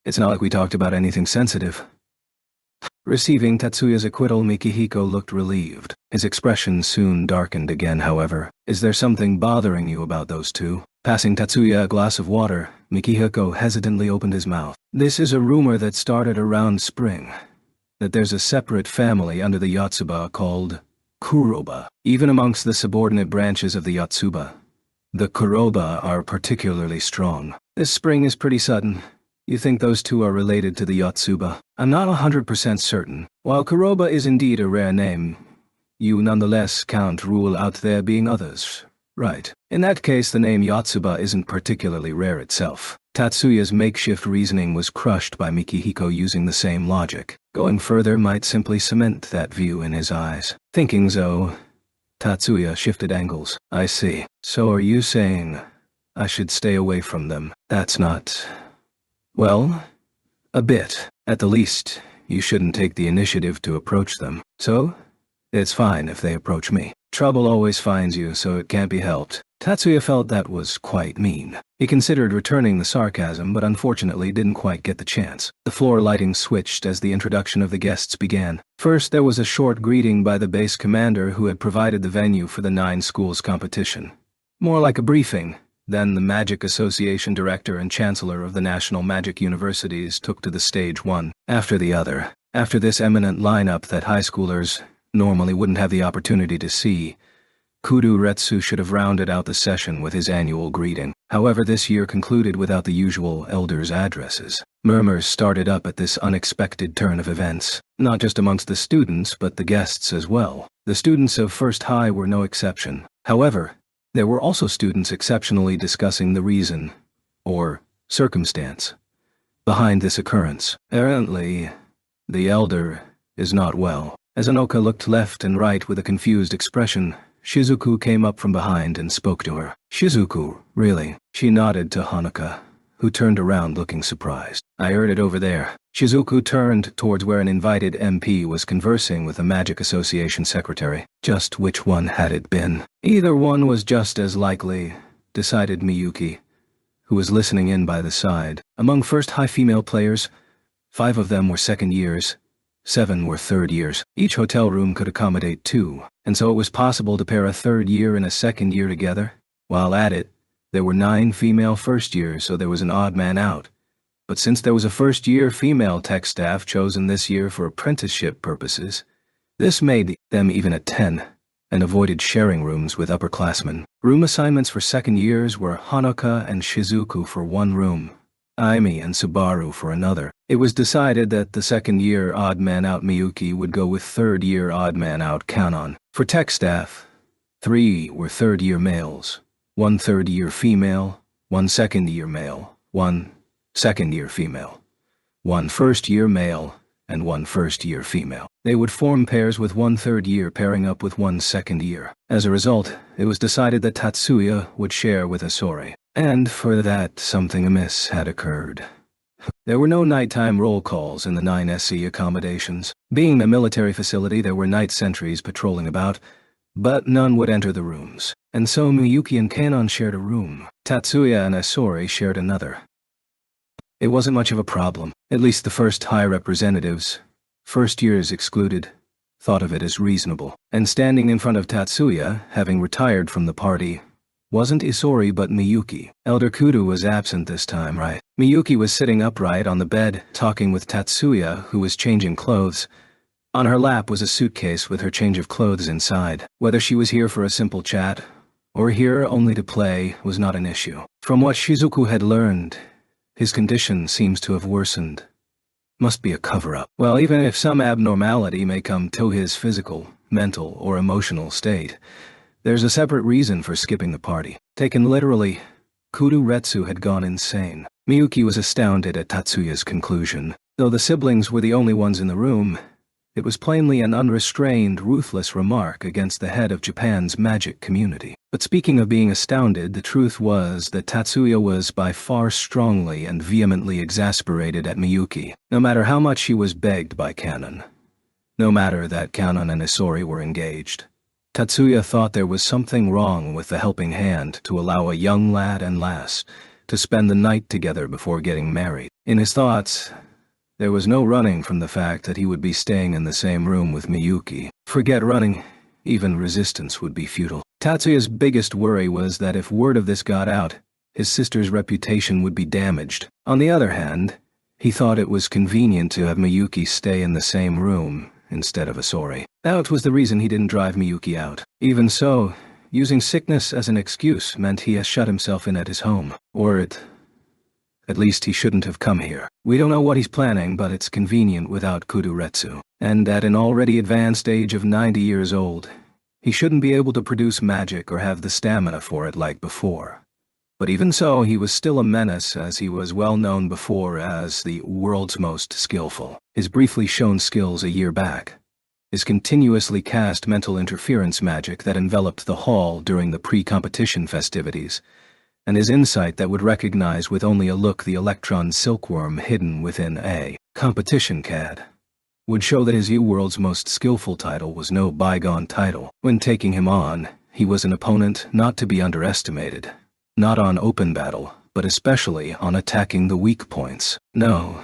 It's not like we talked about anything sensitive. Receiving Tatsuya's acquittal, Mikihiko looked relieved. His expression soon darkened again, however. Is there something bothering you about those two? Passing Tatsuya a glass of water, Mikihiko hesitantly opened his mouth. This is a rumor that started around spring, that there's a separate family under the Yotsuba called Kuroba. Even amongst the subordinate branches of the Yotsuba, the Kuroba are particularly strong. This spring is pretty sudden. You think those two are related to the Yotsuba? I'm not 100% certain. While Kuroba is indeed a rare name, you nonetheless can't rule out there being others, right? In that case, the name Yotsuba isn't particularly rare itself. Tatsuya's makeshift reasoning was crushed by Mikihiko using the same logic. Going further might simply cement that view in his eyes. Thinking so, Tatsuya shifted angles. I see. So are you saying I should stay away from them? That's not... Well, a bit. At the least, you shouldn't take the initiative to approach them. So, it's fine if they approach me. Trouble always finds you, so it can't be helped. Tatsuya felt that was quite mean. He considered returning the sarcasm, but unfortunately didn't quite get the chance. The floor lighting switched as the introduction of the guests began. First, there was a short greeting by the base commander who had provided the venue for the 9 schools competition. More like a briefing. Then the Magic Association director and chancellor of the National Magic Universities took to the stage one after the other. After this eminent lineup that high schoolers normally wouldn't have the opportunity to see, Kudo Retsu should have rounded out the session with his annual greeting. However, this year concluded without the usual elders' addresses. Murmurs started up at this unexpected turn of events, not just amongst the students but the guests as well. The students of First High were no exception. However, there were also students exceptionally discussing the reason, or circumstance, behind this occurrence. Apparently, the elder is not well. As Anoka looked left and right with a confused expression, Shizuku came up from behind and spoke to her. "Shizuku, really?" She nodded to Hanuka, who turned around looking surprised. "I heard it over there." Shizuku turned towards where an invited MP was conversing with the Magic Association secretary. Just which one had it been? Either one was just as likely, decided Miyuki, who was listening in by the side. Among First High female players, 5 of them were second years, 7 were third years. Each hotel room could accommodate 2, and so it was possible to pair a third year and a second year together. While at it, there were 9 female first years, so there was an odd man out. But since there was a first-year female tech staff chosen this year for apprenticeship purposes, this made them even at 10, and avoided sharing rooms with upperclassmen. Room assignments for second years were Hanuka and Shizuku for 1 room, Aimi and Subaru for another. It was decided that the second-year odd man out Miyuki would go with third-year odd man out Kanon. For tech staff, 3 were third-year males, 1 third-year female, 1 second-year male, 1 second-year female, 1 first-year male, and 1 first-year female. They would form pairs with 1 third-year pairing up with 1 second-year. As a result, it was decided that Tatsuya would share with Asori. And for that, something amiss had occurred. There were no nighttime roll calls in the 9SC accommodations. Being a military facility, there were night sentries patrolling about, but none would enter the rooms. And so Miyuki and Kanon shared a room. Tatsuya and Asori shared another. It wasn't much of a problem. At least the First High representatives, first years excluded, thought of it as reasonable. And standing in front of Tatsuya, having retired from the party, wasn't Isori but Miyuki. Elder Kudo was absent this time, right? Miyuki was sitting upright on the bed, talking with Tatsuya, who was changing clothes. On her lap was a suitcase with her change of clothes inside. Whether she was here for a simple chat, or here only to play, was not an issue. From what Shizuku had learned, his condition seems to have worsened. Must be a cover-up. Well, even if some abnormality may come to his physical, mental, or emotional state, there's a separate reason for skipping the party. Taken literally, Kudo Retsu had gone insane. Miyuki was astounded at Tatsuya's conclusion. Though the siblings were the only ones in the room, it was plainly an unrestrained, ruthless remark against the head of Japan's magic community. But speaking of being astounded, the truth was that Tatsuya was by far strongly and vehemently exasperated at Miyuki, no matter how much she was begged by Kanon. No matter that Kanon and Isori were engaged. Tatsuya thought there was something wrong with the helping hand to allow a young lad and lass to spend the night together before getting married. In his thoughts, there was no running from the fact that he would be staying in the same room with Miyuki. Forget running, even resistance would be futile. Tatsuya's biggest worry was that if word of this got out, his sister's reputation would be damaged. On the other hand, he thought it was convenient to have Miyuki stay in the same room instead of Asori. That was the reason he didn't drive Miyuki out. Even so, using sickness as an excuse meant he has shut himself in at his home. Or at least he shouldn't have come here. We don't know what he's planning, but it's convenient without Kudo Retsu. And at an already advanced age of 90 years old, he shouldn't be able to produce magic or have the stamina for it like before. But even so, he was still a menace, as he was well known before as the world's most skillful. His briefly shown skills a year back, his continuously cast mental interference magic that enveloped the hall during the pre-competition festivities, and his insight that would recognize with only a look the electron silkworm hidden within a competition CAD, would show that his world's most skillful title was no bygone title. When taking him on, he was an opponent not to be underestimated. Not on open battle, but especially on attacking the weak points. No,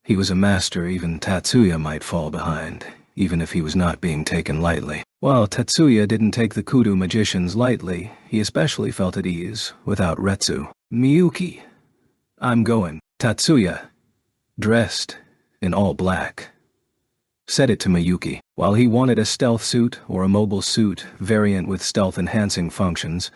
he was a master even Tatsuya might fall behind, even if he was not being taken lightly. While Tatsuya didn't take the Kudu magicians lightly, he especially felt at ease without Retsu. Miyuki. I'm going. Tatsuya, dressed in all black, said it to Miyuki. While he wanted a stealth suit or a mobile suit variant with stealth-enhancing functions,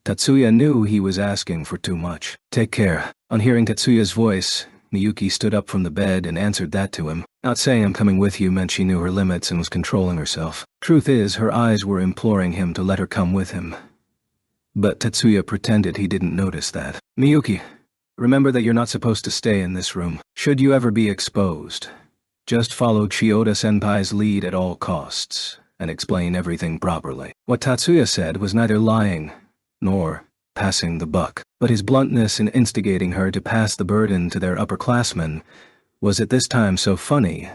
Tatsuya knew he was asking for too much. Take care. On hearing Tatsuya's voice, Miyuki stood up from the bed and answered that to him. Not saying I'm coming with you meant she knew her limits and was controlling herself. Truth is, her eyes were imploring him to let her come with him. But Tatsuya pretended he didn't notice that. Miyuki, remember that you're not supposed to stay in this room. Should you ever be exposed, just follow Chiyoda-senpai's lead at all costs, and explain everything properly. What Tatsuya said was neither lying, nor passing the buck, but his bluntness in instigating her to pass the burden to their upperclassmen was at this time so funny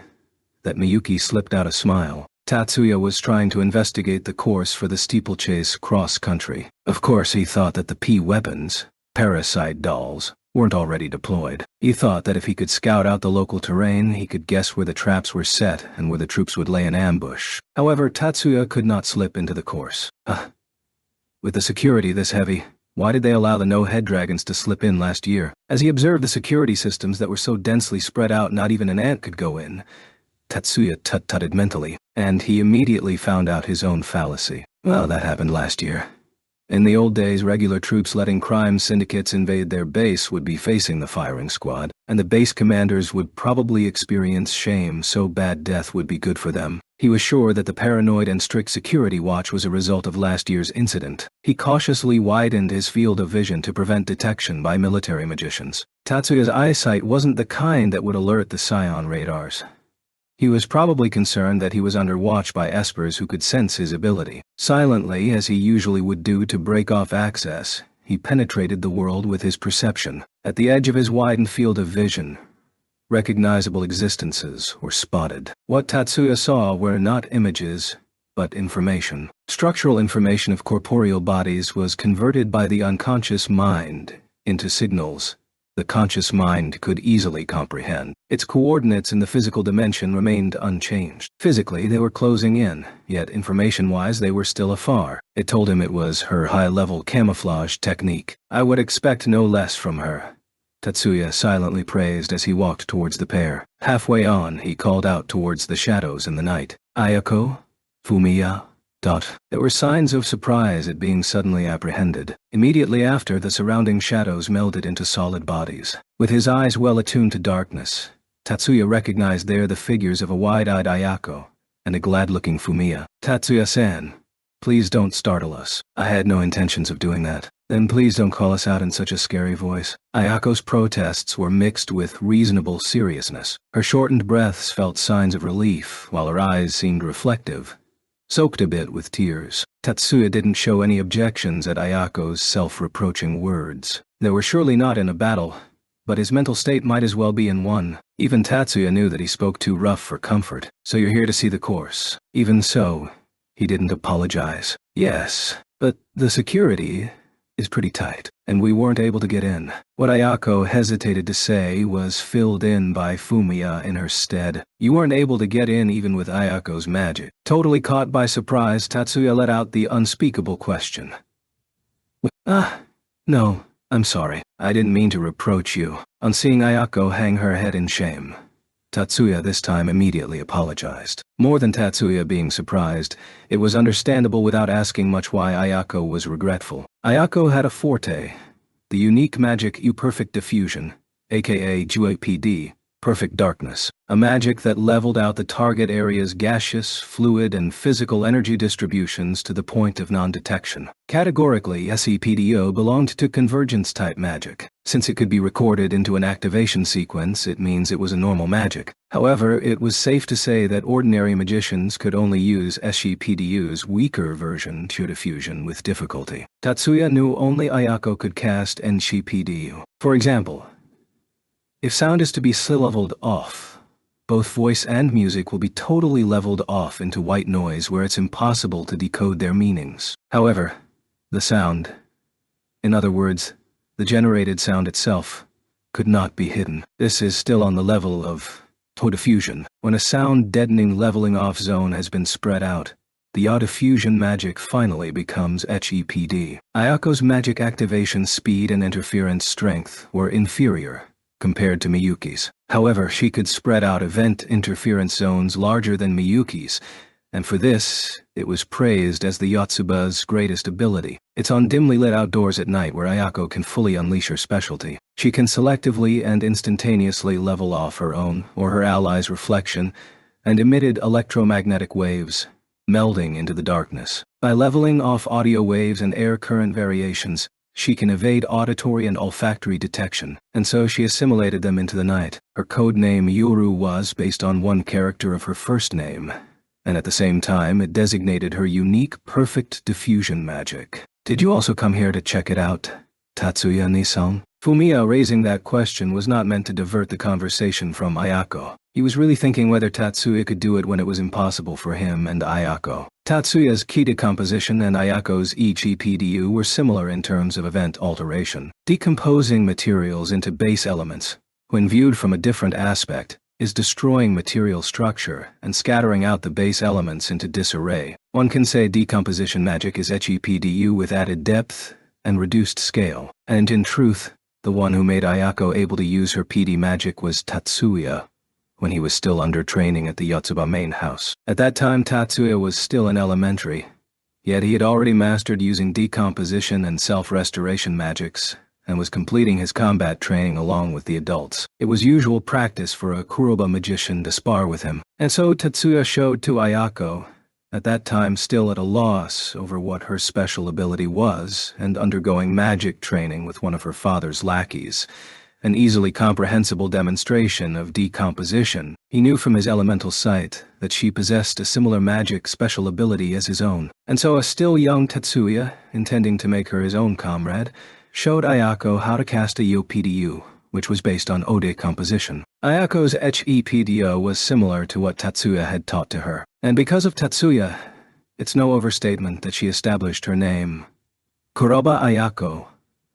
that Miyuki slipped out a smile. Tatsuya was trying to investigate the course for the steeplechase cross-country. Of course he thought that the P-weapons, parasite dolls, weren't already deployed. He thought that if he could scout out the local terrain, he could guess where the traps were set and where the troops would lay an ambush. However, Tatsuya could not slip into the course. With the security this heavy, why did they allow the no-head dragons to slip in last year? As he observed the security systems that were so densely spread out not even an ant could go in, Tatsuya tut-tutted mentally, and he immediately found out his own fallacy. Well, that happened last year. In the old days, regular troops letting crime syndicates invade their base would be facing the firing squad, and the base commanders would probably experience shame so bad death would be good for them. He was sure that the paranoid and strict security watch was a result of last year's incident. He cautiously widened his field of vision to prevent detection by military magicians. Tatsuya's eyesight wasn't the kind that would alert the Scion radars. He was probably concerned that he was under watch by espers who could sense his ability. Silently, as he usually would do to break off access, he penetrated the world with his perception. At the edge of his widened field of vision, recognizable existences were spotted. What Tatsuya saw were not images, but information. Structural information of corporeal bodies was converted by the unconscious mind into signals the conscious mind could easily comprehend. Its coordinates in the physical dimension remained unchanged. Physically, they were closing in, yet information-wise they were still afar. It told him it was her high-level camouflage technique. I would expect no less from her, Tatsuya silently praised as he walked towards the pair. Halfway on, he called out towards the shadows in the night. Ayako? Fumiya? There were signs of surprise at being suddenly apprehended. Immediately after, the surrounding shadows melded into solid bodies. With his eyes well attuned to darkness, Tatsuya recognized there the figures of a wide-eyed Ayako and a glad-looking Fumiya. Tatsuya-san, please don't startle us. I had no intentions of doing that. Then please don't call us out in such a scary voice. Ayako's protests were mixed with reasonable seriousness. Her shortened breaths felt signs of relief, while her eyes seemed reflective, soaked a bit with tears. Tatsuya didn't show any objections at Ayako's self-reproaching words. They were surely not in a battle, but his mental state might as well be in one. Even Tatsuya knew that he spoke too rough for comfort. So you're here to see the course. Even so, he didn't apologize. Yes, but the security is pretty tight, and we weren't able to get in. What Ayako hesitated to say was filled in by Fumiya in her stead. You weren't able to get in even with Ayako's magic. Totally caught by surprise, Tatsuya let out the unspeakable question. No, I'm sorry. I didn't mean to reproach you. On seeing Ayako hang her head in shame, Tatsuya this time immediately apologized. More than Tatsuya being surprised, it was understandable without asking much why Ayako was regretful. Ayako had a forte, the unique magic U-Perfect Diffusion, aka GUPD, Perfect Darkness, a magic that leveled out the target area's gaseous, fluid, and physical energy distributions to the point of non-detection. Categorically, SEPDO belonged to convergence-type magic. Since it could be recorded into an activation sequence, it means it was a normal magic. However, it was safe to say that ordinary magicians could only use SEPDU's weaker version to diffusion with difficulty. Tatsuya knew only Ayako could cast NCPDU. For example, if sound is to be leveled off, both voice and music will be totally leveled off into white noise where it's impossible to decode their meanings. However, the sound, in other words, the generated sound itself, could not be hidden. This is still on the level of diffusion. When a sound-deadening leveling off zone has been spread out, the diffusion magic finally becomes HEPD. Ayako's magic activation speed and interference strength were inferior compared to Miyuki's. However, she could spread out event interference zones larger than Miyuki's, and for this, it was praised as the Yotsuba's greatest ability. It's on dimly lit outdoors at night where Ayako can fully unleash her specialty. She can selectively and instantaneously level off her own or her allies' reflection and emitted electromagnetic waves, melding into the darkness. By leveling off audio waves and air current variations, she can evade auditory and olfactory detection, and so she assimilated them into the night. Her code name Yuru was based on one character of her first name, and at the same time it designated her unique perfect diffusion magic. Did you also come here to check it out, Tatsuya-ni-san? Fumiya raising that question was not meant to divert the conversation from Ayako. He was really thinking whether Tatsuya could do it when it was impossible for him and Ayako. Tatsuya's ki decomposition and Ayako's EGPDU were similar in terms of event alteration. Decomposing materials into base elements, when viewed from a different aspect, is destroying material structure and scattering out the base elements into disarray. One can say decomposition magic is HEPDU with added depth and reduced scale. And in truth, the one who made Ayako able to use her PD magic was Tatsuya, when he was still under training at the Yotsuba main house. At that time, Tatsuya was still in elementary, yet he had already mastered using decomposition and self-restoration magics, and was completing his combat training along with the adults. It was usual practice for a Kuroba magician to spar with him, and so Tatsuya showed to Ayako, at that time still at a loss over what her special ability was and undergoing magic training with one of her father's lackeys, an easily comprehensible demonstration of decomposition. He knew from his elemental sight that she possessed a similar magic special ability as his own, and so a still young Tatsuya, intending to make her his own comrade, showed Ayako how to cast a YOPDU, which was based on Ode composition. Ayako's HEPDO was similar to what Tatsuya had taught to her, and because of Tatsuya, it's no overstatement that she established her name, Kuroba Ayako,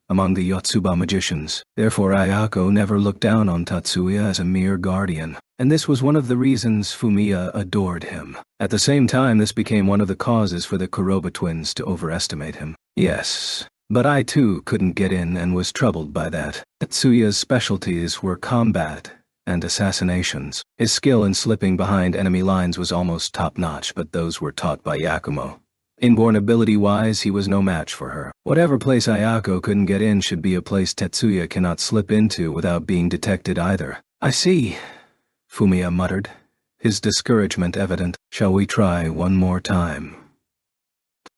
among the Yotsuba magicians. Therefore Ayako never looked down on Tatsuya as a mere guardian, and this was one of the reasons Fumiya adored him. At the same time, this became one of the causes for the Kuroba twins to overestimate him. Yes, but I too couldn't get in and was troubled by that. Tatsuya's specialties were combat and assassinations. His skill in slipping behind enemy lines was almost top-notch, but those were taught by Yakumo. Inborn ability-wise, he was no match for her. Whatever place Ayako couldn't get in should be a place Tatsuya cannot slip into without being detected either. I see, Fumiya muttered, his discouragement evident. Shall we try one more time?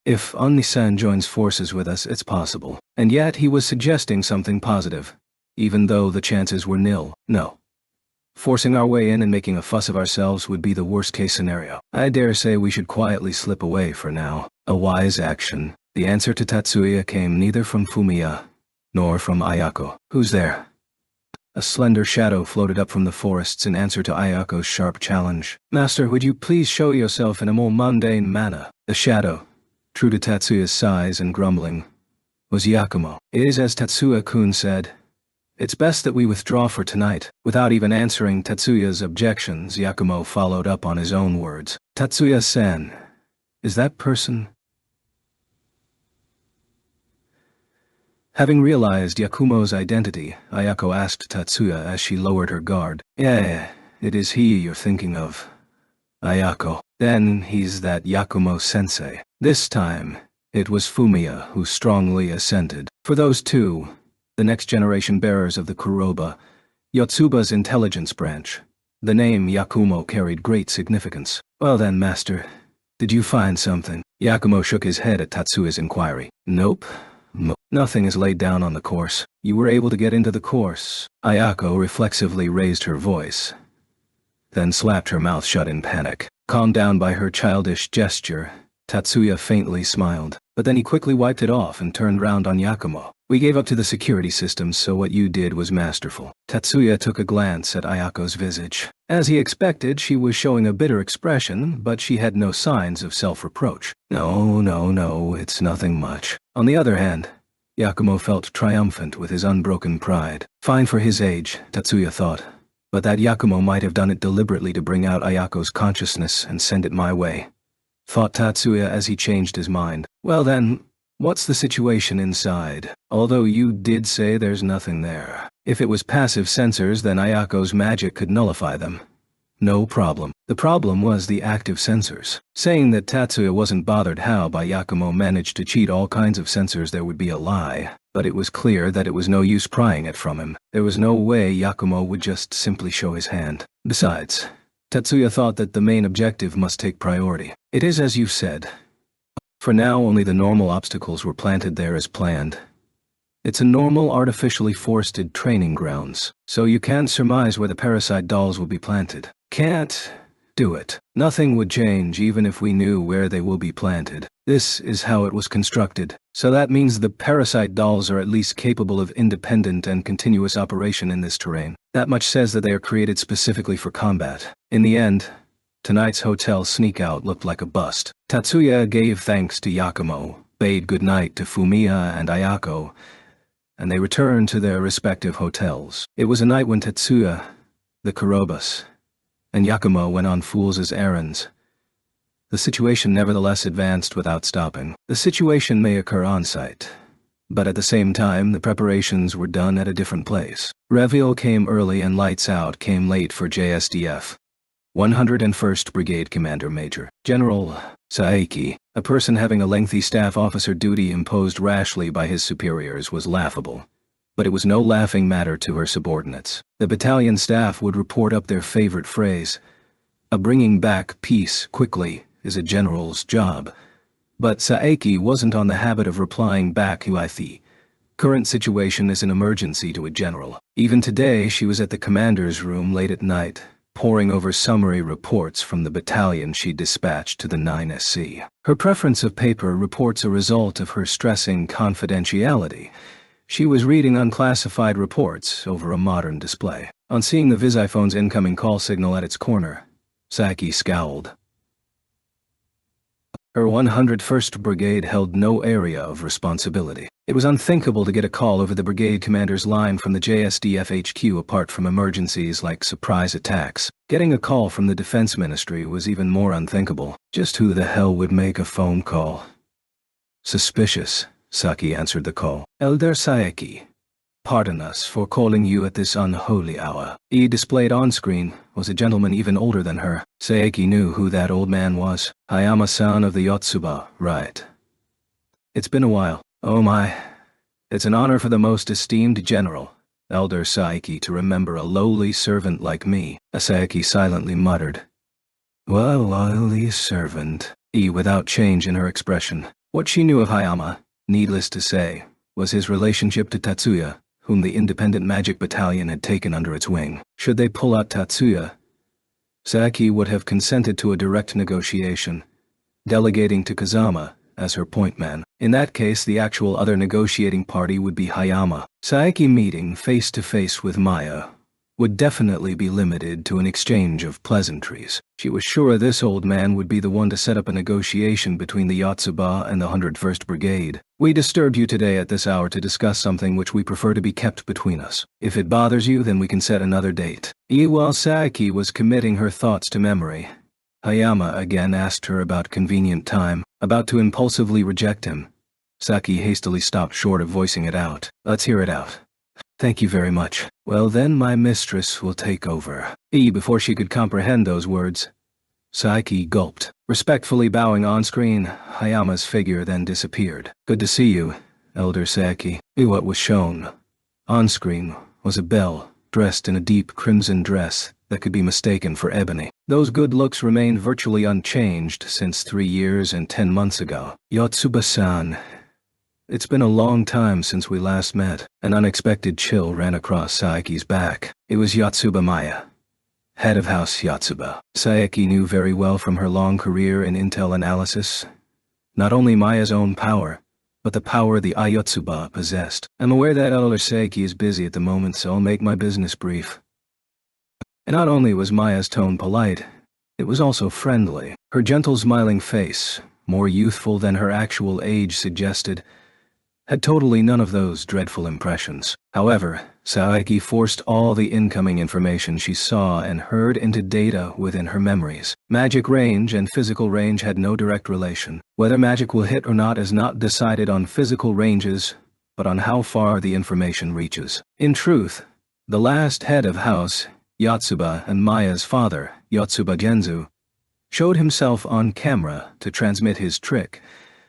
If Onni-san joins forces with us, it's possible. And yet he was suggesting something positive, even though the chances were nil. No. Forcing our way in and making a fuss of ourselves would be the worst-case scenario. I dare say we should quietly slip away for now. A wise action. The answer to Tatsuya came neither from Fumiya nor from Ayako. Who's there? A slender shadow floated up from the forests in answer to Ayako's sharp challenge. Master, would you please show yourself in a more mundane manner? The shadow, true to Tatsuya's size and grumbling, was Yakumo. It is as Tatsuya-kun said. It's best that we withdraw for tonight. Without even answering Tatsuya's objections, Yakumo followed up on his own words. Tatsuya-san, is that person? Having realized Yakumo's identity, Ayako asked Tatsuya as she lowered her guard. Yeah, it is he you're thinking of. Ayako. Then he's that Yakumo-sensei. This time, it was Fumiya who strongly assented. For those two, the next generation bearers of the Kuroba, Yotsuba's intelligence branch, the name Yakumo carried great significance. Well then, master, did you find something? Yakumo shook his head at Tatsuya's inquiry. Nope. Nothing is laid down on the course. You were able to get into the course. Ayako reflexively raised her voice, then slapped her mouth shut in panic. Calmed down by her childish gesture, Tatsuya faintly smiled, but then he quickly wiped it off and turned round on Yakumo. We gave up to the security systems, so what you did was masterful. Tatsuya took a glance at Ayako's visage. As he expected, she was showing a bitter expression, but she had no signs of self-reproach. No, it's nothing much. On the other hand, Yakumo felt triumphant with his unbroken pride. Fine for his age, Tatsuya thought, but that Yakumo might have done it deliberately to bring out Ayako's consciousness and send it my way, thought Tatsuya as he changed his mind. Well then, what's the situation inside? Although you did say there's nothing there. If it was passive sensors, then Ayako's magic could nullify them. No problem. The problem was the active sensors. Saying that Tatsuya wasn't bothered how by Yakumo managed to cheat all kinds of sensors there would be a lie, but it was clear that it was no use prying it from him. There was no way Yakumo would just simply show his hand. Besides, Tatsuya thought that the main objective must take priority. It is as you've said. For now, only the normal obstacles were planted there as planned. It's a normal, artificially forested training grounds, so you can't surmise where the parasite dolls will be planted. Can't do it. Nothing would change even if we knew where they will be planted. This is how it was constructed, so that means the parasite dolls are at least capable of independent and continuous operation in this terrain. That much says that they are created specifically for combat. In the end, tonight's hotel sneak-out looked like a bust. Tatsuya gave thanks to Yakumo, bade goodnight to Fumiya and Ayako, and they returned to their respective hotels. It was a night when Tetsuya, the Kurobas, and Yakumo went on fools' errands. The situation nevertheless advanced without stopping. The situation may occur on-site, but at the same time the preparations were done at a different place. Reveille came early and Lights Out came late for JSDF. 101st Brigade Commander Major General Saeki, a person having a lengthy staff officer duty imposed rashly by his superiors, was laughable. But it was no laughing matter to her subordinates. The battalion staff would report up their favorite phrase, "A bringing back peace quickly is a general's job." But Saeki wasn't on the habit of replying back "Huithi. Current situation is an emergency" to a general. Even today she was at the commander's room late at night, poring over summary reports from the battalion she dispatched to the 9SC. Her preference of paper reports a result of her stressing confidentiality. She was reading unclassified reports over a modern display. On seeing the Visiphone's incoming call signal at its corner, Saeki scowled. Her 101st Brigade held no area of responsibility. It was unthinkable to get a call over the brigade commander's line from the JSDF HQ apart from emergencies like surprise attacks. Getting a call from the Defense Ministry was even more unthinkable. Just who the hell would make a phone call? Suspicious, Saki answered the call. Elder Saeki, pardon us for calling you at this unholy hour. He displayed on screen was a gentleman even older than her. Saeki knew who that old man was. Hayama-san of the Yotsuba, right? It's been a while. Oh my. It's an honor for the most esteemed general, Elder Saeki, to remember a lowly servant like me, Saeki silently muttered. Well, lowly servant. Without change in her expression. What she knew of Hayama, needless to say, was his relationship to Tatsuya, whom the Independent Magic Battalion had taken under its wing. Should they pull out Tatsuya, Saeki would have consented to a direct negotiation, delegating to Kazama as her point man. In that case, the actual other negotiating party would be Hayama. Saeki meeting face-to-face with Maya would definitely be limited to an exchange of pleasantries. She was sure this old man would be the one to set up a negotiation between the Yotsuba and the 101st Brigade. We disturbed you today at this hour to discuss something which we prefer to be kept between us. If it bothers you, then we can set another date. While Saeki was committing her thoughts to memory, Hayama again asked her about convenient time, about to impulsively reject him. Saki hastily stopped short of voicing it out. Let's hear it out. Thank you very much. Well then, my mistress will take over. Before she could comprehend those words, Saeki gulped. Respectfully bowing on screen, Hayama's figure then disappeared. Good to see you, Elder Saeki. What was shown on screen was a belle, dressed in a deep crimson dress that could be mistaken for ebony. Those good looks remained virtually unchanged since 3 years and 10 months ago. Yotsuba-san. It's been a long time since we last met. An unexpected chill ran across Saeki's back. It was Yotsuba Maya, head of House Yotsuba. Saeki knew very well from her long career in intel analysis not only Maya's own power, but the power the Ayotsuba possessed. I'm aware that Elder Saeki is busy at the moment, so I'll make my business brief. And not only was Maya's tone polite, it was also friendly. Her gentle smiling face, more youthful than her actual age suggested, had totally none of those dreadful impressions. However, Saeki forced all the incoming information she saw and heard into data within her memories. Magic range and physical range had no direct relation. Whether magic will hit or not is not decided on physical ranges, but on how far the information reaches. In truth, the last head of house, Yotsuba, and Maya's father, Yotsuba Genzu, showed himself on camera to transmit his trick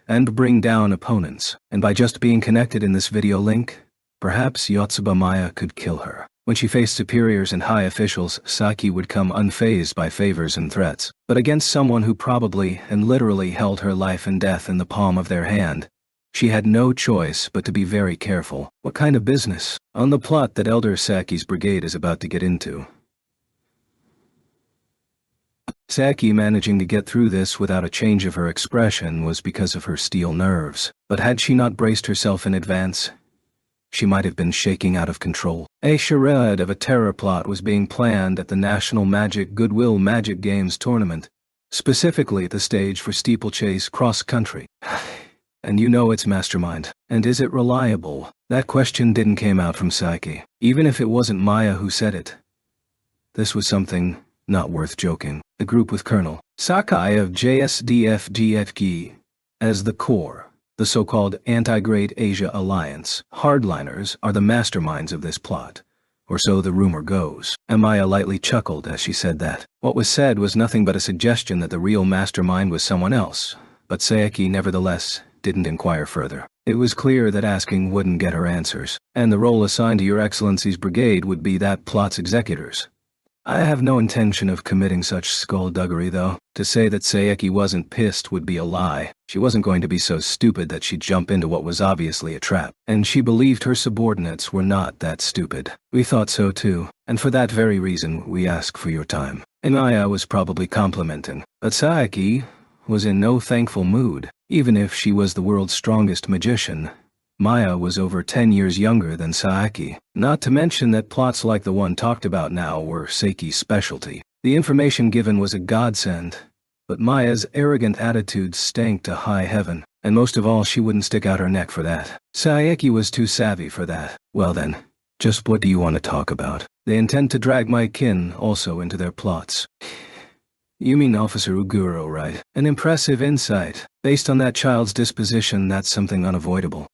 and bring down opponents, and by just being connected in this video link, perhaps Yotsuba Maya could kill her. When she faced superiors and high officials, Saki would come unfazed by favors and threats. But against someone who probably and literally held her life and death in the palm of their hand, she had no choice but to be very careful. What kind of business? On the plot that Elder Saki's brigade is about to get into. Saki managing to get through this without a change of her expression was because of her steel nerves. But had she not braced herself in advance, she might have been shaking out of control. A charade of a terror plot was being planned at the National Magic Goodwill Magic Games tournament, specifically the stage for steeplechase cross-country. And you know its mastermind. And is it reliable? That question didn't come out from Saki, even if it wasn't Maya who said it. This was something not worth joking. The group with Colonel Sakai of JSDF-GFG as the core, the so-called Anti-Great Asia Alliance, hardliners, are the masterminds of this plot, or so the rumor goes. And Maya lightly chuckled as she said that. What was said was nothing but a suggestion that the real mastermind was someone else, but Saeki nevertheless didn't inquire further. It was clear that asking wouldn't get her answers, and the role assigned to Your Excellency's brigade would be that plot's executors. I have no intention of committing such skullduggery, though. To say that Saeki wasn't pissed would be a lie. She wasn't going to be so stupid that she'd jump into what was obviously a trap. And she believed her subordinates were not that stupid. We thought so too, and for that very reason we ask for your time. And Maya was probably complimenting, but Saeki was in no thankful mood. Even if she was the world's strongest magician, Maya was over 10 years younger than Saeki, not to mention that plots like the one talked about now were Saki's specialty. The information given was a godsend, but Maya's arrogant attitude stank to high heaven, and most of all she wouldn't stick out her neck for that. Saeki was too savvy for that. Well then, just what do you want to talk about? They intend to drag my kin also into their plots. You mean Officer Uguro, right? An impressive insight. Based on that child's disposition, that's something unavoidable.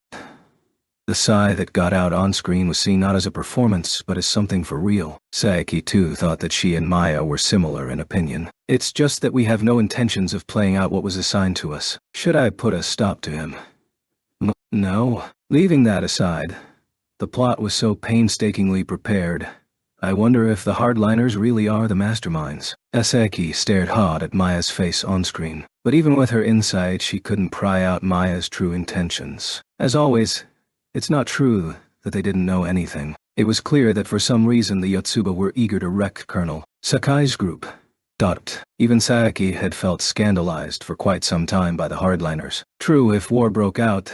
The sigh that got out on screen was seen not as a performance, but as something for real. Saeki too thought that she and Maya were similar in opinion. It's just that we have no intentions of playing out what was assigned to us. Should I put a stop to him? No. Leaving that aside, the plot was so painstakingly prepared. I wonder if the hardliners really are the masterminds. Saeki stared hard at Maya's face on screen, but even with her insight she couldn't pry out Maya's true intentions. As always, it's not true that they didn't know anything. It was clear that for some reason the Yotsuba were eager to wreck Colonel Sakai's group. Even Saeki had felt scandalized for quite some time by the hardliners. True, if war broke out,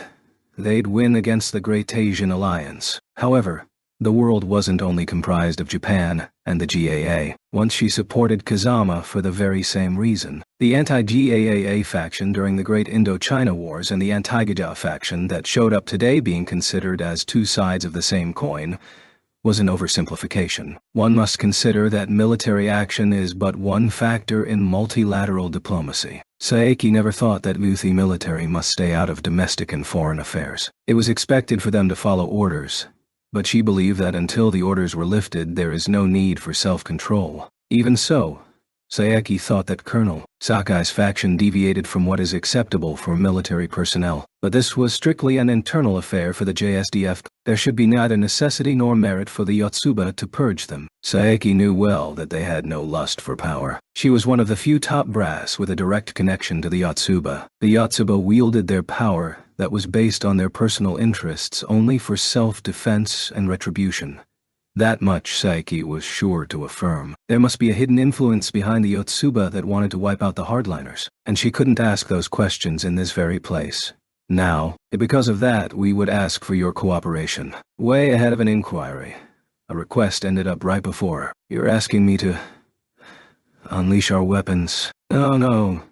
they'd win against the Great Asian Alliance. However, the world wasn't only comprised of Japan and the GAA. Once she supported Kazama for the very same reason. The anti-GAA faction during the Great Indochina Wars and the anti-Gaja faction that showed up today being considered as two sides of the same coin was an oversimplification. One must consider that military action is but one factor in multilateral diplomacy. Saeki never thought that Luthi military must stay out of domestic and foreign affairs. It was expected for them to follow orders, but she believed that until the orders were lifted there is no need for self-control. Even so, Saeki thought that Colonel Sakai's faction deviated from what is acceptable for military personnel. But this was strictly an internal affair for the JSDF. There should be neither necessity nor merit for the Yotsuba to purge them. Saeki knew well that they had no lust for power. She was one of the few top brass with a direct connection to the Yotsuba. The Yotsuba wielded their power that was based on their personal interests only for self-defense and retribution. That much Saeki was sure to affirm. There must be a hidden influence behind the Yotsuba that wanted to wipe out the hardliners, and she couldn't ask those questions in this very place. Now, because of that, we would ask for your cooperation. Way ahead of an inquiry. a request ended up right before her. You're asking me to unleash our weapons? Oh no.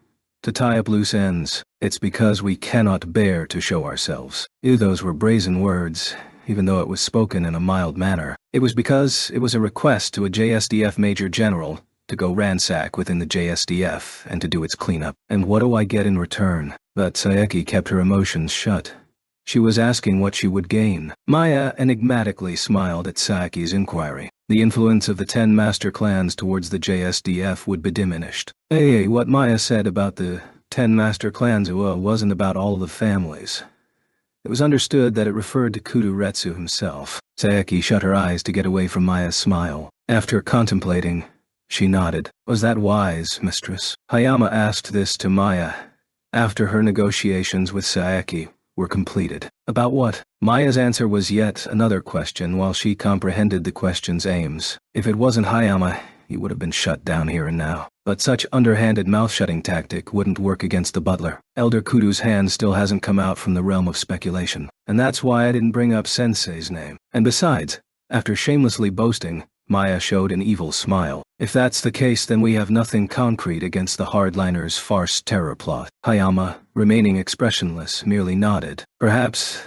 To tie up loose ends. It's because we cannot bear to show ourselves. Those were brazen words, even though it was spoken in a mild manner. It was because it was a request to a JSDF Major General to go ransack within the JSDF and to do its cleanup. And what do I get in return? But Saeki kept her emotions shut. She was asking what she would gain. Maya enigmatically smiled at Saeki's inquiry. The influence of the 10 master clans towards the JSDF would be diminished. What Maya said about the 10 master clans wasn't about all the families. It was understood that it referred to Kururetsu himself. Saeki shut her eyes to get away from Maya's smile. After contemplating, she nodded. Was that wise, mistress? Hayama asked this to Maya after her negotiations with Saeki were completed. About what? Maya's answer was yet another question while she comprehended the question's aims. If it wasn't Hayama, he would have been shut down here and now. But such underhanded mouth-shutting tactic wouldn't work against the butler. Elder Kudu's hand still hasn't come out from the realm of speculation. And that's why I didn't bring up Sensei's name. And besides, after shamelessly boasting, Maya showed an evil smile. If that's the case, then we have nothing concrete against the hardliners' farce terror plot. Hayama, remaining expressionless, merely nodded. Perhaps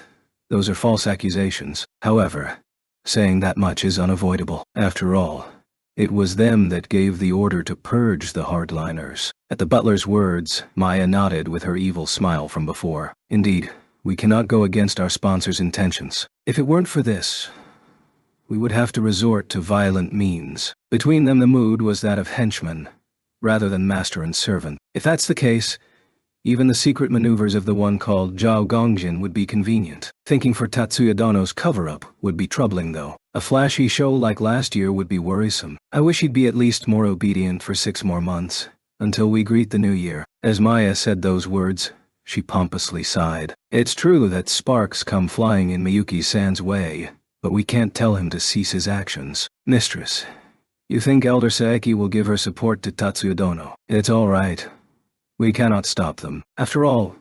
those are false accusations. However, saying that much is unavoidable. After all, it was them that gave the order to purge the hardliners. At the butler's words, Maya nodded with her evil smile from before. Indeed, we cannot go against our sponsor's intentions. If it weren't for this, we would have to resort to violent means. Between them the mood was that of henchman, rather than master and servant. If that's the case, even the secret maneuvers of the one called Zhao Gongjin would be convenient. Thinking for Tatsuya Dono's cover-up would be troubling though. A flashy show like last year would be worrisome. I wish he'd be at least more obedient for 6 more months, until we greet the new year. As Maya said those words, she pompously sighed. It's true that sparks come flying in Miyuki-san's way, but we can't tell him to cease his actions. Mistress, you think Elder Saeki will give her support to Tatsuya Dono? It's all right. We cannot stop them. After all,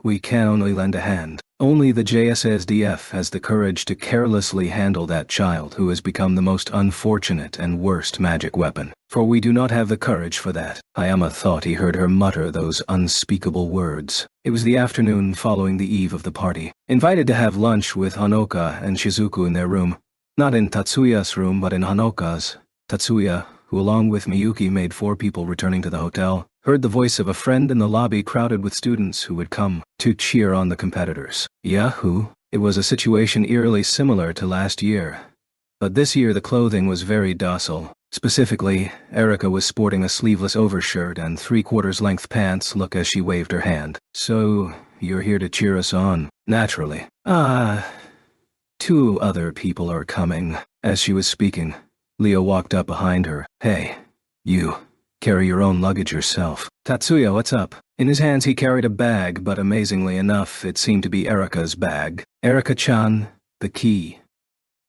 we can only lend a hand. Only the JSSDF has the courage to carelessly handle that child who has become the most unfortunate and worst magic weapon. For we do not have the courage for that. Hayama thought he heard her mutter those unspeakable words. It was the afternoon following the eve of the party. Invited to have lunch with Hanoka and Shizuku in their room. Not in Tatsuya's room, but in Hanoka's. Tatsuya, who along with Miyuki made 4 people returning to the hotel, heard the voice of a friend in the lobby crowded with students who had come to cheer on the competitors. Yahoo! It was a situation eerily similar to last year. But this year the clothing was very docile. Specifically, Erika was sporting a sleeveless overshirt and 3/4 length pants. Look as she waved her hand. So, you're here to cheer us on? Naturally. 2 other people are coming. As she was speaking, Leo walked up behind her. Hey, you. Carry your own luggage yourself. Tatsuya, what's up? In his hands he carried a bag, but amazingly enough, it seemed to be Erika's bag. Erika-chan, the key.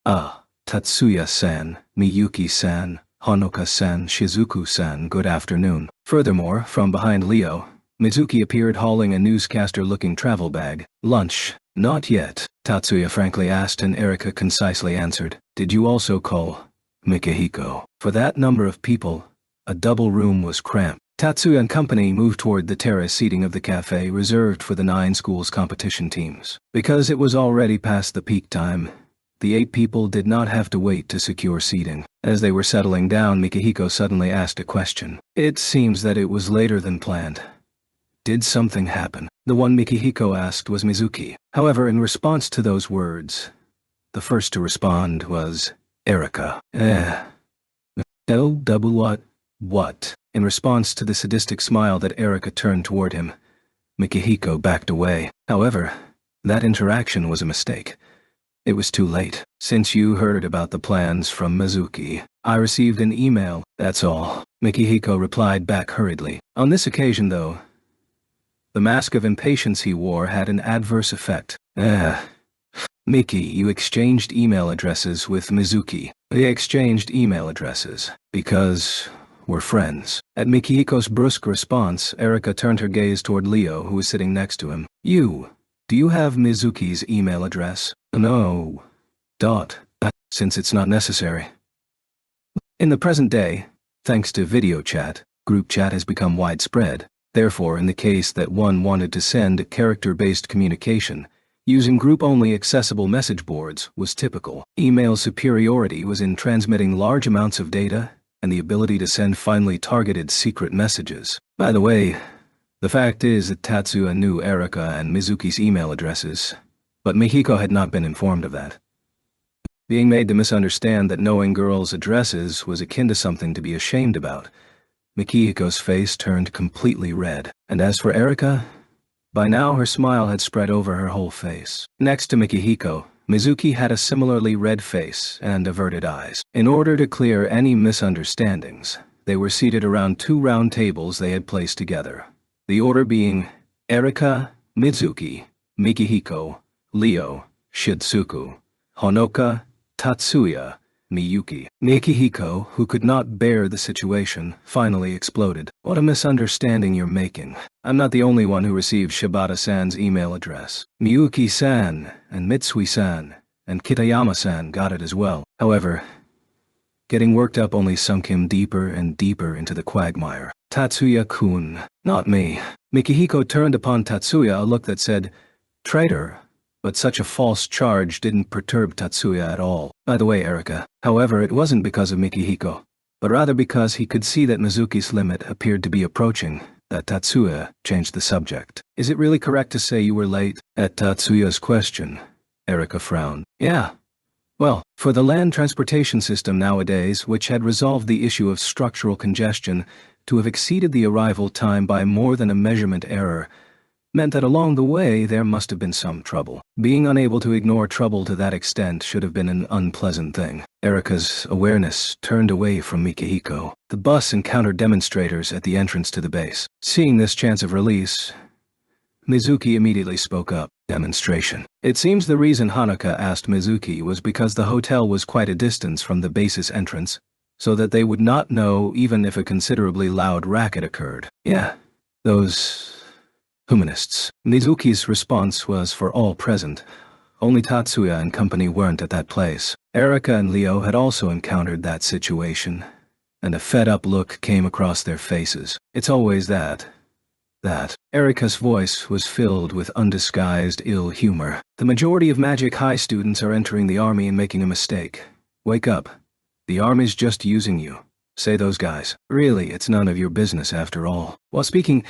Tatsuya-san, Miyuki-san, Hanoka-san, Shizuku-san, good afternoon. Furthermore, from behind Leo, Mizuki appeared hauling a newscaster-looking travel bag. Lunch? Not yet, Tatsuya frankly asked, and Erika concisely answered. Did you also call Mikihiko? For that number of people, a double room was cramped. Tatsuya and company moved toward the terrace seating of the cafe reserved for the 9 schools' competition teams. Because it was already past the peak time, the 8 people did not have to wait to secure seating. As they were settling down, Mikihiko suddenly asked a question. It seems that it was later than planned. Did something happen? The one Mikihiko asked was Mizuki. However, in response to those words, the first to respond was Erika. Double what? What? In response to the sadistic smile that Erika turned toward him, Mikihiko backed away. However, that interaction was a mistake. It was too late. Since you heard about the plans from Mizuki, I received an email, that's all. Mikihiko replied back hurriedly. On this occasion, though, the mask of impatience he wore had an adverse effect. Miki, you exchanged email addresses with Mizuki. They exchanged email addresses because we're friends. At Mikihiko's brusque response, Erika turned her gaze toward Leo, who was sitting next to him. Do you have Mizuki's email address? No. since it's not necessary. In the present day, thanks to video chat, group chat has become widespread. Therefore, in the case that one wanted to send character-based communication, using group-only accessible message boards was typical. Email superiority was in transmitting large amounts of data and the ability to send finely targeted secret messages. By the way, the fact is that Tatsuya knew Erika and Mizuki's email addresses, but Mihiko had not been informed of that. Being made to misunderstand that knowing girls' addresses was akin to something to be ashamed about, Mikihiko's face turned completely red, and as for Erika, by now her smile had spread over her whole face. Next to Mikihiko, Mizuki had a similarly red face and averted eyes. In order to clear any misunderstandings, they were seated around two round tables they had placed together, the order being Erika, Mizuki, Mikihiko, Leo, Shitsuku, Honoka, Tatsuya, Miyuki. Mikihiko, who could not bear the situation, finally exploded. What a misunderstanding you're making. I'm not the only one who received Shibata-san's email address. Miyuki-san, and Mitsui-san, and Kitayama-san got it as well. However, getting worked up only sunk him deeper and deeper into the quagmire. Tatsuya-kun, not me. Mikihiko turned upon Tatsuya a look that said, "Traitor." But such a false charge didn't perturb Tatsuya at all. By the way, Erika. However, it wasn't because of Mikihiko, but rather because he could see that Mizuki's limit appeared to be approaching, that Tatsuya changed the subject. Is it really correct to say you were late? At Tatsuya's question, Erika frowned. Yeah. Well, for the land transportation system nowadays, which had resolved the issue of structural congestion, to have exceeded the arrival time by more than a measurement error meant that along the way there must have been some trouble. Being unable to ignore trouble to that extent should have been an unpleasant thing. Erika's awareness turned away from Mikihiko. The bus encountered demonstrators at the entrance to the base. Seeing this chance of release, Mizuki immediately spoke up. Demonstration. It seems the reason Hanuka asked Mizuki was because the hotel was quite a distance from the base's entrance, so that they would not know even if a considerably loud racket occurred. Yeah, those humanists. Mizuki's response was for all present. Only Tatsuya and company weren't at that place. Erika and Leo had also encountered that situation, and a fed-up look came across their faces. It's always that. Erika's voice was filled with undisguised ill humor. The majority of Magic High students are entering the army and making a mistake. Wake up. The army's just using you. Say those guys. Really, it's none of your business after all. While speaking,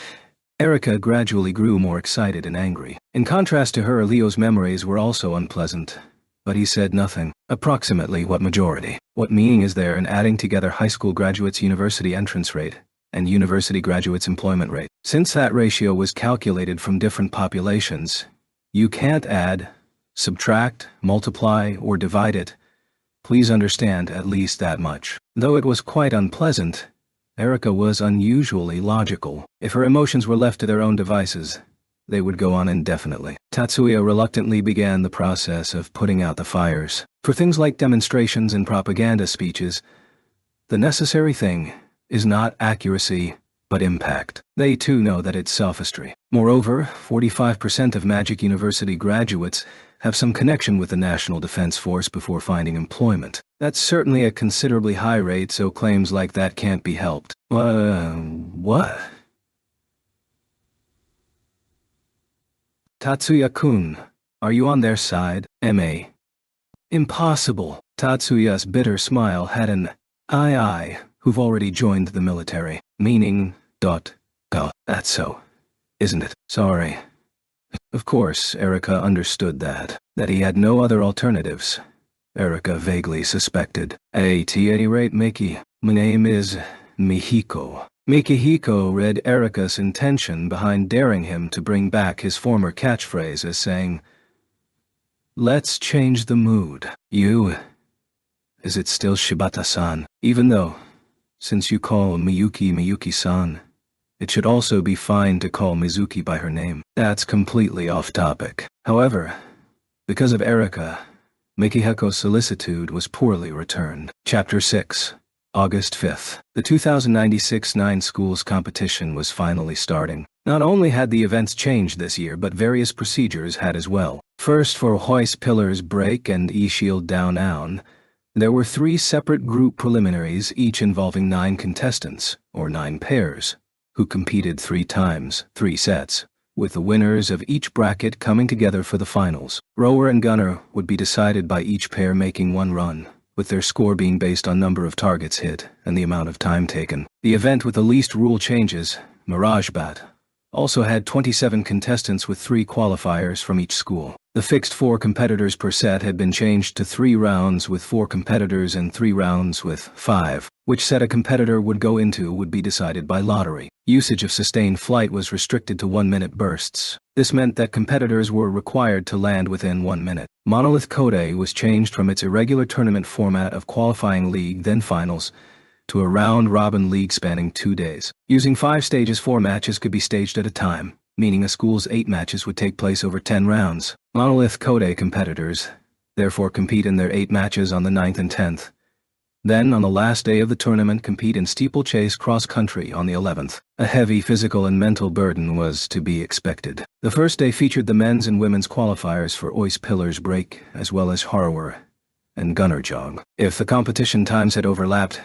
Erika gradually grew more excited and angry. In contrast to her, Leo's memories were also unpleasant. But he said nothing. Approximately what majority? What meaning is there in adding together high school graduates' university entrance rate and university graduates' employment rate? Since that ratio was calculated from different populations, you can't add, subtract, multiply, or divide it. Please understand at least that much. Though it was quite unpleasant, Erika was unusually logical. If her emotions were left to their own devices, they would go on indefinitely. Tatsuya reluctantly began the process of putting out the fires. For things like demonstrations and propaganda speeches, the necessary thing is not accuracy, but impact. They too know that it's sophistry. Moreover, 45% of Magic University graduates have some connection with the National Defense Force before finding employment. That's certainly a considerably high rate, so claims like that can't be helped. What? Tatsuya-kun, are you on their side? M.A. Impossible. Tatsuya's bitter smile had an I, who've already joined the military. Meaning, go. That's so, isn't it? Sorry. Of course, Erika understood that he had no other alternatives. Erika vaguely suspected. At any rate, Miki, my name is Mihiko. Mikihiko read Erika's intention behind daring him to bring back his former catchphrase as saying, "Let's change the mood. Is it still Shibata-san? Even though, since you call Miyuki Miyuki-san, it should also be fine to call Mizuki by her name." That's completely off topic. However, because of Erika, Mikihiko's solicitude was poorly returned. Chapter 6. August 5th. The 2096 9 schools competition was finally starting. Not only had the events changed this year, but various procedures had as well. First, for hoist pillars break and e-shield down, there were 3 separate group preliminaries, each involving 9 contestants, or 9 pairs, who competed 3 times, 3 sets, with the winners of each bracket coming together for the finals. Rower and gunner would be decided by each pair making 1 run, with their score being based on number of targets hit and the amount of time taken. The event with the least rule changes, Mirage Bat, also had 27 contestants with 3 qualifiers from each school. The fixed 4 competitors per set had been changed to 3 rounds with 4 competitors and 3 rounds with 5. Which set a competitor would go into would be decided by lottery. Usage of sustained flight was restricted to 1-minute bursts. This meant that competitors were required to land within 1 minute. Monolith Code was changed from its irregular tournament format of qualifying league then finals to a round-robin league spanning 2 days. Using 5 stages, 4 matches could be staged at a time, meaning a school's 8 matches would take place over 10 rounds. Monolith Code competitors therefore compete in their 8 matches on the 9th and 10th. Then, on the last day of the tournament, compete in steeplechase cross-country on the 11th. A heavy physical and mental burden was to be expected. The first day featured the men's and women's qualifiers for hoist pillars break, as well as harrower and gunner jog. If the competition times had overlapped,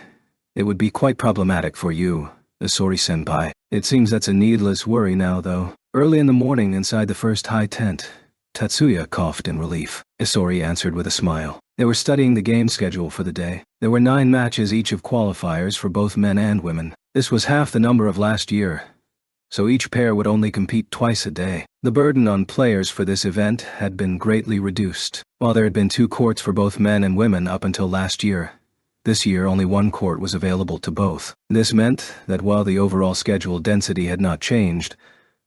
it would be quite problematic for you, Isori-senpai. It seems that's a needless worry now, though. Early in the morning, inside the first high tent, Tatsuya coughed in relief. Isori answered with a smile. They were studying the game schedule for the day. There were 9 matches each of qualifiers for both men and women. This was half the number of last year, so each pair would only compete twice a day. The burden on players for this event had been greatly reduced. While there had been 2 courts for both men and women up until last year, this year only 1 court was available to both. This meant that while the overall schedule density had not changed,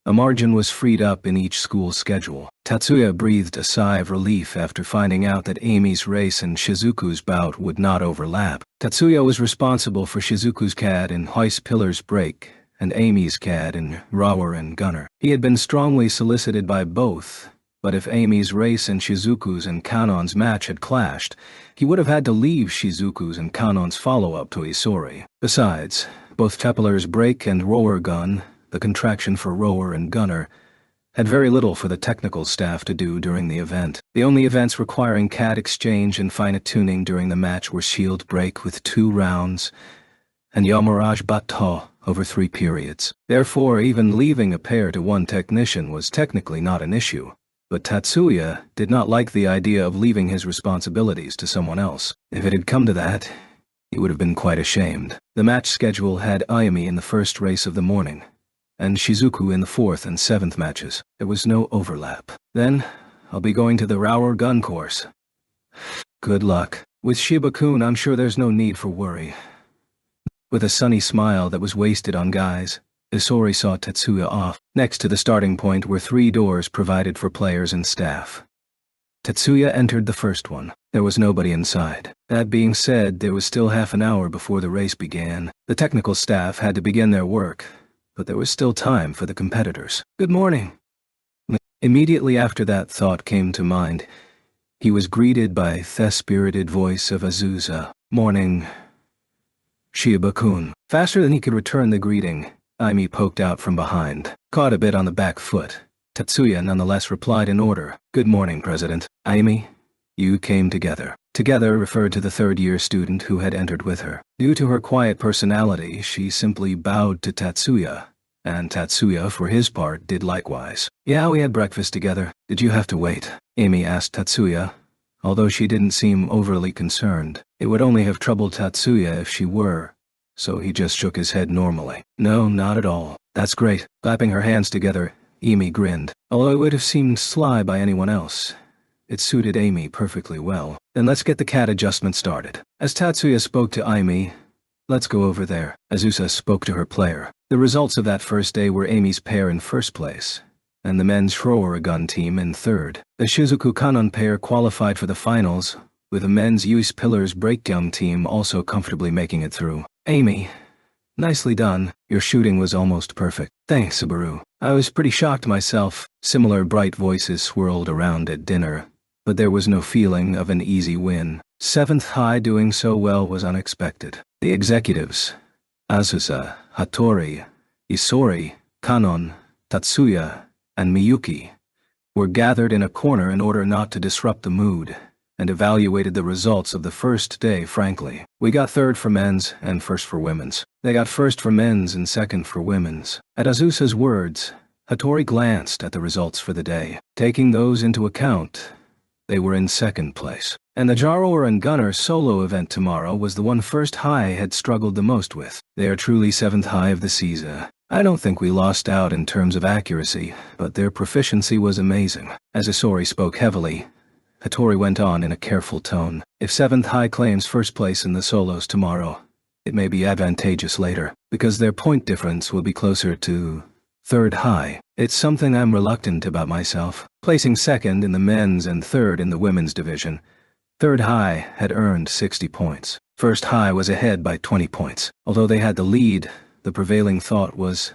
a margin was freed up in each school's schedule. Tatsuya breathed a sigh of relief after finding out that Amy's race and Shizuku's bout would not overlap. Tatsuya was responsible for Shizuku's CAD in hoist pillars break and Amy's CAD in rower and gunner. He had been strongly solicited by both, but if Amy's race and Shizuku's and Kanon's match had clashed, he would have had to leave Shizuku's and Kanon's follow-up to Isori. Besides, both pillars break and rower gun, the contraction for rower and gunner, had very little for the technical staff to do during the event. The only events requiring CAD exchange and fine-tuning during the match were shield break with 2 rounds and Yamaraj Bato over 3 periods. Therefore, even leaving a pair to 1 technician was technically not an issue. But Tatsuya did not like the idea of leaving his responsibilities to someone else. If it had come to that, he would have been quite ashamed. The match schedule had Ayumi in the first race of the morning, and Shizuku in the 4th and 7th matches. There was no overlap. Then, I'll be going to the rower gun course. Good luck. With Shiba-kun, I'm sure there's no need for worry. With a sunny smile that was wasted on guys, Isori saw Tatsuya off. Next to the starting point were 3 doors provided for players and staff. Tatsuya entered the first one. There was nobody inside. That being said, there was still half an hour before the race began. The technical staff had to begin their work, but there was still time for the competitors. Good morning. Immediately after that thought came to mind, he was greeted by the spirited voice of Azusa. Morning, Shiba-kun. Faster than he could return the greeting, Aimi poked out from behind. Caught a bit on the back foot, Tatsuya nonetheless replied in order. Good morning, President. Aimi, you came together. Together referred to the 3rd-year student who had entered with her. Due to her quiet personality, she simply bowed to Tatsuya, and Tatsuya, for his part, did likewise. Yeah, we had breakfast together. Did you have to wait? Amy asked Tatsuya, although she didn't seem overly concerned. It would only have troubled Tatsuya if she were, so he just shook his head normally. No, not at all. That's great. Clapping her hands together, Amy grinned. Although it would have seemed sly by anyone else, it suited Amy perfectly well. Then let's get the CAD adjustment started. As Tatsuya spoke to Amy, let's go over there. Azusa spoke to her player. The results of that first day were Amy's pair in first place, and the men's Shroragun team in 3rd. The Shizuku Kanon pair qualified for the finals, with the men's Use Pillars Breakdown team also comfortably making it through. Amy, nicely done. Your shooting was almost perfect. Thanks, Subaru. I was pretty shocked myself. Similar bright voices swirled around at dinner, but there was no feeling of an easy win. 7th high doing so well was unexpected. The executives, Azusa, Hattori, Isori, Kanon, Tatsuya, and Miyuki, were gathered in a corner in order not to disrupt the mood, and evaluated the results of the first day frankly. We got third for men's and first for women's. They got first for men's and second for women's. At Azusa's words, Hattori glanced at the results for the day. Taking those into account, they were in second place. And the Jarower and Gunner solo event tomorrow was the one First High had struggled the most with. They are truly 7th High of the season. I don't think we lost out in terms of accuracy, but their proficiency was amazing. As Isori spoke heavily, Hattori went on in a careful tone. If 7th High claims first place in the solos tomorrow, it may be advantageous later, because their point difference will be closer to 3rd High. It's something I'm reluctant about myself. Placing second in the men's and third in the women's division, 3rd High had earned 60 points. First High was ahead by 20 points. Although they had the lead, the prevailing thought was,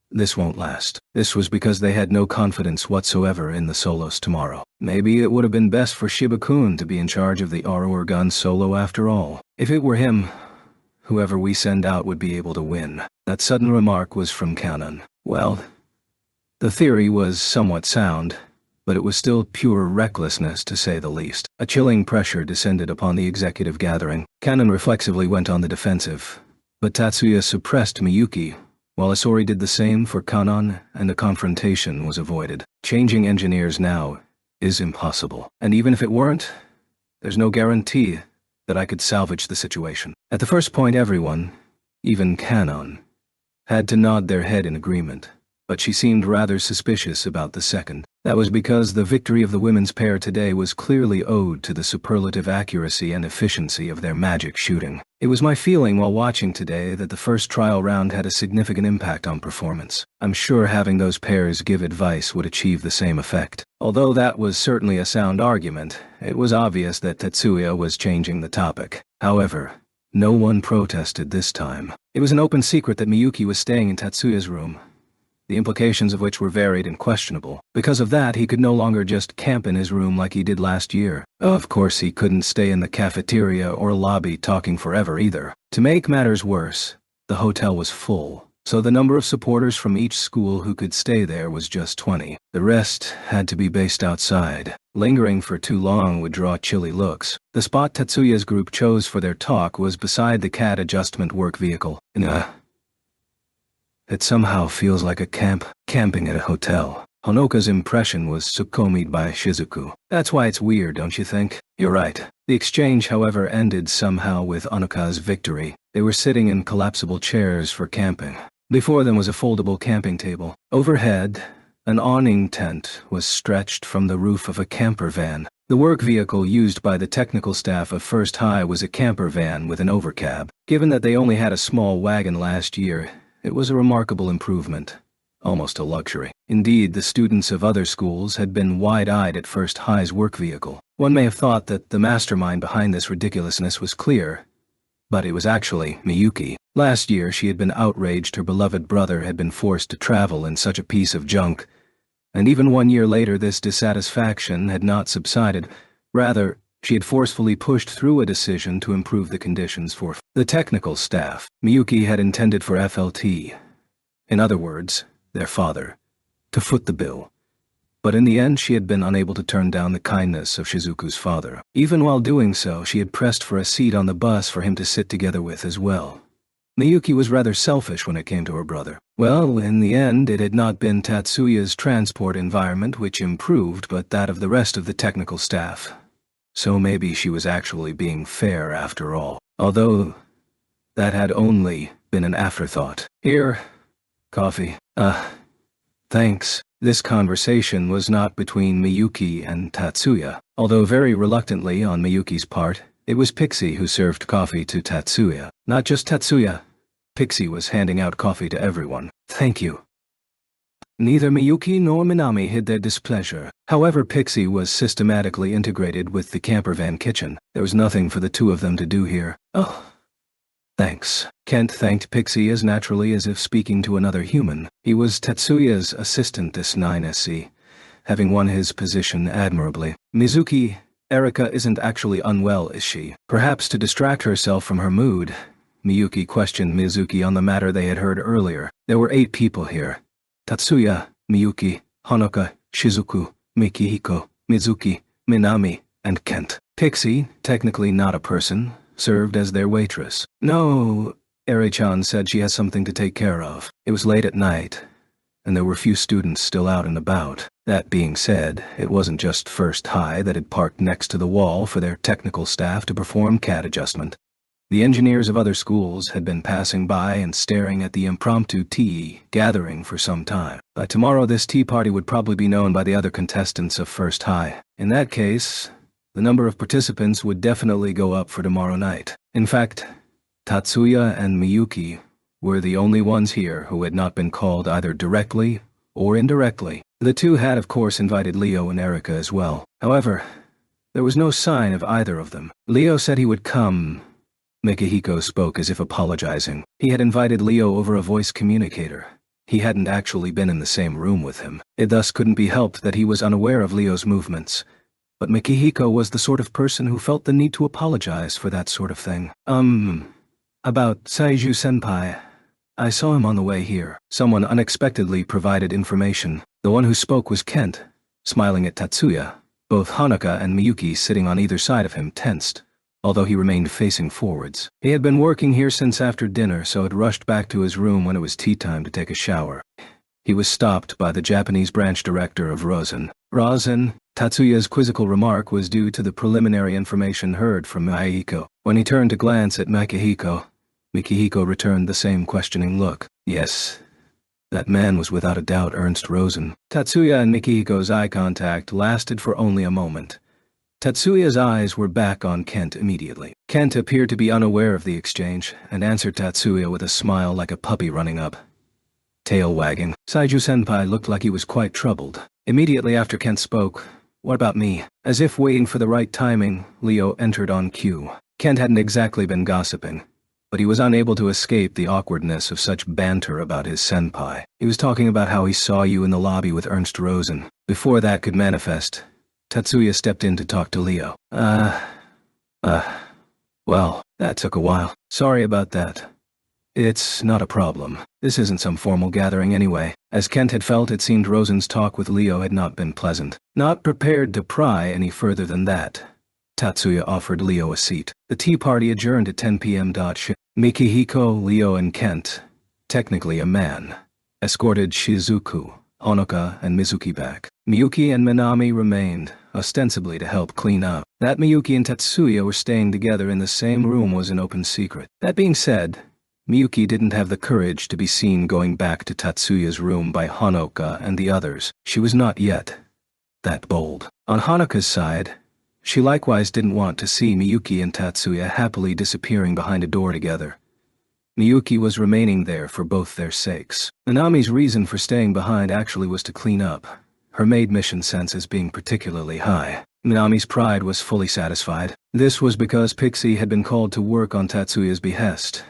this won't last. This was because they had no confidence whatsoever in the solos tomorrow. Maybe it would have been best for Shiba-kun to be in charge of the Arrower gun solo after all. If it were him, whoever we send out would be able to win. That sudden remark was from Kanon. Well, the theory was somewhat sound, but it was still pure recklessness to say the least. A chilling pressure descended upon the executive gathering. Kanon reflexively went on the defensive, but Tatsuya suppressed Miyuki, while Isori did the same for Kanon, and a confrontation was avoided. Changing engineers now is impossible, and even if it weren't, there's no guarantee that I could salvage the situation. At the first point, everyone, even Kanon, had to nod their head in agreement, but she seemed rather suspicious about the second. That was because the victory of the women's pair today was clearly owed to the superlative accuracy and efficiency of their magic shooting. It was my feeling while watching today that the first trial round had a significant impact on performance. I'm sure having those pairs give advice would achieve the same effect. Although that was certainly a sound argument, it was obvious that Tetsuya was changing the topic. However, no one protested this time. It was an open secret that Miyuki was staying in Tetsuya's room, the implications of which were varied and questionable. Because of that, he could no longer just camp in his room like he did last year. Of course, he couldn't stay in the cafeteria or lobby talking forever either. To make matters worse, the hotel was full, so the number of supporters from each school who could stay there was just 20. The rest had to be based outside. Lingering for too long would draw chilly looks. The spot Tetsuya's group chose for their talk was beside the CAD adjustment work vehicle. It somehow feels like a camping at a hotel. Honoka's impression was succumbed by Shizuku. That's why it's weird, don't you think? You're right. The exchange, however, ended somehow with Honoka's victory. They were sitting in collapsible chairs for camping. Before them was a foldable camping table. Overhead, an awning tent was stretched from the roof of a camper van. The work vehicle used by the technical staff of First High was a camper van with an overcab. Given that they only had a small wagon last year, it was a remarkable improvement, almost a luxury. Indeed, the students of other schools had been wide-eyed at First High's work vehicle. One may have thought that the mastermind behind this ridiculousness was clear, but it was actually Miyuki. Last year, she had been outraged her beloved brother had been forced to travel in such a piece of junk, and even 1 year later this dissatisfaction had not subsided. Rather, she had forcefully pushed through a decision to improve the conditions for the technical staff. Miyuki had intended for FLT, in other words, their father, to foot the bill. But in the end she had been unable to turn down the kindness of Shizuku's father. Even while doing so, she had pressed for a seat on the bus for him to sit together with as well. Miyuki was rather selfish when it came to her brother. Well, in the end, it had not been Tatsuya's transport environment which improved, but that of the rest of the technical staff. So maybe she was actually being fair after all. Although, that had only been an afterthought. Here, coffee. Thanks. This conversation was not between Miyuki and Tatsuya. Although very reluctantly on Miyuki's part, it was Pixie who served coffee to Tatsuya. Not just Tatsuya. Pixie was handing out coffee to everyone. Thank you. Neither Miyuki nor Minami hid their displeasure. However, Pixie was systematically integrated with the campervan kitchen. There was nothing for the two of them to do here. Oh, thanks. Kent thanked Pixie as naturally as if speaking to another human. He was Tatsuya's assistant this 9SC, having won his position admirably. Mizuki, Erika isn't actually unwell, is she? Perhaps to distract herself from her mood, Miyuki questioned Mizuki on the matter they had heard earlier. There were 8 people here. Tatsuya, Miyuki, Honoka, Shizuku, Mikihiko, Mizuki, Minami, and Kent. Pixie, technically not a person, served as their waitress. No, Eri-chan said she has something to take care of. It was late at night, and there were few students still out and about. That being said, it wasn't just First High that had parked next to the wall for their technical staff to perform CAD adjustment. The engineers of other schools had been passing by and staring at the impromptu tea gathering for some time. By tomorrow, this tea party would probably be known by the other contestants of First High. In that case, the number of participants would definitely go up for tomorrow night. In fact, Tatsuya and Miyuki were the only ones here who had not been called either directly or indirectly. The two had, of course, invited Leo and Erika as well. However, there was no sign of either of them. Leo said he would come. Mikihiko spoke as if apologizing. He had invited Leo over a voice communicator. He hadn't actually been in the same room with him. It thus couldn't be helped that he was unaware of Leo's movements. But Mikihiko was the sort of person who felt the need to apologize for that sort of thing. About Saiju Senpai. I saw him on the way here. Someone unexpectedly provided information. The one who spoke was Kent, smiling at Tatsuya. Both Hanuka and Miyuki sitting on either side of him tensed, although he remained facing forwards. He had been working here since after dinner, so had rushed back to his room when it was tea time to take a shower. He was stopped by the Japanese branch director of Rosen. Tatsuya's quizzical remark was due to the preliminary information heard from Mikihiko. When he turned to glance at Mikihiko returned the same questioning look. Yes, that man was without a doubt Ernst Rosen. Tatsuya and Mikihiko's eye contact lasted for only a moment. Tatsuya's eyes were back on Kent immediately. Kent appeared to be unaware of the exchange, and answered Tatsuya with a smile like a puppy running up, tail wagging. Saiju-senpai looked like he was quite troubled. Immediately after Kent spoke, "What about me?" As if waiting for the right timing, Leo entered on cue. Kent hadn't exactly been gossiping, but he was unable to escape the awkwardness of such banter about his senpai. He was talking about how he saw you in the lobby with Ernst Rosen. Before that could manifest, Tatsuya stepped in to talk to Leo. Well, that took a while. Sorry about that. It's not a problem. This isn't some formal gathering anyway. As Kent had felt, it seemed Rosen's talk with Leo had not been pleasant. Not prepared to pry any further than that, Tatsuya offered Leo a seat. The tea party adjourned at 10 p.m. Mikihiko, Leo, and Kent, technically a man, escorted Shizuku, Hanuka, and Mizuki back. Miyuki and Minami remained, ostensibly to help clean up. That Miyuki and Tatsuya were staying together in the same room was an open secret. That being said, Miyuki didn't have the courage to be seen going back to Tatsuya's room by Hanuka and the others. She was not yet that bold. On Hanuka's side, she likewise didn't want to see Miyuki and Tatsuya happily disappearing behind a door together. Miyuki was remaining there for both their sakes. Minami's reason for staying behind actually was to clean up, her maid mission senses being particularly high. Minami's pride was fully satisfied. This was because Pixie had been called to work on Tatsuya's behest,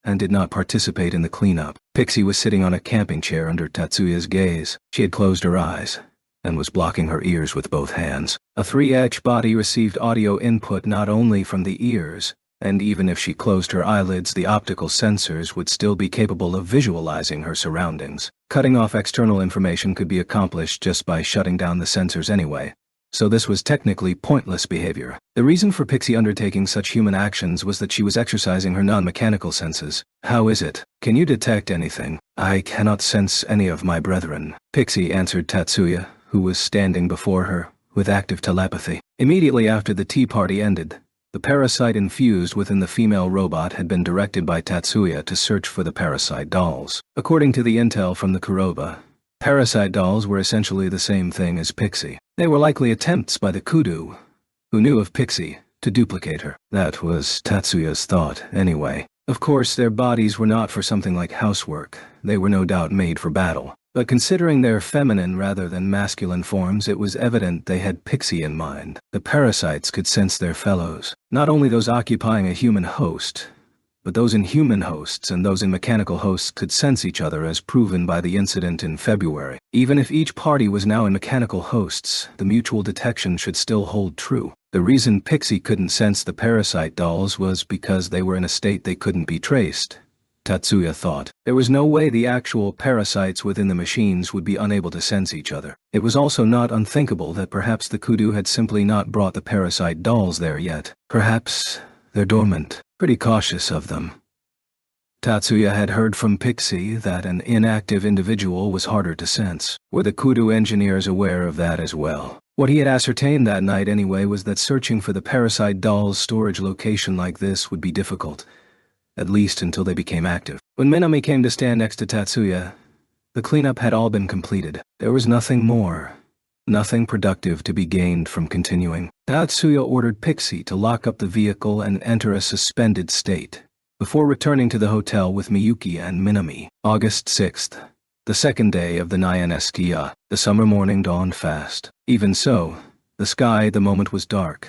and did not participate in the cleanup. Pixie was sitting on a camping chair under Tatsuya's gaze. She had closed her eyes, and was blocking her ears with both hands. A 3H body received audio input not only from the ears, and even if she closed her eyelids, the optical sensors would still be capable of visualizing her surroundings. Cutting off external information could be accomplished just by shutting down the sensors anyway, so this was technically pointless behavior. The reason for Pixie undertaking such human actions was that she was exercising her non-mechanical senses. How is it? Can you detect anything? I cannot sense any of my brethren, Pixie answered Tatsuya, who was standing before her, with active telepathy. Immediately after the tea party ended, the parasite infused within the female robot had been directed by Tatsuya to search for the parasite dolls. According to the intel from the Kuroba, parasite dolls were essentially the same thing as Pixie. They were likely attempts by the Kudu, who knew of Pixie, to duplicate her. That was Tatsuya's thought, anyway. Of course, their bodies were not for something like housework. They were no doubt made for battle. But considering their feminine rather than masculine forms, it was evident they had Pixie in mind. The parasites could sense their fellows, not only those occupying a human host, but those in human hosts and those in mechanical hosts could sense each other, as proven by the incident in February. Even if each party was now in mechanical hosts, the mutual detection should still hold true. The reason Pixie couldn't sense the parasite dolls was because they were in a state they couldn't be traced, Tatsuya thought. There was no way the actual parasites within the machines would be unable to sense each other. It was also not unthinkable that perhaps the kudu had simply not brought the parasite dolls there yet. Perhaps they're dormant. Pretty cautious of them. Tatsuya had heard from Pixie that an inactive individual was harder to sense. Were the kudu engineers aware of that as well? What he had ascertained that night anyway was that searching for the parasite doll's storage location like this would be difficult, at least until they became active. When Minami came to stand next to Tatsuya, the cleanup had all been completed. There was nothing more, nothing productive to be gained from continuing. Tatsuya ordered Pixie to lock up the vehicle and enter a suspended state, before returning to the hotel with Miyuki and Minami. August 6th, the second day of the Nyaneskia. The summer morning dawned fast. Even so, the sky at the moment was dark,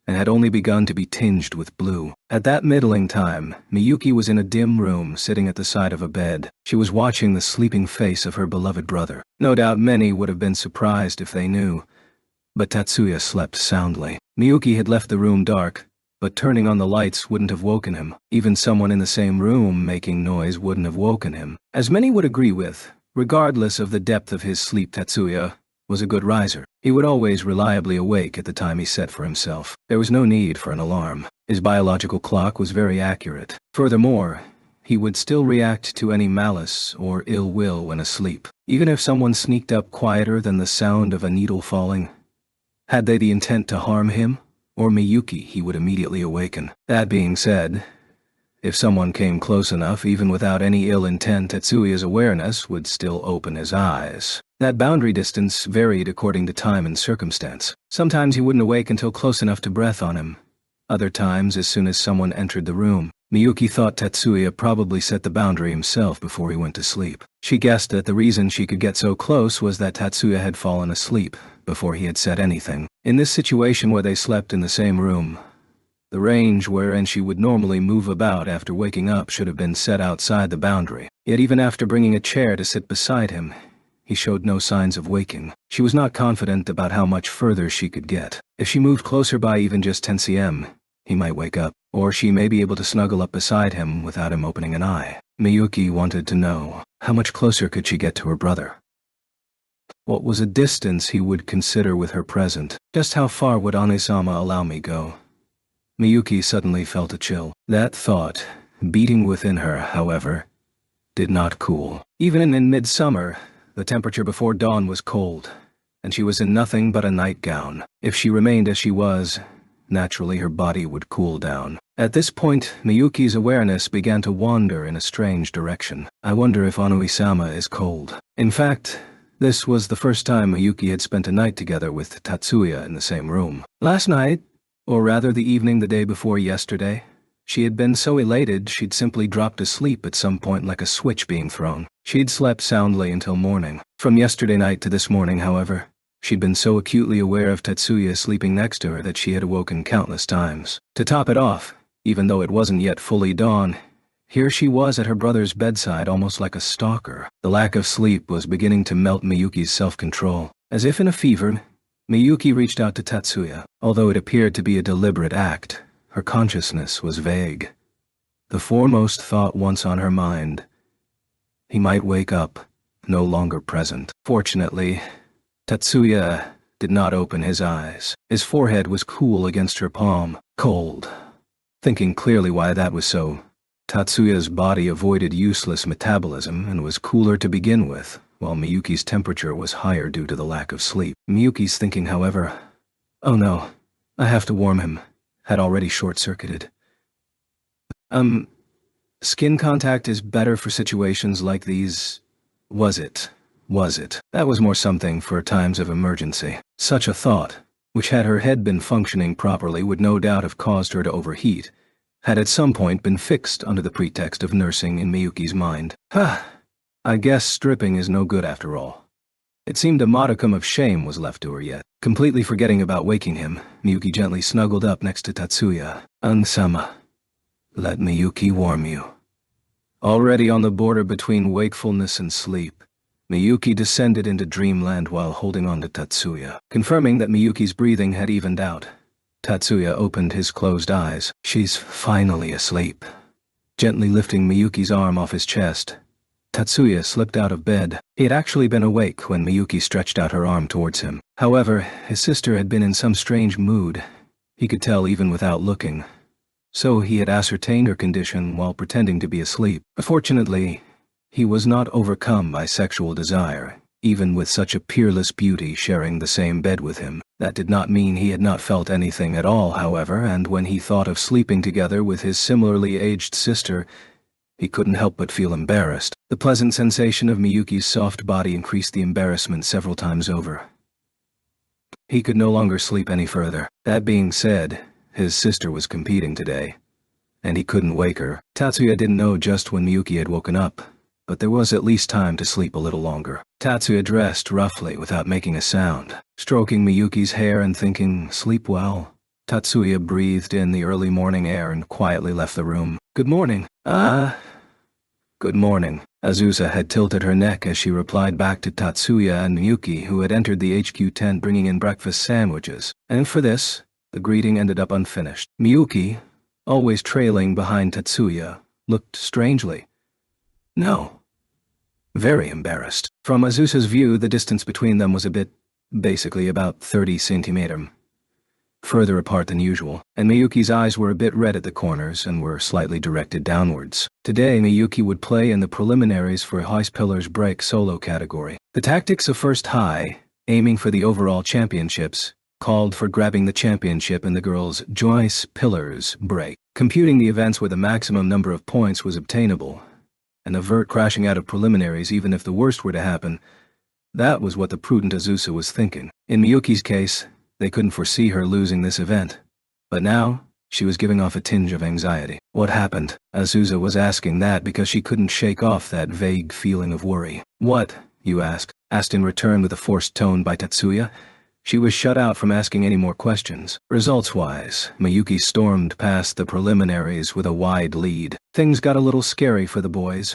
and had only begun to be tinged with blue. At that middling time, Miyuki was in a dim room sitting at the side of a bed. She was watching the sleeping face of her beloved brother. No doubt many would have been surprised if they knew, but Tatsuya slept soundly. Miyuki had left the room dark, but turning on the lights wouldn't have woken him. Even someone in the same room making noise wouldn't have woken him. As many would agree with, regardless of the depth of his sleep, Tatsuya was a good riser. He would always reliably awake at the time he set for himself. There was no need for an alarm. His biological clock was very accurate. Furthermore, he would still react to any malice or ill will when asleep, even if someone sneaked up quieter than the sound of a needle falling. Had they the intent to harm him or Miyuki, he would immediately awaken. That being said, if someone came close enough, even without any ill intent, Tatsuya's awareness would still open his eyes. That boundary distance varied according to time and circumstance. Sometimes he wouldn't awake until close enough to breath on him. Other times, as soon as someone entered the room. Miyuki thought Tatsuya probably set the boundary himself before he went to sleep. She guessed that the reason she could get so close was that Tatsuya had fallen asleep before he had said anything. In this situation where they slept in the same room, the range wherein she would normally move about after waking up should have been set outside the boundary. Yet even after bringing a chair to sit beside him, he showed no signs of waking. She was not confident about how much further she could get. If she moved closer by even just 10 cm, he might wake up, or she may be able to snuggle up beside him without him opening an eye. Miyuki wanted to know, how much closer could she get to her brother? What was a distance he would consider with her present? Just how far would Anisama allow me go? Miyuki suddenly felt a chill. That thought, beating within her, however, did not cool. Even in midsummer, the temperature before dawn was cold, and she was in nothing but a nightgown. If she remained as she was, naturally her body would cool down. At this point, Miyuki's awareness began to wander in a strange direction. I wonder if Anui-sama is cold. In fact, this was the first time Miyuki had spent a night together with Tatsuya in the same room. Last night, or rather the evening the day before yesterday, she had been so elated she'd simply dropped asleep at some point like a switch being thrown. She'd slept soundly until morning. From yesterday night to this morning, however, she'd been so acutely aware of Tatsuya sleeping next to her that she had awoken countless times. To top it off, even though it wasn't yet fully dawn, here she was at her brother's bedside almost like a stalker. The lack of sleep was beginning to melt Miyuki's self-control. As if in a fever, Miyuki reached out to Tatsuya. Although it appeared to be a deliberate act, her consciousness was vague. The foremost thought once on her mind: he might wake up, no longer present. Fortunately, Tatsuya did not open his eyes. His forehead was cool against her palm, cold. Thinking clearly why that was so, Tatsuya's body avoided useless metabolism and was cooler to begin with, while Miyuki's temperature was higher due to the lack of sleep. Miyuki's thinking, however, "Oh no, I have to warm him," had already short-circuited. Skin contact is better for situations like these. Was it? That was more something for times of emergency. Such a thought, which had her head been functioning properly would no doubt have caused her to overheat, had at some point been fixed under the pretext of nursing in Miyuki's mind. I guess stripping is no good after all. It seemed a modicum of shame was left to her yet. Completely forgetting about waking him, Miyuki gently snuggled up next to Tatsuya. "Ansama, let Miyuki warm you." Already on the border between wakefulness and sleep, Miyuki descended into dreamland while holding on to Tatsuya. Confirming that Miyuki's breathing had evened out, Tatsuya opened his closed eyes. "She's finally asleep," Gently lifting Miyuki's arm off his chest, Tatsuya slipped out of bed. He had actually been awake when Miyuki stretched out her arm towards him. However, his sister had been in some strange mood. He could tell even without looking. So he had ascertained her condition while pretending to be asleep. Fortunately, he was not overcome by sexual desire, even with such a peerless beauty sharing the same bed with him. That did not mean he had not felt anything at all, however, and when he thought of sleeping together with his similarly aged sister, he couldn't help but feel embarrassed. The pleasant sensation of Miyuki's soft body increased the embarrassment several times over. He could no longer sleep any further. That being said, his sister was competing today, and he couldn't wake her. Tatsuya didn't know just when Miyuki had woken up, but there was at least time to sleep a little longer. Tatsuya dressed roughly without making a sound, stroking Miyuki's hair and thinking, "Sleep well." Tatsuya breathed in the early morning air and quietly left the room. "Good morning." Good morning." Azusa had tilted her neck as she replied back to Tatsuya and Miyuki, who had entered the HQ tent bringing in breakfast sandwiches. And for this, the greeting ended up unfinished. Miyuki, always trailing behind Tatsuya, looked strangely. No. Very embarrassed. From Azusa's view, the distance between them was basically about 30 centimeters. Further apart than usual, and Miyuki's eyes were a bit red at the corners and were slightly directed downwards. Today, Miyuki would play in the preliminaries for House Pillars Break solo category. The tactics of First High, aiming for the overall championships, called for grabbing the championship in the girls' Joyce Pillars Break. Computing the events where the maximum number of points was obtainable, and avert crashing out of preliminaries even if the worst were to happen, that was what the prudent Azusa was thinking. In Miyuki's case, they couldn't foresee her losing this event. But now, she was giving off a tinge of anxiety. What happened? Azusa was asking that because she couldn't shake off that vague feeling of worry. What, you ask? Asked in return with a forced tone by Tatsuya. She was shut out from asking any more questions. Results-wise, Miyuki stormed past the preliminaries with a wide lead. Things got a little scary for the boys,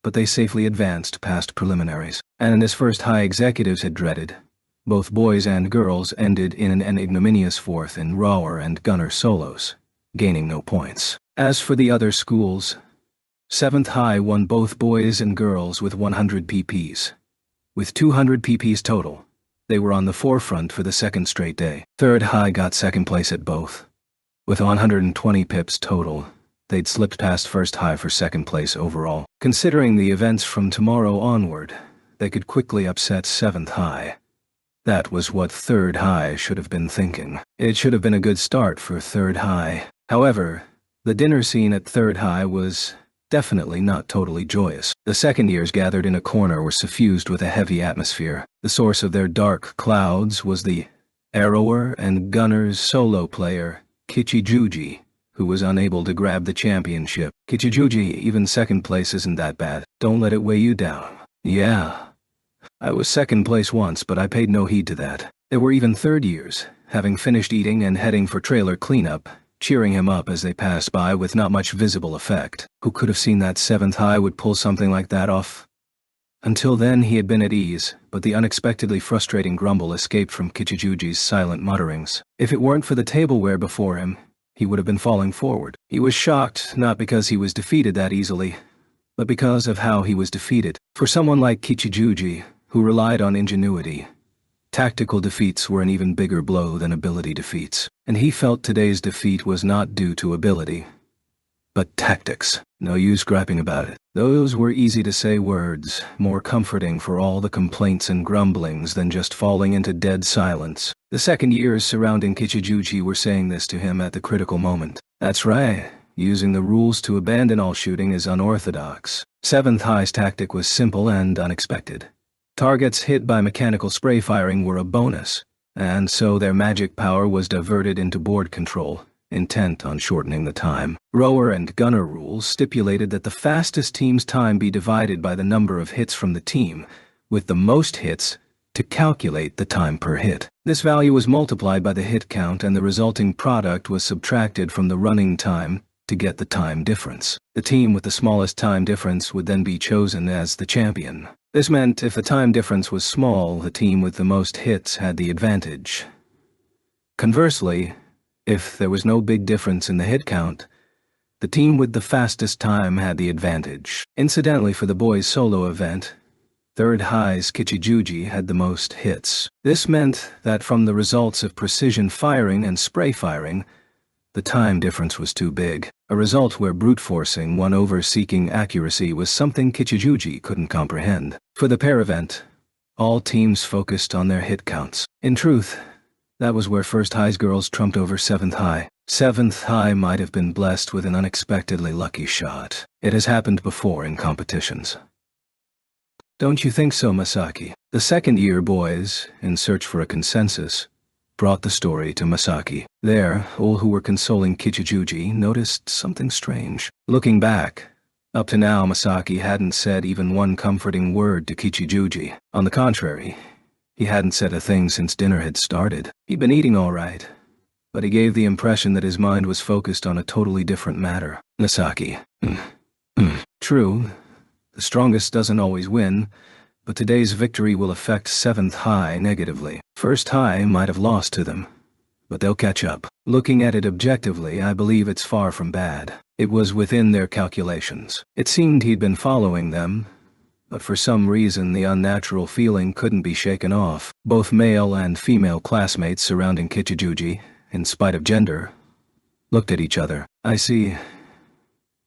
but they safely advanced past preliminaries. And as First High executives had dreaded, both boys and girls ended in an ignominious fourth in rower and gunner solos, gaining no points. As for the other schools, 7th High won both boys and girls with 100 PPs. With 200 PPs total, they were on the forefront for the second straight day. 3rd High got second place at both. With 120 pips total, they'd slipped past 1st High for second place overall. Considering the events from tomorrow onward, they could quickly upset 7th High. That was what 3rd High should have been thinking. It should have been a good start for 3rd High. However, the dinner scene at 3rd High was definitely not totally joyous. The second years gathered in a corner were suffused with a heavy atmosphere. The source of their dark clouds was the arrower and gunner's solo player, Kichijuji, who was unable to grab the championship. Kichijuji, even second place isn't that bad. Don't let it weigh you down. Yeah. I was second place once, but I paid no heed to that. There were even third years, having finished eating and heading for trailer cleanup, cheering him up as they passed by with not much visible effect. Who could have seen that 7th High would pull something like that off? Until then he had been at ease, but the unexpectedly frustrating grumble escaped from Kichijuji's silent mutterings. If it weren't for the tableware before him, he would have been falling forward. He was shocked, not because he was defeated that easily, but because of how he was defeated. For someone like Kichijuji, who relied on ingenuity, tactical defeats were an even bigger blow than ability defeats, and he felt today's defeat was not due to ability, but tactics. No use griping about it. Those were easy-to-say words, more comforting for all the complaints and grumblings than just falling into dead silence. The second years surrounding Kichijuji were saying this to him at the critical moment. That's right, using the rules to abandon all shooting is unorthodox. 7th High's tactic was simple and unexpected. Targets hit by mechanical spray firing were a bonus, and so their magic power was diverted into board control, intent on shortening the time. Rower and gunner rules stipulated that the fastest team's time be divided by the number of hits from the team, with the most hits to calculate the time per hit. This value was multiplied by the hit count and the resulting product was subtracted from the running time to get the time difference. The team with the smallest time difference would then be chosen as the champion. This meant if the time difference was small, the team with the most hits had the advantage. Conversely, if there was no big difference in the hit count, The team with the fastest time had the advantage. Incidentally, for the boys' solo event, third high's Kichijuji had the most hits. This meant that from the results of precision firing and spray firing, the time difference was too big, a result where brute forcing won over seeking accuracy was something Kichijuji couldn't comprehend. For the pair event, all teams focused on their hit counts. In truth, that was where first high's girls trumped over seventh high. Seventh high might have been blessed with an unexpectedly lucky shot. It has happened before in competitions. Don't you think so, Masaki? The second-year boys, in search for a consensus, brought the story to Masaki. There, all who were consoling Kichijuji noticed something strange. Looking back, up to now Masaki hadn't said even one comforting word to Kichijuji. On the contrary, he hadn't said a thing since dinner had started. He'd been eating all right, but he gave the impression that his mind was focused on a totally different matter. Masaki. True, the strongest doesn't always win, but today's victory will affect seventh high negatively. First high might have lost to them, but they'll catch up. Looking at it objectively, I believe it's far from bad. It was within their calculations. It seemed he'd been following them, but for some reason the unnatural feeling couldn't be shaken off. Both male and female classmates surrounding Kichijuji, in spite of gender, looked at each other. I see.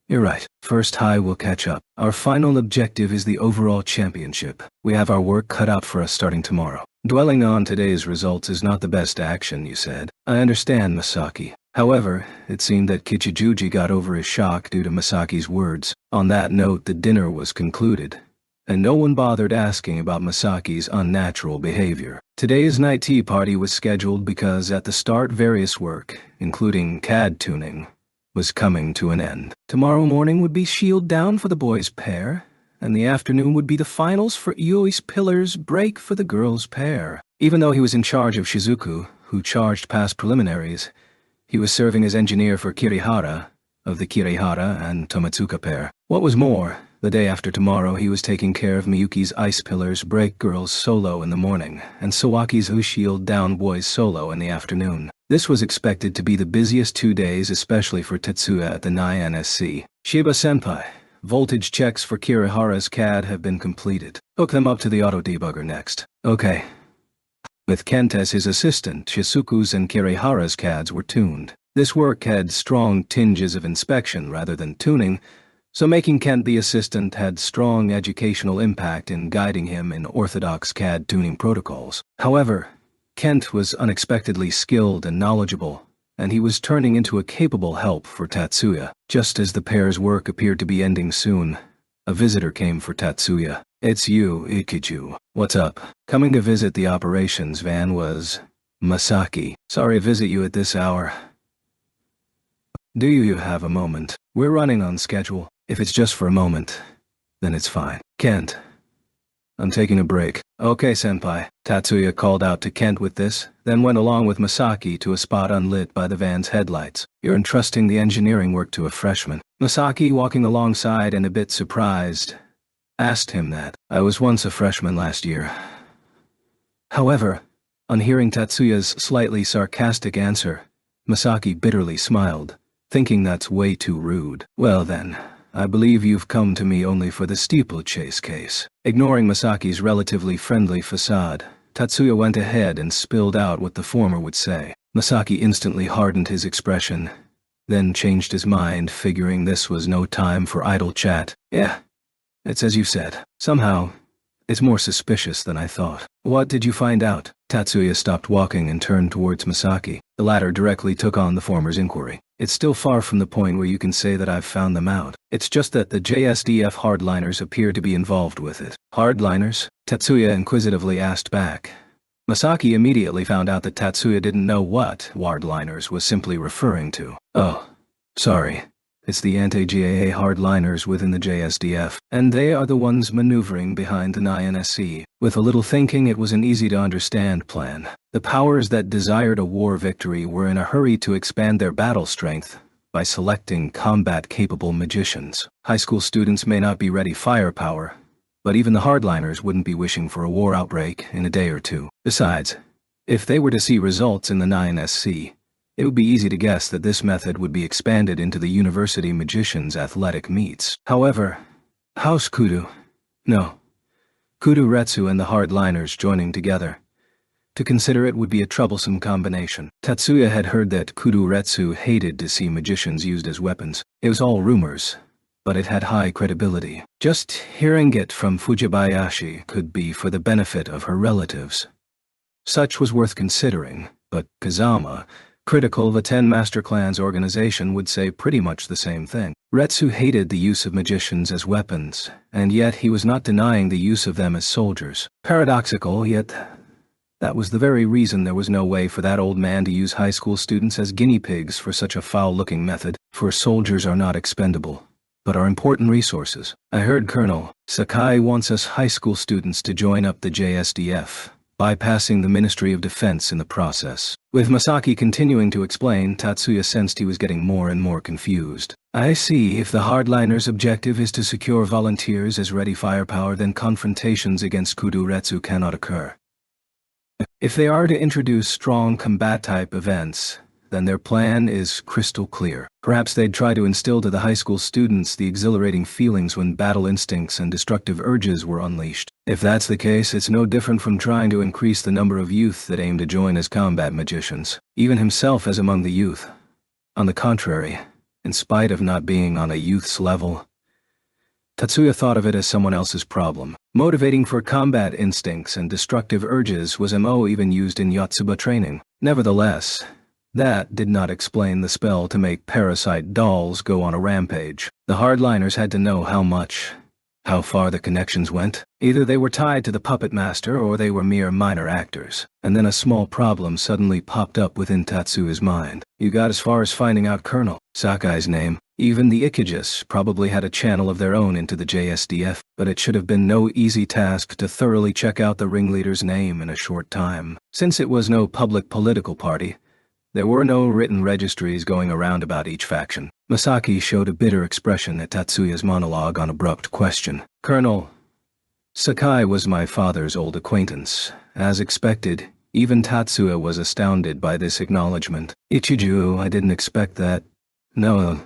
You're right. First high will catch up. Our final objective is the overall championship. We have our work cut out for us starting tomorrow. Dwelling on today's results is not the best action, you said. I understand, Masaki. However, it seemed that Kichijuji got over his shock due to Masaki's words. On that note, the dinner was concluded, and no one bothered asking about Masaki's unnatural behavior. Today's night tea party was scheduled because at the start various work, including CAD tuning, was coming to an end. Tomorrow morning would be shield down for the boys' pair, and the afternoon would be the finals for Ioi's Pillar's break for the girls' pair. Even though he was in charge of Shizuku, who charged past preliminaries, he was serving as engineer for Kirihara, of the Kirihara and Tomatsuka pair. What was more, the day after tomorrow he was taking care of Miyuki's Ice Pillar's break girls solo in the morning, and Sawaki's shield down boys solo in the afternoon. This was expected to be the busiest 2 days, especially for Tetsuya at the NSC. Shiba-senpai, voltage checks for Kirihara's CAD have been completed. Hook them up to the auto-debugger next. Okay. With Kent as his assistant, Shizuku's and Kirihara's CADs were tuned. This work had strong tinges of inspection rather than tuning, so making Kent the assistant had strong educational impact in guiding him in orthodox CAD tuning protocols. However, Kent was unexpectedly skilled and knowledgeable, and he was turning into a capable help for Tatsuya. Just as the pair's work appeared to be ending soon, a visitor came for Tatsuya. It's you, Ikiju. What's up? Coming to visit the operations van was Masaki. Sorry to visit you at this hour. Do you have a moment? We're running on schedule. If it's just for a moment, then it's fine. Kent. I'm taking a break. Okay, senpai. Tatsuya called out to Kent with this, then went along with Masaki to a spot unlit by the van's headlights. You're entrusting the engineering work to a freshman. Masaki, walking alongside and a bit surprised, asked him that. I was once a freshman last year. However, on hearing Tatsuya's slightly sarcastic answer, Masaki bitterly smiled, thinking that's way too rude. Well then, I believe you've come to me only for the steeplechase case. Ignoring Masaki's relatively friendly facade, Tatsuya went ahead and spilled out what the former would say. Masaki instantly hardened his expression, then changed his mind, figuring this was no time for idle chat. Yeah, it's as you said. Somehow, it's more suspicious than I thought. What did you find out? Tatsuya stopped walking and turned towards Masaki. The latter directly took on the former's inquiry. It's still far from the point where you can say that I've found them out. It's just that the JSDF hardliners appear to be involved with it. Hardliners? Tatsuya inquisitively asked back. Masaki immediately found out that Tatsuya didn't know what hardliners was simply referring to. Oh, sorry. It's the anti-GAA hardliners within the JSDF, and they are the ones maneuvering behind the NSC. With a little thinking, it was an easy-to-understand plan. The powers that desired a war victory were in a hurry to expand their battle strength by selecting combat-capable magicians. High school students may not be ready firepower, but even the hardliners wouldn't be wishing for a war outbreak in a day or two. Besides, if they were to see results in the NSC, It would be easy to guess that this method would be expanded into the university magicians' athletic meets. However, House Kudu, no, Kudu Retsu and the hardliners joining together. To consider it would be a troublesome combination. Tatsuya had heard that Kudu Retsu hated to see magicians used as weapons. It was all rumors, but it had high credibility. Just hearing it from Fujibayashi could be for the benefit of her relatives. Such was worth considering, but Kazama, critical of a 10-master clans organization, would say pretty much the same thing. Retsu hated the use of magicians as weapons, and yet he was not denying the use of them as soldiers. Paradoxical, yet that was the very reason there was no way for that old man to use high school students as guinea pigs for such a foul-looking method, for soldiers are not expendable, but are important resources. I heard Colonel Sakai wants us high school students to join up the JSDF, bypassing the Ministry of Defense in the process. With Masaki continuing to explain, Tatsuya sensed he was getting more and more confused. I see. If the hardliners' objective is to secure volunteers as ready firepower, then confrontations against Kudu Retsu cannot occur. If they are to introduce strong combat-type events, then their plan is crystal clear. Perhaps they'd try to instill to the high school students the exhilarating feelings when battle instincts and destructive urges were unleashed. If that's the case, it's no different from trying to increase the number of youth that aim to join as combat magicians, even himself as among the youth. On the contrary, in spite of not being on a youth's level, Tatsuya thought of it as someone else's problem. Motivating for combat instincts and destructive urges was a MO even used in Yotsuba training. Nevertheless, that did not explain the spell to make parasite dolls go on a rampage. The hardliners had to know how far the connections went. Either they were tied to the puppet master or they were mere minor actors. And then a small problem suddenly popped up within Tatsuya's mind. You got as far as finding out Colonel Sakai's name. Even the Ikijus probably had a channel of their own into the JSDF, but it should have been no easy task to thoroughly check out the ringleader's name in a short time. Since it was no public political party, there were no written registries going around about each faction. Masaki showed a bitter expression at Tatsuya's monologue on abrupt question. Colonel Sakai was my father's old acquaintance. As expected, even Tatsuya was astounded by this acknowledgement. Ichiju, I didn't expect that. No,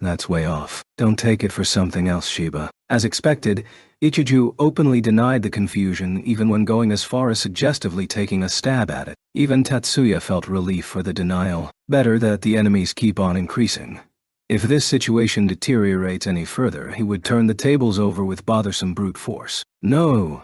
that's way off. Don't take it for something else, Shiba. As expected, Ichiju openly denied the confusion, even when going as far as suggestively taking a stab at it. Even Tatsuya felt relief for the denial. Better that the enemies keep on increasing. If this situation deteriorates any further, he would turn the tables over with bothersome brute force. No.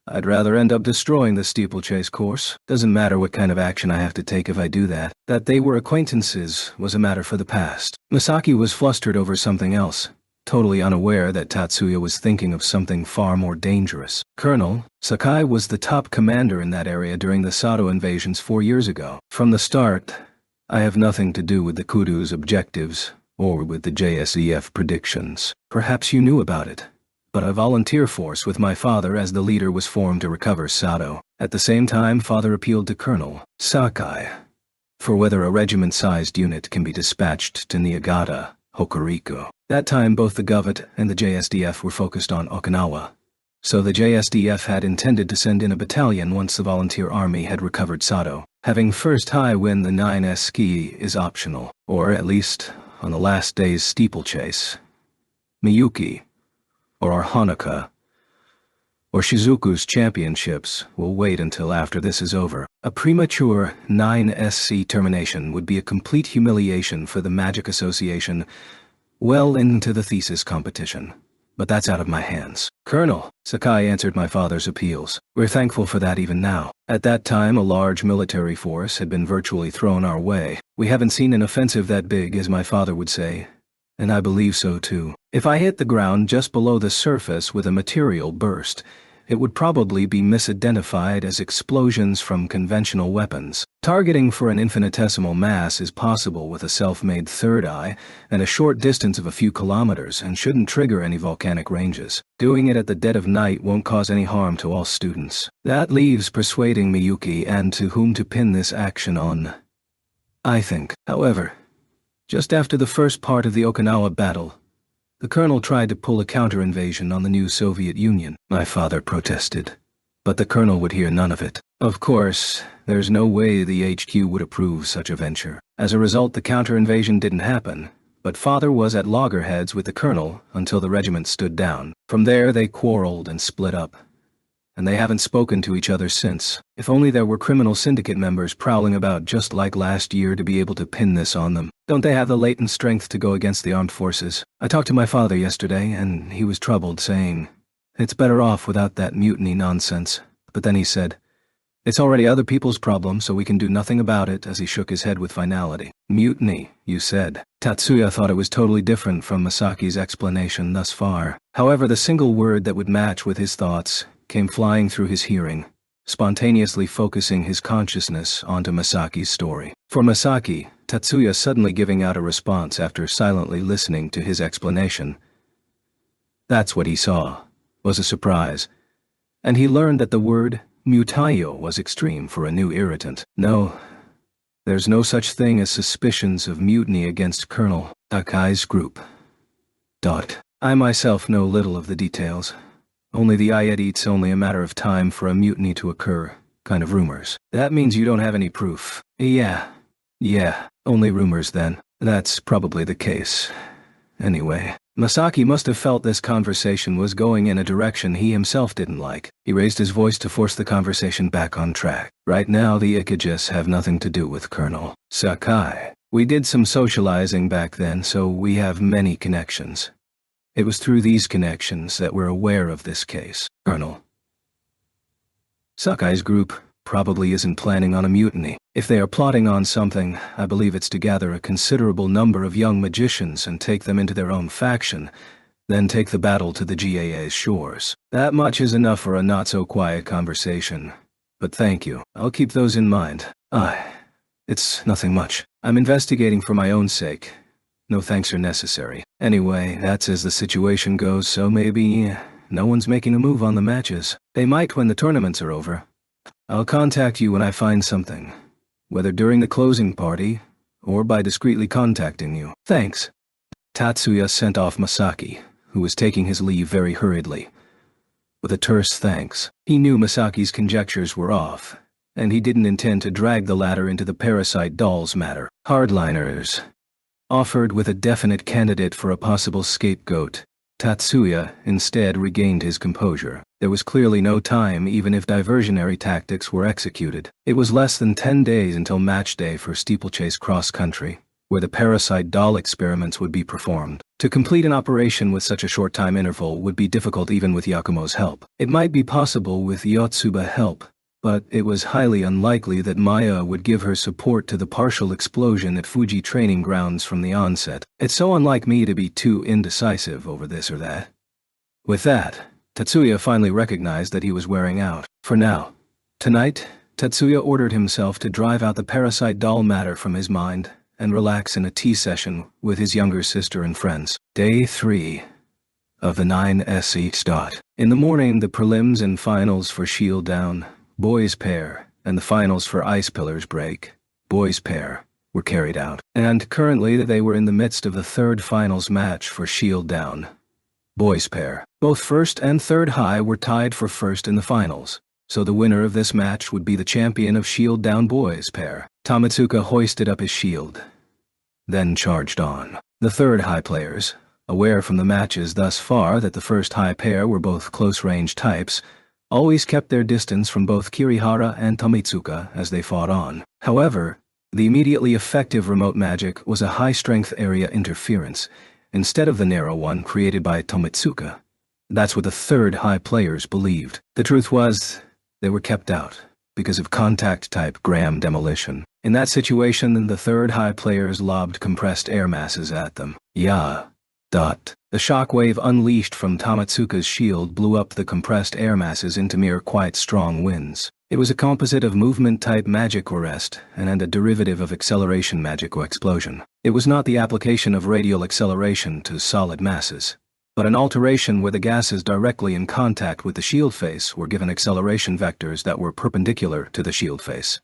I'd rather end up destroying the steeplechase course. Doesn't matter what kind of action I have to take if I do that. That they were acquaintances was a matter for the past. Masaki was flustered over something else, totally unaware that Tatsuya was thinking of something far more dangerous. Colonel Sakai was the top commander in that area during the Sato invasions 4 years ago. From the start, I have nothing to do with the Kudu's objectives or with the JSEF predictions. Perhaps you knew about it, but a volunteer force with my father as the leader was formed to recover Sato. At the same time, father appealed to Colonel Sakai for whether a regiment-sized unit can be dispatched to Niigata, Hokuriku. That time both the Government and the JSDF were focused on Okinawa, so the JSDF had intended to send in a battalion once the volunteer army had recovered Sato. Having first high win the 9S ski is optional, or at least on the last day's steeplechase. Miyuki, or our Hanukkah, or Shizuku's championships will wait until after this is over. A premature 9SC termination would be a complete humiliation for the Magic Association well into the thesis competition. But that's out of my hands. Colonel Sakai answered my father's appeals. We're thankful for that even now. At that time, a large military force had been virtually thrown our way. We haven't seen an offensive that big, as my father would say, and I believe so too. If I hit the ground just below the surface with a material burst, it would probably be misidentified as explosions from conventional weapons. Targeting for an infinitesimal mass is possible with a self-made third eye and a short distance of a few kilometers and shouldn't trigger any volcanic ranges. Doing it at the dead of night won't cause any harm to all students. That leaves persuading Miyuki and to whom to pin this action on, I think. However, just after the first part of the Okinawa battle, the colonel tried to pull a counter-invasion on the new Soviet Union. My father protested. But the colonel would hear none of it. Of course, there's no way the HQ would approve such a venture. As a result, the counter-invasion didn't happen, but father was at loggerheads with the colonel until the regiment stood down. From there they quarreled and split up. And they haven't spoken to each other since. If only there were criminal syndicate members prowling about just like last year to be able to pin this on them. Don't they have the latent strength to go against the armed forces? I talked to my father yesterday, and he was troubled, saying, "It's better off without that mutiny nonsense." But then he said, "It's already other people's problem, so we can do nothing about it," as he shook his head with finality. "Mutiny, you said." Tatsuya thought it was totally different from Masaki's explanation thus far. However, the single word that would match with his thoughts came flying through his hearing, spontaneously focusing his consciousness onto Masaki's story. For Masaki, Tatsuya suddenly giving out a response after silently listening to his explanation. That's what he saw, was a surprise, and he learned that the word mutayo was extreme for a new irritant. No, there's no such thing as suspicions of mutiny against Colonel Takai's group. I myself know little of the details. Only the it's only a matter of time for a mutiny to occur, kind of rumors. That means you don't have any proof. Yeah, only rumors then. That's probably the case. Anyway, Masaki must have felt this conversation was going in a direction he himself didn't like. He raised his voice to force the conversation back on track. Right now the Ikages have nothing to do with Colonel Sakai. We did some socializing back then, so we have many connections. It was through these connections that we're aware of this case. Colonel Sakai's group probably isn't planning on a mutiny. If they are plotting on something, I believe it's to gather a considerable number of young magicians and take them into their own faction, then take the battle to the GAA's shores. That much is enough for a not-so-quiet conversation. But thank you. I'll keep those in mind. It's nothing much. I'm investigating for my own sake. No thanks are necessary. Anyway, that's as the situation goes, so maybe no one's making a move on the matches. They might when the tournaments are over. I'll contact you when I find something, whether during the closing party or by discreetly contacting you. Thanks. Tatsuya sent off Masaki, who was taking his leave very hurriedly, with a terse thanks. He knew Masaki's conjectures were off, and he didn't intend to drag the latter into the parasite dolls matter. Hardliners offered with a definite candidate for a possible scapegoat. Tatsuya instead regained his composure. There was clearly no time even if diversionary tactics were executed. It was less than 10 days until match day for steeplechase cross-country, where the parasite doll experiments would be performed. To complete an operation with such a short time interval would be difficult even with Yakumo's help. It might be possible with Yotsuba help, but it was highly unlikely that Maya would give her support to the partial explosion at Fuji training grounds from the onset. It's so unlike me to be too indecisive over this or that. With that, Tatsuya finally recognized that he was wearing out. For now. Tonight, Tatsuya ordered himself to drive out the parasite doll matter from his mind and relax in a tea session with his younger sister and friends. Day 3 of the 9SE. In the morning, the prelims and finals for Shield Down, Boys Pair, and the finals for Ice Pillars Break, Boys Pair, were carried out. And currently they were in the midst of the third finals match for Shield Down, Boys Pair. Both first and third high were tied for first in the finals, so the winner of this match would be the champion of Shield Down Boys Pair. Tamatsuka hoisted up his shield, then charged on. The third high players, aware from the matches thus far that the first high pair were both close-range types, always kept their distance from both Kirihara and Tamatsuka as they fought on. However, the immediately effective remote magic was a high-strength area interference, instead of the narrow one created by Tamatsuka. That's what the third high players believed. The truth was, they were kept out, because of contact-type Graham demolition. In that situation, the third high players lobbed compressed air masses at them. The shockwave unleashed from Tamatsuka's shield blew up the compressed air masses into mere quite strong winds. It was a composite of movement-type magic arrest and a derivative of acceleration magic or explosion. It was not the application of radial acceleration to solid masses, but an alteration where the gases directly in contact with the shield face were given acceleration vectors that were perpendicular to the shield face.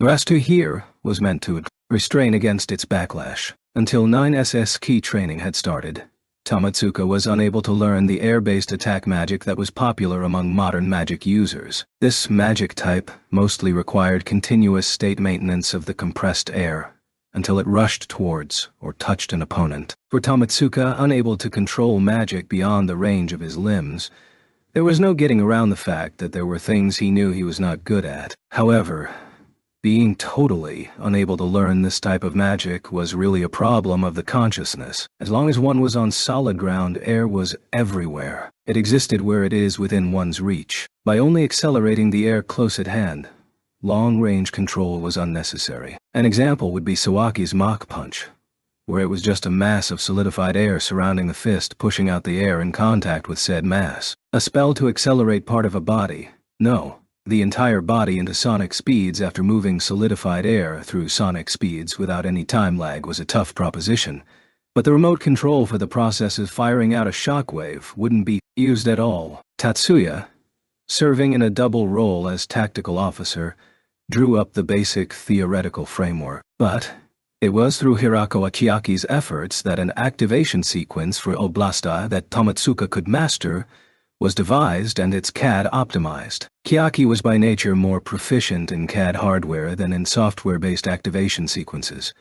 The rest to here was meant to restrain against its backlash. Until 9SS key training had started, Tamatsuka was unable to learn the air-based attack magic that was popular among modern magic users. This magic type mostly required continuous state maintenance of the compressed air until it rushed towards or touched an opponent. For Tamatsuka, unable to control magic beyond the range of his limbs, there was no getting around the fact that there were things he knew he was not good at. However, being totally unable to learn this type of magic was really a problem of the consciousness. As long as one was on solid ground, air was everywhere. It existed where it is within one's reach. By only accelerating the air close at hand, long-range control was unnecessary. An example would be Sawaki's Mach Punch, where it was just a mass of solidified air surrounding the fist pushing out the air in contact with said mass. A spell to accelerate part of a body, no, the entire body into sonic speeds after moving solidified air through sonic speeds without any time lag was a tough proposition, but the remote control for the process of firing out a shockwave wouldn't be used at all. Tatsuya, serving in a double role as tactical officer, drew up the basic theoretical framework, but it was through Hirakawa Chiaki's efforts that an activation sequence for Oblasta that Tamatsuka could master was devised and its CAD optimized. Chiaki was by nature more proficient in CAD hardware than in software-based activation sequences.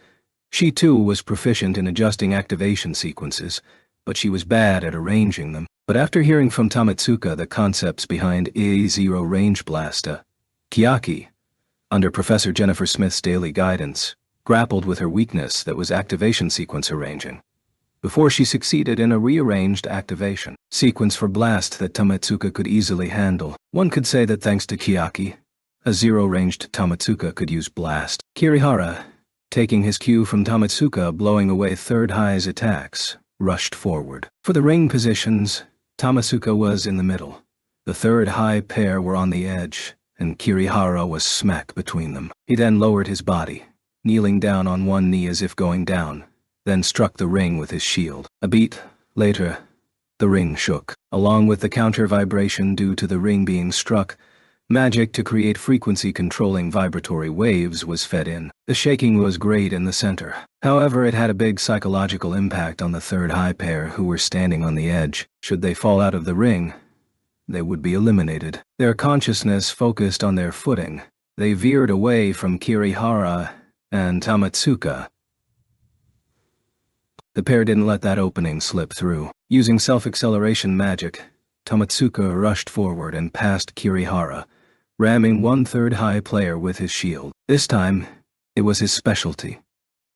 She too was proficient in adjusting activation sequences, but she was bad at arranging them. But after hearing from Tamatsuka the concepts behind A0 Range Blasta, Chiaki, under Professor Jennifer Smith's daily guidance, grappled with her weakness that was activation sequence arranging, before she succeeded in a rearranged activation sequence for blast that Tamatsuka could easily handle. One could say that thanks to Chiaki, a zero-ranged Tamatsuka could use blast. Kirihara, taking his cue from Tamatsuka blowing away Third High's attacks, rushed forward. For the ring positions, Tamatsuka was in the middle. The Third High pair were on the edge, and Kirihara was smack between them. He then lowered his body, kneeling down on one knee as if going down, then struck the ring with his shield. A beat later, the ring shook. Along with the counter vibration due to the ring being struck, magic to create frequency-controlling vibratory waves was fed in. The shaking was great in the center. However, it had a big psychological impact on the Third High pair who were standing on the edge. Should they fall out of the ring, they would be eliminated. Their consciousness focused on their footing. They veered away from Kirihara and Tamatsuka. The pair didn't let that opening slip through. Using self-acceleration magic, Tamatsuka rushed forward and past Kirihara, ramming one Third High player with his shield. This time, it was his specialty,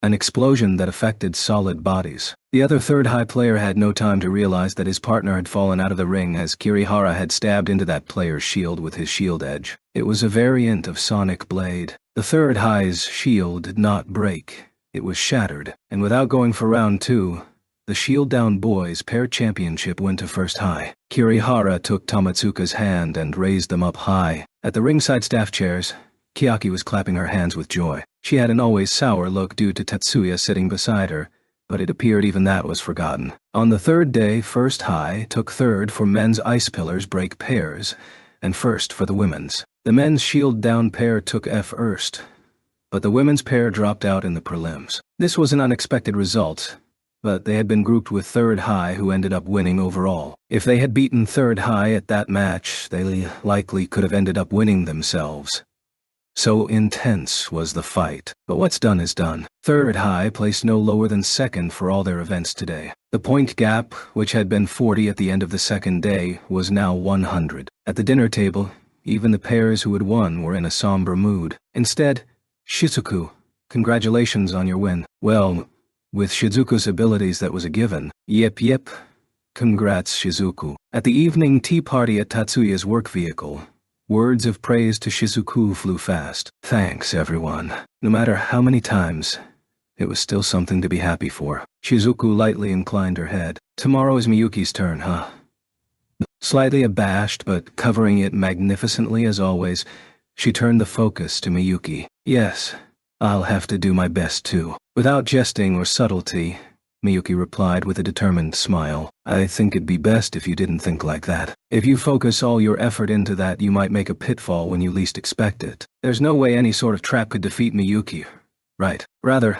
an explosion that affected solid bodies. The other Third High player had no time to realize that his partner had fallen out of the ring as Kirihara had stabbed into that player's shield with his shield edge. It was a variant of Sonic Blade. The Third High's shield did not break. It was shattered, and without going for round two, the Shield Down Boys pair championship went to First High. Kirihara took Tamatsuka's hand and raised them up high. At the ringside staff chairs, Chiaki was clapping her hands with joy. She had an always sour look due to Tatsuya sitting beside her, but it appeared even that was forgotten. On the third day, First High took third for men's Ice Pillars break pairs, and first for the women's. The men's Shield Down pair took first, but the women's pair dropped out in the prelims. This was an unexpected result, but they had been grouped with Third High who ended up winning overall. If they had beaten Third High at that match, they likely could have ended up winning themselves. So intense was the fight. But what's done is done. Third High placed no lower than second for all their events today. The point gap, which had been 40 at the end of the second day, was now 100. At the dinner table, even the pairs who had won were in a somber mood. Instead, Shizuku, congratulations on your win. Well, with Shizuku's abilities that was a given. Yep. Congrats, Shizuku. At the evening tea party at Tatsuya's work vehicle, words of praise to Shizuku flew fast. Thanks, everyone. No matter how many times, it was still something to be happy for. Shizuku lightly inclined her head. Tomorrow is Miyuki's turn, huh? Slightly abashed but covering it magnificently as always, she turned the focus to Miyuki. Yes, I'll have to do my best too. Without jesting or subtlety, Miyuki replied with a determined smile. I think it'd be best if you didn't think like that. If you focus all your effort into that, you might make a pitfall when you least expect it. There's no way any sort of trap could defeat Miyuki, right? Rather,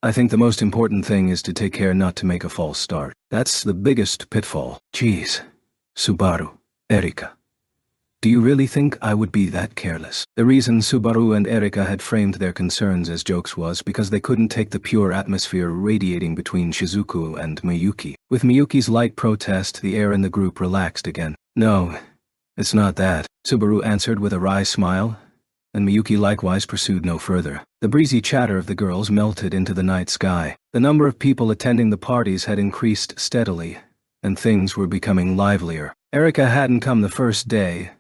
I think the most important thing is to take care not to make a false start. That's the biggest pitfall. Jeez. Subaru. Erika. Do you really think I would be that careless? The reason Subaru and Erika had framed their concerns as jokes was because they couldn't take the pure atmosphere radiating between Shizuku and Miyuki. With Miyuki's light protest, the air in the group relaxed again. No, it's not that, Subaru answered with a wry smile, and Miyuki likewise pursued no further. The breezy chatter of the girls melted into the night sky. The number of people attending the parties had increased steadily, and things were becoming livelier. Erika hadn't come the first day,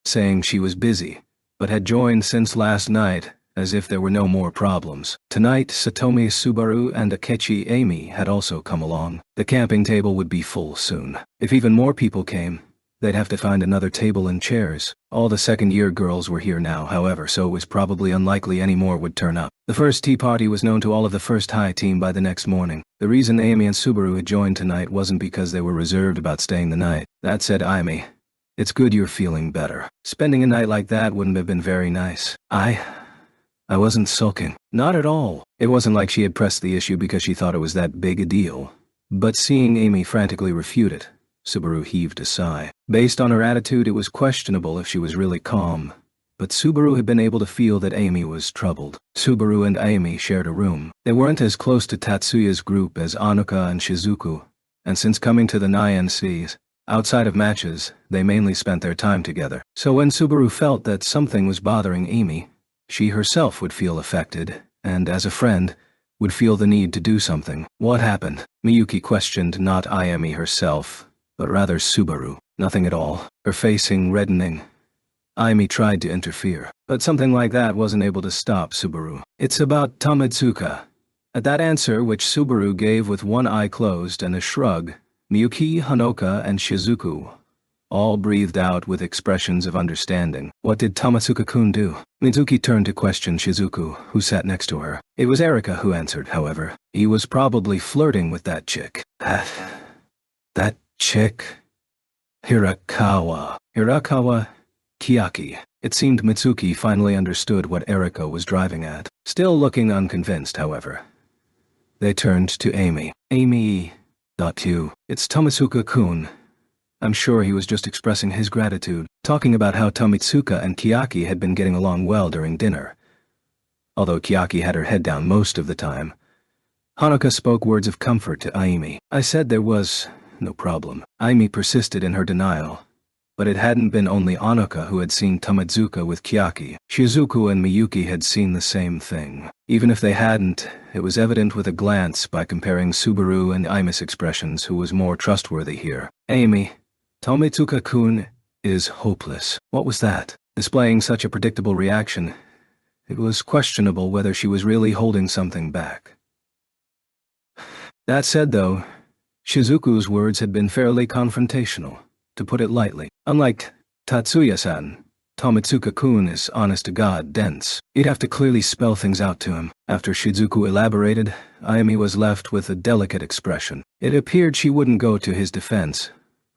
saying she was busy, but had joined since last night, as if there were no more problems. Tonight, Satomi, Subaru, and Akechi Amy had also come along. The camping table would be full soon. If even more people came, they'd have to find another table and chairs. All the second-year girls were here now, however, so it was probably unlikely any more would turn up. The first tea party was known to all of the first high team by the next morning. The reason Amy and Subaru had joined tonight wasn't because they were reserved about staying the night. That said, Amy, it's good you're feeling better. Spending a night like that wouldn't have been very nice. I wasn't sulking. Not at all. It wasn't like she had pressed the issue because she thought it was that big a deal. But seeing Amy frantically refute it, Subaru heaved a sigh. Based on her attitude, it was questionable if she was really calm. But Subaru had been able to feel that Amy was troubled. Subaru and Amy shared a room. They weren't as close to Tatsuya's group as Anuka and Shizuku, and since coming to the Nyan Seas, outside of matches, they mainly spent their time together. So when Subaru felt that something was bothering Amy, she herself would feel affected, and as a friend, would feel the need to do something. What happened? Miyuki questioned not Amy herself, but rather Subaru. Nothing at all, her facing reddening. Amy tried to interfere, but something like that wasn't able to stop Subaru. It's about Tamatsuka. At that answer, which Subaru gave with one eye closed and a shrug, Miyuki, Hanoka, and Shizuku all breathed out with expressions of understanding. What did Tamatsuka-kun do? Mizuki turned to question Shizuku, who sat next to her. It was Erika who answered, however. He was probably flirting with that chick. That chick? Hirakawa. Chiaki. It seemed Mitsuki finally understood what Erika was driving at. Still looking unconvinced, however. They turned to Amy. Amy. It's Tamatsuka-kun. I'm sure he was just expressing his gratitude, talking about how Tamitsuka and Chiaki had been getting along well during dinner. Although Chiaki had her head down most of the time, Hanuka spoke words of comfort to Amy. I said there was no problem. Amy persisted in her denial, but it hadn't been only Anuka who had seen Tamitsuka with Chiaki. Shizuku and Miyuki had seen the same thing. Even if they hadn't, it was evident with a glance by comparing Subaru and Amy's expressions who was more trustworthy here. Amy, Tamitsuka-kun is hopeless. What was that? Displaying such a predictable reaction, it was questionable whether she was really holding something back. That said, though, Shizuku's words had been fairly confrontational, to put it lightly. Unlike Tatsuya-san, Tamitsuka-kun is honest-to-God dense. You'd have to clearly spell things out to him. After Shizuku elaborated, Amy was left with a delicate expression. It appeared she wouldn't go to his defense.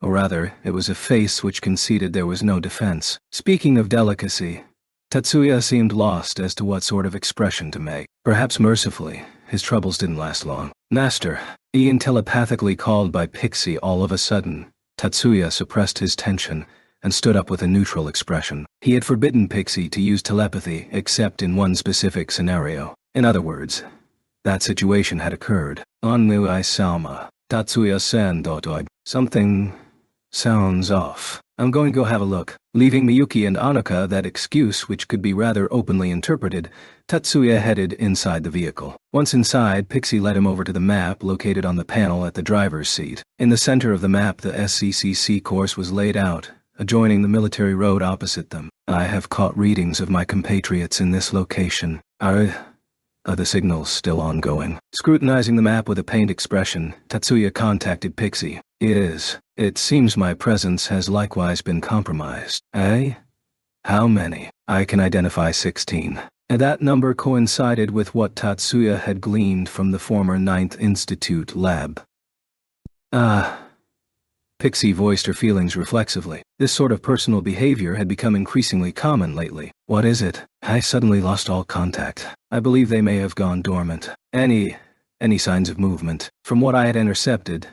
Or rather, it was a face which conceded there was no defense. Speaking of delicacy, Tatsuya seemed lost as to what sort of expression to make. Perhaps mercifully, his troubles didn't last long. Master, being telepathically called by Pixie all of a sudden, Tatsuya suppressed his tension and stood up with a neutral expression. He had forbidden Pixie to use telepathy except in one specific scenario. In other words, that situation had occurred. Onmu Aisama, Tatsuya-san dotoi. Something sounds off. I'm going to go have a look. Leaving Miyuki and Anuka that excuse which could be rather openly interpreted, Tatsuya headed inside the vehicle. Once inside, Pixie led him over to the map located on the panel at the driver's seat. In the center of the map, the SCCC course was laid out, adjoining the military road opposite them. I have caught readings of my compatriots in this location. Are the signals still ongoing? Scrutinizing the map with a pained expression, Tatsuya contacted Pixie. It is. It seems my presence has likewise been compromised. Eh? How many? I can identify 16. And that number coincided with what Tatsuya had gleaned from the former 9th Institute lab. Pixie voiced her feelings reflexively. This sort of personal behavior had become increasingly common lately. What is it? I suddenly lost all contact. I believe they may have gone dormant. Any signs of movement? From what I had intercepted,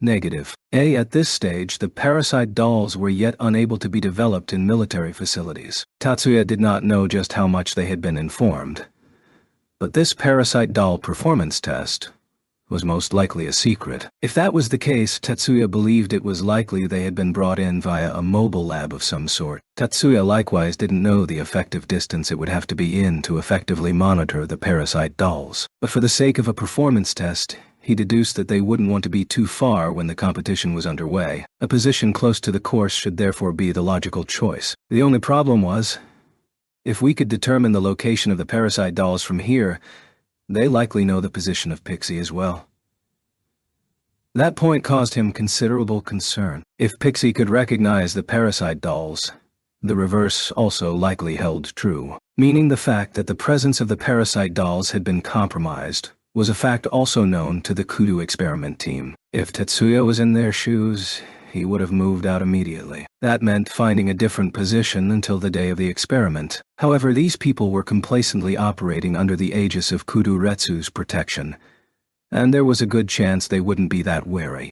negative. At this stage, the parasite dolls were yet unable to be developed in military facilities. Tatsuya did not know just how much they had been informed. But this parasite doll performance test was most likely a secret. If that was the case, Tatsuya believed it was likely they had been brought in via a mobile lab of some sort. Tatsuya likewise didn't know the effective distance it would have to be in to effectively monitor the parasite dolls. But for the sake of a performance test, he deduced that they wouldn't want to be too far when the competition was underway. A position close to the course should therefore be the logical choice. The only problem was, if we could determine the location of the parasite dolls from here, they likely know the position of Pixie as well. That point caused him considerable concern. If Pixie could recognize the parasite dolls, the reverse also likely held true, meaning the fact that the presence of the parasite dolls had been compromised was a fact also known to the Kudu experiment team. If Tetsuya was in their shoes, he would have moved out immediately. That meant finding a different position until the day of the experiment. However, these people were complacently operating under the aegis of Kudu Retsu's protection, and there was a good chance they wouldn't be that wary.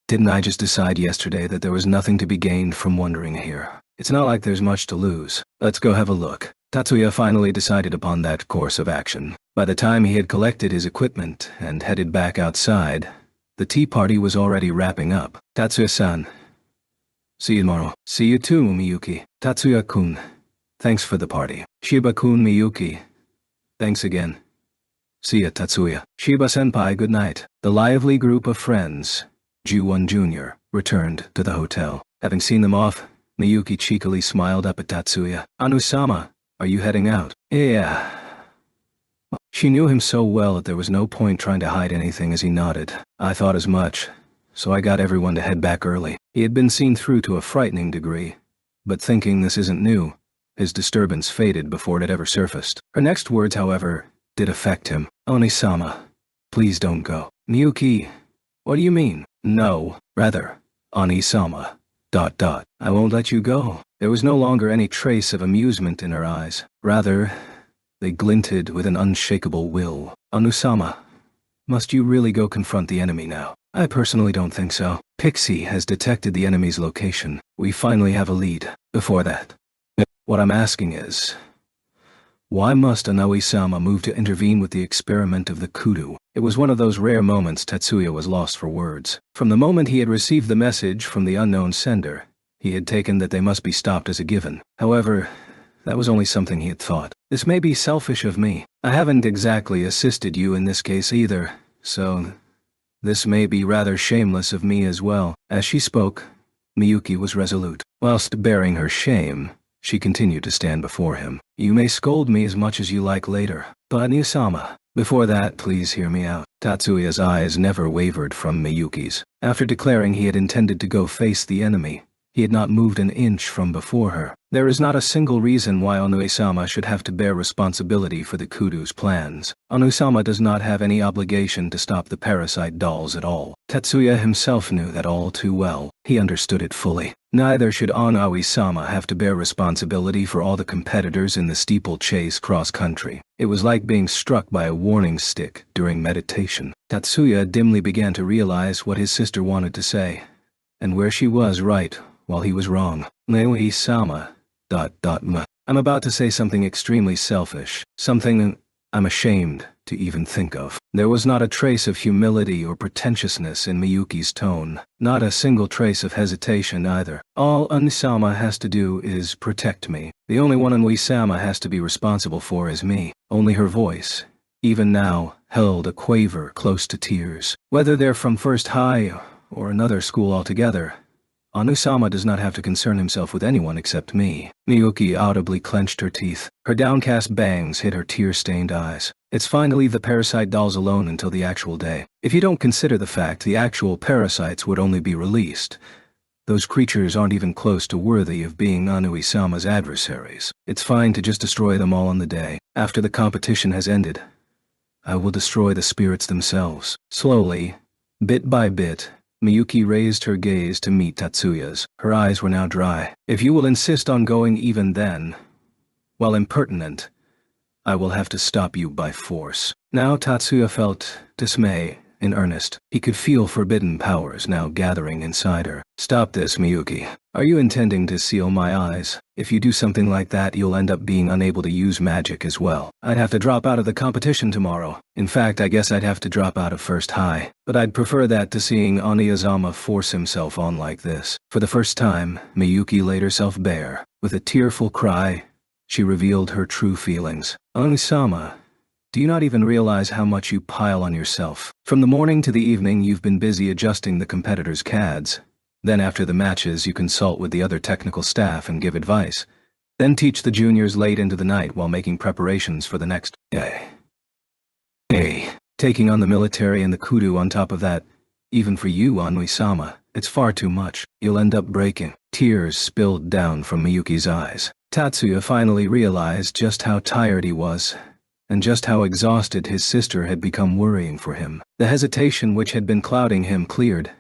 Didn't I just decide yesterday that there was nothing to be gained from wandering here? It's not like there's much to lose. Let's go have a look. Tatsuya finally decided upon that course of action. By the time he had collected his equipment and headed back outside, the tea party was already wrapping up. Tatsuya-san. See you tomorrow. See you too, Miyuki. Tatsuya-kun. Thanks for the party. Shiba-kun, Miyuki. Thanks again. See ya, Tatsuya. Shiba-senpai, good night. The lively group of friends, Ju-1 Jr., returned to the hotel. Having seen them off, Miyuki cheekily smiled up at Tatsuya. Anu-sama, are you heading out? Yeah. She knew him so well that there was no point trying to hide anything as he nodded. I thought as much, so I got everyone to head back early. He had been seen through to a frightening degree, but thinking this isn't new, his disturbance faded before it had ever surfaced. Her next words, however, did affect him. Oni-sama, please don't go. Miyuki, what do you mean? No, rather, Oni-sama. ... I won't let you go. There was no longer any trace of amusement in her eyes. Rather, they glinted with an unshakable will. Anu-sama, must you really go confront the enemy now? I personally don't think so. Pixie has detected the enemy's location. We finally have a lead. Before that, what I'm asking is, why must Anaoi-sama move to intervene with the experiment of the Kudu? It was one of those rare moments Tetsuya was lost for words. From the moment he had received the message from the unknown sender, he had taken that they must be stopped as a given. However, that was only something he had thought. This may be selfish of me. I haven't exactly assisted you in this case either, so this may be rather shameless of me as well. As she spoke, Miyuki was resolute. Whilst bearing her shame, she continued to stand before him. You may scold me as much as you like later, but Anu-sama, before that, please hear me out. Tatsuya's eyes never wavered from Miyuki's. After declaring he had intended to go face the enemy, he had not moved an inch from before her. There is not a single reason why Anu-sama should have to bear responsibility for the Kudu's plans. Anu-sama does not have any obligation to stop the parasite dolls at all. Tetsuya himself knew that all too well. He understood it fully. Neither should Anaoi-sama have to bear responsibility for all the competitors in the steeplechase cross-country. It was like being struck by a warning stick during meditation. Tatsuya dimly began to realize what his sister wanted to say, and where she was right while he was wrong. Naoi-sama, ... I'm about to say something extremely selfish, something I'm ashamed to even think of. There was not a trace of humility or pretentiousness in Miyuki's tone, not a single trace of hesitation either. All Anu-sama has to do is protect me. The only one Anu-sama has to be responsible for is me. Only her voice, even now, held a quaver close to tears. Whether they're from First High or another school altogether, Anu-sama does not have to concern himself with anyone except me. Miyuki audibly clenched her teeth. Her downcast bangs hid her tear-stained eyes. It's fine to leave the parasite dolls alone until the actual day. If you don't consider the fact the actual parasites would only be released, those creatures aren't even close to worthy of being Anu-sama's adversaries. It's fine to just destroy them all on the day. After the competition has ended, I will destroy the spirits themselves. Slowly, bit by bit, Miyuki raised her gaze to meet Tatsuya's. Her eyes were now dry. If you will insist on going even then, while impertinent, I will have to stop you by force. Now Tatsuya felt dismay in earnest. He could feel forbidden powers now gathering inside her. Stop this, Miyuki. Are you intending to seal my eyes? If you do something like that, you'll end up being unable to use magic as well. I'd have to drop out of the competition tomorrow. In fact, I guess I'd have to drop out of first high. But I'd prefer that to seeing Oniyazama force himself on like this. For the first time, Miyuki laid herself bare. With a tearful cry, she revealed her true feelings. Onisama, do you not even realize how much you pile on yourself? From the morning to the evening, you've been busy adjusting the competitors' CADs. Then after the matches, you consult with the other technical staff and give advice. Then teach the juniors late into the night while making preparations for the next day. Taking on the military and the kudu on top of that, even for you, Onui-sama, it's far too much. You'll end up breaking. Tears spilled down from Miyuki's eyes. Tatsuya finally realized just how tired he was, and just how exhausted his sister had become worrying for him. The hesitation which had been clouding him cleared,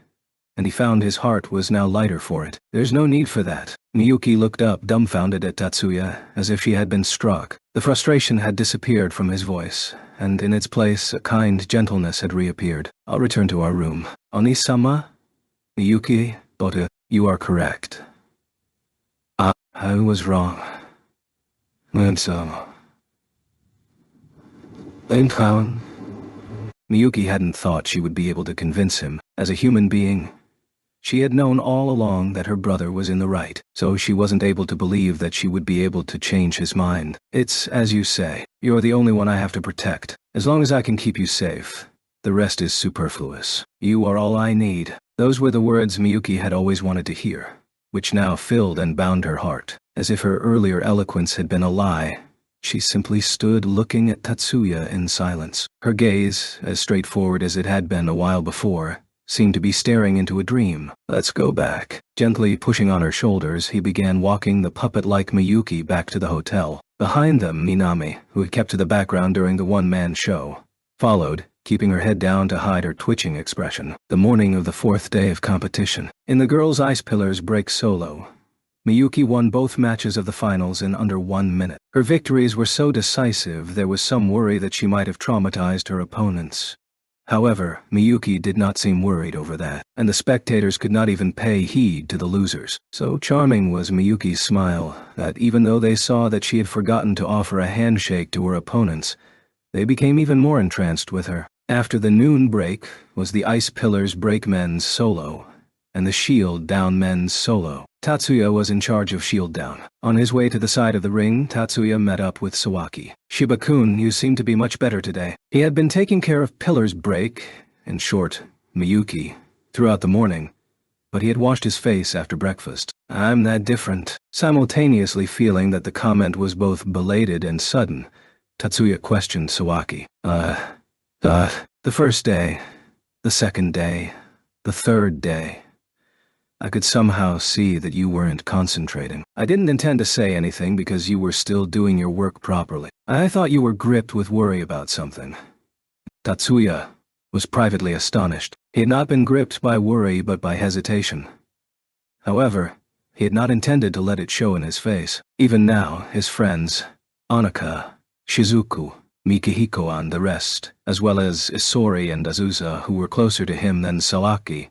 and he found his heart was now lighter for it. There's no need for that. Miyuki looked up dumbfounded at Tatsuya, as if she had been struck. The frustration had disappeared from his voice, and in its place a kind gentleness had reappeared. I'll return to our room. Oni-sama? Miyuki, Botu, you are correct. I was wrong. Miyuki hadn't thought she would be able to convince him. As a human being, she had known all along that her brother was in the right, so she wasn't able to believe that she would be able to change his mind. It's as you say, you're the only one I have to protect. As long as I can keep you safe, the rest is superfluous. You are all I need. Those were the words Miyuki had always wanted to hear, which now filled and bound her heart. As if her earlier eloquence had been a lie, she simply stood looking at Tatsuya in silence. Her gaze, as straightforward as it had been a while before, seemed to be staring into a dream. Let's go back. Gently pushing on her shoulders, he began walking the puppet-like Miyuki back to the hotel. Behind them, Minami, who had kept to the background during the one-man show, followed, keeping her head down to hide her twitching expression. The morning of the fourth day of competition. In the girls' ice pillars break solo, Miyuki won both matches of the finals in under 1 minute. Her victories were so decisive there was some worry that she might have traumatized her opponents. However, Miyuki did not seem worried over that, and the spectators could not even pay heed to the losers. So charming was Miyuki's smile that even though they saw that she had forgotten to offer a handshake to her opponents, they became even more entranced with her. After the noon break was the ice pillars break men's solo, and the shield down men's solo. Tatsuya was in charge of shield down. On his way to the side of the ring, Tatsuya met up with Sawaki. Shiba-kun, you seem to be much better today. He had been taking care of pillars break, in short, Miyuki, throughout the morning, but he had washed his face after breakfast. I'm that different. Simultaneously feeling that the comment was both belated and sudden, Tatsuya questioned Sawaki. The first day, the second day, the third day. I could somehow see that you weren't concentrating. I didn't intend to say anything because you were still doing your work properly. I thought you were gripped with worry about something. Tatsuya was privately astonished. He had not been gripped by worry but by hesitation. However, he had not intended to let it show in his face. Even now, his friends, Anaka, Shizuku, Mikihiko and the rest, as well as Isori and Azusa, who were closer to him than Sawaki,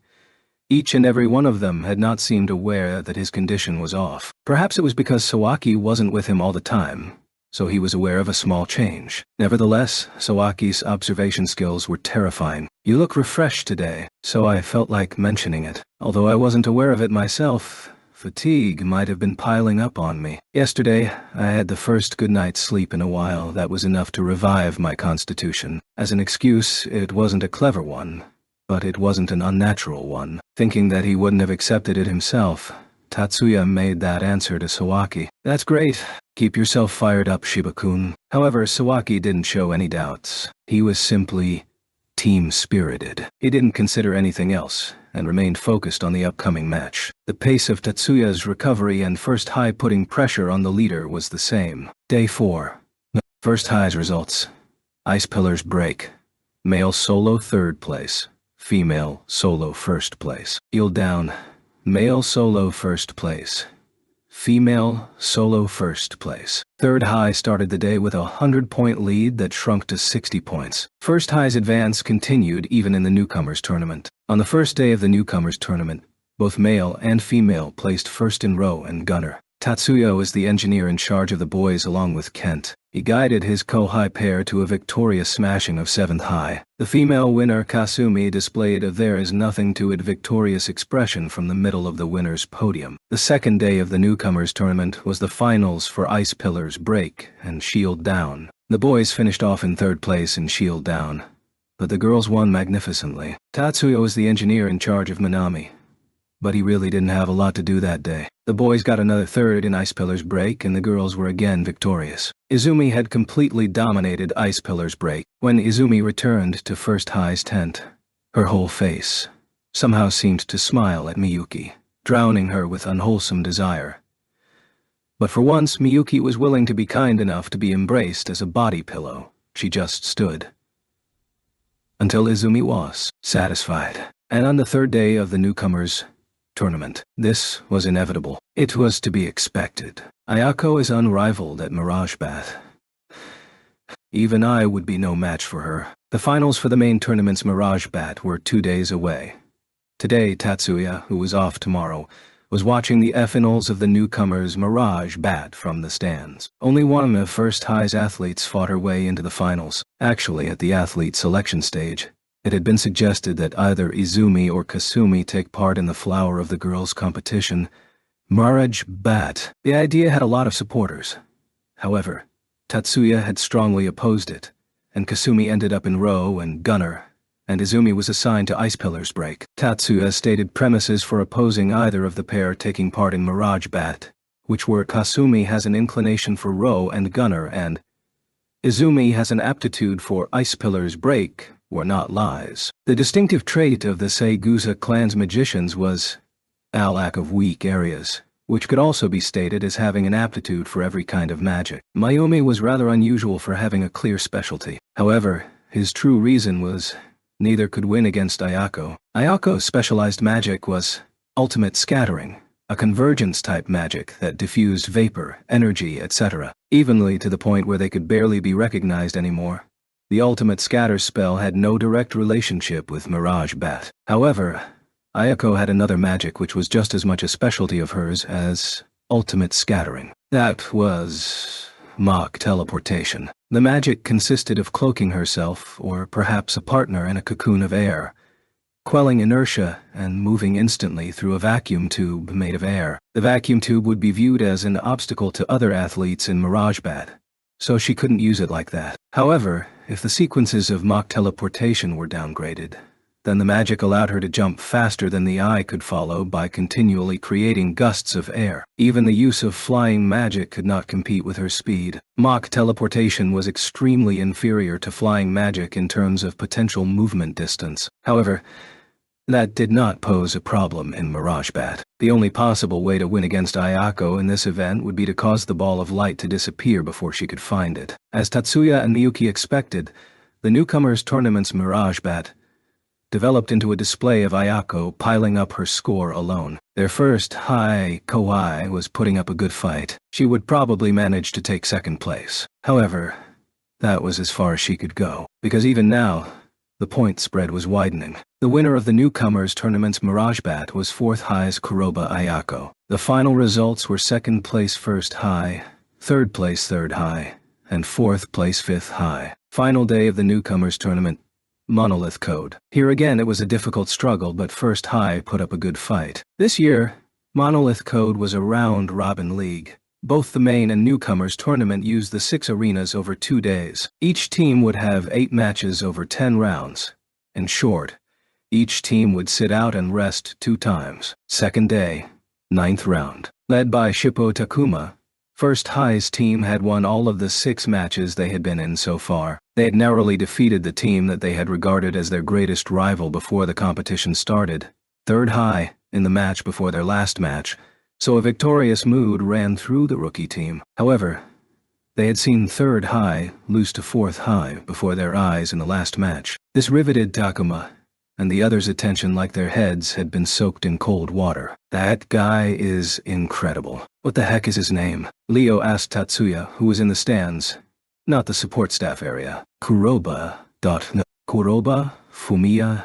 each and every one of them had not seemed aware that his condition was off. Perhaps it was because Sawaki wasn't with him all the time, so he was aware of a small change. Nevertheless, Sawaki's observation skills were terrifying. You look refreshed today, so I felt like mentioning it. Although I wasn't aware of it myself, fatigue might have been piling up on me. Yesterday, I had the first good night's sleep in a while that was enough to revive my constitution. As an excuse, it wasn't a clever one, but it wasn't an unnatural one. Thinking that he wouldn't have accepted it himself, Tatsuya made that answer to Sawaki. That's great. Keep yourself fired up, Shiba-kun. However, Sawaki didn't show any doubts. He was simply team-spirited. He didn't consider anything else, and remained focused on the upcoming match. The pace of Tatsuya's recovery and first high putting pressure on the leader was the same. Day 4. First high's results. Ice pillars break. Male solo 3rd place. Female solo 1st place. Shield down. Male solo 1st place. female, solo first place. Third high started the day with a 100-point lead that shrunk to 60 points. First high's advance continued even in the newcomers tournament. On the first day of the newcomers tournament, both male and female placed first in row and gunner. Tatsuya was the engineer in charge of the boys along with Kent. He guided his co-high pair to a victorious smashing of 7th high. The female winner Kasumi displayed a there-is-nothing-to-it victorious expression from the middle of the winner's podium. The second day of the newcomers tournament was the finals for Ice Pillars Break and Shield Down. The boys finished off in 3rd place in Shield Down, but the girls won magnificently. Tatsuya was the engineer in charge of Minami, but he really didn't have a lot to do that day. The boys got another 3rd in Ice Pillars Break and the girls were again victorious. Izumi had completely dominated Ice Pillars Break. When Izumi returned to First High's tent, her whole face somehow seemed to smile at Miyuki, drowning her with unwholesome desire. But for once, Miyuki was willing to be kind enough to be embraced as a body pillow. She just stood until Izumi was satisfied. And on the 3rd day of the newcomers tournament, this was inevitable. It was to be expected. Ayako is unrivaled at Mirage Bath. Even I would be no match for her. The finals for the main tournament's Mirage Bat were 2 days away. Today, Tatsuya, who was off tomorrow, was watching the finals of the newcomers Mirage Bat from the stands. Only one of First High's athletes fought her way into the finals. Actually, at the athlete selection stage, it had been suggested that either Izumi or Kasumi take part in the flower of the girls' competition, Mirage Bat. The idea had a lot of supporters. However, Tatsuya had strongly opposed it, and Kasumi ended up in row and gunner, and Izumi was assigned to Ice Pillars Break. Tatsuya stated premises for opposing either of the pair taking part in Mirage Bat, which were Kasumi has an inclination for row and gunner and Izumi has an aptitude for Ice Pillars Break, were not lies. The distinctive trait of the Seigusa clan's magicians was a lack of weak areas, which could also be stated as having an aptitude for every kind of magic. Mayumi was rather unusual for having a clear specialty. However, his true reason was neither could win against Ayako. Ayako's specialized magic was ultimate scattering, a convergence-type magic that diffused vapor, energy, etc., evenly to the point where they could barely be recognized anymore. The ultimate scatter spell had no direct relationship with Mirage Bat. However, Ayako had another magic which was just as much a specialty of hers as ultimate scattering. That was mock teleportation. The magic consisted of cloaking herself, or perhaps a partner, in a cocoon of air, quelling inertia and moving instantly through a vacuum tube made of air. The vacuum tube would be viewed as an obstacle to other athletes in Mirage Bat, so she couldn't use it like that. However, if the sequences of mock teleportation were downgraded, then the magic allowed her to jump faster than the eye could follow by continually creating gusts of air. Even the use of flying magic could not compete with her speed. Mock teleportation was extremely inferior to flying magic in terms of potential movement distance. However, that did not pose a problem in Mirage Bat. The only possible way to win against Ayako in this event would be to cause the ball of light to disappear before she could find it. As Tatsuya and Miyuki expected, the newcomers' tournament's Mirage Bat developed into a display of Ayako piling up her score alone. Their first high, Kouai, was putting up a good fight. She would probably manage to take 2nd place. However, that was as far as she could go, because even now, the point spread was widening. The winner of the newcomers tournament's Mirage Bat was 4th High's Kuroba Ayako. The final results were 2nd place First High, 3rd place 3rd High, and 4th place 5th High. Final day of the newcomers tournament, Monolith Code. Here again it was a difficult struggle, but First High put up a good fight. This year, Monolith Code was a round-robin league. Both the main and newcomers tournament used the 6 arenas over 2 days. Each team would have 8 matches over 10 rounds. In short, each team would sit out and rest 2 times. Second day, 9th round. Led by Shippo Takuma, First High's team had won all of the 6 matches they had been in so far. They had narrowly defeated the team that they had regarded as their greatest rival before the competition started, 3rd High, in the match before their last match, so a victorious mood ran through the rookie team. However, they had seen 3rd High lose to 4th High before their eyes in the last match. This riveted Takuma, and the others' attention like their heads had been soaked in cold water. That guy is incredible. What the heck is his name? Leo asked Tatsuya, who was in the stands, not the support staff area. Kuroba. No. Kuroba? Fumiya?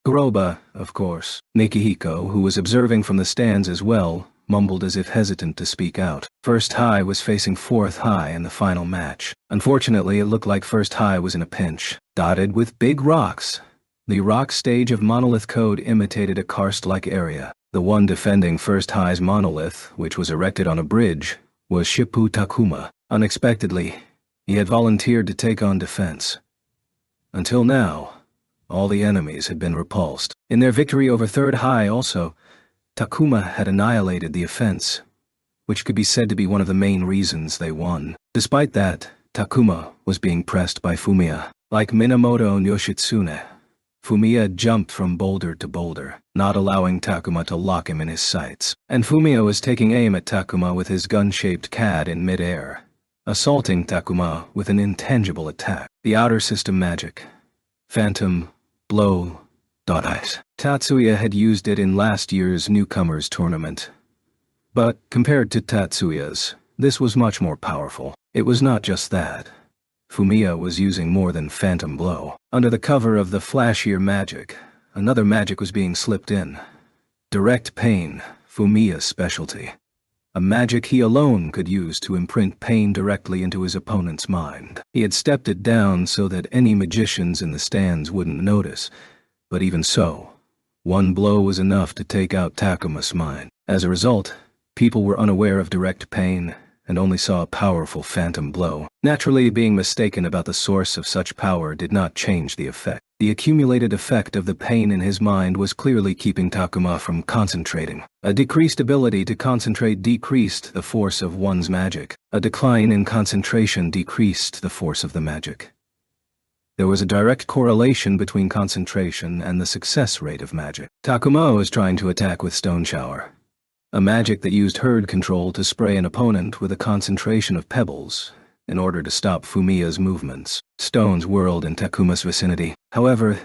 Kuroba, of course. Nikihiko, who was observing from the stands as well, mumbled as if hesitant to speak out. First High was facing Fourth High in the final match. Unfortunately, it looked like First High was in a pinch. Dotted with big rocks. The rock stage of Monolith Code imitated a karst-like area. The one defending First High's monolith, which was erected on a bridge, was Shippu Takuma. Unexpectedly, he had volunteered to take on defense. Until now, all the enemies had been repulsed. In their victory over Third High also, Takuma had annihilated the offense, which could be said to be one of the main reasons they won. Despite that, Takuma was being pressed by Fumiya. Like Minamoto and Yoshitsune, Fumiya jumped from boulder to boulder, not allowing Takuma to lock him in his sights. And Fumiya was taking aim at Takuma with his gun-shaped CAD in mid-air, assaulting Takuma with an intangible attack. The outer system magic. Phantom Blow. Ice. Tatsuya had used it in last year's newcomers tournament. But compared to Tatsuya's, this was much more powerful. It was not just that. Fumiya was using more than Phantom Blow. Under the cover of the flashier magic, another magic was being slipped in. Direct Pain, Fumiya's specialty. A magic he alone could use to imprint pain directly into his opponent's mind. He had stepped it down so that any magicians in the stands wouldn't notice. But even so, one blow was enough to take out Takuma's mind. As a result, people were unaware of direct pain and only saw a powerful phantom blow. Naturally, being mistaken about the source of such power did not change the effect. The accumulated effect of the pain in his mind was clearly keeping Takuma from concentrating. A decreased ability to concentrate decreased the force of one's magic. A decline in concentration decreased the force of the magic. There was a direct correlation between concentration and the success rate of magic. Takuma was trying to attack with Stone Shower, a magic that used herd control to spray an opponent with a concentration of pebbles in order to stop Fumiya's movements. Stones whirled in Takuma's vicinity. However,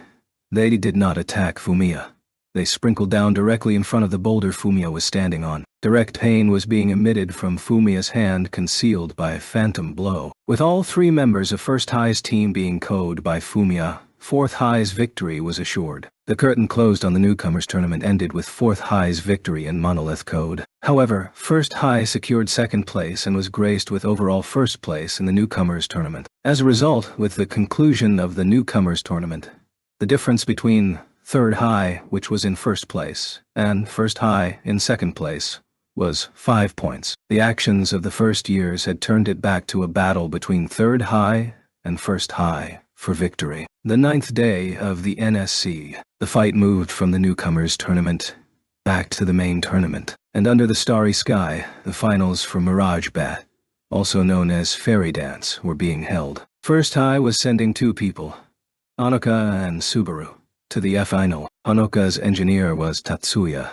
they did not attack Fumiya. They sprinkled down directly in front of the boulder Fumiya was standing on. Direct pain was being emitted from Fumiya's hand, concealed by a Phantom Blow. With all three members of First High's team being KO'd by Fumiya, Fourth High's victory was assured. The curtain closed on the newcomers tournament ended with Fourth High's victory in Monolith Code. However, First High secured second place and was graced with overall first place in the newcomers tournament. As a result, with the conclusion of the newcomers tournament, the difference between Third High, which was in first place, and First High in second place, was 5 points. The actions of the first years had turned it back to a battle between Third High and First High for victory. The 9th day of the NSC, the fight moved from the newcomers tournament back to the main tournament, and under the starry sky, the finals for Mirage Bat, also known as Fairy Dance, were being held. First High was sending two people, Honoka and Subaru, to the final. Honoka's engineer was Tatsuya.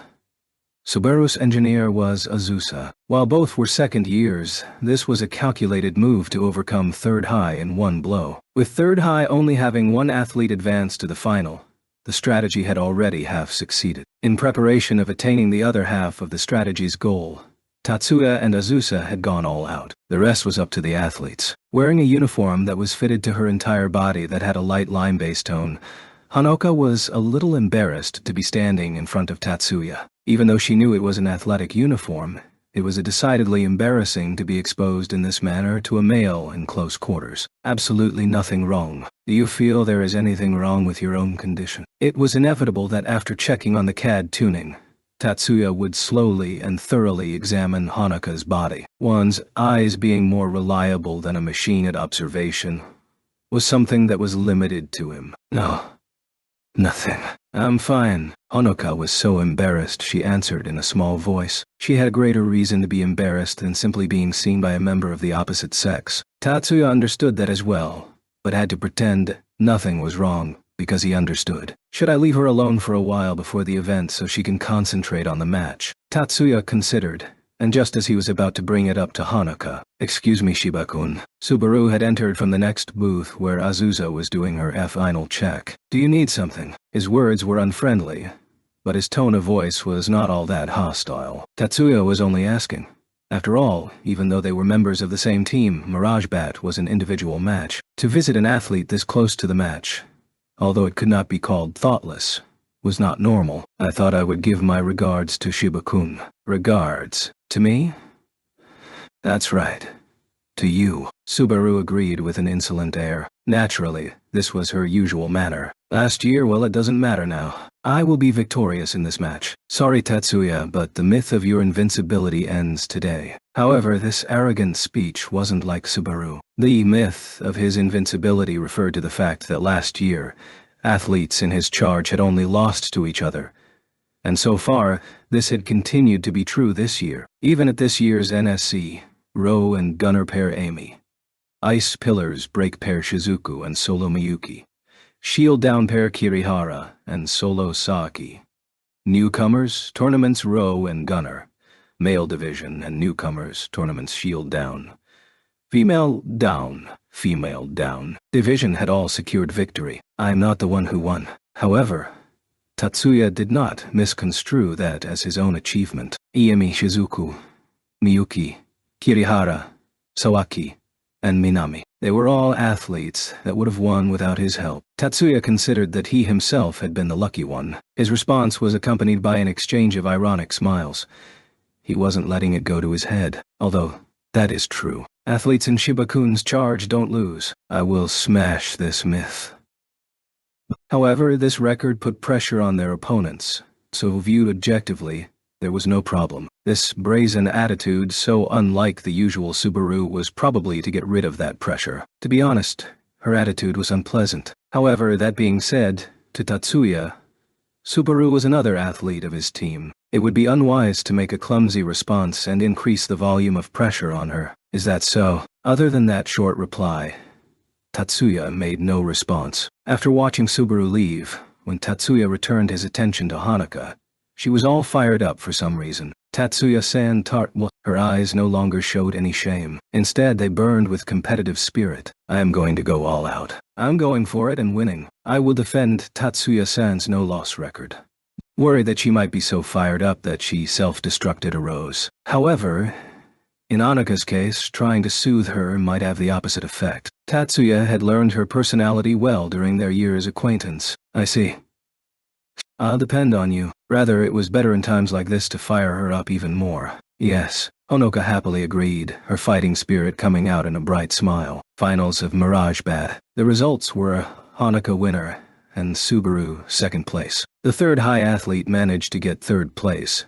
Subaru's engineer was Azusa. While both were second years, this was a calculated move to overcome Third High in one blow. With Third High only having one athlete advance to the final, the strategy had already half succeeded. In preparation of attaining the other half of the strategy's goal, Tatsuya and Azusa had gone all out. The rest was up to the athletes. Wearing a uniform that was fitted to her entire body that had a light lime-based tone, Honoka was a little embarrassed to be standing in front of Tatsuya. Even though she knew it was an athletic uniform, it was decidedly embarrassing to be exposed in this manner to a male in close quarters. Absolutely nothing wrong. Do you feel there is anything wrong with your own condition? It was inevitable that after checking on the CAD tuning, Tatsuya would slowly and thoroughly examine Honoka's body. One's eyes being more reliable than a machine at observation was something that was limited to him. No. Nothing. I'm fine. Honoka was so embarrassed she answered in a small voice. She had a greater reason to be embarrassed than simply being seen by a member of the opposite sex. Tatsuya understood that as well, but had to pretend nothing was wrong because he understood. Should I leave her alone for a while before the event so she can concentrate on the match? Tatsuya considered, and just as he was about to bring it up to Hanuka, "Excuse me, Shiba-kun." Subaru had entered from the next booth where Azusa was doing her final check. "Do you need something?" His words were unfriendly, but his tone of voice was not all that hostile. Tatsuya was only asking. After all, even though they were members of the same team, Mirage Bat was an individual match. To visit an athlete this close to the match, although it could not be called thoughtless, was not normal. "I thought I would give my regards to Shiba-kun." "Regards? To me?" "That's right. To you." Subaru agreed with an insolent air. Naturally, this was her usual manner. "Last year, well, it doesn't matter now. I will be victorious in this match. Sorry, Tatsuya, but the myth of your invincibility ends today." However, this arrogant speech wasn't like Subaru. The myth of his invincibility referred to the fact that last year, athletes in his charge had only lost to each other. And so far, this had continued to be true this year. Even at this year's NSC, Row and Gunner pair Amy, Ice Pillars break pair Shizuku and Solo Miyuki, Shield down pair Kirihara and Solo Saki. Newcomers, tournaments Row and Gunner. Male division and newcomers, tournaments Shield down. Female down, female down. Division had all secured victory. I'm not the one who won. However, Tatsuya did not misconstrue that as his own achievement. Iemi, Shizuku, Miyuki, Kirihara, Sawaki, and Minami. They were all athletes that would have won without his help. Tatsuya considered that he himself had been the lucky one. His response was accompanied by an exchange of ironic smiles. He wasn't letting it go to his head, although that is true. Athletes in Shiba-kun's charge don't lose. I will smash this myth. However, this record put pressure on their opponents, so viewed objectively, there was no problem. This brazen attitude, so unlike the usual Subaru, was probably to get rid of that pressure. To be honest, her attitude was unpleasant. However, that being said, to Tatsuya, Subaru was another athlete of his team. It would be unwise to make a clumsy response and increase the volume of pressure on her. Is that so? Other than that short reply, Tatsuya made no response. After watching Subaru leave, when Tatsuya returned his attention to Hanuka, she was all fired up for some reason. Tatsuya-san her eyes no longer showed any shame. Instead, they burned with competitive spirit. I am going to go all out. I'm going for it and winning. I will defend Tatsuya-san's no-loss record. Worried that she might be so fired up that she self-destructed arose. However, in Hanuka's case, trying to soothe her might have the opposite effect. Tatsuya had learned her personality well during their year's acquaintance. I see. I'll depend on you. Rather, it was better in times like this to fire her up even more. Yes, Honoka happily agreed, her fighting spirit coming out in a bright smile. Finals of Mirage Bat. The results were Honoka winner and Subaru second place. The third high athlete managed to get third place,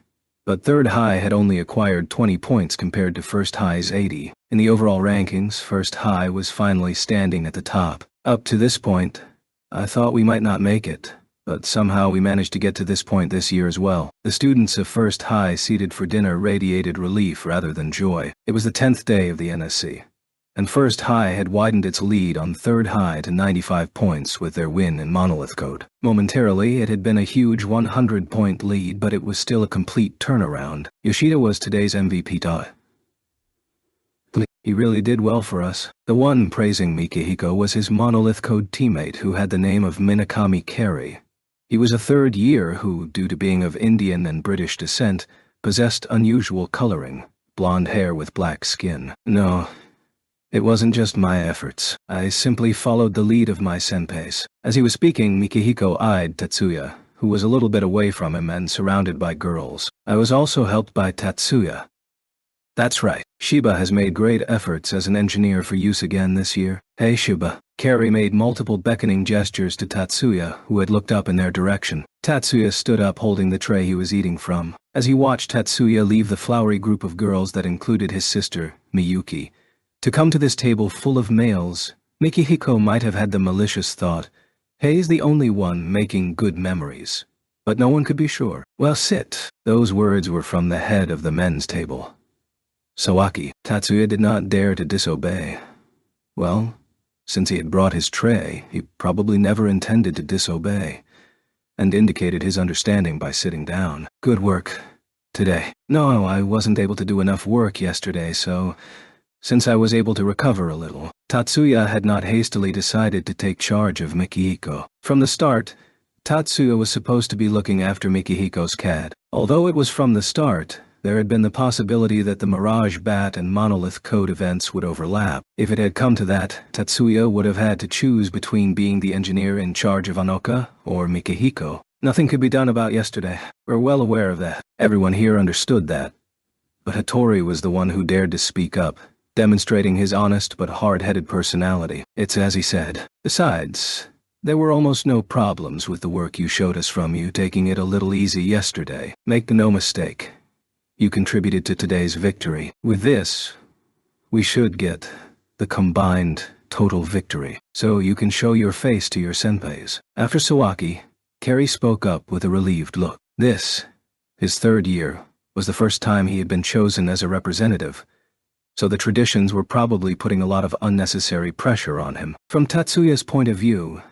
but third high had only acquired 20 points compared to first high's 80. In the overall rankings, first high was finally standing at the top. Up to this point, I thought we might not make it, but somehow we managed to get to this point this year as well. The students of first high seated for dinner radiated relief rather than joy. It was the 10th day of the NSC, and first high had widened its lead on third high to 95 points with their win in Monolith Code. Momentarily, it had been a huge 100-point lead, but it was still a complete turnaround. Yoshida was today's MVP. He really did well for us. The one praising Mikihiko was his Monolith Code teammate who had the name of Minakami Carey. He was a third year who, due to being of Indian and British descent, possessed unusual coloring, blonde hair with black skin. No, it wasn't just my efforts. I simply followed the lead of my senpais. As he was speaking, Mikihiko eyed Tatsuya, who was a little bit away from him and surrounded by girls. I was also helped by Tatsuya. That's right. Shiba has made great efforts as an engineer for use again this year. Hey Shiba. Carey made multiple beckoning gestures to Tatsuya, who had looked up in their direction. Tatsuya stood up holding the tray he was eating from. As he watched Tatsuya leave the flowery group of girls that included his sister, Miyuki, to come to this table full of males, Mikihiko might have had the malicious thought, Hei's the only one making good memories. But no one could be sure. Well, sit. Those words were from the head of the men's table. Sawaki. Tatsuya did not dare to disobey. Well, since he had brought his tray, he probably never intended to disobey, and indicated his understanding by sitting down. Good work. Today. No, I wasn't able to do enough work yesterday, so since I was able to recover a little, Tatsuya had not hastily decided to take charge of Mikihiko. From the start, Tatsuya was supposed to be looking after Mikihiko's cat. Although it was from the start, there had been the possibility that the Mirage Bat and Monolith Code events would overlap. If it had come to that, Tatsuya would have had to choose between being the engineer in charge of Anoka or Mikihiko. Nothing could be done about yesterday. We're well aware of that. Everyone here understood that. But Hattori was the one who dared to speak up, demonstrating his honest but hard-headed personality. It's as he said. Besides, there were almost no problems with the work you showed us from you taking it a little easy yesterday. Make no mistake. You contributed to today's victory. With this, we should get the combined total victory, so you can show your face to your senpais. After Sawaki, Kerry spoke up with a relieved look. This, his third year, was the first time he had been chosen as a representative, so the traditions were probably putting a lot of unnecessary pressure on him. From Tatsuya's point of view,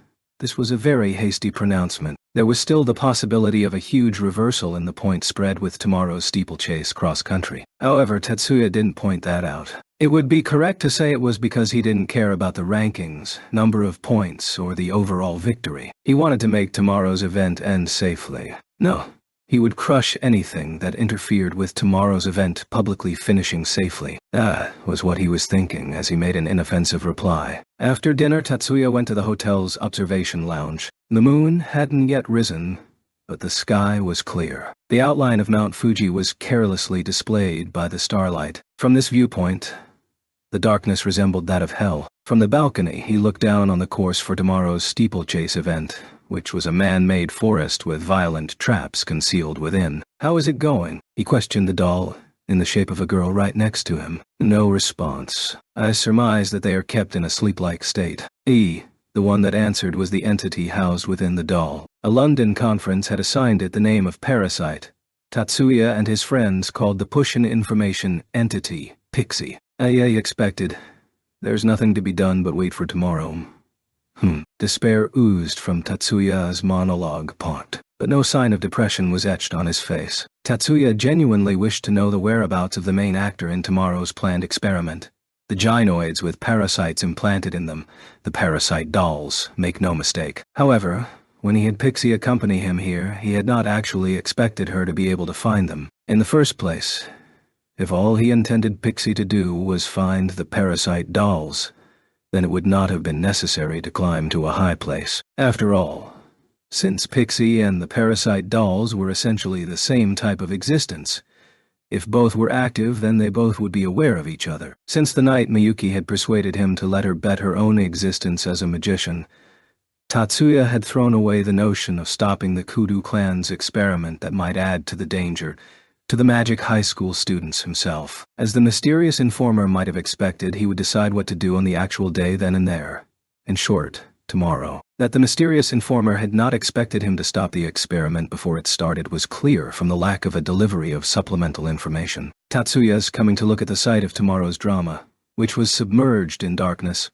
this was a very hasty pronouncement. There was still the possibility of a huge reversal in the point spread with tomorrow's steeplechase cross-country. However, Tatsuya didn't point that out. It would be correct to say it was because he didn't care about the rankings, number of points, or the overall victory. He wanted to make tomorrow's event end safely. No, he would crush anything that interfered with tomorrow's event publicly finishing safely. That was what he was thinking as he made an inoffensive reply. After dinner, Tatsuya went to the hotel's observation lounge. The moon hadn't yet risen, but the sky was clear. The outline of Mount Fuji was carelessly displayed by the starlight. From this viewpoint, the darkness resembled that of hell. From the balcony, he looked down on the course for tomorrow's steeplechase event, which was a man-made forest with violent traps concealed within. How is it going? He questioned the doll, in the shape of a girl right next to him. No response. I surmise that they are kept in a sleep-like state. The one that answered was the entity housed within the doll. A London conference had assigned it the name of Parasite. Tatsuya and his friends called the Push-in Information Entity Pixie. I expected. There's nothing to be done but wait for tomorrow. Despair oozed from Tatsuya's monologue part, but no sign of depression was etched on his face. Tatsuya genuinely wished to know the whereabouts of the main actor in tomorrow's planned experiment. The gynoids with parasites implanted in them, the parasite dolls, make no mistake. However, when he had Pixie accompany him here, he had not actually expected her to be able to find them. In the first place, if all he intended Pixie to do was find the parasite dolls, then it would not have been necessary to climb to a high place. After all, since Pixie and the parasite dolls were essentially the same type of existence, if both were active, then they both would be aware of each other. Since the night Miyuki had persuaded him to let her bet her own existence as a magician, Tatsuya had thrown away the notion of stopping the Kudu clan's experiment that might add to the danger to the magic high school students himself. As the mysterious informer might have expected, he would decide what to do on the actual day then and there. In short, tomorrow. That the mysterious informer had not expected him to stop the experiment before it started was clear from the lack of a delivery of supplemental information. Tatsuya's coming to look at the site of tomorrow's drama, which was submerged in darkness,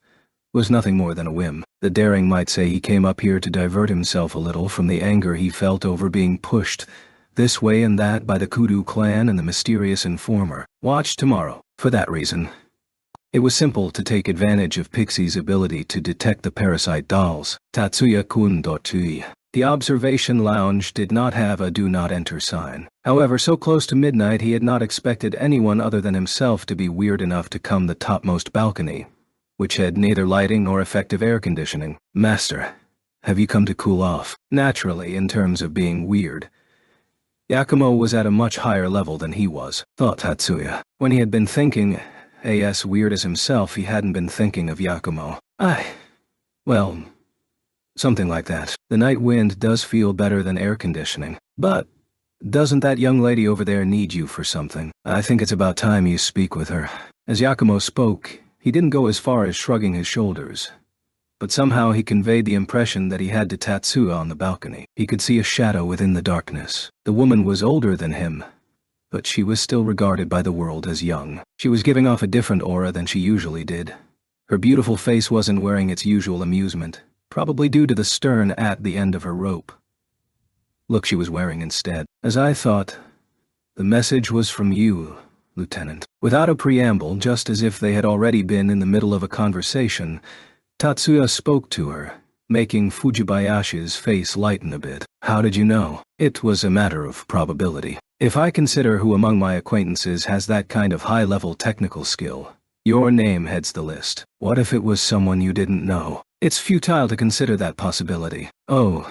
was nothing more than a whim. The daring might say he came up here to divert himself a little from the anger he felt over being pushed this way and that by the Kudu clan and the mysterious informer. Watch tomorrow. For that reason, it was simple to take advantage of Pixie's ability to detect the parasite dolls. Tatsuya-kun. The observation lounge did not have a do not enter sign. However, so close to midnight he had not expected anyone other than himself to be weird enough to come the topmost balcony, which had neither lighting nor effective air conditioning. Master, have you come to cool off? Naturally, in terms of being weird, Yakumo was at a much higher level than he was, thought Tatsuya. When he had been thinking as weird as himself, he hadn't been thinking of Yakumo. Well, something like that. The night wind does feel better than air conditioning. But doesn't that young lady over there need you for something? I think it's about time you speak with her. As Yakumo spoke, he didn't go as far as shrugging his shoulders, but somehow he conveyed the impression that he had to Tatsuya on the balcony. He could see a shadow within the darkness. The woman was older than him, but she was still regarded by the world as young. She was giving off a different aura than she usually did. Her beautiful face wasn't wearing its usual amusement, probably due to the stern at the end of her rope. Look she was wearing instead. As I thought, The message was from you, Lieutenant. Without a preamble, just as if they had already been in the middle of a conversation, Tatsuya spoke to her, making Fujibayashi's face lighten a bit. How did you know? It was a matter of probability. If I consider who among my acquaintances has that kind of high-level technical skill, your name heads the list. What if it was someone you didn't know? It's futile to consider that possibility. Oh,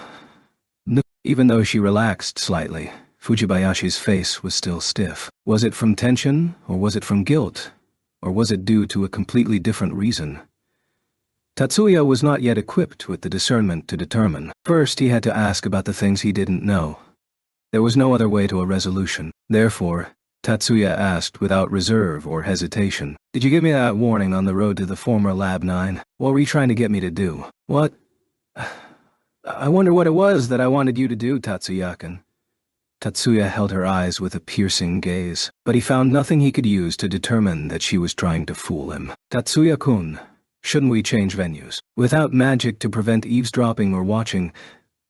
no. Even though she relaxed slightly, Fujibayashi's face was still stiff. Was it from tension, or was it from guilt? Or was it due to a completely different reason? Tatsuya was not yet equipped with the discernment to determine. First, he had to ask about the things he didn't know. There was no other way to a resolution. Therefore, Tatsuya asked without reserve or hesitation, "Did you give me that warning on the road to the former Lab 9? What were you trying to get me to do?" "What? I wonder what it was that I wanted you to do, Tatsuya-kun." Tatsuya held her eyes with a piercing gaze, but he found nothing he could use to determine that she was trying to fool him. "Tatsuya-kun, shouldn't we change venues?" Without magic to prevent eavesdropping or watching,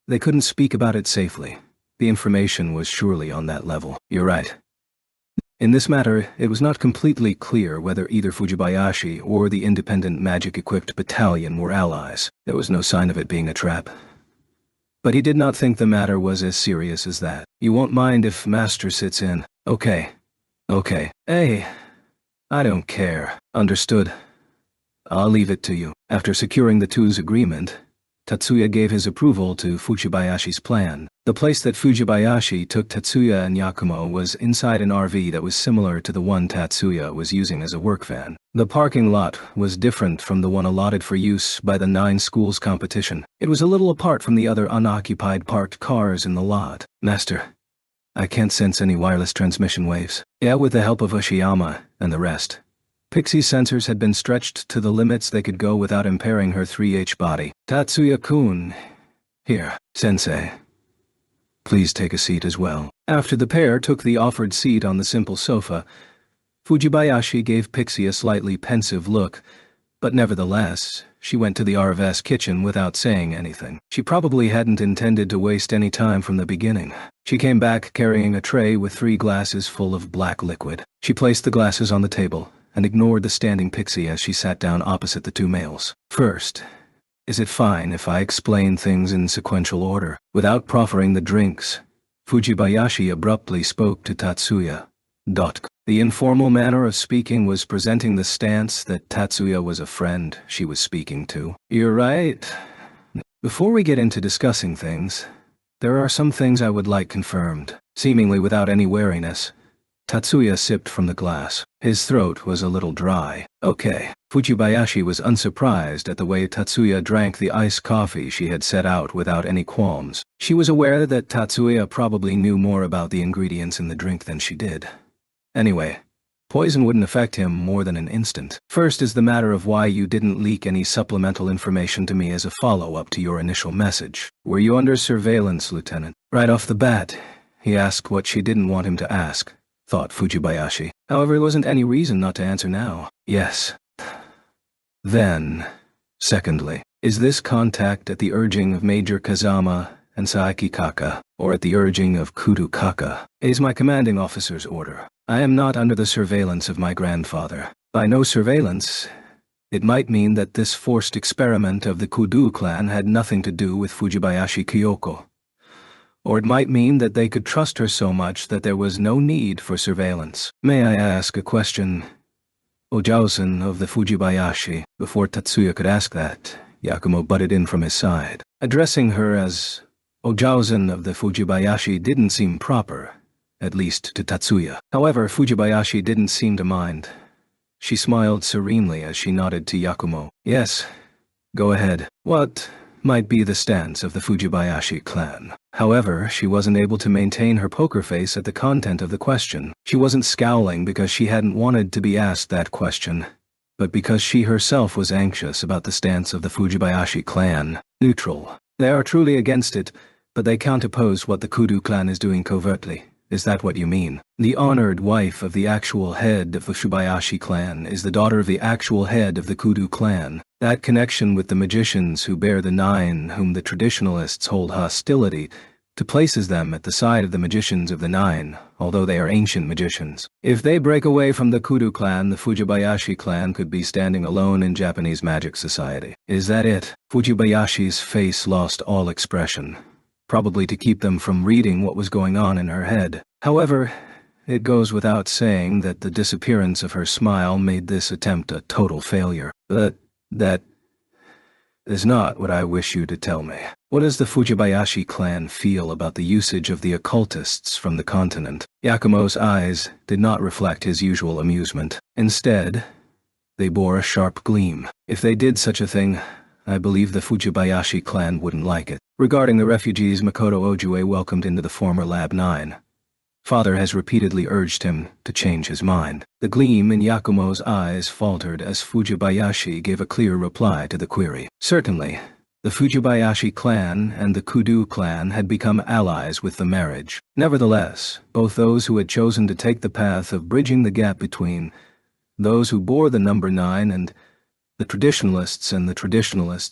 they couldn't speak about it safely. The information was surely on that level. "You're right." In this matter, it was not completely clear whether either Fujibayashi or the independent magic-equipped battalion were allies. There was no sign of it being a trap. But he did not think the matter was as serious as that. "You won't mind if Master sits in?" Okay. Hey, I don't care. Understood. I'll leave it to you." After securing the two's agreement, Tatsuya gave his approval to Fujibayashi's plan. The place that Fujibayashi took Tatsuya and Yakumo was inside an RV that was similar to the one Tatsuya was using as a work van. The parking lot was different from the one allotted for use by the 9 schools competition. It was a little apart from the other unoccupied parked cars in the lot. "Master, I can't sense any wireless transmission waves." "Yeah, with the help of Ushiyama and the rest." Pixie's sensors had been stretched to the limits they could go without impairing her 3H body. "Tatsuya-kun, here, sensei. Please take a seat as well." After the pair took the offered seat on the simple sofa, Fujibayashi gave Pixie a slightly pensive look, but nevertheless, she went to the RV's kitchen without saying anything. She probably hadn't intended to waste any time from the beginning. She came back carrying a tray with 3 glasses full of black liquid. She placed the glasses on the table and ignored the standing Pixie as she sat down opposite the 2 males. "First, is it fine if I explain things in sequential order?" Without proffering the drinks, Fujibayashi abruptly spoke to Tatsuya. The informal manner of speaking was presenting the stance that Tatsuya was a friend she was speaking to. "You're right. Before we get into discussing things, there are some things I would like confirmed." Seemingly without any wariness, Tatsuya sipped from the glass. His throat was a little dry. "Okay." Fujibayashi was unsurprised at the way Tatsuya drank the iced coffee she had set out without any qualms. She was aware that Tatsuya probably knew more about the ingredients in the drink than she did. Anyway, poison wouldn't affect him more than an instant. "First is the matter of why you didn't leak any supplemental information to me as a follow-up to your initial message. Were you under surveillance, Lieutenant?" Right off the bat, he asked what she didn't want him to ask, thought Fujibayashi. However, there wasn't any reason not to answer now. "Yes." Then, secondly, is this contact at the urging of Major Kazama and Saiki Kaka, or at the urging of Kudo Kaka? It is my commanding officer's order. I am not under the surveillance of my grandfather. By no surveillance, it might mean that this forced experiment of the Kudo clan had nothing to do with Fujibayashi Kyoko. Or it might mean that they could trust her so much that there was no need for surveillance. "May I ask a question, Ojausen of the Fujibayashi?" Before Tatsuya could ask that, Yakumo butted in from his side. Addressing her as Ojausen of the Fujibayashi didn't seem proper, at least to Tatsuya. However, Fujibayashi didn't seem to mind. She smiled serenely as she nodded to Yakumo. "Yes, go ahead. What might be the stance of the Fujibayashi clan?" However, she wasn't able to maintain her poker face at the content of the question. She wasn't scowling because she hadn't wanted to be asked that question, but because she herself was anxious about the stance of the Fujibayashi clan. "Neutral. They are truly against it, but they can't oppose what the Kudo clan is doing covertly. Is that what you mean? The honored wife of the actual head of the Fujibayashi clan is the daughter of the actual head of the Kudo clan. That connection with the magicians who bear the 9 whom the traditionalists hold hostility to places them at the side of the magicians of the Nine, although they are ancient magicians. If they break away from the Kudu clan, the Fujibayashi clan could be standing alone in Japanese magic society. Is that it? Fujibayashi's face lost all expression, probably to keep them from reading what was going on in her head. However, it goes without saying that the disappearance of her smile made this attempt a total failure. But that is not what I wish you to tell me. What does the Fujibayashi clan feel about the usage of the occultists from the continent? Yakumo's eyes did not reflect his usual amusement. Instead, they bore a sharp gleam. If they did such a thing, I believe the Fujibayashi clan wouldn't like it. Regarding the refugees Makoto Ojue welcomed into the former Lab 9, Father has repeatedly urged him to change his mind. The gleam in Yakumo's eyes faltered as Fujibayashi gave a clear reply to the query. Certainly, the Fujibayashi clan and the Kudu clan had become allies with the marriage. Nevertheless, both those who had chosen to take the path of bridging the gap between those who bore the number 9 and the traditionalists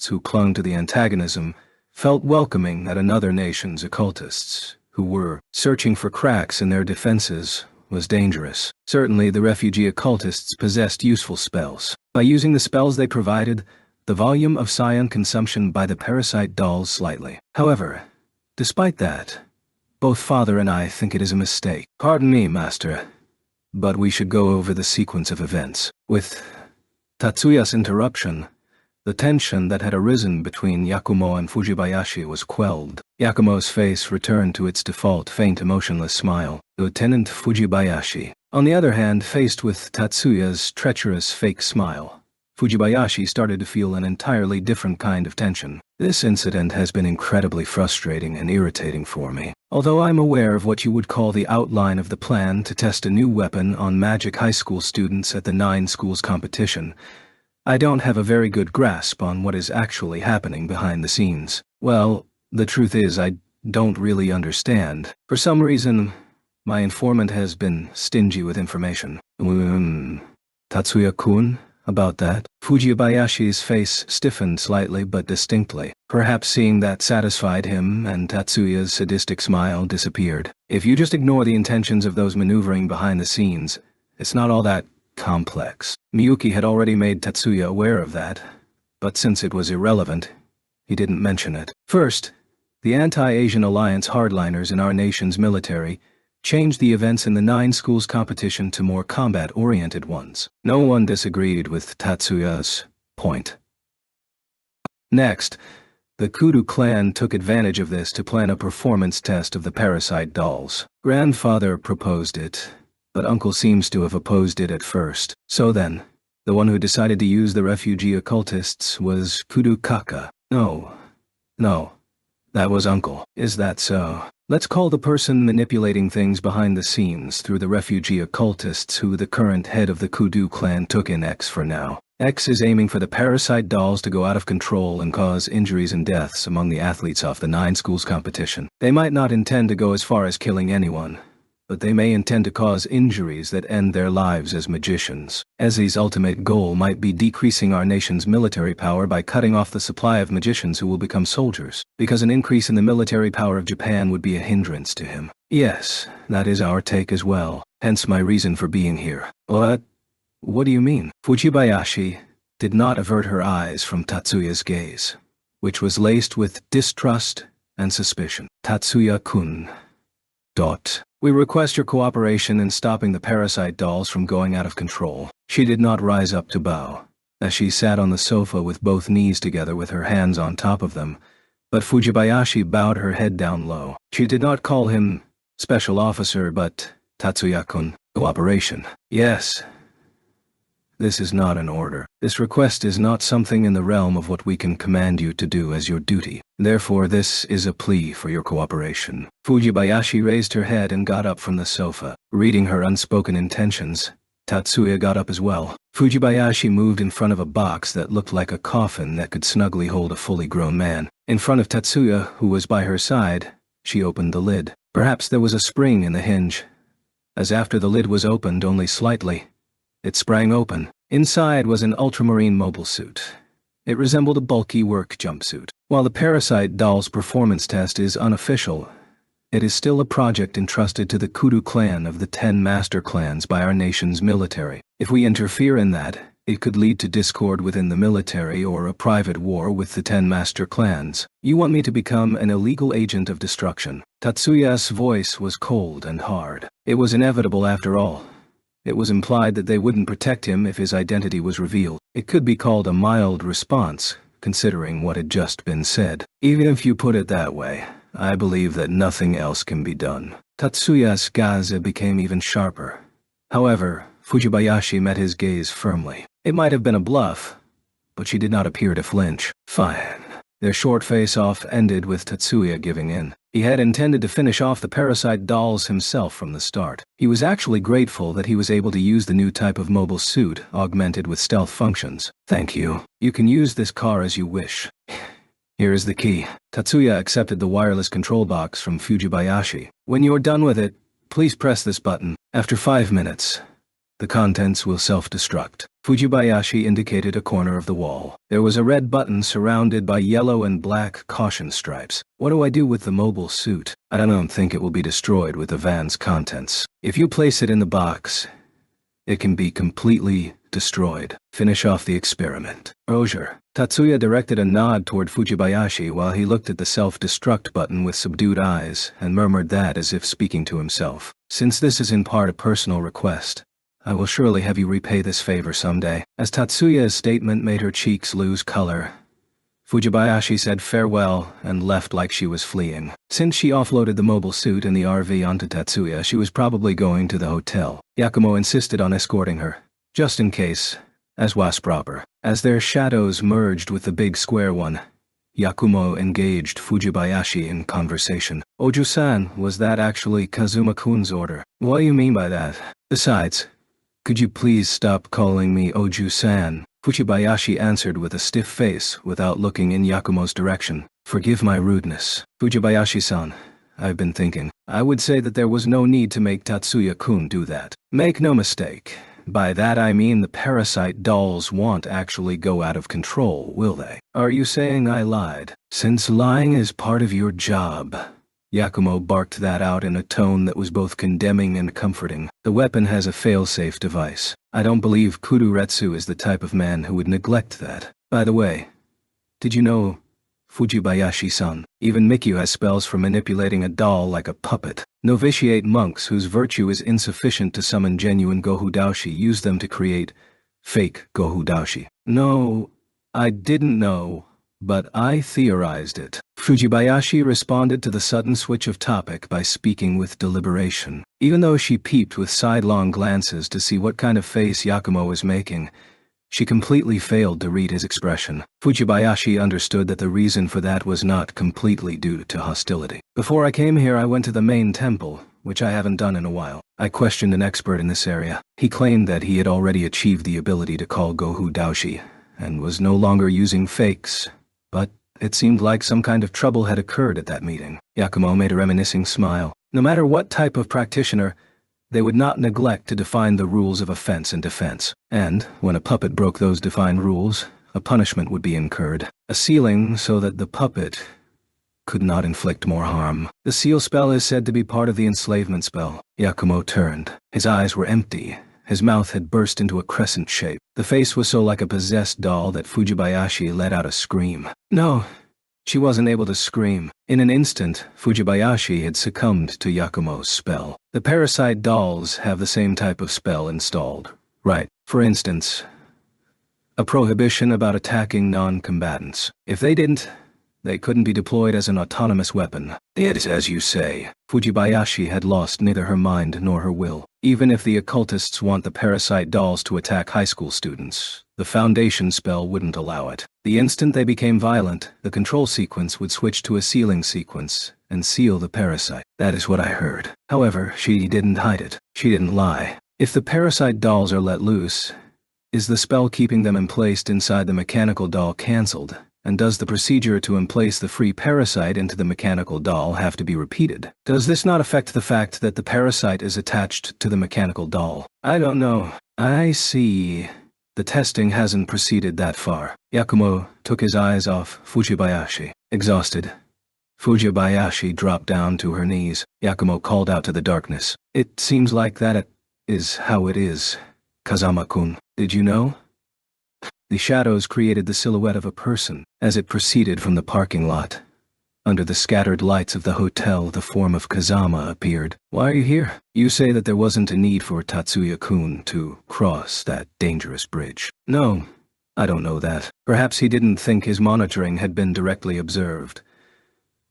who clung to the antagonism felt welcoming that another nation's occultists, who were searching for cracks in their defenses, was dangerous. Certainly, the refugee occultists possessed useful spells. By using the spells they provided, the volume of scion consumption by the parasite dolls slightly. However, despite that, both Father and I think it is a mistake. Pardon me, Master, but we should go over the sequence of events. With Tatsuya's interruption, the tension that had arisen between Yakumo and Fujibayashi was quelled. Yakumo's face returned to its default faint emotionless smile. Lieutenant Fujibayashi, on the other hand, faced with Tatsuya's treacherous fake smile, Fujibayashi started to feel an entirely different kind of tension. This incident has been incredibly frustrating and irritating for me. Although I'm aware of what you would call the outline of the plan to test a new weapon on magic high school students at the 9 schools competition, I don't have a very good grasp on what is actually happening behind the scenes. Well, the truth is I don't really understand. For some reason, my informant has been stingy with information. Tatsuya-kun? About that? Fujibayashi's face stiffened slightly but distinctly. Perhaps seeing that satisfied him, and Tatsuya's sadistic smile disappeared. If you just ignore the intentions of those maneuvering behind the scenes, it's not all that complex. Miyuki had already made Tatsuya aware of that, but since it was irrelevant, he didn't mention it. First, the anti-Asian alliance hardliners in our nation's military changed the events in the 9 schools competition to more combat-oriented ones. No one disagreed with Tatsuya's point. Next, the Kudu clan took advantage of this to plan a performance test of the parasite dolls. Grandfather proposed it, but Uncle seems to have opposed it at first. So then, the one who decided to use the refugee occultists was Kudu Kaka. No, that was Uncle. Is that so? Let's call the person manipulating things behind the scenes through the refugee occultists who the current head of the Kudu clan took in X for now. X is aiming for the parasite dolls to go out of control and cause injuries and deaths among the athletes off the 9 schools competition. They might not intend to go as far as killing anyone, but they may intend to cause injuries that end their lives as magicians. Ezi's ultimate goal might be decreasing our nation's military power by cutting off the supply of magicians who will become soldiers, because an increase in the military power of Japan would be a hindrance to him. Yes, that is our take as well, hence my reason for being here. What do you mean? Fujibayashi did not avert her eyes from Tatsuya's gaze, which was laced with distrust and suspicion. Tatsuya-kun. We request your cooperation in stopping the parasite dolls from going out of control. She did not rise up to bow, as she sat on the sofa with both knees together with her hands on top of them, but Fujibayashi bowed her head down low. She did not call him special officer, but Tatsuya-kun. Cooperation. Yes. This is not an order. This request is not something in the realm of what we can command you to do as your duty. Therefore, this is a plea for your cooperation. Fujibayashi raised her head and got up from the sofa. Reading her unspoken intentions, Tatsuya got up as well. Fujibayashi moved in front of a box that looked like a coffin that could snugly hold a fully grown man. In front of Tatsuya, who was by her side, she opened the lid. Perhaps there was a spring in the hinge, as after the lid was opened only slightly, it sprang open. Inside was an ultramarine mobile suit. It resembled a bulky work jumpsuit. While the parasite doll's performance test is unofficial, It is still a project entrusted to the Kudu clan of the 10 master clans by our nation's military. If we interfere in that, it could lead to discord within the military or a private war with the 10 master clans. You want me to become an illegal agent of destruction? Tatsuya's voice was cold and hard. It was inevitable after all. It was implied that they wouldn't protect him if his identity was revealed. It could be called a mild response, considering what had just been said. Even if you put it that way, I believe that nothing else can be done. Tatsuya's gaze became even sharper. However, Fujibayashi met his gaze firmly. It might have been a bluff, but she did not appear to flinch. Fine. Their short face-off ended with Tatsuya giving in. He had intended to finish off the parasite dolls himself from the start. He was actually grateful that he was able to use the new type of mobile suit, augmented with stealth functions. Thank you. You can use this car as you wish. Here is the key. Tatsuya accepted the wireless control box from Fujibayashi. When you are done with it, please press this button. After 5 minutes, the contents will self-destruct. Fujibayashi indicated a corner of the wall. There was a red button surrounded by yellow and black caution stripes. What do I do with the mobile suit? I don't think it will be destroyed with the van's contents. If you place it in the box, it can be completely destroyed. Finish off the experiment. Roger. Tatsuya directed a nod toward Fujibayashi while he looked at the self-destruct button with subdued eyes and murmured that as if speaking to himself. Since this is in part a personal request, I will surely have you repay this favor someday. As Tatsuya's statement made her cheeks lose color, Fujibayashi said farewell and left like she was fleeing. Since she offloaded the mobile suit and the RV onto Tatsuya, she was probably going to the hotel. Yakumo insisted on escorting her, just in case, as was proper. As their shadows merged with the big square one, Yakumo engaged Fujibayashi in conversation. Oju-san, was that actually Kazuma-kun's order? What do you mean by that? Besides, could you please stop calling me Oju-san? Fujibayashi answered with a stiff face without looking in Yakumo's direction. Forgive my rudeness. Fujibayashi-san, I've been thinking. I would say that there was no need to make Tatsuya-kun do that. Make no mistake. By that I mean the parasite dolls won't actually go out of control, will they? Are you saying I lied? Since lying is part of your job. Yakumo barked that out in a tone that was both condemning and comforting. The weapon has a fail-safe device. I don't believe Kururetsu is the type of man who would neglect that. By the way, did you know, Fujibayashi-san, even Mikyu has spells for manipulating a doll like a puppet. Novitiate monks whose virtue is insufficient to summon genuine Gohudaushi use them to create fake Gohudaushi. No, I didn't know, but I theorized it. Fujibayashi responded to the sudden switch of topic by speaking with deliberation. Even though she peeped with sidelong glances to see what kind of face Yakumo was making, she completely failed to read his expression. Fujibayashi understood that the reason for that was not completely due to hostility. Before I came here, I went to the main temple, which I haven't done in a while. I questioned an expert in this area. He claimed that he had already achieved the ability to call Gohudaushi, and was no longer using fakes, but it seemed like some kind of trouble had occurred at that meeting. Yakumo made a reminiscing smile. No matter what type of practitioner, they would not neglect to define the rules of offense and defense. And, when a puppet broke those defined rules, a punishment would be incurred. A sealing so that the puppet could not inflict more harm. The seal spell is said to be part of the enslavement spell. Yakumo turned. His eyes were empty. His mouth had burst into a crescent shape. The face was so like a possessed doll that Fujibayashi let out a scream. No, she wasn't able to scream. In an instant, Fujibayashi had succumbed to Yakumo's spell. The parasite dolls have the same type of spell installed, right? For instance, a prohibition about attacking non-combatants. If they didn't, they couldn't be deployed as an autonomous weapon. It is as you say. Fujibayashi had lost neither her mind nor her will. Even if the occultists want the parasite dolls to attack high school students, the foundation spell wouldn't allow it. The instant they became violent, the control sequence would switch to a sealing sequence and seal the parasite. That is what I heard. However, she didn't hide it. She didn't lie. If the parasite dolls are let loose, is the spell keeping them emplaced inside the mechanical doll cancelled? And does the procedure to emplace the free parasite into the mechanical doll have to be repeated? Does this not affect the fact that the parasite is attached to the mechanical doll? I don't know. I see. The testing hasn't proceeded that far. Yakumo took his eyes off Fujibayashi. Exhausted, Fujibayashi dropped down to her knees. Yakumo called out to the darkness. It seems like that is how it is. Kazama-kun, did you know? The shadows created the silhouette of a person as it proceeded from the parking lot. Under the scattered lights of the hotel, the form of Kazama appeared. Why are you here? You say that there wasn't a need for Tatsuya-kun to cross that dangerous bridge. No, I don't know that. Perhaps he didn't think his monitoring had been directly observed.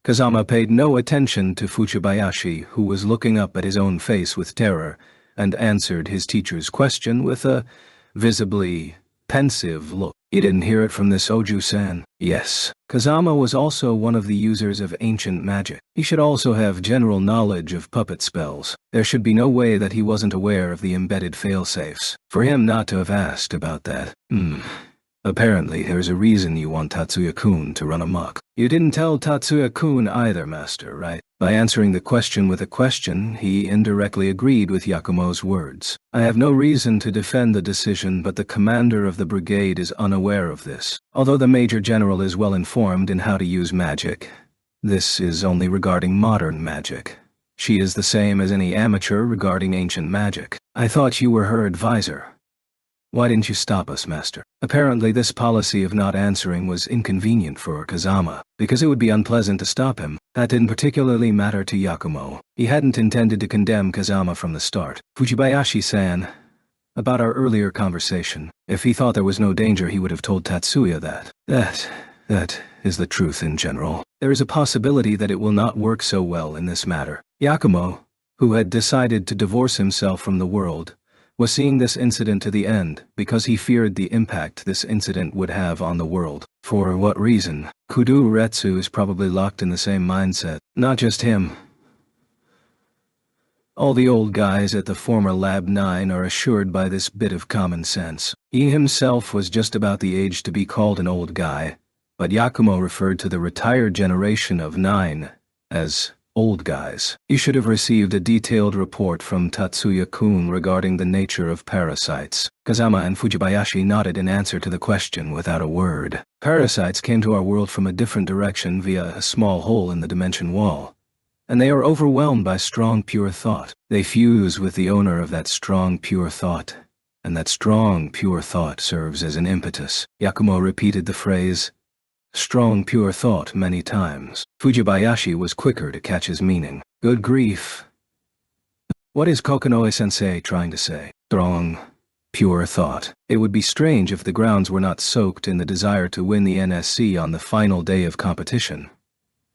Kazama paid no attention to Fujibayashi, who was looking up at his own face with terror, and answered his teacher's question with a visibly pensive look. You didn't hear it from this Oju-san? Yes. Kazama was also one of the users of ancient magic. He should also have general knowledge of puppet spells. There should be no way that he wasn't aware of the embedded failsafes. For him not to have asked about that. Apparently there's a reason you want Tatsuya-kun to run amok. You didn't tell Tatsuya-kun either, master, right? By answering the question with a question, he indirectly agreed with Yakumo's words. I have no reason to defend the decision, but the commander of the brigade is unaware of this. Although the major general is well informed in how to use magic, this is only regarding modern magic. She is the same as any amateur regarding ancient magic. I thought you were her advisor. Why didn't you stop us, master? Apparently this policy of not answering was inconvenient for Kazama, because it would be unpleasant to stop him. That didn't particularly matter to Yakumo. He hadn't intended to condemn Kazama from the start. Fujibayashi-san, about our earlier conversation, if he thought there was no danger he would have told Tatsuya that. That is the truth in general. There is a possibility that it will not work so well in this matter. Yakumo, who had decided to divorce himself from the world, was seeing this incident to the end because he feared the impact this incident would have on the world. For what reason? Kudo Uretsu is probably locked in the same mindset. Not just him. All the old guys at the former Lab 9 are assured by this bit of common sense. He himself was just about the age to be called an old guy, but Yakumo referred to the retired generation of 9 as old guys. You should have received a detailed report from Tatsuya-kun regarding the nature of parasites. Kazama and Fujibayashi nodded in answer to the question without a word. Parasites came to our world from a different direction via a small hole in the dimension wall, and they are overwhelmed by strong pure thought. They fuse with the owner of that strong pure thought, and that strong pure thought serves as an impetus. Yakumo repeated the phrase, strong pure thought, many times. Fujibayashi was quicker to catch his meaning. Good grief. What is Kokonoe-sensei trying to say? Strong, pure thought. It would be strange if the grounds were not soaked in the desire to win the NSC on the final day of competition.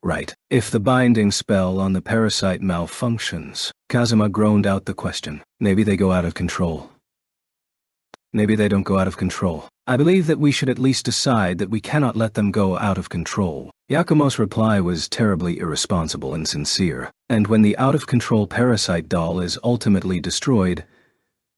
Right. If the binding spell on the parasite malfunctions, Kazama groaned out the question. Maybe they go out of control. Maybe they don't go out of control. I believe that we should at least decide that we cannot let them go out of control. Yakumo's reply was terribly irresponsible and sincere, and when the out-of-control parasite doll is ultimately destroyed,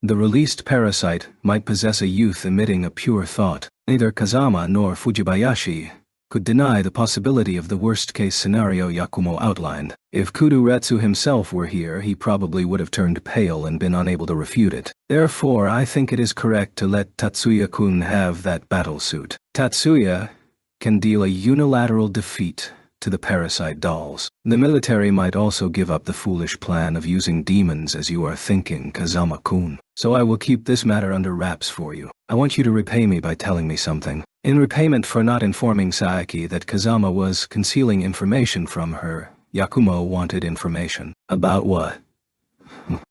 the released parasite might possess a youth emitting a pure thought. Neither Kazama nor Fujibayashi could deny the possibility of the worst-case scenario Yakumo outlined. If Kudoretsu himself were here, he probably would have turned pale and been unable to refute it. Therefore, I think it is correct to let Tatsuya-kun have that battlesuit. Tatsuya can deal a unilateral defeat to the parasite dolls. The military might also give up the foolish plan of using demons as you are thinking, Kazama-kun. So I will keep this matter under wraps for you. I want you to repay me by telling me something. In repayment for not informing Saeki that Kazama was concealing information from her, Yakumo wanted information. About what?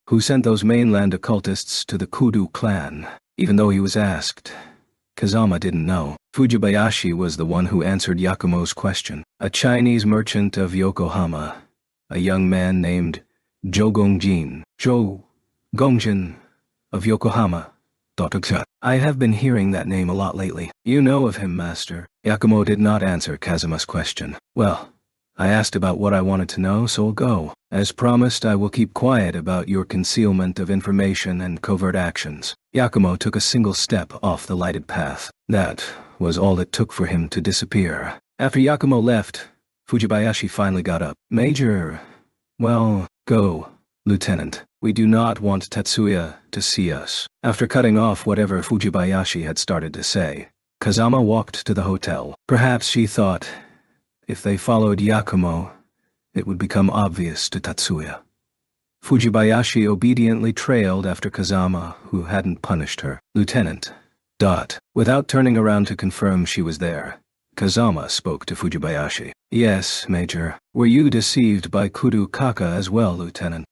Who sent those mainland occultists to the Kudo clan? Even though he was asked, Kazama didn't know. Fujibayashi was the one who answered Yakumo's question. A Chinese merchant of Yokohama, a young man named Zhou Gongjin of Yokohama. I have been hearing that name a lot lately. You know of him, master. Yakumo did not answer Kazama's question. Well, I asked about what I wanted to know, so I'll go. As promised, I will keep quiet about your concealment of information and covert actions. Yakumo took a single step off the lighted path. That was all it took for him to disappear. After Yakumo left, Fujibayashi finally got up. Major, well, go, Lieutenant. We do not want Tatsuya to see us. After cutting off whatever Fujibayashi had started to say, Kazama walked to the hotel. Perhaps she thought If they followed Yakumo, it would become obvious to Tatsuya. Fujibayashi obediently trailed after Kazama, who hadn't punished her. Lieutenant. Without turning around to confirm she was there, Kazama spoke to Fujibayashi. Yes, Major. Were you deceived by Kudu Kaka as well, Lieutenant?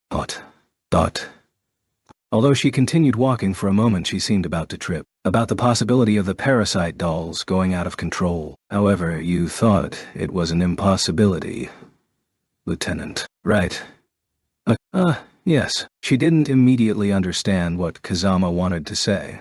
Although she continued walking for a moment, she seemed about to trip. About the possibility of the parasite dolls going out of control. However, you thought it was an impossibility, Lieutenant. Right. Yes. She didn't immediately understand what Kazama wanted to say,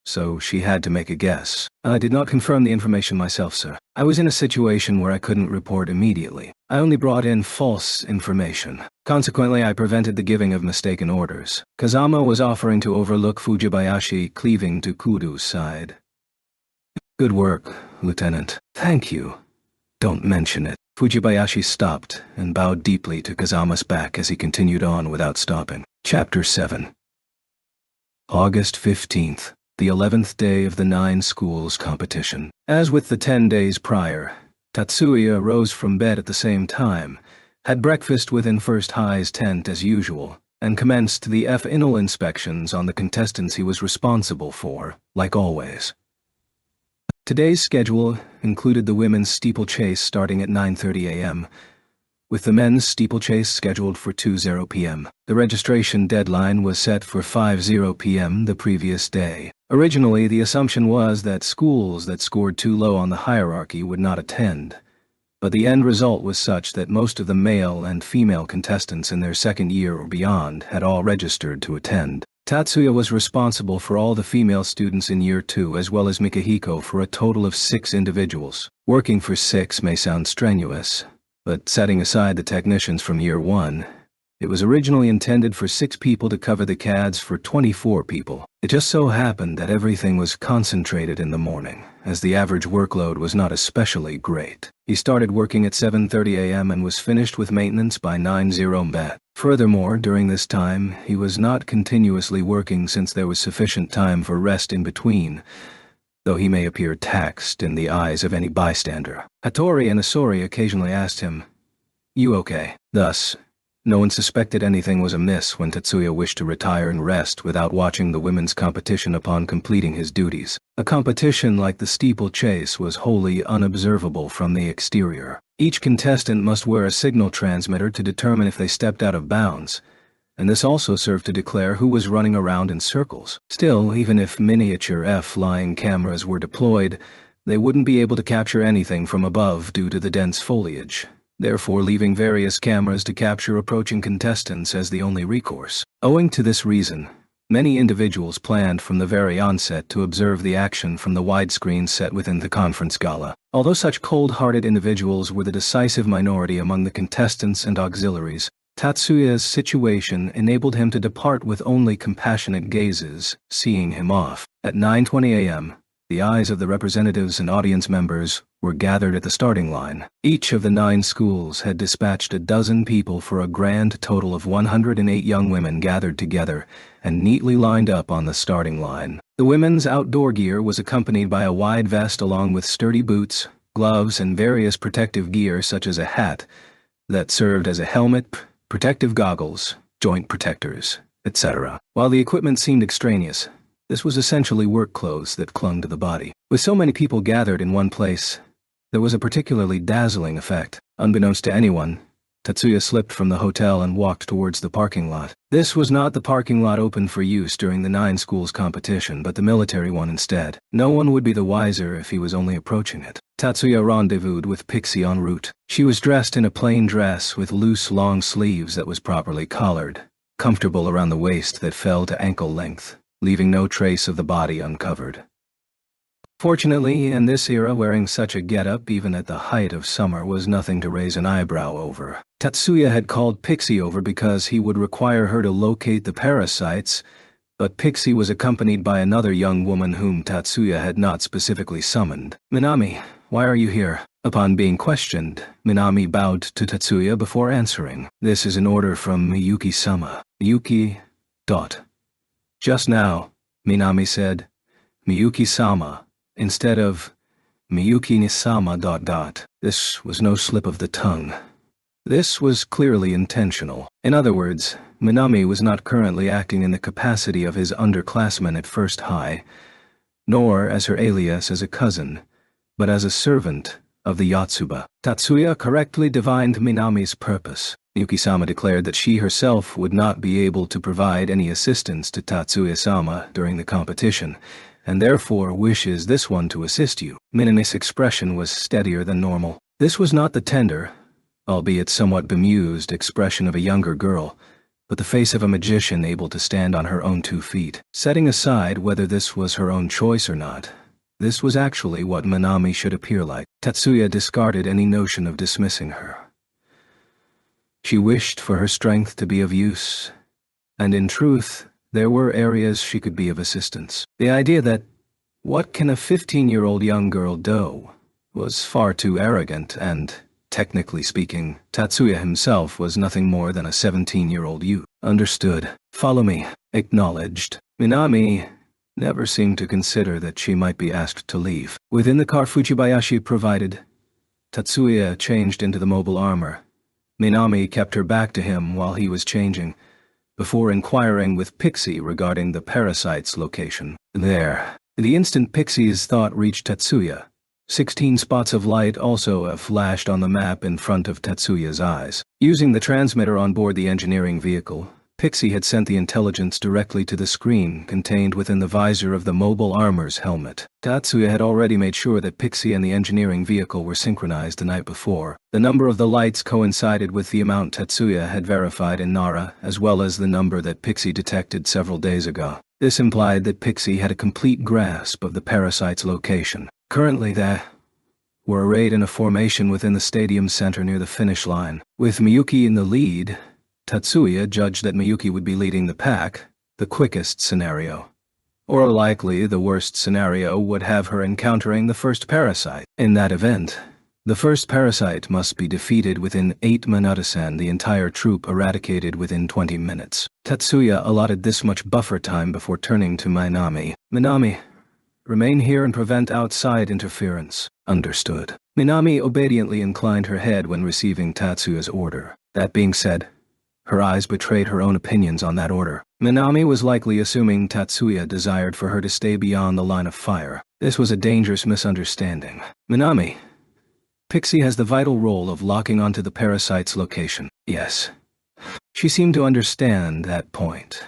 so she had to make a guess. I did not confirm the information myself, sir. I was in a situation where I couldn't report immediately. I only brought in false information. Consequently, I prevented the giving of mistaken orders. Kazama was offering to overlook Fujibayashi cleaving to Kudu's side. Good work, Lieutenant. Thank you. Don't mention it. Fujibayashi stopped and bowed deeply to Kazama's back as he continued on without stopping. Chapter 7. August 15th. The 11th day of the 9 schools competition. As with the 10 days prior, Tatsuya rose from bed at the same time, had breakfast within First High's tent as usual, and commenced the final inspections on the contestants he was responsible for, like always. Today's schedule included the women's steeplechase starting at 9:30 a.m., with the men's steeplechase scheduled for 2:00 p.m. The registration deadline was set for 5:00 p.m. the previous day. Originally, the assumption was that schools that scored too low on the hierarchy would not attend, but the end result was such that most of the male and female contestants in their second year or beyond had all registered to attend. Tatsuya was responsible for all the female students in Year 2 as well as Mikihiko for a total of 6 individuals. Working for 6 may sound strenuous, but setting aside the technicians from Year 1, it was originally intended for 6 people to cover the CADs for 24 people. It just so happened that everything was concentrated in the morning, as the average workload was not especially great. He started working at 7:30 a.m. and was finished with maintenance by 9:00 p.m. Furthermore, during this time, he was not continuously working since there was sufficient time for rest in between, though he may appear taxed in the eyes of any bystander. Hattori and Asori occasionally asked him, "You okay?" Thus, no one suspected anything was amiss when Tatsuya wished to retire and rest without watching the women's competition upon completing his duties. A competition like the steeplechase was wholly unobservable from the exterior. Each contestant must wear a signal transmitter to determine if they stepped out of bounds, and this also served to declare who was running around in circles. Still, even if miniature F-flying cameras were deployed, they wouldn't be able to capture anything from above due to the dense foliage, therefore leaving various cameras to capture approaching contestants as the only recourse. Owing to this reason, many individuals planned from the very onset to observe the action from the widescreen set within the conference gala. Although such cold-hearted individuals were the decisive minority among the contestants and auxiliaries, Tatsuya's situation enabled him to depart with only compassionate gazes, seeing him off. At 9:20 a.m., the eyes of the representatives and audience members were gathered at the starting line. Each of the 9 schools had dispatched a dozen people for a grand total of 108 young women gathered together and neatly lined up on the starting line. The women's outdoor gear was accompanied by a wide vest along with sturdy boots, gloves, and various protective gear such as a hat that served as a helmet, protective goggles, joint protectors, etc. While the equipment seemed extraneous, this was essentially work clothes that clung to the body. With so many people gathered in one place, there was a particularly dazzling effect. Unbeknownst to anyone, Tatsuya slipped from the hotel and walked towards the parking lot. This was not the parking lot open for use during the 9 schools competition, but the military one instead. No one would be the wiser if he was only approaching it. Tatsuya rendezvoused with Pixie en route. She was dressed in a plain dress with loose long sleeves that was properly collared, comfortable around the waist that fell to ankle length, leaving no trace of the body uncovered. Fortunately, in this era, wearing such a getup even at the height of summer was nothing to raise an eyebrow over. Tatsuya had called Pixie over because he would require her to locate the parasites, but Pixie was accompanied by another young woman whom Tatsuya had not specifically summoned. "Minami, why are you here?" Upon being questioned, Minami bowed to Tatsuya before answering. "This is an order from Miyuki-sama." Miyuki. Just now, Minami said, "Miyuki-sama," instead of Miyuki Nisama ... This was no slip of the tongue. This was clearly intentional. In other words, Minami was not currently acting in the capacity of his underclassman at First High, nor as her alias as a cousin, but as a servant of the Yotsuba. Tatsuya correctly divined Minami's purpose. Miyuki-sama declared that she herself would not be able to provide any assistance to Tatsuya-sama during the competition, and therefore wishes this one to assist you. Minami's expression was steadier than normal. This was not the tender, albeit somewhat bemused expression of a younger girl, but the face of a magician able to stand on her own 2 feet. Setting aside whether this was her own choice or not, this was actually what Minami should appear like. Tatsuya discarded any notion of dismissing her. She wished for her strength to be of use, and in truth, there were areas she could be of assistance. The idea that, what can a 15-year-old young girl do, was far too arrogant and, technically speaking, Tatsuya himself was nothing more than a 17-year-old youth. Understood. Follow me. Acknowledged. Minami never seemed to consider that she might be asked to leave. Within the car Fujibayashi provided, Tatsuya changed into the mobile armor. Minami kept her back to him while he was changing, before inquiring with Pixie regarding the parasite's location. There. The instant Pixie's thought reached Tatsuya, 16 spots of light also flashed on the map in front of Tatsuya's eyes. Using the transmitter on board the engineering vehicle, Pixie had sent the intelligence directly to the screen contained within the visor of the mobile armor's helmet. Tatsuya had already made sure that Pixie and the engineering vehicle were synchronized the night before. The number of the lights coincided with the amount Tatsuya had verified in Nara, as well as the number that Pixie detected several days ago. This implied that Pixie had a complete grasp of the parasite's location. Currently they were arrayed in a formation within the stadium center near the finish line. With Miyuki in the lead, Tatsuya judged that Miyuki would be leading the pack, the quickest scenario. Or likely the worst scenario would have her encountering the first parasite. In that event, the first parasite must be defeated within 8 minutes and the entire troop eradicated within 20 minutes. Tatsuya allotted this much buffer time before turning to Minami. Minami, remain here and prevent outside interference. Understood. Minami obediently inclined her head when receiving Tatsuya's order. That being said, her eyes betrayed her own opinions on that order. Minami was likely assuming Tatsuya desired for her to stay beyond the line of fire. This was a dangerous misunderstanding. Minami, Pixie has the vital role of locking onto the parasite's location. Yes. She seemed to understand that point,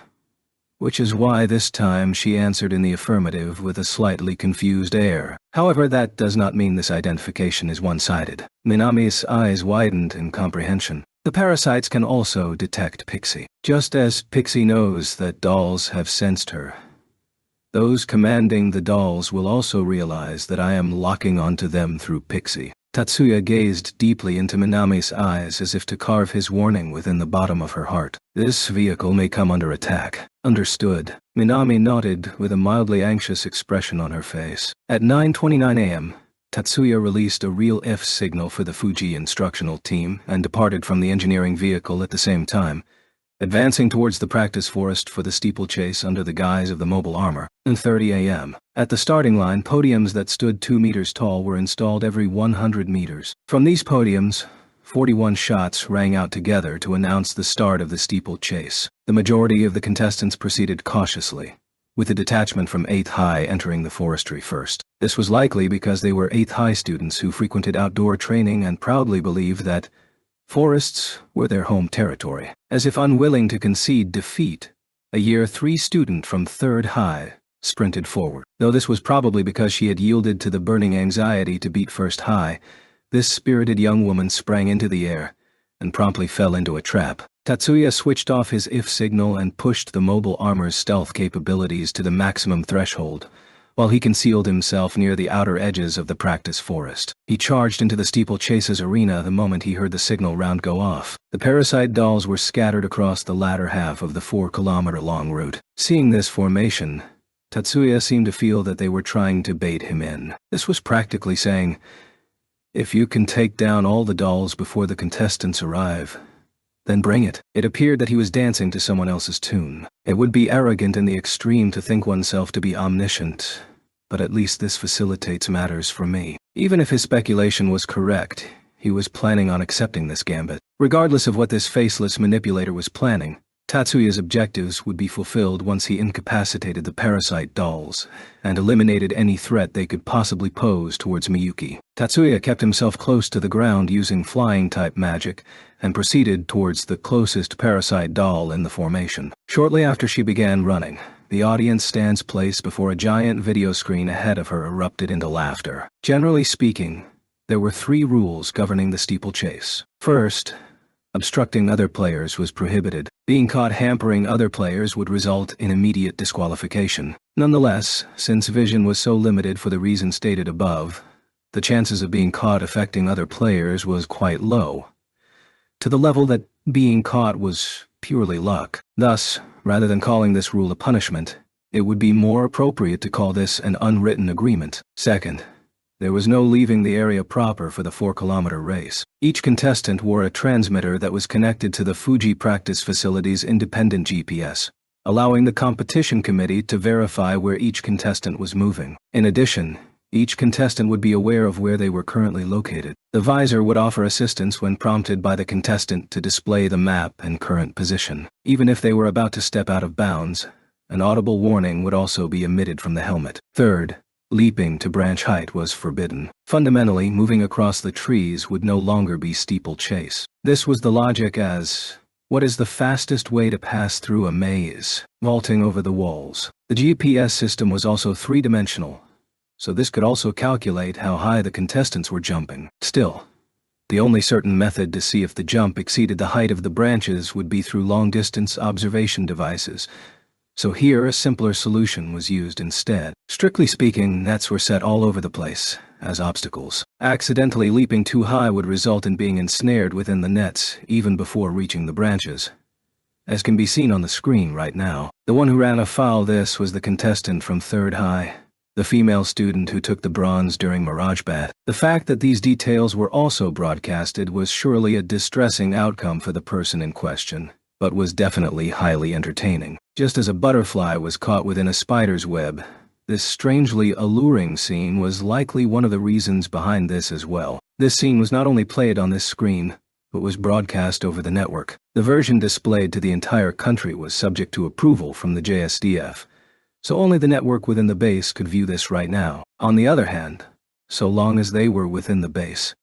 which is why this time she answered in the affirmative with a slightly confused air. However, that does not mean this identification is one-sided. Minami's eyes widened in comprehension. The parasites can also detect Pixie. Just as Pixie knows that dolls have sensed her, those commanding the dolls will also realize that I am locking onto them through Pixie. Tatsuya gazed deeply into Minami's eyes as if to carve his warning within the bottom of her heart. This vehicle may come under attack. Understood. Minami nodded with a mildly anxious expression on her face. At 9:29 a.m., Tatsuya released a real F signal for the Fuji instructional team and departed from the engineering vehicle at the same time, advancing towards the practice forest for the steeplechase under the guise of the mobile armor. 9:30 a.m. At the starting line, podiums that stood 2 meters tall were installed every 100 meters. From these podiums, 41 shots rang out together to announce the start of the steeplechase. The majority of the contestants proceeded cautiously, with a detachment from 8th High entering the forestry first. This was likely because they were 8th High students who frequented outdoor training and proudly believed that forests were their home territory. As if unwilling to concede defeat, a Year 3 student from 3rd High sprinted forward. Though this was probably because she had yielded to the burning anxiety to beat 1st High, this spirited young woman sprang into the air and promptly fell into a trap. Tatsuya switched off his IF signal and pushed the mobile armor's stealth capabilities to the maximum threshold, while he concealed himself near the outer edges of the practice forest. He charged into the steeplechase's arena the moment he heard the signal round go off. The parasite dolls were scattered across the latter half of the 4-kilometer-long route. Seeing this formation, Tatsuya seemed to feel that they were trying to bait him in. This was practically saying, if you can take down all the dolls before the contestants arrive, then bring it. It appeared that he was dancing to someone else's tune. It would be arrogant in the extreme to think oneself to be omniscient, but at least this facilitates matters for me. Even if his speculation was correct, he was planning on accepting this gambit. Regardless of what this faceless manipulator was planning, Tatsuya's objectives would be fulfilled once he incapacitated the parasite dolls and eliminated any threat they could possibly pose towards Miyuki. Tatsuya kept himself close to the ground using flying-type magic and proceeded towards the closest parasite doll in the formation. Shortly after she began running, the audience stand's place before a giant video screen ahead of her erupted into laughter. Generally speaking, there were 3 rules governing the steeplechase. First, obstructing other players was prohibited. Being caught hampering other players would result in immediate disqualification. Nonetheless, since vision was so limited for the reason stated above, the chances of being caught affecting other players was quite low, to the level that being caught was purely luck. Thus, rather than calling this rule a punishment, it would be more appropriate to call this an unwritten agreement. Second, there was no leaving the area proper for the 4-kilometer race. Each contestant wore a transmitter that was connected to the Fuji practice facility's independent GPS, allowing the competition committee to verify where each contestant was moving. In addition, each contestant would be aware of where they were currently located. The visor would offer assistance when prompted by the contestant to display the map and current position. Even if they were about to step out of bounds, an audible warning would also be emitted from the helmet. Third, leaping to branch height was forbidden. Fundamentally, moving across the trees would no longer be steeplechase. This was the logic as, what is the fastest way to pass through a maze? Vaulting over the walls. The GPS system was also 3-dimensional, so this could also calculate how high the contestants were jumping. Still, the only certain method to see if the jump exceeded the height of the branches would be through long-distance observation devices, so here a simpler solution was used instead. Strictly speaking, nets were set all over the place, as obstacles. Accidentally leaping too high would result in being ensnared within the nets even before reaching the branches, as can be seen on the screen right now. The one who ran afoul this was the contestant from 3rd High, the female student who took the bronze during Mirage Bat. The fact that these details were also broadcasted was surely a distressing outcome for the person in question, but was definitely highly entertaining. Just as a butterfly was caught within a spider's web, this strangely alluring scene was likely one of the reasons behind this as well. This scene was not only played on this screen, but was broadcast over the network. The version displayed to the entire country was subject to approval from the JSDF, so only the network within the base could view this right now. On the other hand, so long as they were within the base,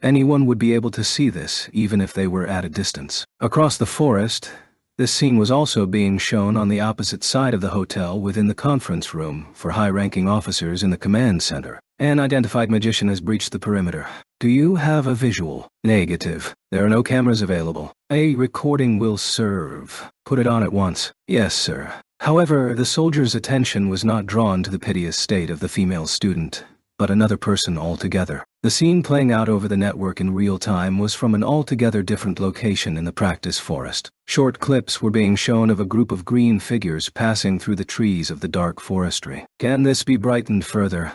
anyone would be able to see this even if they were at a distance. Across the forest, this scene was also being shown on the opposite side of the hotel within the conference room for high-ranking officers in the command center. An identified magician has breached the perimeter. Do you have a visual? Negative. There are no cameras available. A recording will serve. Put it on at once. Yes, sir. However, the soldier's attention was not drawn to the piteous state of the female student, but another person altogether. The scene playing out over the network in real time was from an altogether different location in the practice forest. Short clips were being shown of a group of green figures passing through the trees of the dark forestry. Can this be brightened further?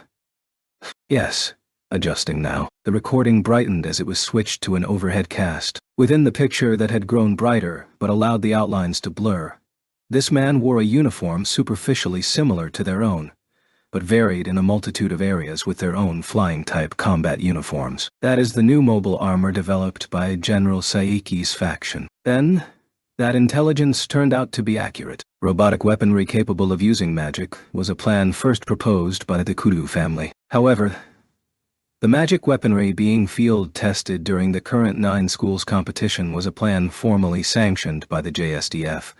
Yes. Adjusting now. The recording brightened as it was switched to an overhead cast. Within the picture that had grown brighter but allowed the outlines to blur, this man wore a uniform superficially similar to their own, but varied in a multitude of areas with their own flying-type combat uniforms. That is the new mobile armor developed by General Saiki's faction. Then, that intelligence turned out to be accurate. Robotic weaponry capable of using magic was a plan first proposed by the Kudu family. However, the magic weaponry being field-tested during the current 9 schools competition was a plan formally sanctioned by the JSDF,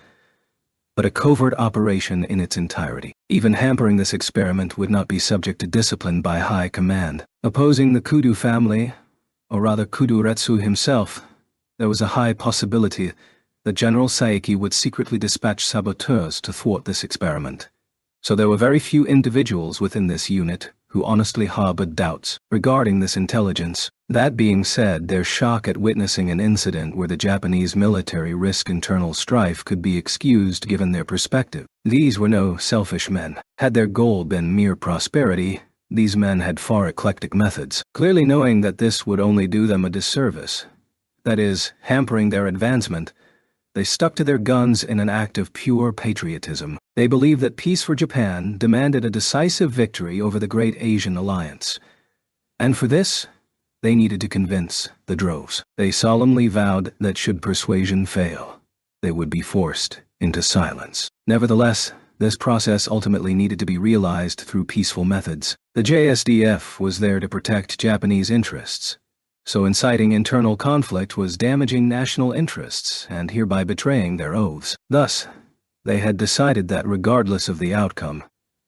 but a covert operation in its entirety. Even hampering this experiment would not be subject to discipline by high command. Opposing the Kudu family, or rather Kuduretsu himself, there was a high possibility that General Saiki would secretly dispatch saboteurs to thwart this experiment. So there were very few individuals within this unit who honestly harbored doubts regarding this intelligence. That being said, their shock at witnessing an incident where the Japanese military risked internal strife could be excused given their perspective. These were no selfish men. Had their goal been mere prosperity, these men had far eclectic methods. Clearly knowing that this would only do them a disservice, that is, hampering their advancement, They stuck to their guns in an act of pure patriotism. They believed that peace for Japan demanded a decisive victory over the Great Asian Alliance. And for this, they needed to convince the droves. They solemnly vowed that should persuasion fail, they would be forced into silence. Nevertheless, this process ultimately needed to be realized through peaceful methods. The JSDF was there to protect Japanese interests, so inciting internal conflict was damaging national interests and hereby betraying their oaths. Thus, they had decided that regardless of the outcome,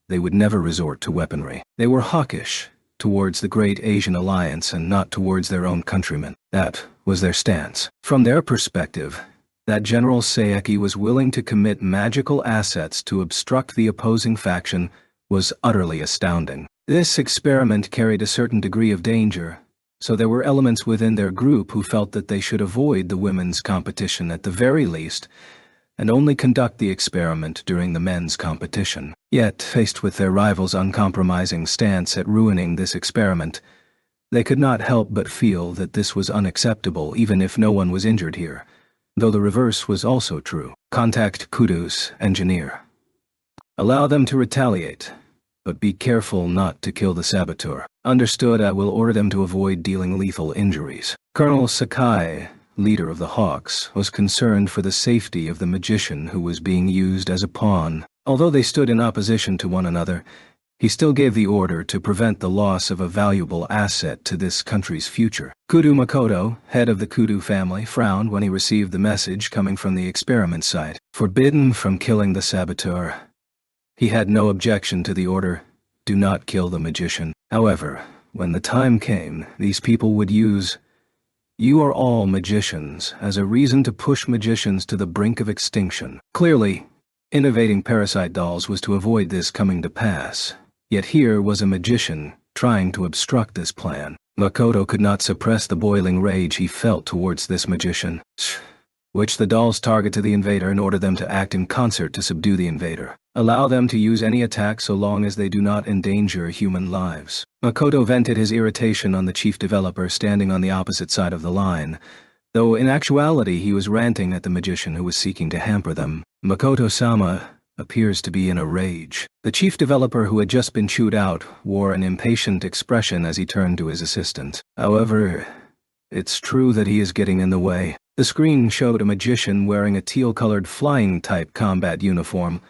they would never resort to weaponry. They were hawkish towards the Great Asian Alliance and not towards their own countrymen. That was their stance. From their perspective, that General Saeki was willing to commit magical assets to obstruct the opposing faction was utterly astounding. This experiment carried a certain degree of danger, so there were elements within their group who felt that they should avoid the women's competition at the very least, and only conduct the experiment during the men's competition. Yet, faced with their rivals' uncompromising stance at ruining this experiment, they could not help but feel that this was unacceptable even if no one was injured here, though the reverse was also true. Contact Kudu's engineer. Allow them to retaliate, but be careful not to kill the saboteur. Understood. I will order them to avoid dealing lethal injuries. Colonel Sakai, leader of the Hawks, was concerned for the safety of the magician who was being used as a pawn. Although they stood in opposition to one another, he still gave the order to prevent the loss of a valuable asset to this country's future. Kudu Makoto, head of the Kudu family, frowned when he received the message coming from the experiment site. Forbidden from killing the saboteur. He had no objection to the order, do not kill the magician. However, when the time came, these people would use "You are all magicians" as a reason to push magicians to the brink of extinction. Clearly, innovating parasite dolls was to avoid this coming to pass. Yet here was a magician trying to obstruct this plan. Makoto could not suppress the boiling rage he felt towards this magician. Which the dolls target to the invader and order them to act in concert to subdue the invader. Allow them to use any attack so long as they do not endanger human lives. Makoto vented his irritation on the chief developer standing on the opposite side of the line, though in actuality he was ranting at the magician who was seeking to hamper them. Makoto-sama appears to be in a rage. The chief developer, who had just been chewed out, wore an impatient expression as he turned to his assistant. However, it's true that he is getting in the way. The screen showed a magician wearing a teal-colored flying-type combat uniform,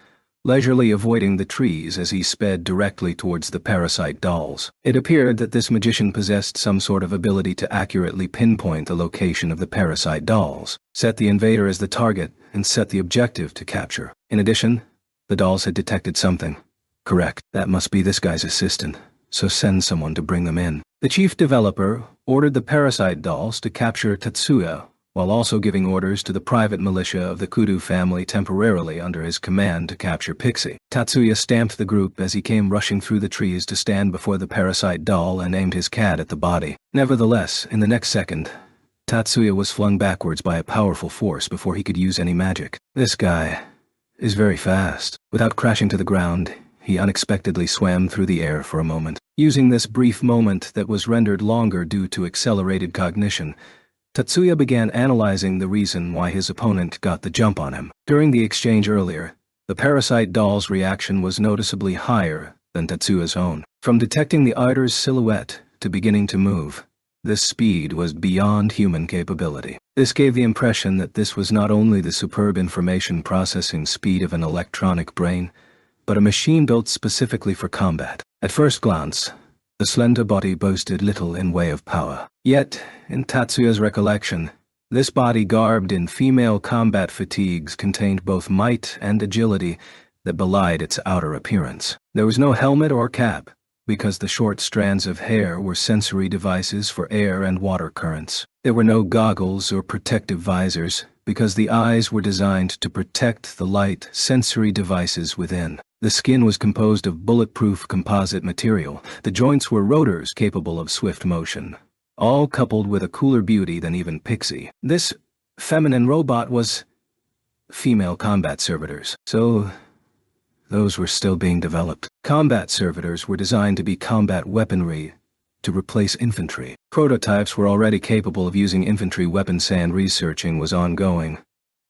leisurely avoiding the trees as he sped directly towards the parasite dolls. It appeared that this magician possessed some sort of ability to accurately pinpoint the location of the parasite dolls, set the invader as the target, and set the objective to capture. In addition, the dolls had detected something. Correct, that must be this guy's assistant, so send someone to bring them in. The chief developer ordered the parasite dolls to capture Tatsuya, while also giving orders to the private militia of the Kudu family temporarily under his command to capture Pixie. Tatsuya stamped the group as he came rushing through the trees to stand before the parasite doll and aimed his cat at the body. Nevertheless, in the next second, Tatsuya was flung backwards by a powerful force before he could use any magic. This guy is very fast. Without crashing to the ground, he unexpectedly swam through the air for a moment. Using this brief moment that was rendered longer due to accelerated cognition, Tatsuya began analyzing the reason why his opponent got the jump on him. During the exchange earlier, the parasite doll's reaction was noticeably higher than Tatsuya's own. From detecting the idol's silhouette to beginning to move, this speed was beyond human capability. This gave the impression that this was not only the superb information processing speed of an electronic brain, but a machine built specifically for combat. At first glance, the slender body boasted little in way of power. Yet, in Tatsuya's recollection, this body garbed in female combat fatigues contained both might and agility that belied its outer appearance. There was no helmet or cap, because the short strands of hair were sensory devices for air and water currents. There were no goggles or protective visors, because the eyes were designed to protect the light sensory devices within. The skin was composed of bulletproof composite material. The joints were rotors capable of swift motion, all coupled with a cooler beauty than even Pixie. This feminine robot was female combat servitors, so those were still being developed. Combat servitors were designed to be combat weaponry to replace infantry. Prototypes were already capable of using infantry weapons and researching was ongoing.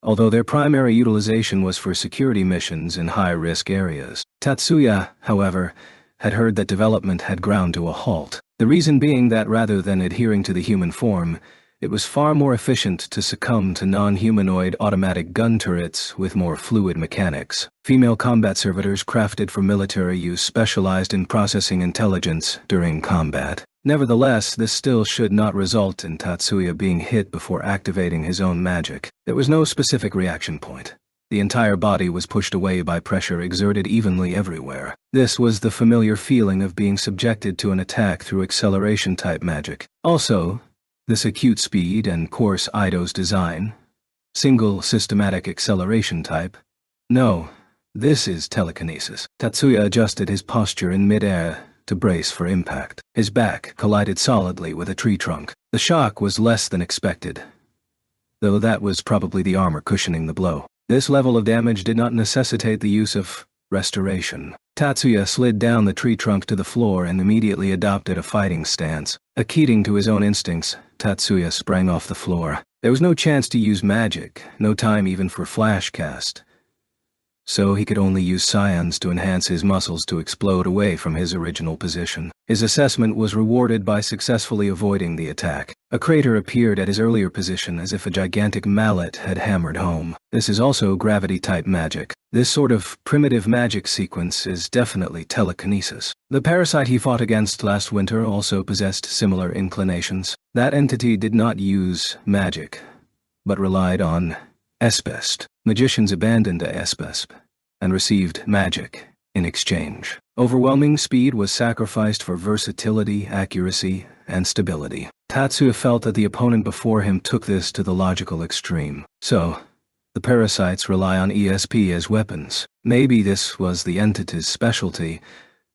although their primary utilization was for security missions in high-risk areas. Tatsuya, however, had heard that development had ground to a halt. The reason being that rather than adhering to the human form, it was far more efficient to succumb to non-humanoid automatic gun turrets with more fluid mechanics. Female combat servitors crafted for military use specialized in processing intelligence during combat. Nevertheless, this still should not result in Tatsuya being hit before activating his own magic. There was no specific reaction point. The entire body was pushed away by pressure exerted evenly everywhere. This was the familiar feeling of being subjected to an attack through acceleration-type magic. Also, this acute speed and coarse Eido's design. Single systematic acceleration type. No, this is telekinesis. Tatsuya adjusted his posture in mid-air to brace for impact. His back collided solidly with a tree trunk. The shock was less than expected, though that was probably the armor cushioning the blow. This level of damage did not necessitate the use of restoration. Tatsuya slid down the tree trunk to the floor and immediately adopted a fighting stance. Acceding to his own instincts, Tatsuya sprang off the floor. There was no chance to use magic, no time even for flash cast. So he could only use scions to enhance his muscles to explode away from his original position. His assessment was rewarded by successfully avoiding the attack. A crater appeared at his earlier position as if a gigantic mallet had hammered home. This is also gravity-type magic. This sort of primitive magic sequence is definitely telekinesis. The parasite he fought against last winter also possessed similar inclinations. That entity did not use magic, but relied on Espest. Magicians abandoned Espest and received magic in exchange. Overwhelming speed was sacrificed for versatility, accuracy, and stability. Tatsuya felt that the opponent before him took this to the logical extreme. So, the parasites rely on ESP as weapons. Maybe this was the entity's specialty,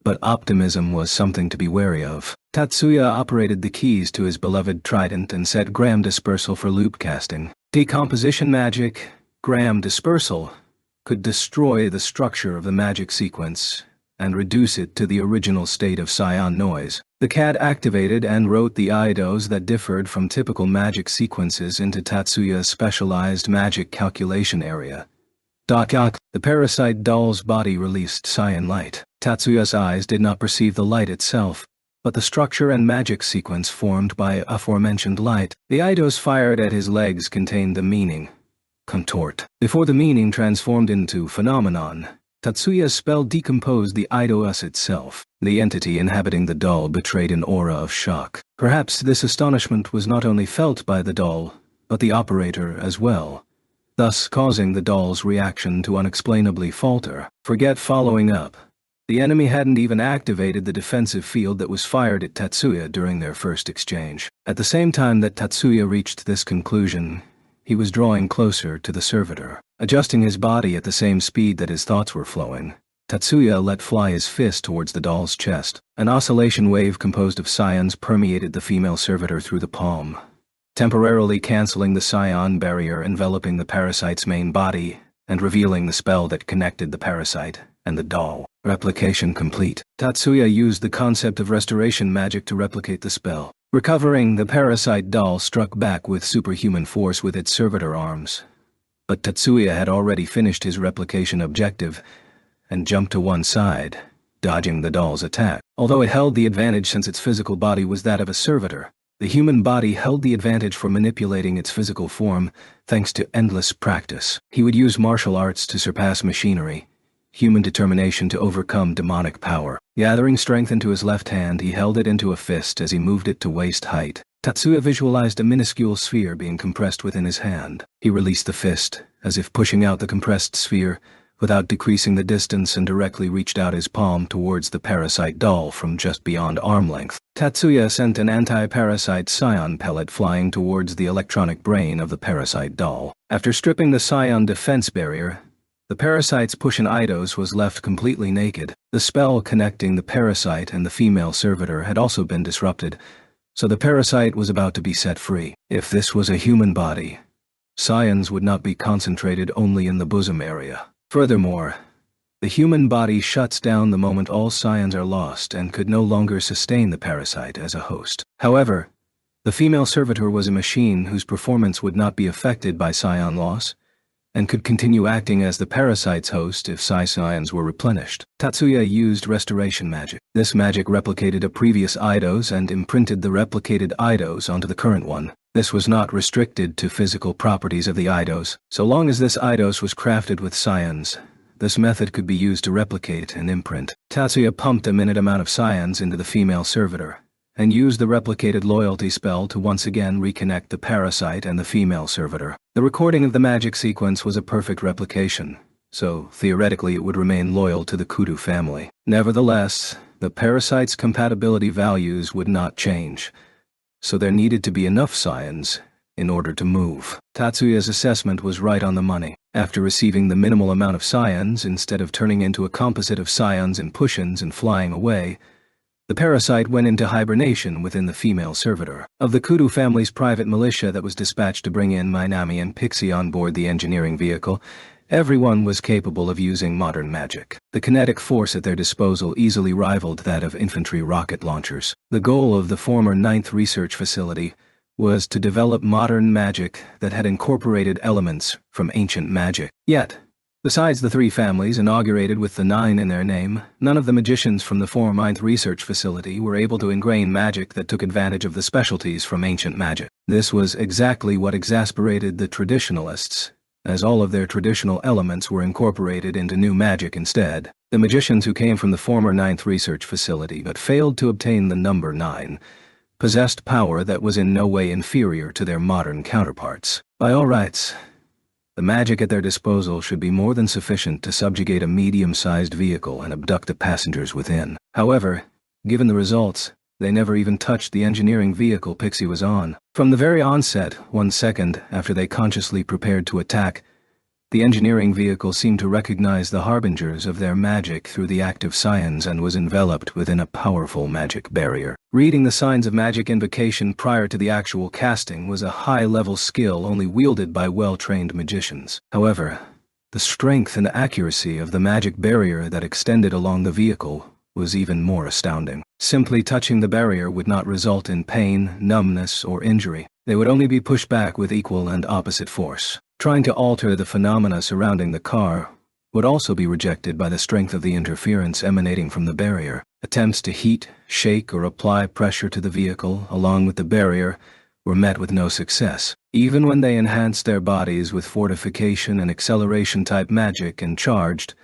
but optimism was something to be wary of. Tatsuya operated the keys to his beloved trident and set gram dispersal for loop casting. Decomposition magic, gram dispersal, could destroy the structure of the magic sequence and reduce it to the original state of scion noise. The CAD activated and wrote the Eidos that differed from typical magic sequences into Tatsuya's specialized magic calculation area. The parasite doll's body released scion light. Tatsuya's eyes did not perceive the light itself, but the structure and magic sequence formed by aforementioned light. The Eidos fired at his legs contained the meaning, contort. Before the meaning transformed into phenomenon, Tatsuya's spell decomposed the Eidos itself. The entity inhabiting the doll betrayed an aura of shock. Perhaps this astonishment was not only felt by the doll, but the operator as well, thus causing the doll's reaction to unexplainably falter. Forget following up. The enemy hadn't even activated the defensive field that was fired at Tatsuya during their first exchange. At the same time that Tatsuya reached this conclusion, he was drawing closer to the servitor. Adjusting his body at the same speed that his thoughts were flowing, Tatsuya let fly his fist towards the doll's chest. An oscillation wave composed of scions permeated the female servitor through the palm, temporarily canceling the scion barrier enveloping the parasite's main body and revealing the spell that connected the parasite and the doll. Replication complete. Tatsuya used the concept of restoration magic to replicate the spell. Recovering, the parasite doll struck back with superhuman force with its servitor arms. But Tatsuya had already finished his replication objective and jumped to one side, dodging the doll's attack. Although it held the advantage since its physical body was that of a servitor, the human body held the advantage for manipulating its physical form thanks to endless practice. He would use martial arts to surpass machinery, human determination to overcome demonic power. Gathering strength into his left hand, he held it into a fist as he moved it to waist height. Tatsuya visualized a minuscule sphere being compressed within his hand. He released the fist, as if pushing out the compressed sphere, without decreasing the distance, and directly reached out his palm towards the parasite doll from just beyond arm length. Tatsuya sent an anti-parasite scion pellet flying towards the electronic brain of the parasite doll. After stripping the scion defense barrier, the parasite's Pushin Eidos was left completely naked. The spell connecting the parasite and the female servitor had also been disrupted, so the parasite was about to be set free. If this was a human body, scions would not be concentrated only in the bosom area. Furthermore, the human body shuts down the moment all scions are lost and could no longer sustain the parasite as a host. However, the female servitor was a machine whose performance would not be affected by scion loss, and could continue acting as the parasite's host if psi scions were replenished. Tatsuya used restoration magic. This magic replicated a previous eidos and imprinted the replicated eidos onto the current one. This was not restricted to physical properties of the eidos. So long as this eidos was crafted with scions, this method could be used to replicate and imprint. Tatsuya pumped a minute amount of scions into the female servitor, and used the replicated loyalty spell to once again reconnect the parasite and the female servitor. The recording of the magic sequence was a perfect replication, so theoretically it would remain loyal to the Kudu family. Nevertheless, the parasite's compatibility values would not change, so there needed to be enough scions in order to move. Tatsuya's assessment was right on the money. After receiving the minimal amount of scions instead of turning into a composite of scions and pushins and flying away, the parasite went into hibernation within the female servitor. Of the Kudu family's private militia that was dispatched to bring in Minami and Pixie on board the engineering vehicle, everyone was capable of using modern magic. The kinetic force at their disposal easily rivaled that of infantry rocket launchers. The goal of the former 9th Research Facility was to develop modern magic that had incorporated elements from ancient magic. Yet, besides the 3 families inaugurated with the 9 in their name, none of the magicians from the former 9th Research Facility were able to ingrain magic that took advantage of the specialties from ancient magic. This was exactly what exasperated the traditionalists, as all of their traditional elements were incorporated into new magic instead. The magicians who came from the former 9th Research Facility but failed to obtain the number 9 possessed power that was in no way inferior to their modern counterparts. By all rights, the magic at their disposal should be more than sufficient to subjugate a medium-sized vehicle and abduct the passengers within. However, given the results, they never even touched the engineering vehicle Pixie was on. From the very onset, 1 second after they consciously prepared to attack, the engineering vehicle seemed to recognize the harbingers of their magic through the active scions and was enveloped within a powerful magic barrier. Reading the signs of magic invocation prior to the actual casting was a high-level skill only wielded by well-trained magicians. However, the strength and accuracy of the magic barrier that extended along the vehicle was even more astounding. Simply touching the barrier would not result in pain, numbness, or injury. They would only be pushed back with equal and opposite force. Trying to alter the phenomena surrounding the car would also be rejected by the strength of the interference emanating from the barrier. Attempts to heat, shake, or apply pressure to the vehicle along with the barrier were met with no success. Even when they enhanced their bodies with fortification and acceleration type magic and charged,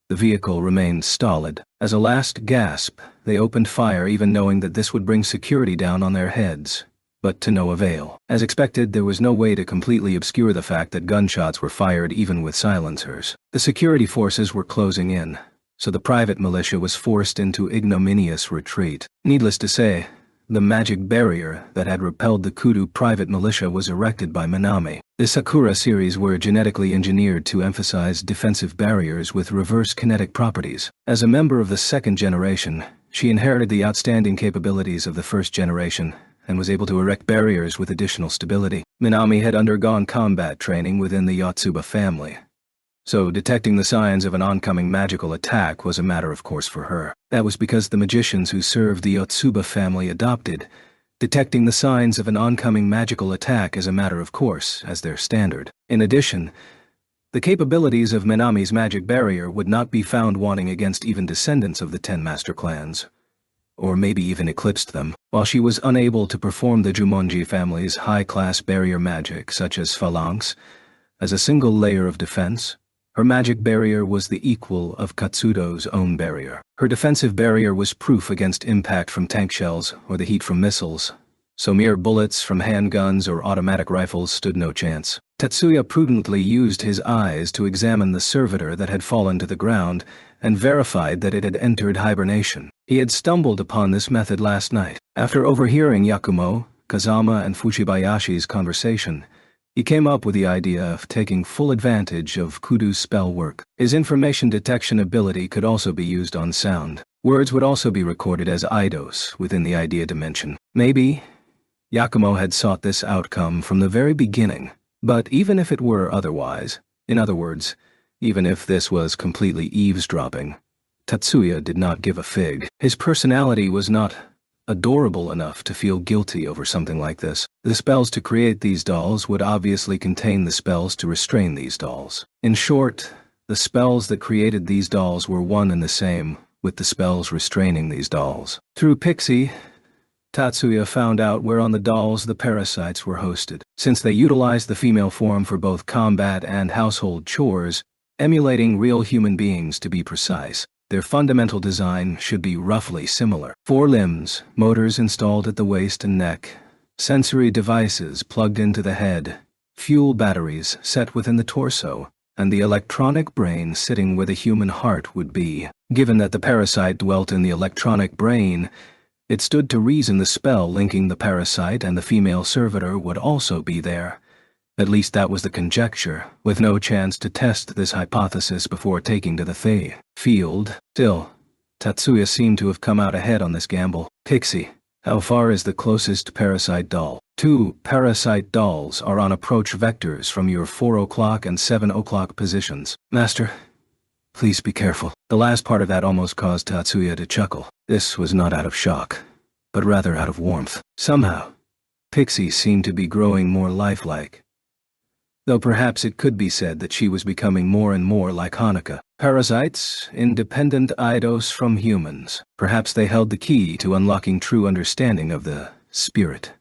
the vehicle remained stolid. As a last gasp, they opened fire even knowing that this would bring security down on their heads, but to no avail. As expected, there was no way to completely obscure the fact that gunshots were fired even with silencers. The security forces were closing in, so the private militia was forced into ignominious retreat. Needless to say, the magic barrier that had repelled the Kudu private militia was erected by Minami. The Sakura series were genetically engineered to emphasize defensive barriers with reverse kinetic properties. As a member of the 2nd generation, she inherited the outstanding capabilities of the 1st generation and was able to erect barriers with additional stability. Minami had undergone combat training within the Yotsuba family, so detecting the signs of an oncoming magical attack was a matter of course for her. That was because the magicians who served the Yotsuba family adopted detecting the signs of an oncoming magical attack as a matter of course as their standard. In addition, the capabilities of Minami's magic barrier would not be found wanting against even descendants of the 10 master clans, or maybe even eclipsed them. While she was unable to perform the Jumonji family's high-class barrier magic such as phalanx as a single layer of defense, her magic barrier was the equal of Katsudo's own barrier. Her defensive barrier was proof against impact from tank shells or the heat from missiles, so mere bullets from handguns or automatic rifles stood no chance. Tatsuya prudently used his eyes to examine the servitor that had fallen to the ground and verified that it had entered hibernation. He had stumbled upon this method last night. After overhearing Yakumo, Kazama, and Fushibayashi's conversation, he came up with the idea of taking full advantage of Kudu's spell work. His information detection ability could also be used on sound. Words would also be recorded as eidos within the idea dimension. Maybe Yakumo had sought this outcome from the very beginning, but even if it were otherwise, in other words, even if this was completely eavesdropping, Tatsuya did not give a fig. His personality was not adorable enough to feel guilty over something like this. The spells to create these dolls would obviously contain the spells to restrain these dolls. In short, the spells that created these dolls were one and the same with the spells restraining these dolls. Through Pixie, Tatsuya found out where on the dolls the parasites were hosted. Since they utilized the female form for both combat and household chores, emulating real human beings to be precise, their fundamental design should be roughly similar. 4 limbs, motors installed at the waist and neck, sensory devices plugged into the head, fuel batteries set within the torso, and the electronic brain sitting where the human heart would be. Given that the parasite dwelt in the electronic brain, it stood to reason the spell linking the parasite and the female servitor would also be there. At least that was the conjecture, with no chance to test this hypothesis before taking to the field. Still, Tatsuya seemed to have come out ahead on this gamble. Pixie, how far is the closest parasite doll? 2 parasite dolls are on approach vectors from your 4 o'clock and 7 o'clock positions. Master, please be careful. The last part of that almost caused Tatsuya to chuckle. This was not out of shock, but rather out of warmth. Somehow, Pixie seemed to be growing more lifelike. Though perhaps it could be said that she was becoming more and more like Hanukkah. Parasites, independent eidos from humans. Perhaps they held the key to unlocking true understanding of the spirit.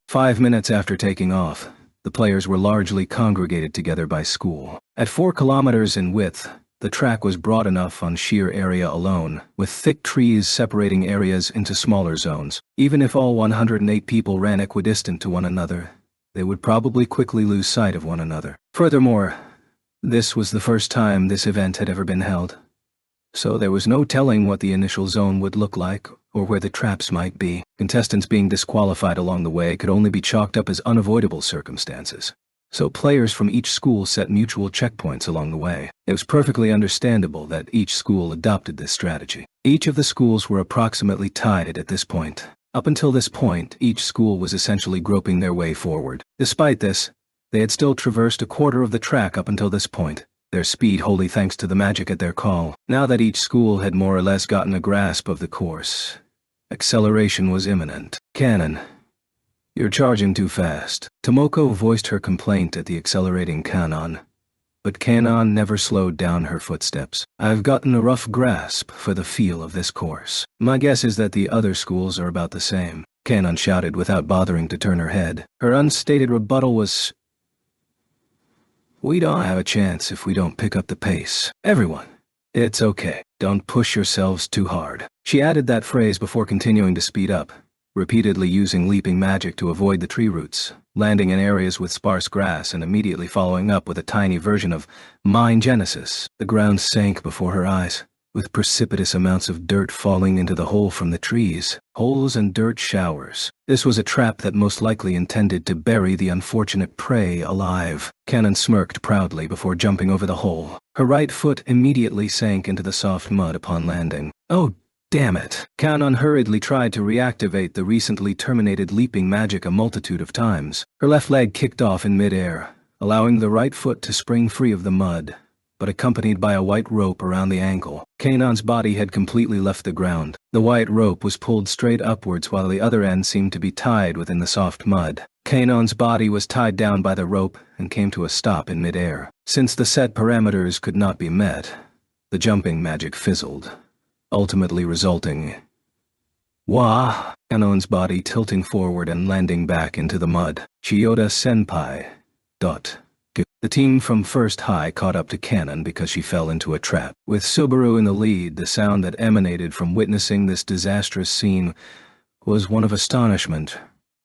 Five minutes after taking off, the players were largely congregated together by school. At 4 kilometers in width, the track was broad enough on sheer area alone, with thick trees separating areas into smaller zones. Even if all 108 people ran equidistant to one another, they would probably quickly lose sight of one another. Furthermore, this was the first time this event had ever been held, so there was no telling what the initial zone would look like or where the traps might be. Contestants being disqualified along the way could only be chalked up as unavoidable circumstances, so players from each school set mutual checkpoints along the way. It was perfectly understandable that each school adopted this strategy. Each of the schools were approximately tied at this point. Up until this point, each school was essentially groping their way forward. Despite this, they had still traversed a quarter of the track up until this point, their speed wholly thanks to the magic at their call. Now that each school had more or less gotten a grasp of the course, acceleration was imminent. Cannon, you're charging too fast. Tomoko voiced her complaint at the accelerating Kanon, but Kanon never slowed down her footsteps. I've gotten a rough grasp for the feel of this course. My guess is that the other schools are about the same, Kanon shouted without bothering to turn her head. Her unstated rebuttal was, we don't have a chance if we don't pick up the pace. Everyone, it's okay. Don't push yourselves too hard. She added that phrase before continuing to speed up, repeatedly using leaping magic to avoid the tree roots, landing in areas with sparse grass and immediately following up with a tiny version of Mind Genesis. The ground sank before her eyes, with precipitous amounts of dirt falling into the hole from the trees. Holes and dirt showers. This was a trap that most likely intended to bury the unfortunate prey alive. Cannon smirked proudly before jumping over the hole. Her right foot immediately sank into the soft mud upon landing. Oh, damn it. Cannon hurriedly tried to reactivate the recently terminated leaping magic a multitude of times. Her left leg kicked off in midair, allowing the right foot to spring free of the mud, but accompanied by a white rope around the ankle. Kanon's body had completely left the ground. The white rope was pulled straight upwards while the other end seemed to be tied within the soft mud. Kanon's body was tied down by the rope and came to a stop in midair. Since the set parameters could not be met, the jumping magic fizzled, ultimately resulting Wah! Kanon's body tilting forward and landing back into the mud. Chiyoda Senpai. The team from First High caught up to Cannon because she fell into a trap. With Subaru in the lead, the sound that emanated from witnessing this disastrous scene was one of astonishment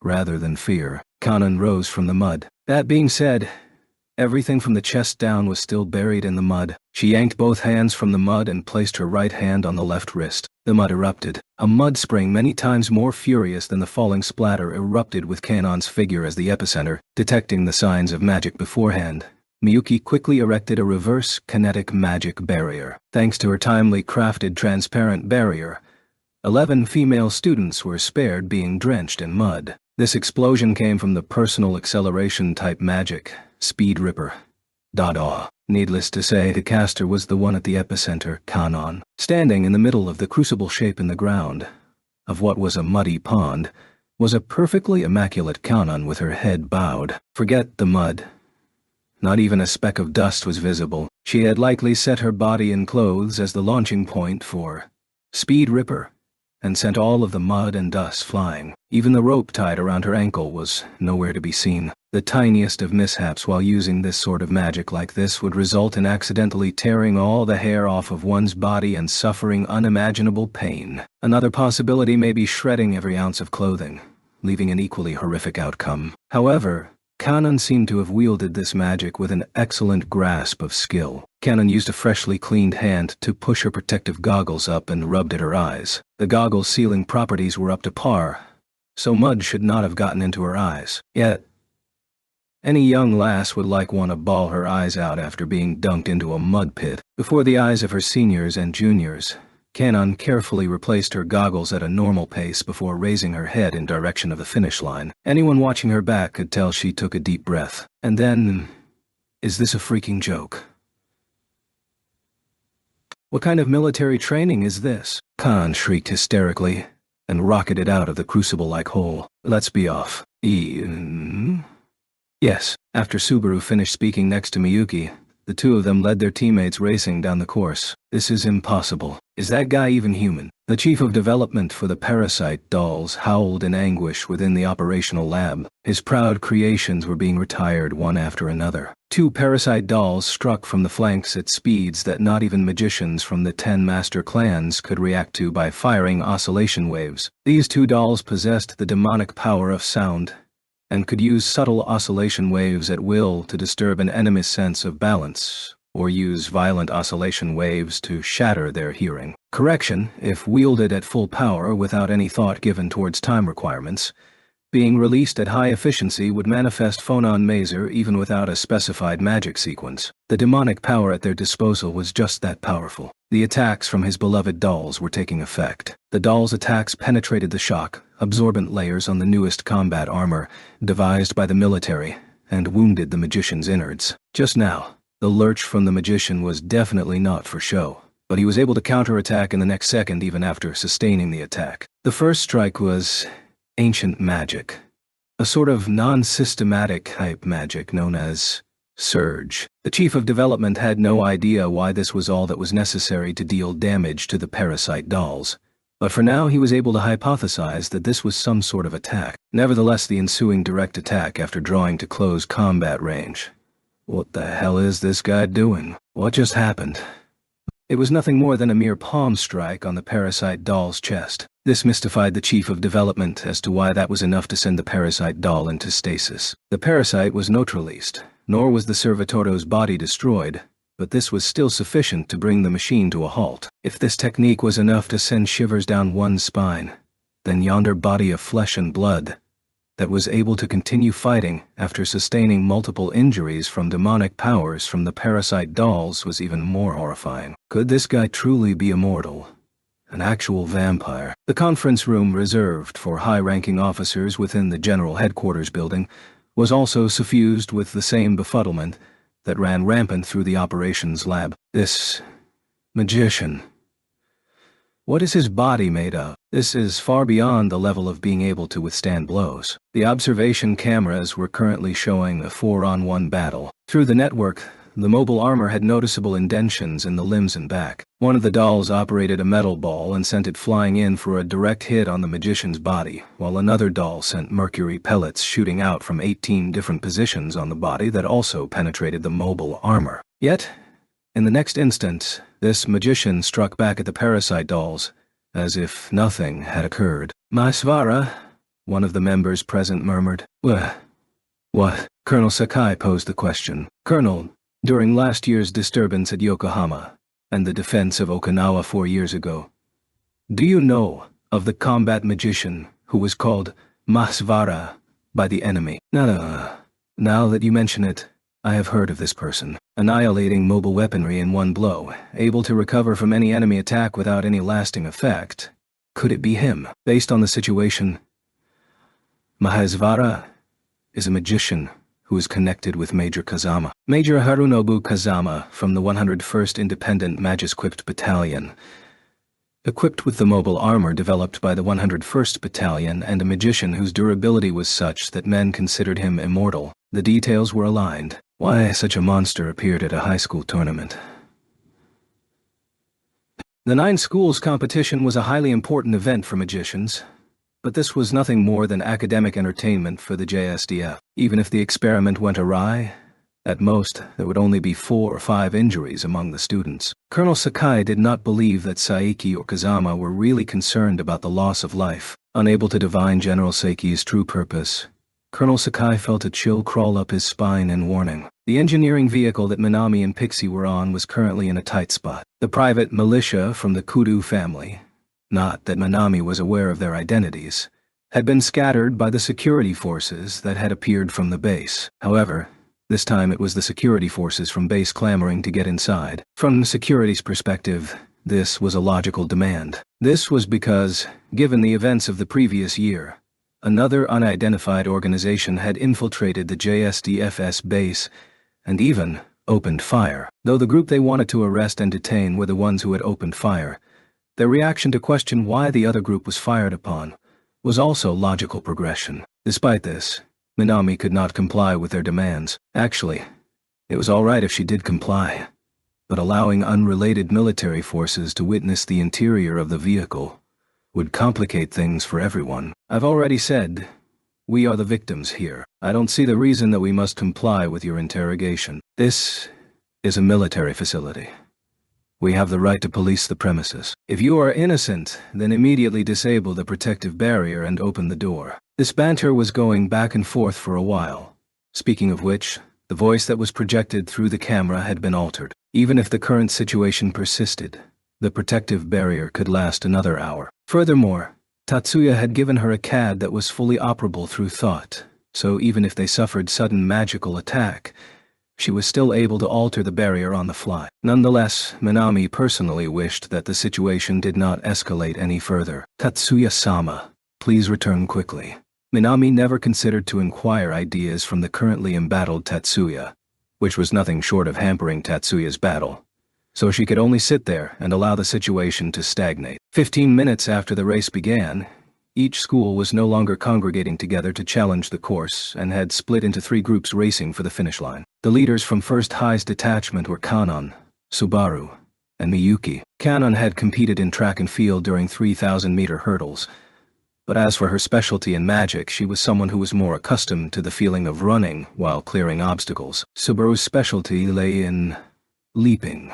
rather than fear. Cannon rose from the mud. That being said, everything from the chest down was still buried in the mud. She yanked both hands from the mud and placed her right hand on the left wrist. The mud erupted. A mud spring many times more furious than the falling splatter erupted with Kanon's figure as the epicenter. Detecting the signs of magic beforehand, Miyuki quickly erected a reverse kinetic magic barrier. Thanks to her timely crafted transparent barrier, 11 female students were spared being drenched in mud. This explosion came from the personal acceleration type magic, Speed Ripper. Awe. Needless to say, the caster was the one at the epicenter, Kanon, standing in the middle of the crucible shape in the ground of what was a muddy pond, was a perfectly immaculate Kanon with her head bowed. Forget the mud. Not even a speck of dust was visible. She had likely set her body and clothes as the launching point for Speed Ripper, and sent all of the mud and dust flying. Even the rope tied around her ankle was nowhere to be seen. The tiniest of mishaps while using this sort of magic like this would result in accidentally tearing all the hair off of one's body and suffering unimaginable pain. Another possibility may be shredding every ounce of clothing, leaving an equally horrific outcome. However, Kanon seemed to have wielded this magic with an excellent grasp of skill. Kanon used a freshly cleaned hand to push her protective goggles up and rubbed at her eyes. The goggles' sealing properties were up to par, so mud should not have gotten into her eyes. Yet, any young lass would want to bawl her eyes out after being dunked into a mud pit. Before the eyes of her seniors and juniors, Kanon carefully replaced her goggles at a normal pace before raising her head in direction of the finish line. Anyone watching her back could tell she took a deep breath. And then, is this a freaking joke? What kind of military training is this? Khan shrieked hysterically and rocketed out of the crucible-like hole. Let's be off. Yes. After Subaru finished speaking next to Miyuki, the two of them led their teammates racing down the course. This is impossible. Is that guy even human? The chief of development for the parasite dolls howled in anguish within the operational lab. His proud creations were being retired one after another. 2 parasite dolls struck from the flanks at speeds that not even magicians from the 10 master clans could react to by firing oscillation waves. These 2 dolls possessed the demonic power of sound, and could use subtle oscillation waves at will to disturb an enemy's sense of balance, or use violent oscillation waves to shatter their hearing. Correction, if wielded at full power without any thought given towards time requirements, being released at high efficiency would manifest Phonon Mazer even without a specified magic sequence. The demonic power at their disposal was just that powerful. The attacks from his beloved dolls were taking effect. The dolls' attacks penetrated the shock, absorbent layers on the newest combat armor, devised by the military, and wounded the magician's innards. Just now, the lurch from the magician was definitely not for show, but he was able to counterattack in the next second even after sustaining the attack. The first strike was ancient magic, a sort of non-systematic type magic known as Surge. The chief of development had no idea why this was all that was necessary to deal damage to the parasite dolls, but for now he was able to hypothesize that this was some sort of attack. Nevertheless, the ensuing direct attack after drawing to close combat range. What the hell is this guy doing? What just happened? It was nothing more than a mere palm strike on the parasite doll's chest. This mystified the chief of development as to why that was enough to send the parasite doll into stasis. The parasite was neutralized, nor was the Servitoro's body destroyed, but this was still sufficient to bring the machine to a halt. If this technique was enough to send shivers down one's spine, then yonder body of flesh and blood, that was able to continue fighting after sustaining multiple injuries from demonic powers from the parasite dolls, was even more horrifying. Could this guy truly be immortal? An actual vampire? The conference room reserved for high-ranking officers within the General Headquarters building was also suffused with the same befuddlement that ran rampant through the operations lab. This magician. What is his body made of? This is far beyond the level of being able to withstand blows. The observation cameras were currently showing a 4-on-1 battle. Through the network, the mobile armor had noticeable indentions in the limbs and back. One of the dolls operated a metal ball and sent it flying in for a direct hit on the magician's body, while another doll sent mercury pellets shooting out from 18 different positions on the body that also penetrated the mobile armor. Yet, in the next instant, this magician struck back at the parasite dolls, as if nothing had occurred. "Maisvara," one of the members present murmured. What? Colonel Sakai posed the question. "Colonel, during last year's disturbance at Yokohama, and the defense of Okinawa 4 years ago, do you know of the combat magician who was called Maisvara by the enemy?" Now that you mention it, I have heard of this person. Annihilating mobile weaponry in one blow, able to recover from any enemy attack without any lasting effect. Could it be him? Based on the situation, Mahesvara is a magician who is connected with Major Kazama. Major Harunobu Kazama from the 101st Independent Magis-equipped Battalion, equipped with the mobile armor developed by the 101st Battalion and a magician whose durability was such that men considered him immortal. The details were aligned. Why such a monster appeared at a high school tournament? The 9 schools competition was a highly important event for magicians, but this was nothing more than academic entertainment for the JSDF. Even if the experiment went awry, at most, there would only be 4 or 5 injuries among the students. Colonel Sakai did not believe that Saiki or Kazama were really concerned about the loss of life. Unable to divine General Saiki's true purpose, Colonel Sakai felt a chill crawl up his spine in warning. The engineering vehicle that Minami and Pixie were on was currently in a tight spot. The private militia from the Kudu family, not that Minami was aware of their identities, had been scattered by the security forces that had appeared from the base. However, this time it was the security forces from base clamoring to get inside. From security's perspective, this was a logical demand. This was because, given the events of the previous year, another unidentified organization had infiltrated the JSDF's base and even opened fire. Though the group they wanted to arrest and detain were the ones who had opened fire, their reaction to question why the other group was fired upon was also logical progression. Despite this, Minami could not comply with their demands. Actually, it was all right if she did comply, but allowing unrelated military forces to witness the interior of the vehicle would complicate things for everyone. I've already said, we are the victims here. I don't see the reason that we must comply with your interrogation. This is a military facility. We have the right to police the premises. If you are innocent, then immediately disable the protective barrier and open the door. This banter was going back and forth for a while. Speaking of which, the voice that was projected through the camera had been altered. Even if the current situation persisted, the protective barrier could last another hour. Furthermore, Tatsuya had given her a CAD that was fully operable through thought, so even if they suffered sudden magical attack, she was still able to alter the barrier on the fly. Nonetheless, Minami personally wished that the situation did not escalate any further. Tatsuya-sama, please return quickly. Minami never considered to inquire ideas from the currently embattled Tatsuya, which was nothing short of hampering Tatsuya's battle, so she could only sit there and allow the situation to stagnate. 15 minutes after the race began, each school was no longer congregating together to challenge the course and had split into 3 groups racing for the finish line. The leaders from First High's detachment were Kanon, Subaru, and Miyuki. Kanon had competed in track and field during 3,000-meter hurdles, but as for her specialty in magic, she was someone who was more accustomed to the feeling of running while clearing obstacles. Subaru's specialty lay in leaping.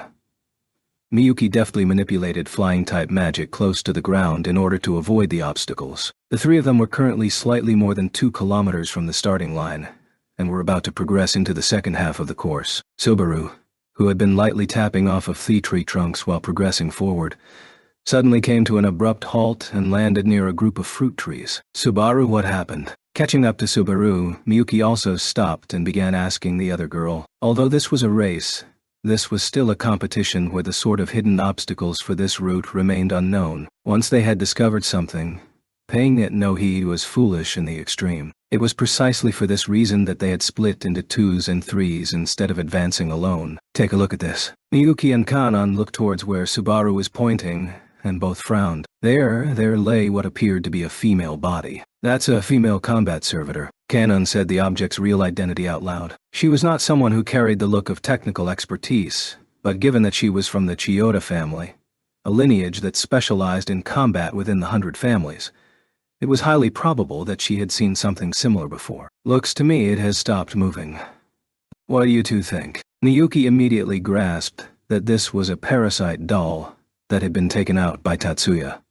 Miyuki deftly manipulated flying-type magic close to the ground in order to avoid the obstacles. The 3 of them were currently slightly more than 2 kilometers from the starting line, and were about to progress into the second half of the course. Subaru, who had been lightly tapping off of tree trunks while progressing forward, suddenly came to an abrupt halt and landed near a group of fruit trees. Subaru, what happened? Catching up to Subaru, Miyuki also stopped and began asking the other girl. Although this was a race, this was still a competition where the sort of hidden obstacles for this route remained unknown. Once they had discovered something, paying it no heed was foolish in the extreme. It was precisely for this reason that they had split into 2s and 3s instead of advancing alone. Take a look at this. Miyuki and Kanon looked towards where Subaru was pointing, and both frowned. There lay what appeared to be a female body. That's a female combat servitor. Kanon said the object's real identity out loud. She was not someone who carried the look of technical expertise, but given that she was from the Chiyoda family, a lineage that specialized in combat within the 100 families, it was highly probable that she had seen something similar before. Looks to me it has stopped moving. What do you 2 think? Miyuki immediately grasped that this was a parasite doll that had been taken out by Tatsuya.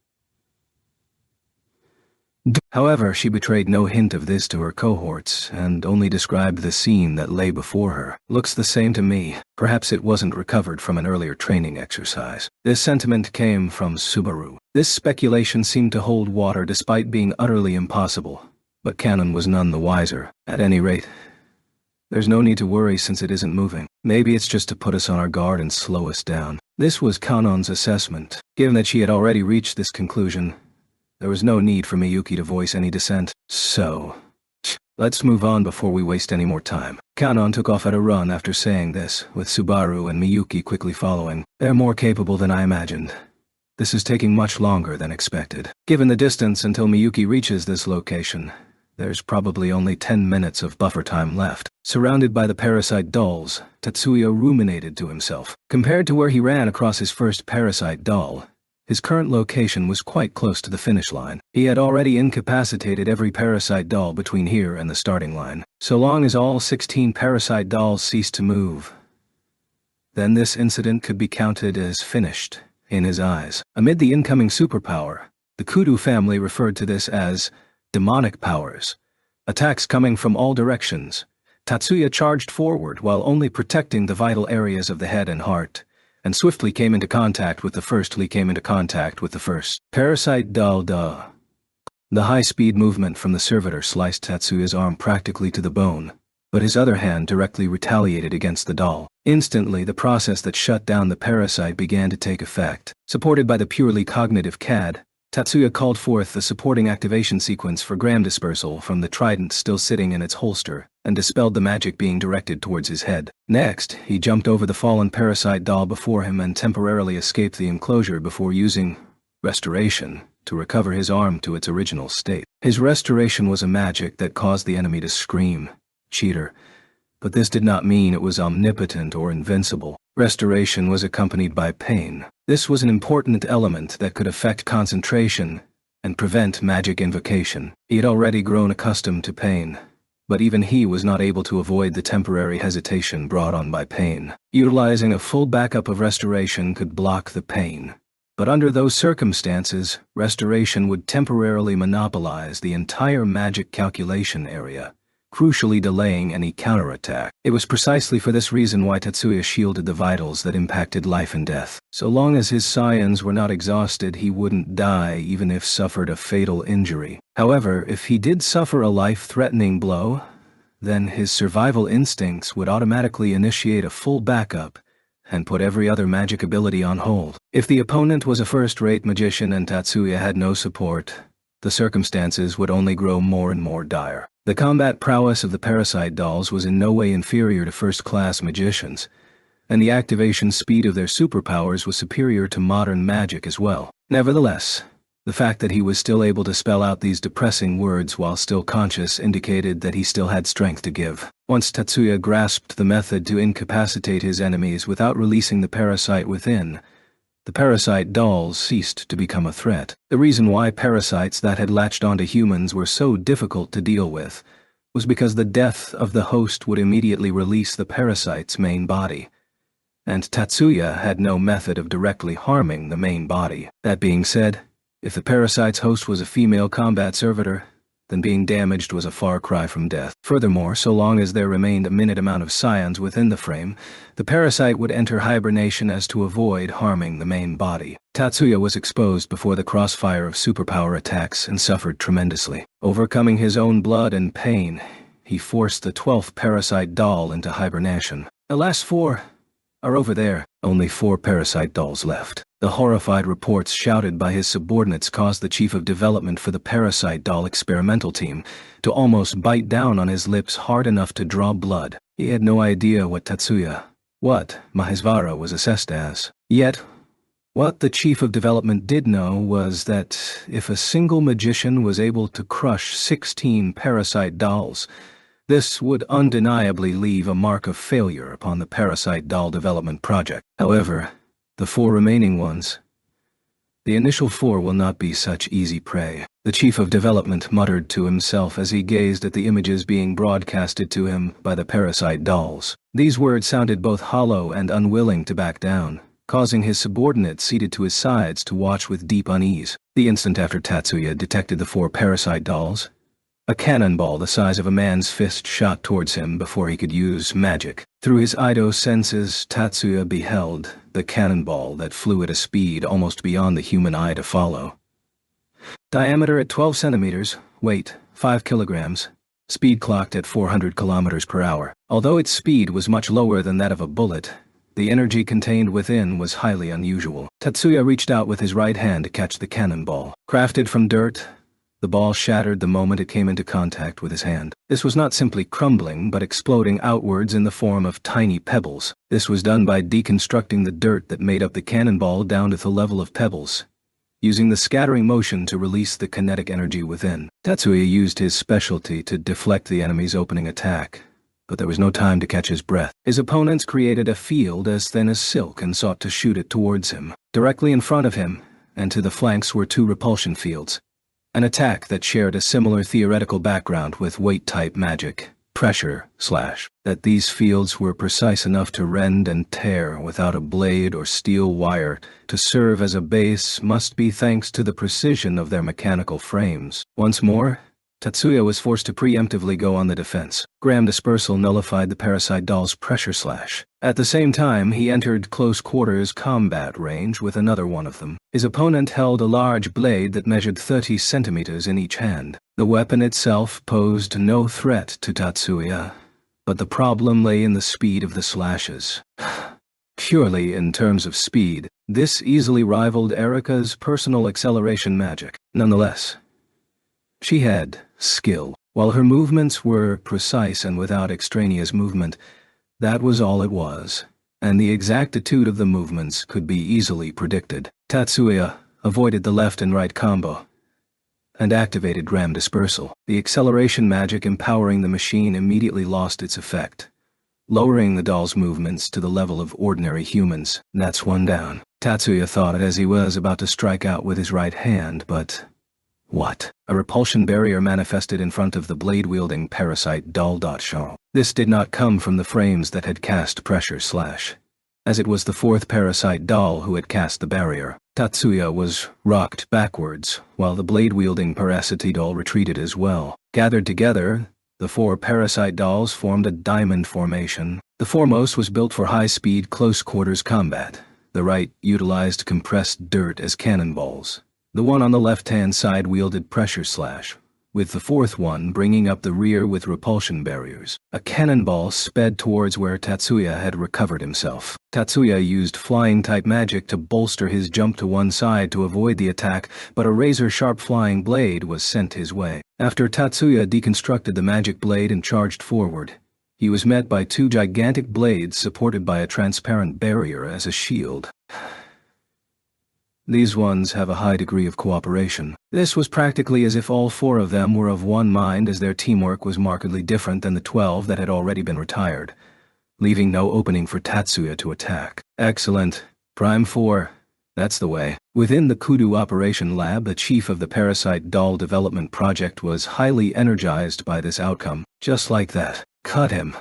However, she betrayed no hint of this to her cohorts and only described the scene that lay before her. Looks the same to me. Perhaps it wasn't recovered from an earlier training exercise. This sentiment came from Subaru. This speculation seemed to hold water despite being utterly impossible, but Kanon was none the wiser. At any rate, there's no need to worry since it isn't moving. Maybe it's just to put us on our guard and slow us down. This was Kanon's assessment. Given that she had already reached this conclusion, There was no need for Miyuki to voice any dissent. So, let's move on before we waste any more time. Kanon took off at a run after saying this, with Subaru and Miyuki quickly following. They're more capable than I imagined. This is taking much longer than expected. Given the distance until Miyuki reaches this location, there's probably only 10 minutes of buffer time left. Surrounded by the parasite dolls, Tatsuya ruminated to himself. Compared to where he ran across his first parasite doll, his current location was quite close to the finish line. He had already incapacitated every parasite doll between here and the starting line. So long as all 16 parasite dolls ceased to move, then this incident could be counted as finished in his eyes. Amid the incoming superpower, the Kudu family referred to this as demonic powers. Attacks coming from all directions. Tatsuya charged forward while only protecting the vital areas of the head and heart, and swiftly came into contact with the first parasite doll. The high-speed movement from the servitor sliced Tatsuya's arm practically to the bone, but his other hand directly retaliated against the doll. Instantly, the process that shut down the parasite began to take effect. Supported by the purely cognitive CAD, Tatsuya called forth the supporting activation sequence for gram dispersal from the trident still sitting in its holster, and dispelled the magic being directed towards his head. Next, he jumped over the fallen parasite doll before him and temporarily escaped the enclosure before using Restoration to recover his arm to its original state. His restoration was a magic that caused the enemy to scream, "Cheater," but this did not mean it was omnipotent or invincible. Restoration was accompanied by pain. This was an important element that could affect concentration and prevent magic invocation. He had already grown accustomed to pain, but even he was not able to avoid the temporary hesitation brought on by pain. Utilizing a full backup of restoration could block the pain, but under those circumstances, restoration would temporarily monopolize the entire magic calculation area, crucially delaying any counterattack. It was precisely for this reason why Tatsuya shielded the vitals that impacted life and death. So long as his scions were not exhausted, he wouldn't die even if suffered a fatal injury. However, if he did suffer a life-threatening blow, then his survival instincts would automatically initiate a full backup and put every other magic ability on hold. If the opponent was a first-rate magician and Tatsuya had no support, the circumstances would only grow more and more dire. The combat prowess of the parasite dolls was in no way inferior to first-class magicians, and the activation speed of their superpowers was superior to modern magic as well. Nevertheless, the fact that he was still able to spell out these depressing words while still conscious indicated that he still had strength to give. Once Tatsuya grasped the method to incapacitate his enemies without releasing the parasite within, the parasite dolls ceased to become a threat. The reason why parasites that had latched onto humans were so difficult to deal with was because the death of the host would immediately release the parasite's main body, and Tatsuya had no method of directly harming the main body. That being said, if the parasite's host was a female combat servitor, then being damaged was a far cry from death. Furthermore, so long as there remained a minute amount of scions within the frame, the parasite would enter hibernation as to avoid harming the main body. Tatsuya was exposed before the crossfire of superpower attacks and suffered tremendously. Overcoming his own blood and pain, he forced the 12th parasite doll into hibernation. The last 4 are over there. Only 4 parasite dolls left. The horrified reports shouted by his subordinates caused the chief of development for the parasite doll experimental team to almost bite down on his lips hard enough to draw blood. He had no idea what Mahesvara was assessed as. Yet, what the chief of development did know was that if a single magician was able to crush 16 parasite dolls, this would undeniably leave a mark of failure upon the parasite doll development project. However, the 4 remaining ones, the initial 4 will not be such easy prey. The chief of development muttered to himself as he gazed at the images being broadcasted to him by the parasite dolls. These words sounded both hollow and unwilling to back down, causing his subordinates seated to his sides to watch with deep unease. The instant after Tatsuya detected the 4 parasite dolls, a cannonball the size of a man's fist shot towards him before he could use magic. Through his Ido senses, Tatsuya beheld the cannonball that flew at a speed almost beyond the human eye to follow. Diameter at 12 centimeters, weight 5 kilograms, speed clocked at 400 kilometers per hour. Although its speed was much lower than that of a bullet, The energy contained within was highly unusual. Tatsuya reached out with his right hand to catch the cannonball. Crafted from dirt, the ball shattered the moment it came into contact with his hand. This was not simply crumbling but exploding outwards in the form of tiny pebbles. This was done by deconstructing the dirt that made up the cannonball down to the level of pebbles, using the scattering motion to release the kinetic energy within. Tatsuya used his specialty to deflect the enemy's opening attack, but there was no time to catch his breath. His opponents created a field as thin as silk and sought to shoot it towards him. Directly in front of him, and to the flanks, were two repulsion fields. An attack that shared a similar theoretical background with weight-type magic, pressure slash. That these fields were precise enough to rend and tear without a blade or steel wire to serve as a base must be thanks to the precision of their mechanical frames. Once more, Tatsuya was forced to preemptively go on the defense. Gram dispersal nullified the parasite doll's pressure slash. At the same time, he entered close-quarters combat range with another one of them. His opponent held a large blade that measured 30 centimeters in each hand. The weapon itself posed no threat to Tatsuya, but the problem lay in the speed of the slashes. Purely in terms of speed, this easily rivaled Erika's personal acceleration magic. Nonetheless, she had skill. While her movements were precise and without extraneous movement, that was all it was, and the exactitude of the movements could be easily predicted. Tatsuya avoided the left and right combo and activated ram dispersal. The acceleration magic empowering the machine immediately lost its effect, lowering the doll's movements to the level of ordinary humans. That's one down. Tatsuya thought it as he was about to strike out with his right hand, but what? A repulsion barrier manifested in front of the blade-wielding parasite doll. This did not come from the frames that had cast pressure slash, as it was the fourth parasite doll who had cast the barrier. Tatsuya was rocked backwards, while the blade-wielding parasite doll retreated as well. Gathered together, the four parasite dolls formed a diamond formation. The foremost was built for high-speed close-quarters combat. The right utilized compressed dirt as cannonballs. The one on the left-hand side wielded pressure slash, with the fourth one bringing up the rear with repulsion barriers. A cannonball sped towards where Tatsuya had recovered himself. Tatsuya used flying-type magic to bolster his jump to one side to avoid the attack, but a razor-sharp flying blade was sent his way. After Tatsuya deconstructed the magic blade and charged forward, he was met by two gigantic blades supported by a transparent barrier as a shield. These ones have a high degree of cooperation. This was practically as if all four of them were of one mind, as their teamwork was markedly different than the 12 that had already been retired, leaving no opening for Tatsuya to attack. Excellent. Prime 4. That's the way. Within the Kudu Operation Lab, the chief of the Parasite Doll Development Project was highly energized by this outcome. Just like that. Cut him.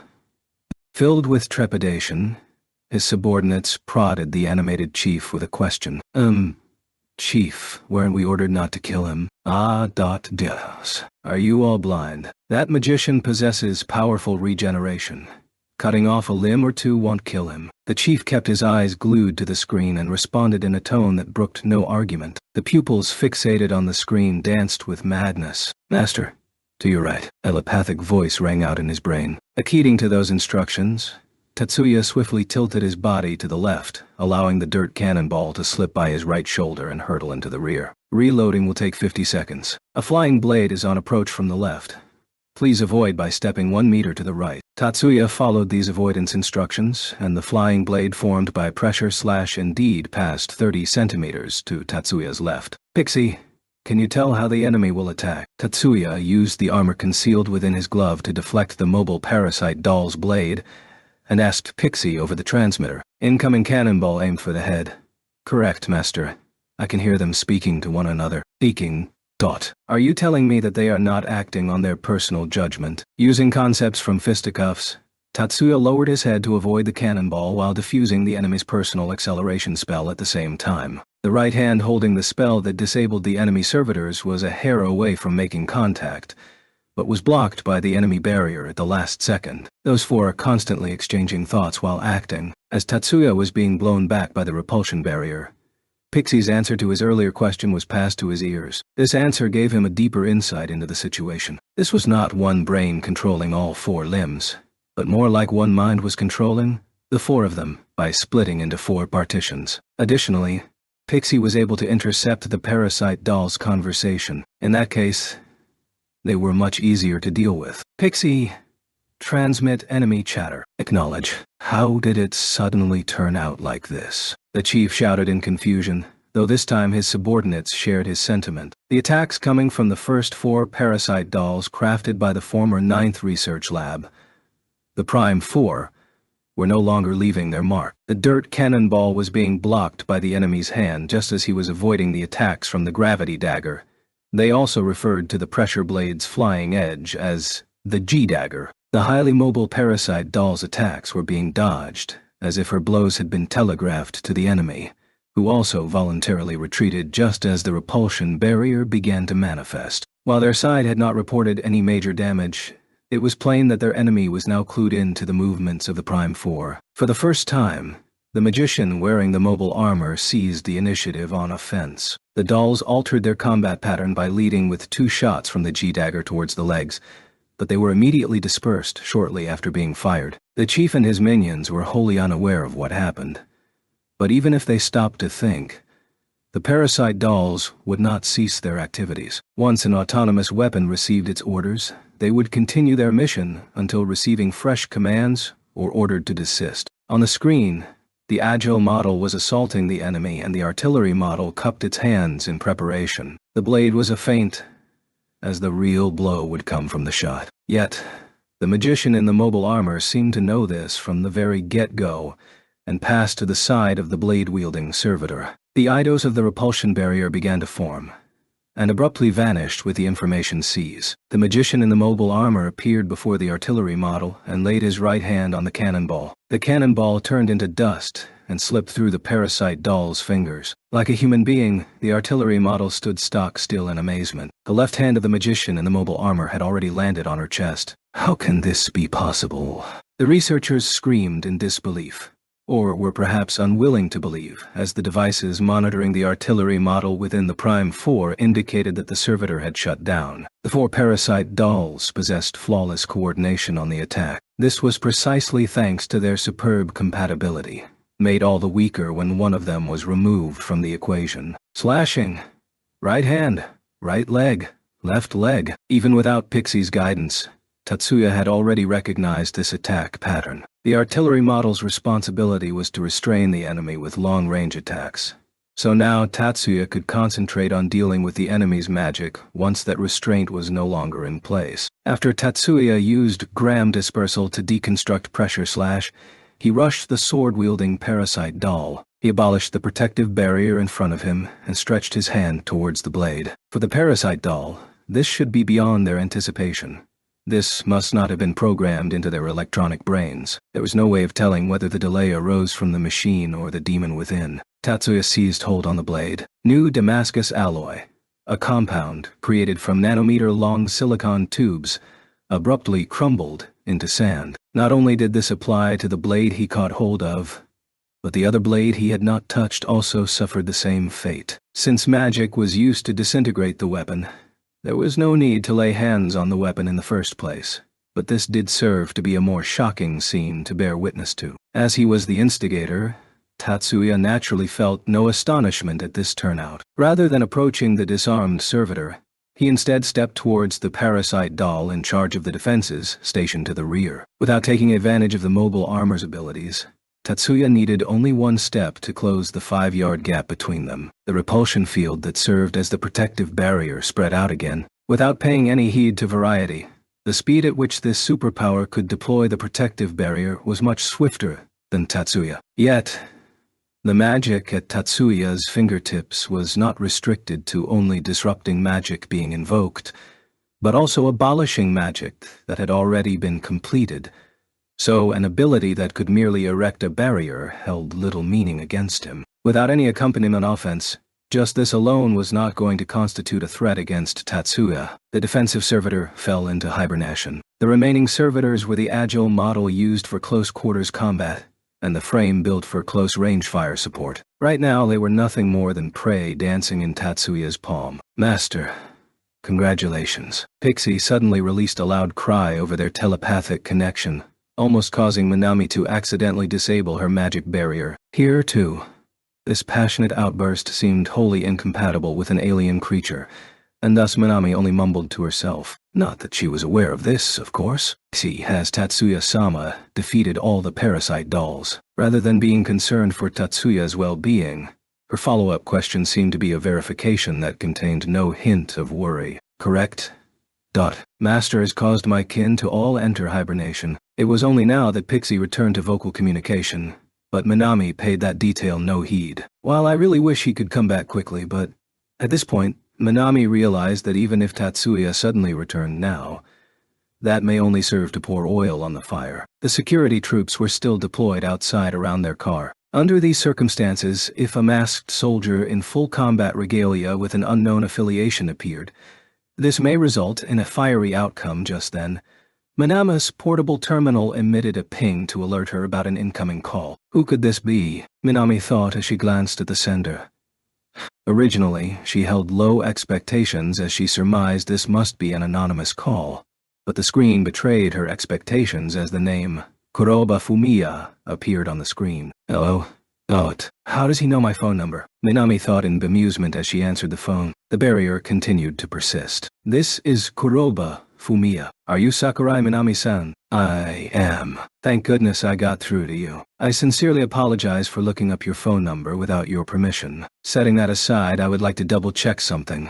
Filled with trepidation, his subordinates prodded the animated chief with a question. Chief, weren't we ordered not to kill him? Dios. Are you all blind? That magician possesses powerful regeneration. Cutting off a limb or two won't kill him. The chief kept his eyes glued to the screen and responded in a tone that brooked no argument. The pupils fixated on the screen danced with madness. Master, to your right. A telepathic voice rang out in his brain. Acceding to those instructions, Tatsuya swiftly tilted his body to the left, allowing the dirt cannonball to slip by his right shoulder and hurtle into the rear. Reloading will take 50 seconds. A flying blade is on approach from the left. Please avoid by stepping 1 meter to the right. Tatsuya followed these avoidance instructions, and the flying blade formed by pressure slash indeed passed 30 centimeters to Tatsuya's left. Pixie, can you tell how the enemy will attack? Tatsuya used the armor concealed within his glove to deflect the mobile parasite doll's blade, and asked Pixie over the transmitter. Incoming cannonball aimed for the head. Correct, Master. I can hear them speaking to one another. Speaking. Are you telling me that they are not acting on their personal judgment? Using concepts from fisticuffs, Tatsuya lowered his head to avoid the cannonball while diffusing the enemy's personal acceleration spell at the same time. The right hand holding the spell that disabled the enemy servitors was a hair away from making contact, but was blocked by the enemy barrier at the last second. Those four are constantly exchanging thoughts while acting. As Tatsuya was being blown back by the repulsion barrier, Pixie's answer to his earlier question was passed to his ears. This answer gave him a deeper insight into the situation. This was not one brain controlling all four limbs, but more like one mind was controlling the four of them, by splitting into 4 partitions. Additionally, Pixie was able to intercept the parasite doll's conversation. In that case, they were much easier to deal with. Pixie, transmit enemy chatter. Acknowledge. How did it suddenly turn out like this? The chief shouted in confusion, though this time his subordinates shared his sentiment. The attacks coming from the first 4 parasite dolls crafted by the former 9th Research Lab, the Prime 4, were no longer leaving their mark. The dirt cannonball was being blocked by the enemy's hand just as he was avoiding the attacks from the gravity dagger. They also referred to the pressure blade's flying edge as the G-dagger. The highly mobile parasite doll's attacks were being dodged, as if her blows had been telegraphed to the enemy, who also voluntarily retreated just as the repulsion barrier began to manifest. While their side had not reported any major damage, it was plain that their enemy was now clued in to the movements of the Prime 4. For the first time, the magician wearing the mobile armor seized the initiative on offense. The dolls altered their combat pattern by leading with 2 shots from the G-dagger towards the legs, but they were immediately dispersed shortly after being fired. The chief and his minions were wholly unaware of what happened. But even if they stopped to think, the parasite dolls would not cease their activities. Once an autonomous weapon received its orders, they would continue their mission until receiving fresh commands or ordered to desist. On the screen, the agile model was assaulting the enemy and the artillery model cupped its hands in preparation. The blade was a feint, as the real blow would come from the shot. Yet, the magician in the mobile armor seemed to know this from the very get-go and passed to the side of the blade-wielding servitor. The eidos of the repulsion barrier began to form, and abruptly vanished with the information seize. The magician in the mobile armor appeared before the artillery model and laid his right hand on the cannonball. The cannonball turned into dust and slipped through the parasite doll's fingers. Like a human being, the artillery model stood stock still in amazement. The left hand of the magician in the mobile armor had already landed on her chest. How can this be possible? The researchers screamed in disbelief, or were perhaps unwilling to believe, as the devices monitoring the artillery model within the Prime 4 indicated that the servitor had shut down. The 4 parasite dolls possessed flawless coordination on the attack. This was precisely thanks to their superb compatibility, made all the weaker when one of them was removed from the equation. Slashing. Right hand, right leg, left leg. Even without Pixie's guidance, Tatsuya had already recognized this attack pattern. The artillery model's responsibility was to restrain the enemy with long-range attacks. So now Tatsuya could concentrate on dealing with the enemy's magic once that restraint was no longer in place. After Tatsuya used Gram Dispersal to deconstruct Pressure Slash, he rushed the sword-wielding parasite doll. He abolished the protective barrier in front of him and stretched his hand towards the blade. For the parasite doll, this should be beyond their anticipation. This must not have been programmed into their electronic brains. There was no way of telling whether the delay arose from the machine or the demon within. Tatsuya seized hold on the blade. New Damascus alloy, a compound created from nanometer-long silicon tubes, abruptly crumbled into sand. Not only did this apply to the blade he caught hold of, but the other blade he had not touched also suffered the same fate. Since magic was used to disintegrate the weapon, there was no need to lay hands on the weapon in the first place, but this did serve to be a more shocking scene to bear witness to. As he was the instigator, Tatsuya naturally felt no astonishment at this turnout. Rather than approaching the disarmed servitor, he instead stepped towards the parasite doll in charge of the defenses stationed to the rear. Without taking advantage of the mobile armor's abilities, Tatsuya needed only one step to close the 5-yard gap between them. The repulsion field that served as the protective barrier spread out again. Without paying any heed to variety, the speed at which this superpower could deploy the protective barrier was much swifter than Tatsuya. Yet, the magic at Tatsuya's fingertips was not restricted to only disrupting magic being invoked, but also abolishing magic that had already been completed. So an ability that could merely erect a barrier held little meaning against him. Without any accompaniment offense, just this alone was not going to constitute a threat against Tatsuya. The defensive servitor fell into hibernation. The remaining servitors were the agile model used for close-quarters combat, and the frame built for close-range fire support. Right now they were nothing more than prey dancing in Tatsuya's palm. Master, congratulations. Pixie suddenly released a loud cry over their telepathic connection, almost causing Minami to accidentally disable her magic barrier. Here, too, this passionate outburst seemed wholly incompatible with an alien creature, and thus Minami only mumbled to herself. Not that she was aware of this, of course. She has Tatsuya-sama defeated all the parasite dolls. Rather than being concerned for Tatsuya's well-being, her follow-up question seemed to be a verification that contained no hint of worry. Correct? Master has caused my kin to all enter hibernation. It was only now that Pixie returned to vocal communication, but Minami paid that detail no heed. While I really wish he could come back quickly, but at this point, Minami realized that even if Tatsuya suddenly returned now, that may only serve to pour oil on the fire. The security troops were still deployed outside around their car. Under these circumstances, if a masked soldier in full combat regalia with an unknown affiliation appeared, this may result in a fiery outcome just then. Minami's portable terminal emitted a ping to alert her about an incoming call. Who could this be? Minami thought as she glanced at the sender. Originally, she held low expectations as she surmised this must be an anonymous call, but the screen betrayed her expectations as the name Kuroba Fumiya appeared on the screen. Hello? How does he know my phone number? Minami thought in bemusement as she answered the phone. The barrier continued to persist. This is Kuroba Fumiya. Are you Sakurai Minami-san? I am. Thank goodness I got through to you. I sincerely apologize for looking up your phone number without your permission. Setting that aside, I would like to double-check something.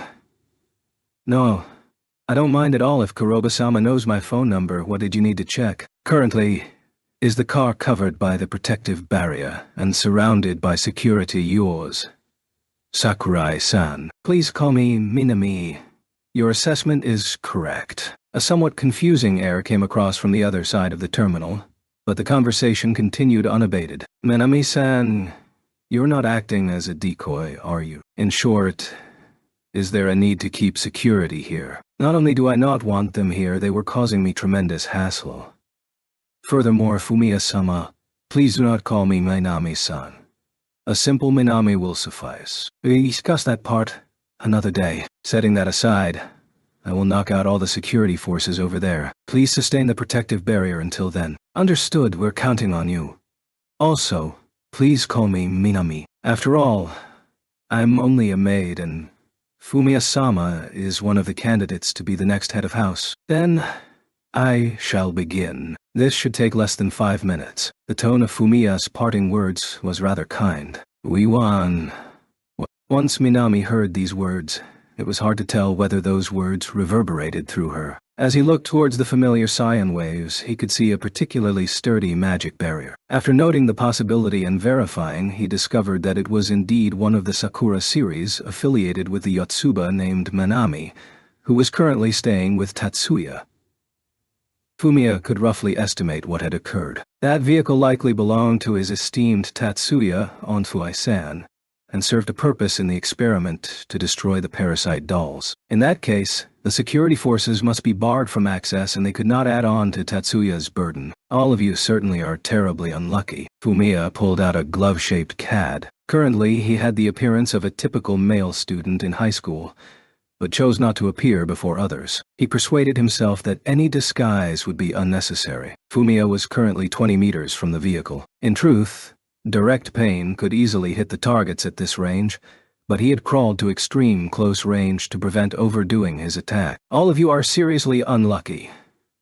No, I don't mind at all if Kuroba-sama knows my phone number. What did you need to check? Currently, is the car covered by the protective barrier and surrounded by security? Yours, Sakurai-san. Please call me Minami. Your assessment is correct. A somewhat confusing air came across from the other side of the terminal, but the conversation continued unabated. Minami-san, you're not acting as a decoy, are you? In short, is there a need to keep security here? Not only do I not want them here, they were causing me tremendous hassle. Furthermore, Fumiya-sama, please do not call me Minami-san. A simple Minami will suffice. We discuss that part another day. Setting that aside, I will knock out all the security forces over there. Please sustain the protective barrier until then. Understood, we're counting on you. Also, please call me Minami. After all, I'm only a maid and Fumiya-sama is one of the candidates to be the next head of house. Then, I shall begin. This should take less than 5 minutes. The tone of Fumiya's parting words was rather kind. We won. Once Minami heard these words, it was hard to tell whether those words reverberated through her. As he looked towards the familiar cyan waves, he could see a particularly sturdy magic barrier. After noting the possibility and verifying, he discovered that it was indeed one of the Sakura series affiliated with the Yotsuba named Minami, who was currently staying with Tatsuya. Fumiya could roughly estimate what had occurred. That vehicle likely belonged to his esteemed Tatsuya Onfuai-san, and served a purpose in the experiment to destroy the parasite dolls. In that case, the security forces must be barred from access and they could not add on to Tatsuya's burden. All of you certainly are terribly unlucky. Fumiya pulled out a glove-shaped CAD. Currently, he had the appearance of a typical male student in high school, but chose not to appear before others. He persuaded himself that any disguise would be unnecessary. Fumiya was currently 20 meters from the vehicle. In truth, direct pain could easily hit the targets at this range, but he had crawled to extreme close range to prevent overdoing his attack. All of you are seriously unlucky,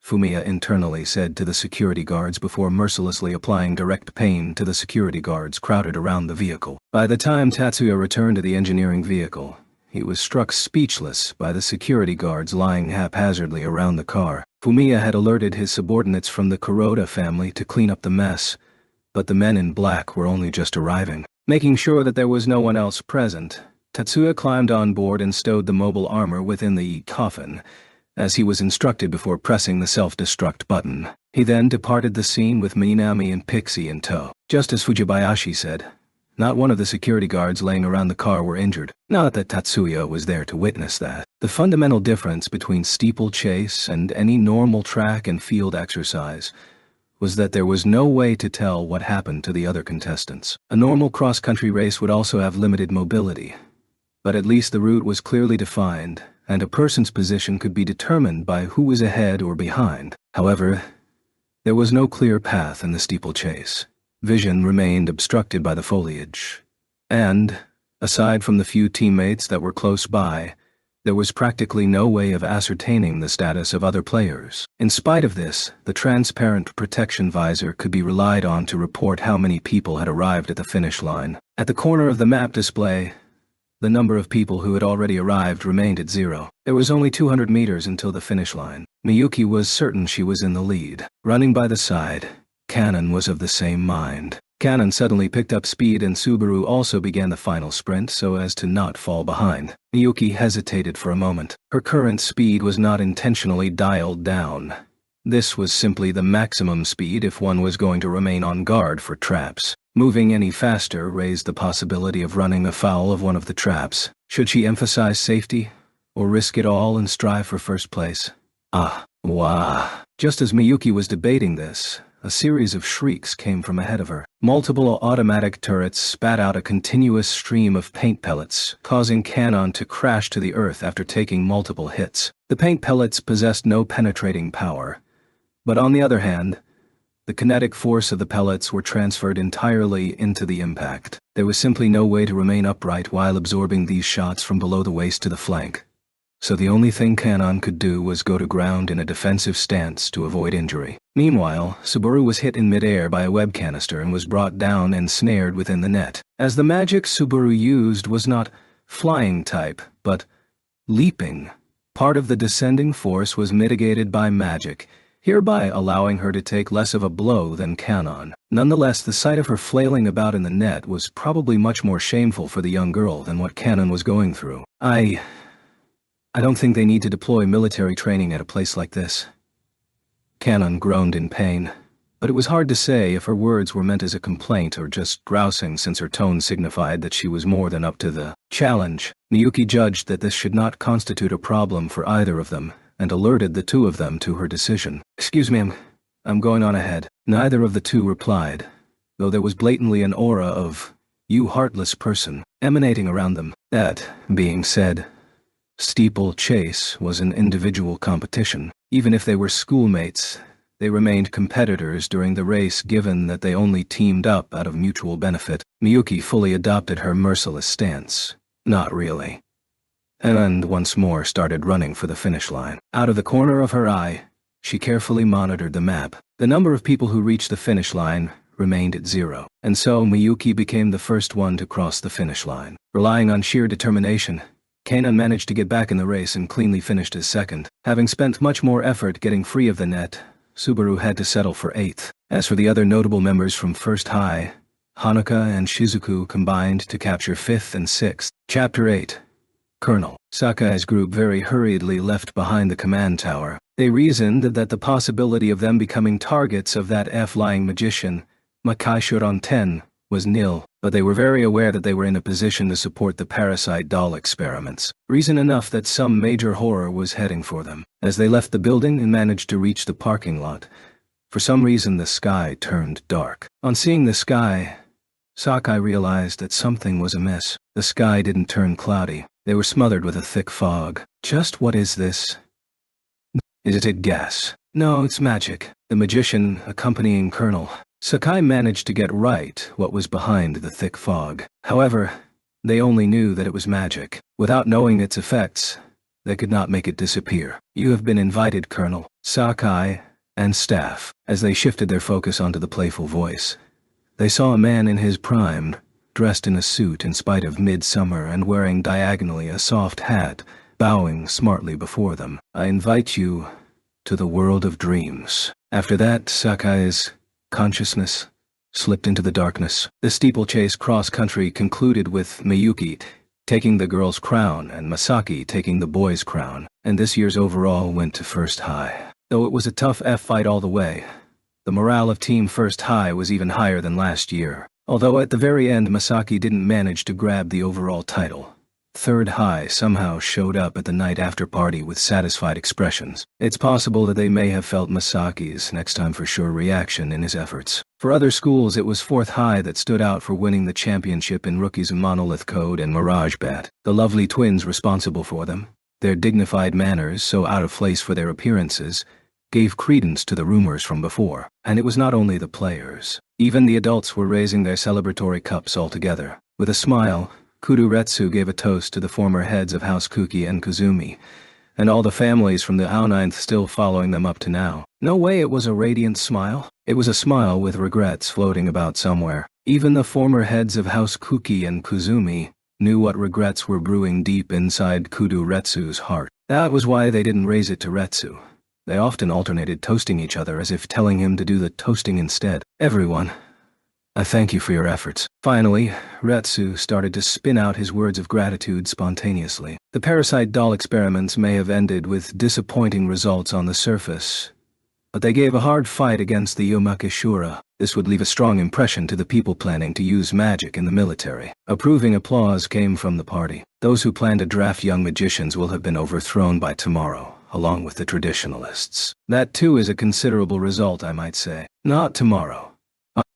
Fumiya internally said to the security guards before mercilessly applying direct pain to the security guards crowded around the vehicle. By the time Tatsuya returned to the engineering vehicle, he was struck speechless by the security guards lying haphazardly around the car. Fumiya had alerted his subordinates from the Kuroda family to clean up the mess, but the men in black were only just arriving. Making sure that there was no one else present, Tatsuya climbed on board and stowed the mobile armor within the coffin, as he was instructed before pressing the self-destruct button. He then departed the scene with Minami and Pixie in tow. Just as Fujibayashi said, not one of the security guards laying around the car were injured. Not that Tatsuya was there to witness that. The fundamental difference between steeplechase and any normal track and field exercise was that there was no way to tell what happened to the other contestants. A normal cross-country race would also have limited mobility, but at least the route was clearly defined, and a person's position could be determined by who was ahead or behind. However, There was no clear path in the steeplechase. Vision remained obstructed by the foliage. And, aside from the few teammates that were close by, there was practically no way of ascertaining the status of other players. In spite of this, the transparent protection visor could be relied on to report how many people had arrived at the finish line. At the corner of the map display, the number of people who had already arrived remained at 0. There was only 200 meters until the finish line. Miyuki was certain she was in the lead. Running by the side, Kanon was of the same mind. Kanon suddenly picked up speed and Subaru also began the final sprint so as to not fall behind. Miyuki hesitated for a moment. Her current speed was not intentionally dialed down. This was simply the maximum speed if one was going to remain on guard for traps. Moving any faster raised the possibility of running afoul of one of the traps. Should she emphasize safety, or risk it all and strive for first place? Wah. Just as Miyuki was debating this, a series of shrieks came from ahead of her. Multiple automatic turrets spat out a continuous stream of paint pellets, causing Kanon to crash to the earth after taking multiple hits. The paint pellets possessed no penetrating power, but on the other hand, the kinetic force of the pellets were transferred entirely into the impact. There was simply no way to remain upright while absorbing these shots from below the waist to the flank. So the only thing Kanon could do was go to ground in a defensive stance to avoid injury. Meanwhile, Subaru was hit in midair by a web canister and was brought down and snared within the net. As the magic Subaru used was not flying type, but leaping, part of the descending force was mitigated by magic, hereby allowing her to take less of a blow than Kanon. Nonetheless, the sight of her flailing about in the net was probably much more shameful for the young girl than what Kanon was going through. I don't think they need to deploy military training at a place like this. Kanon groaned in pain, but it was hard to say if her words were meant as a complaint or just grousing since her tone signified that she was more than up to the challenge. Miyuki judged that this should not constitute a problem for either of them, and alerted the two of them to her decision. "Excuse me, I'm going on ahead." Neither of the two replied, though there was blatantly an aura of, "you heartless person," emanating around them. That being said, steeplechase was an individual competition. Even if they were schoolmates, they remained competitors during the race given that they only teamed up out of mutual benefit. Miyuki fully adopted her merciless stance. Not really. And once more started running for the finish line. Out of the corner of her eye, she carefully monitored the map. The number of people who reached the finish line remained at 0, and so Miyuki became the first one to cross the finish line. Relying on sheer determination, Kanon managed to get back in the race and cleanly finished as second. Having spent much more effort getting free of the net, Subaru had to settle for 8th. As for the other notable members from First High, Hanuka and Shizuku combined to capture 5th and 6th. Chapter 8. Colonel. Sakai's group very hurriedly left behind the command tower. They reasoned that the possibility of them becoming targets of that flying magician, Makai Shuron 10, was nil, but they were very aware that they were in a position to support the parasite doll experiments. Reason enough that some major horror was heading for them. As they left the building and managed to reach the parking lot, for some reason the sky turned dark. On seeing the sky, Sakai realized that something was amiss. The sky didn't turn cloudy. They were smothered with a thick fog. Just what is this? Is it gas? No, it's magic. The magician accompanying Colonel. Sakai managed to get right what was behind the thick fog. However, they only knew that it was magic. Without knowing its effects, they could not make it disappear. "You have been invited, Colonel." Sakai and staff, as they shifted their focus onto the playful voice, they saw a man in his prime, dressed in a suit in spite of midsummer and wearing diagonally a soft hat, bowing smartly before them. "I invite you to the world of dreams." After that, Sakai's consciousness slipped into the darkness. The steeplechase cross-country concluded with Miyuki taking the girl's crown and Masaki taking the boy's crown, and this year's overall went to First High. Though it was a tough fight all the way, the morale of Team First High was even higher than last year. Although at the very end Masaki didn't manage to grab the overall title, Third High somehow showed up at the night after party with satisfied expressions. It's possible that they may have felt Masaki's next time for sure reaction in his efforts. For other schools it was Fourth High that stood out for winning the championship in Rookies Monolith Code and Mirage Bat. The lovely twins responsible for them, their dignified manners so out of place for their appearances, gave credence to the rumors from before. And it was not only the players. Even the adults were raising their celebratory cups altogether. With a smile, Kudu Retsu gave a toast to the former heads of House Kuki and Kuzumi, and all the families from the Aoninth still following them up to now. No way it was a radiant smile. It was a smile with regrets floating about somewhere. Even the former heads of House Kuki and Kuzumi knew what regrets were brewing deep inside Kudu Retsu's heart. That was why they didn't raise it to Retsu. They often alternated toasting each other as if telling him to do the toasting instead. Everyone, I thank you for your efforts. Finally, Retsu started to spin out his words of gratitude spontaneously. The parasite doll experiments may have ended with disappointing results on the surface, but they gave a hard fight against the Yomakishura. This would leave a strong impression to the people planning to use magic in the military. Approving applause came from the party. Those who plan to draft young magicians will have been overthrown by tomorrow, along with the traditionalists. That too is a considerable result, I might say. Not tomorrow.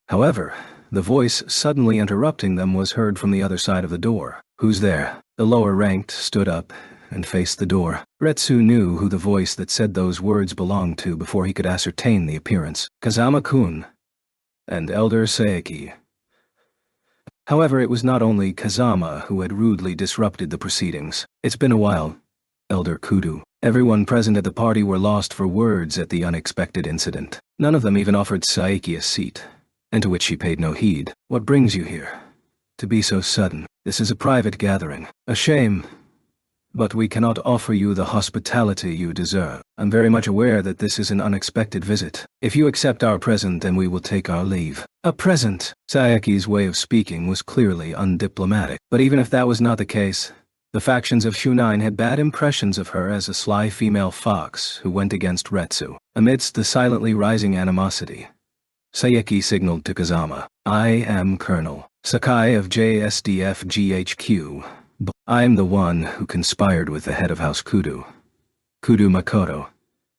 However, the voice suddenly interrupting them was heard from the other side of the door. Who's there? The lower ranked stood up and faced the door. Retsu knew who the voice that said those words belonged to before he could ascertain the appearance. Kazama-kun and Elder Saeki. However, it was not only Kazama who had rudely disrupted the proceedings. It's been a while, Elder Kudu. Everyone present at the party were lost for words at the unexpected incident. None of them even offered Saeki a seat, and to which she paid no heed. What brings you here? To be so sudden. This is a private gathering. A shame. But we cannot offer you the hospitality you deserve. I'm very much aware that this is an unexpected visit. If you accept our present, then we will take our leave. A present? Saeki's way of speaking was clearly undiplomatic. But even if that was not the case, the factions of Shunin had bad impressions of her as a sly female fox who went against Retsu. Amidst the silently rising animosity, Saeki signaled to Kazama. I am Colonel Sakai of JSDF GHQ. I'm the one who conspired with the head of House Kudu, Kudu Makoto,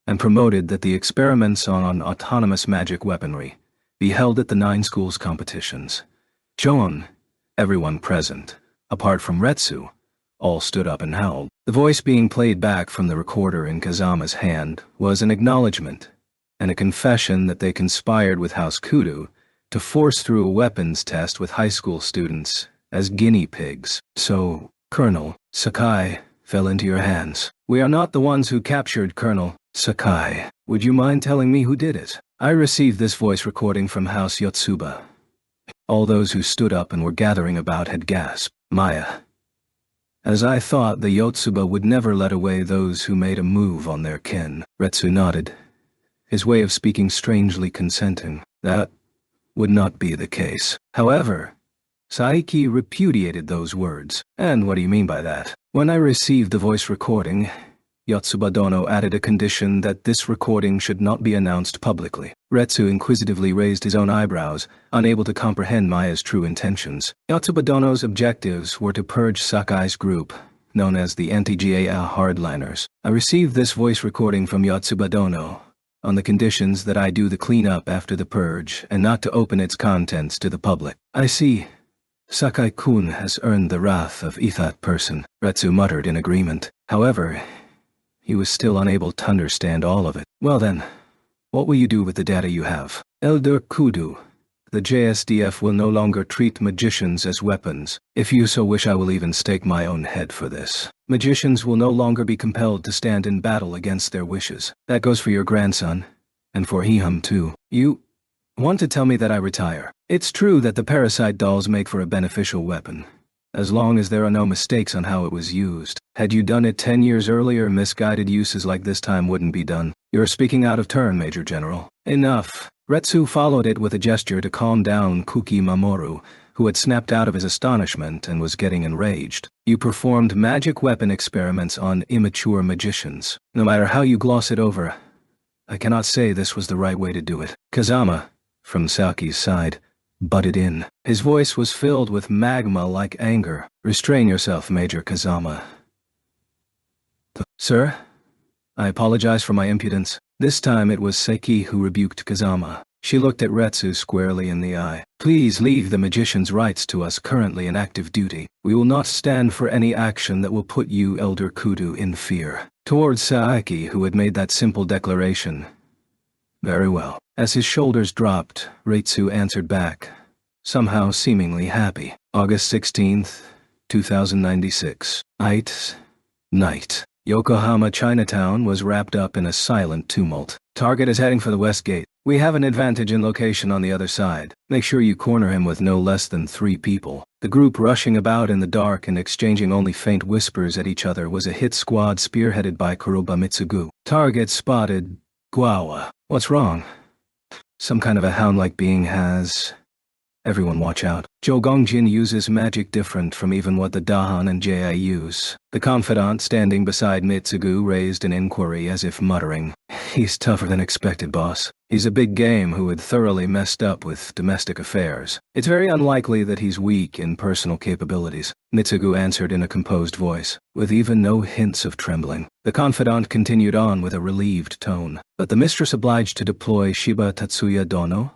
and promoted that the experiments on autonomous magic weaponry be held at the 9 schools competitions. John, everyone present, apart from Retsu, all stood up and howled. The voice being played back from the recorder in Kazama's hand was an acknowledgement and a confession that they conspired with House Kudu to force through a weapons test with high school students as guinea pigs. So, Colonel Sakai fell into your hands. We are not the ones who captured Colonel Sakai. Would you mind telling me who did it? I received this voice recording from House Yotsuba. All those who stood up and were gathering about had gasped. Maya. As I thought, the Yotsuba would never let away those who made a move on their kin. Retsu nodded, his way of speaking strangely consenting. That would not be the case. However, Saeki repudiated those words. And what do you mean by that? When I received the voice recording, Yotsuba Dono added a condition that this recording should not be announced publicly. Retsu inquisitively raised his own eyebrows, unable to comprehend Maya's true intentions. Yotsuba Dono's objectives were to purge Sakai's group, known as the Anti-GAA Hardliners. I received this voice recording from Yotsuba Dono on the conditions that I do the cleanup after the purge and not to open its contents to the public. I see. Sakai-kun has earned the wrath of that person, Retsu muttered in agreement. However, he was still unable to understand all of it. Well then, what will you do with the data you have? Elder Kudu, the JSDF will no longer treat magicians as weapons. If you so wish, I will even stake my own head for this. Magicians will no longer be compelled to stand in battle against their wishes. That goes for your grandson, and for Hiham too. You want to tell me that I retire? It's true that the parasite dolls make for a beneficial weapon, as long as there are no mistakes on how it was used. Had you done it 10 years earlier, misguided uses like this time wouldn't be done. You're speaking out of turn, Major General. Enough. Retsu followed it with a gesture to calm down Kuki Mamoru, who had snapped out of his astonishment and was getting enraged. You performed magic weapon experiments on immature magicians. No matter how you gloss it over, I cannot say this was the right way to do it. Kazama, from Saki's side, butted in. His voice was filled with magma-like anger. Restrain yourself, Major Kazama. Sir? I apologize for my impudence. This time it was Saeki who rebuked Kazama. She looked at Retsu squarely in the eye. Please leave the magician's rights to us currently in active duty. We will not stand for any action that will put you, Elder Kudu, in fear. Towards Saeki, who had made that simple declaration, Very well. As his shoulders dropped, Reitsu answered back, somehow seemingly happy. August 16th, 2096. Night. Yokohama Chinatown was wrapped up in a silent tumult. Target is heading for the west gate. We have an advantage in location on the other side. Make sure you corner him with no less than 3 people. The group rushing about in the dark and exchanging only faint whispers at each other was a hit squad spearheaded by Kuroba Mitsugu. Target spotted. Guawa. What's wrong? Some kind of a hound-like being has... Everyone watch out. Zhou Gongjin uses magic different from even what the Dahan and Jia use. The confidant standing beside Mitsugu raised an inquiry as if muttering, "He's tougher than expected, boss. He's a big game who had thoroughly messed up with domestic affairs. It's very unlikely that he's weak in personal capabilities," Mitsugu answered in a composed voice, with even no hints of trembling. The confidant continued on with a relieved tone. "But the mistress obliged to deploy Shiba Tatsuya Dono?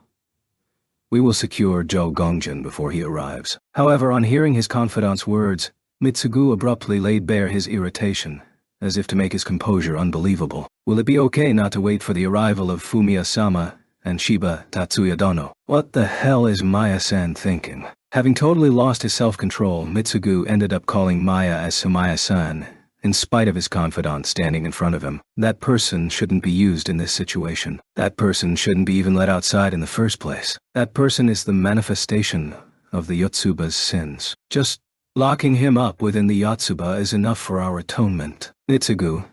We will secure Zhou Gongjin before he arrives." However, on hearing his confidant's words, Mitsugu abruptly laid bare his irritation, as if to make his composure unbelievable. "Will it be okay not to wait for the arrival of Fumiya-sama and Shiba Tatsuya Dono? What the hell is Maya-san thinking?" Having totally lost his self-control, Mitsugu ended up calling Maya as Sumaya-san, in spite of his confidant standing in front of him. That person shouldn't be used in this situation. That person shouldn't be even let outside in the first place. That person is the manifestation of the Yotsuba's sins. Just locking him up within the Yotsuba is enough for our atonement. Mitsugu,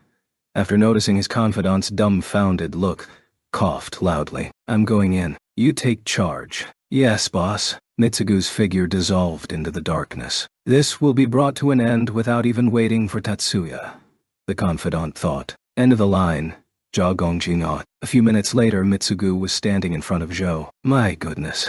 after noticing his confidant's dumbfounded look, coughed loudly. "I'm going in. You take charge." "Yes, boss." Mitsugu's figure dissolved into the darkness. "This will be brought to an end without even waiting for Tatsuya," the confidant thought. End of the line. Zhou Gongjin ought. A few minutes later, Mitsugu was standing in front of Zhou. "My goodness.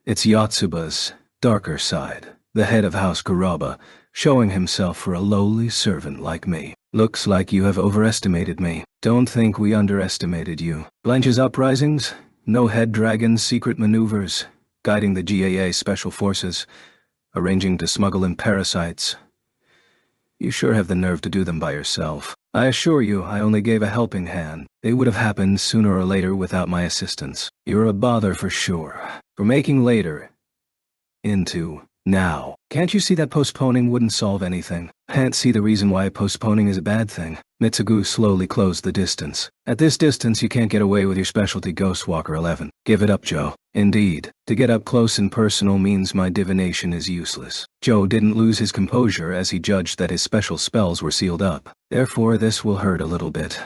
It's Yotsuba's darker side, the head of House Kuroba, showing himself for a lowly servant like me. Looks like you have overestimated me. Don't think we underestimated you. Blanche's uprisings, no head dragon's secret maneuvers, guiding the GAA Special Forces, arranging to smuggle in parasites. You sure have the nerve to do them by yourself. I assure you, I only gave a helping hand. They would have happened sooner or later without my assistance. You're a bother for sure. For making later into now. Can't you see that postponing wouldn't solve anything? Can't see the reason why postponing is a bad thing." Mitsugu slowly closed the distance. "At this distance you can't get away with your specialty Ghostwalker 11. Give it up, Joe." "Indeed. To get up close and personal means my divination is useless." Joe didn't lose his composure as he judged that his special spells were sealed up. "Therefore this will hurt a little bit."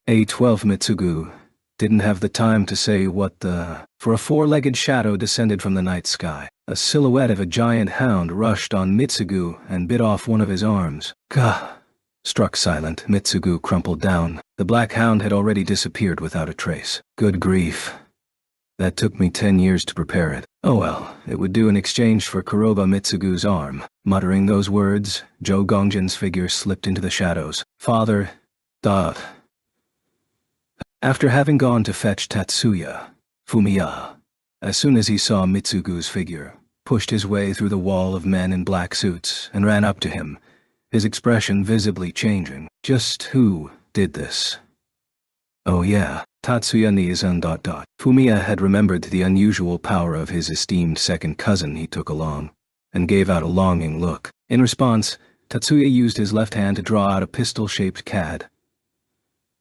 A12 Mitsugu didn't have the time to say what the... For a 4-legged shadow descended from the night sky. A silhouette of a giant hound rushed on Mitsugu and bit off one of his arms. Gah! Struck silent, Mitsugu crumpled down. The black hound had already disappeared without a trace. Good grief. That took me 10 years to prepare it. Oh well, it would do in exchange for Kuroba Mitsugu's arm. Muttering those words, Zhou Gongjin's figure slipped into the shadows. "Father, Dot." After having gone to fetch Tatsuya, Fumiya, as soon as he saw Mitsugu's figure, pushed his way through the wall of men in black suits and ran up to him, his expression visibly changing. Just who did this? Oh yeah, Tatsuya Nizan. Fumiya had remembered the unusual power of his esteemed second cousin he took along, and gave out a longing look. In response, Tatsuya used his left hand to draw out a pistol-shaped cad.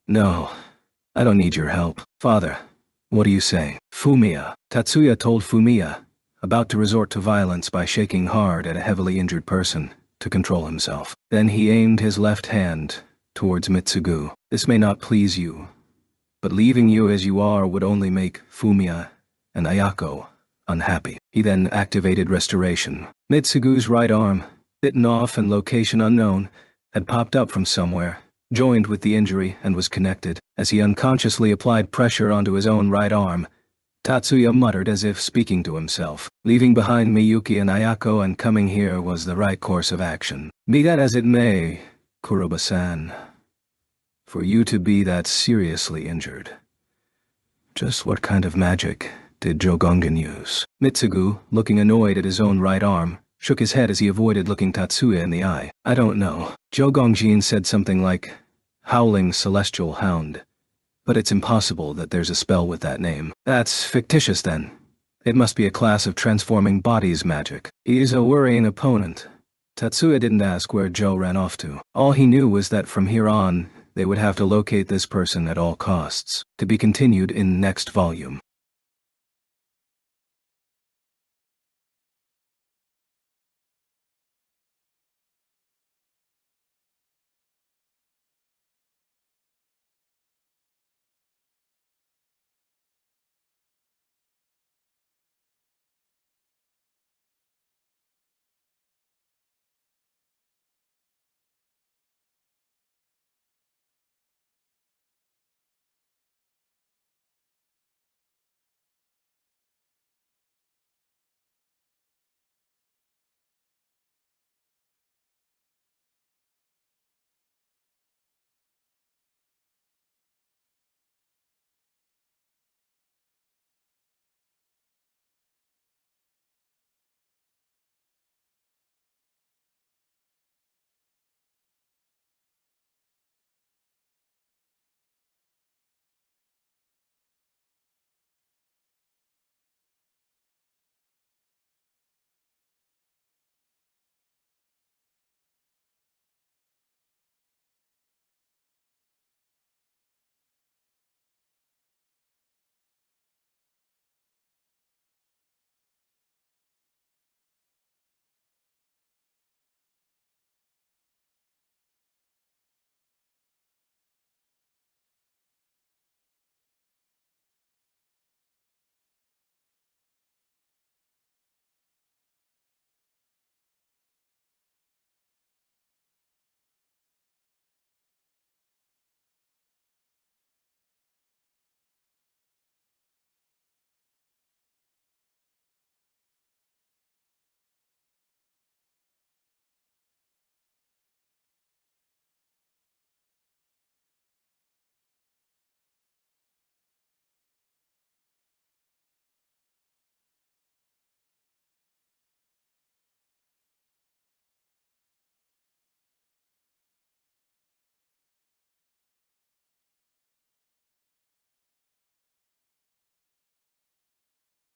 "No. I don't need your help. Father, what do you say?" "Fumiya." Tatsuya told Fumiya, about to resort to violence by shaking hard at a heavily injured person to control himself. Then he aimed his left hand towards Mitsugu. "This may not please you, but leaving you as you are would only make Fumiya and Ayako unhappy." He then activated restoration. Mitsugu's right arm, bitten off and location unknown, had popped up from somewhere, joined with the injury and was connected. As he unconsciously applied pressure onto his own right arm, Tatsuya muttered as if speaking to himself. "Leaving behind Miyuki and Ayako and coming here was the right course of action. Be that as it may, Kuroba-san, for you to be that seriously injured. Just what kind of magic did Zhou Gongjin use?" Mitsugu, looking annoyed at his own right arm, shook his head as he avoided looking Tatsuya in the eye. "I don't know." Zhou Gongjin said something like, "Howling celestial hound," But it's impossible that there's a spell with that name. That's fictitious then. It must be a class of transforming bodies magic. He's a worrying opponent. Tatsuya didn't ask where Joe ran off to. All he knew was that from here on, they would have to locate this person at all costs. To be continued in next volume.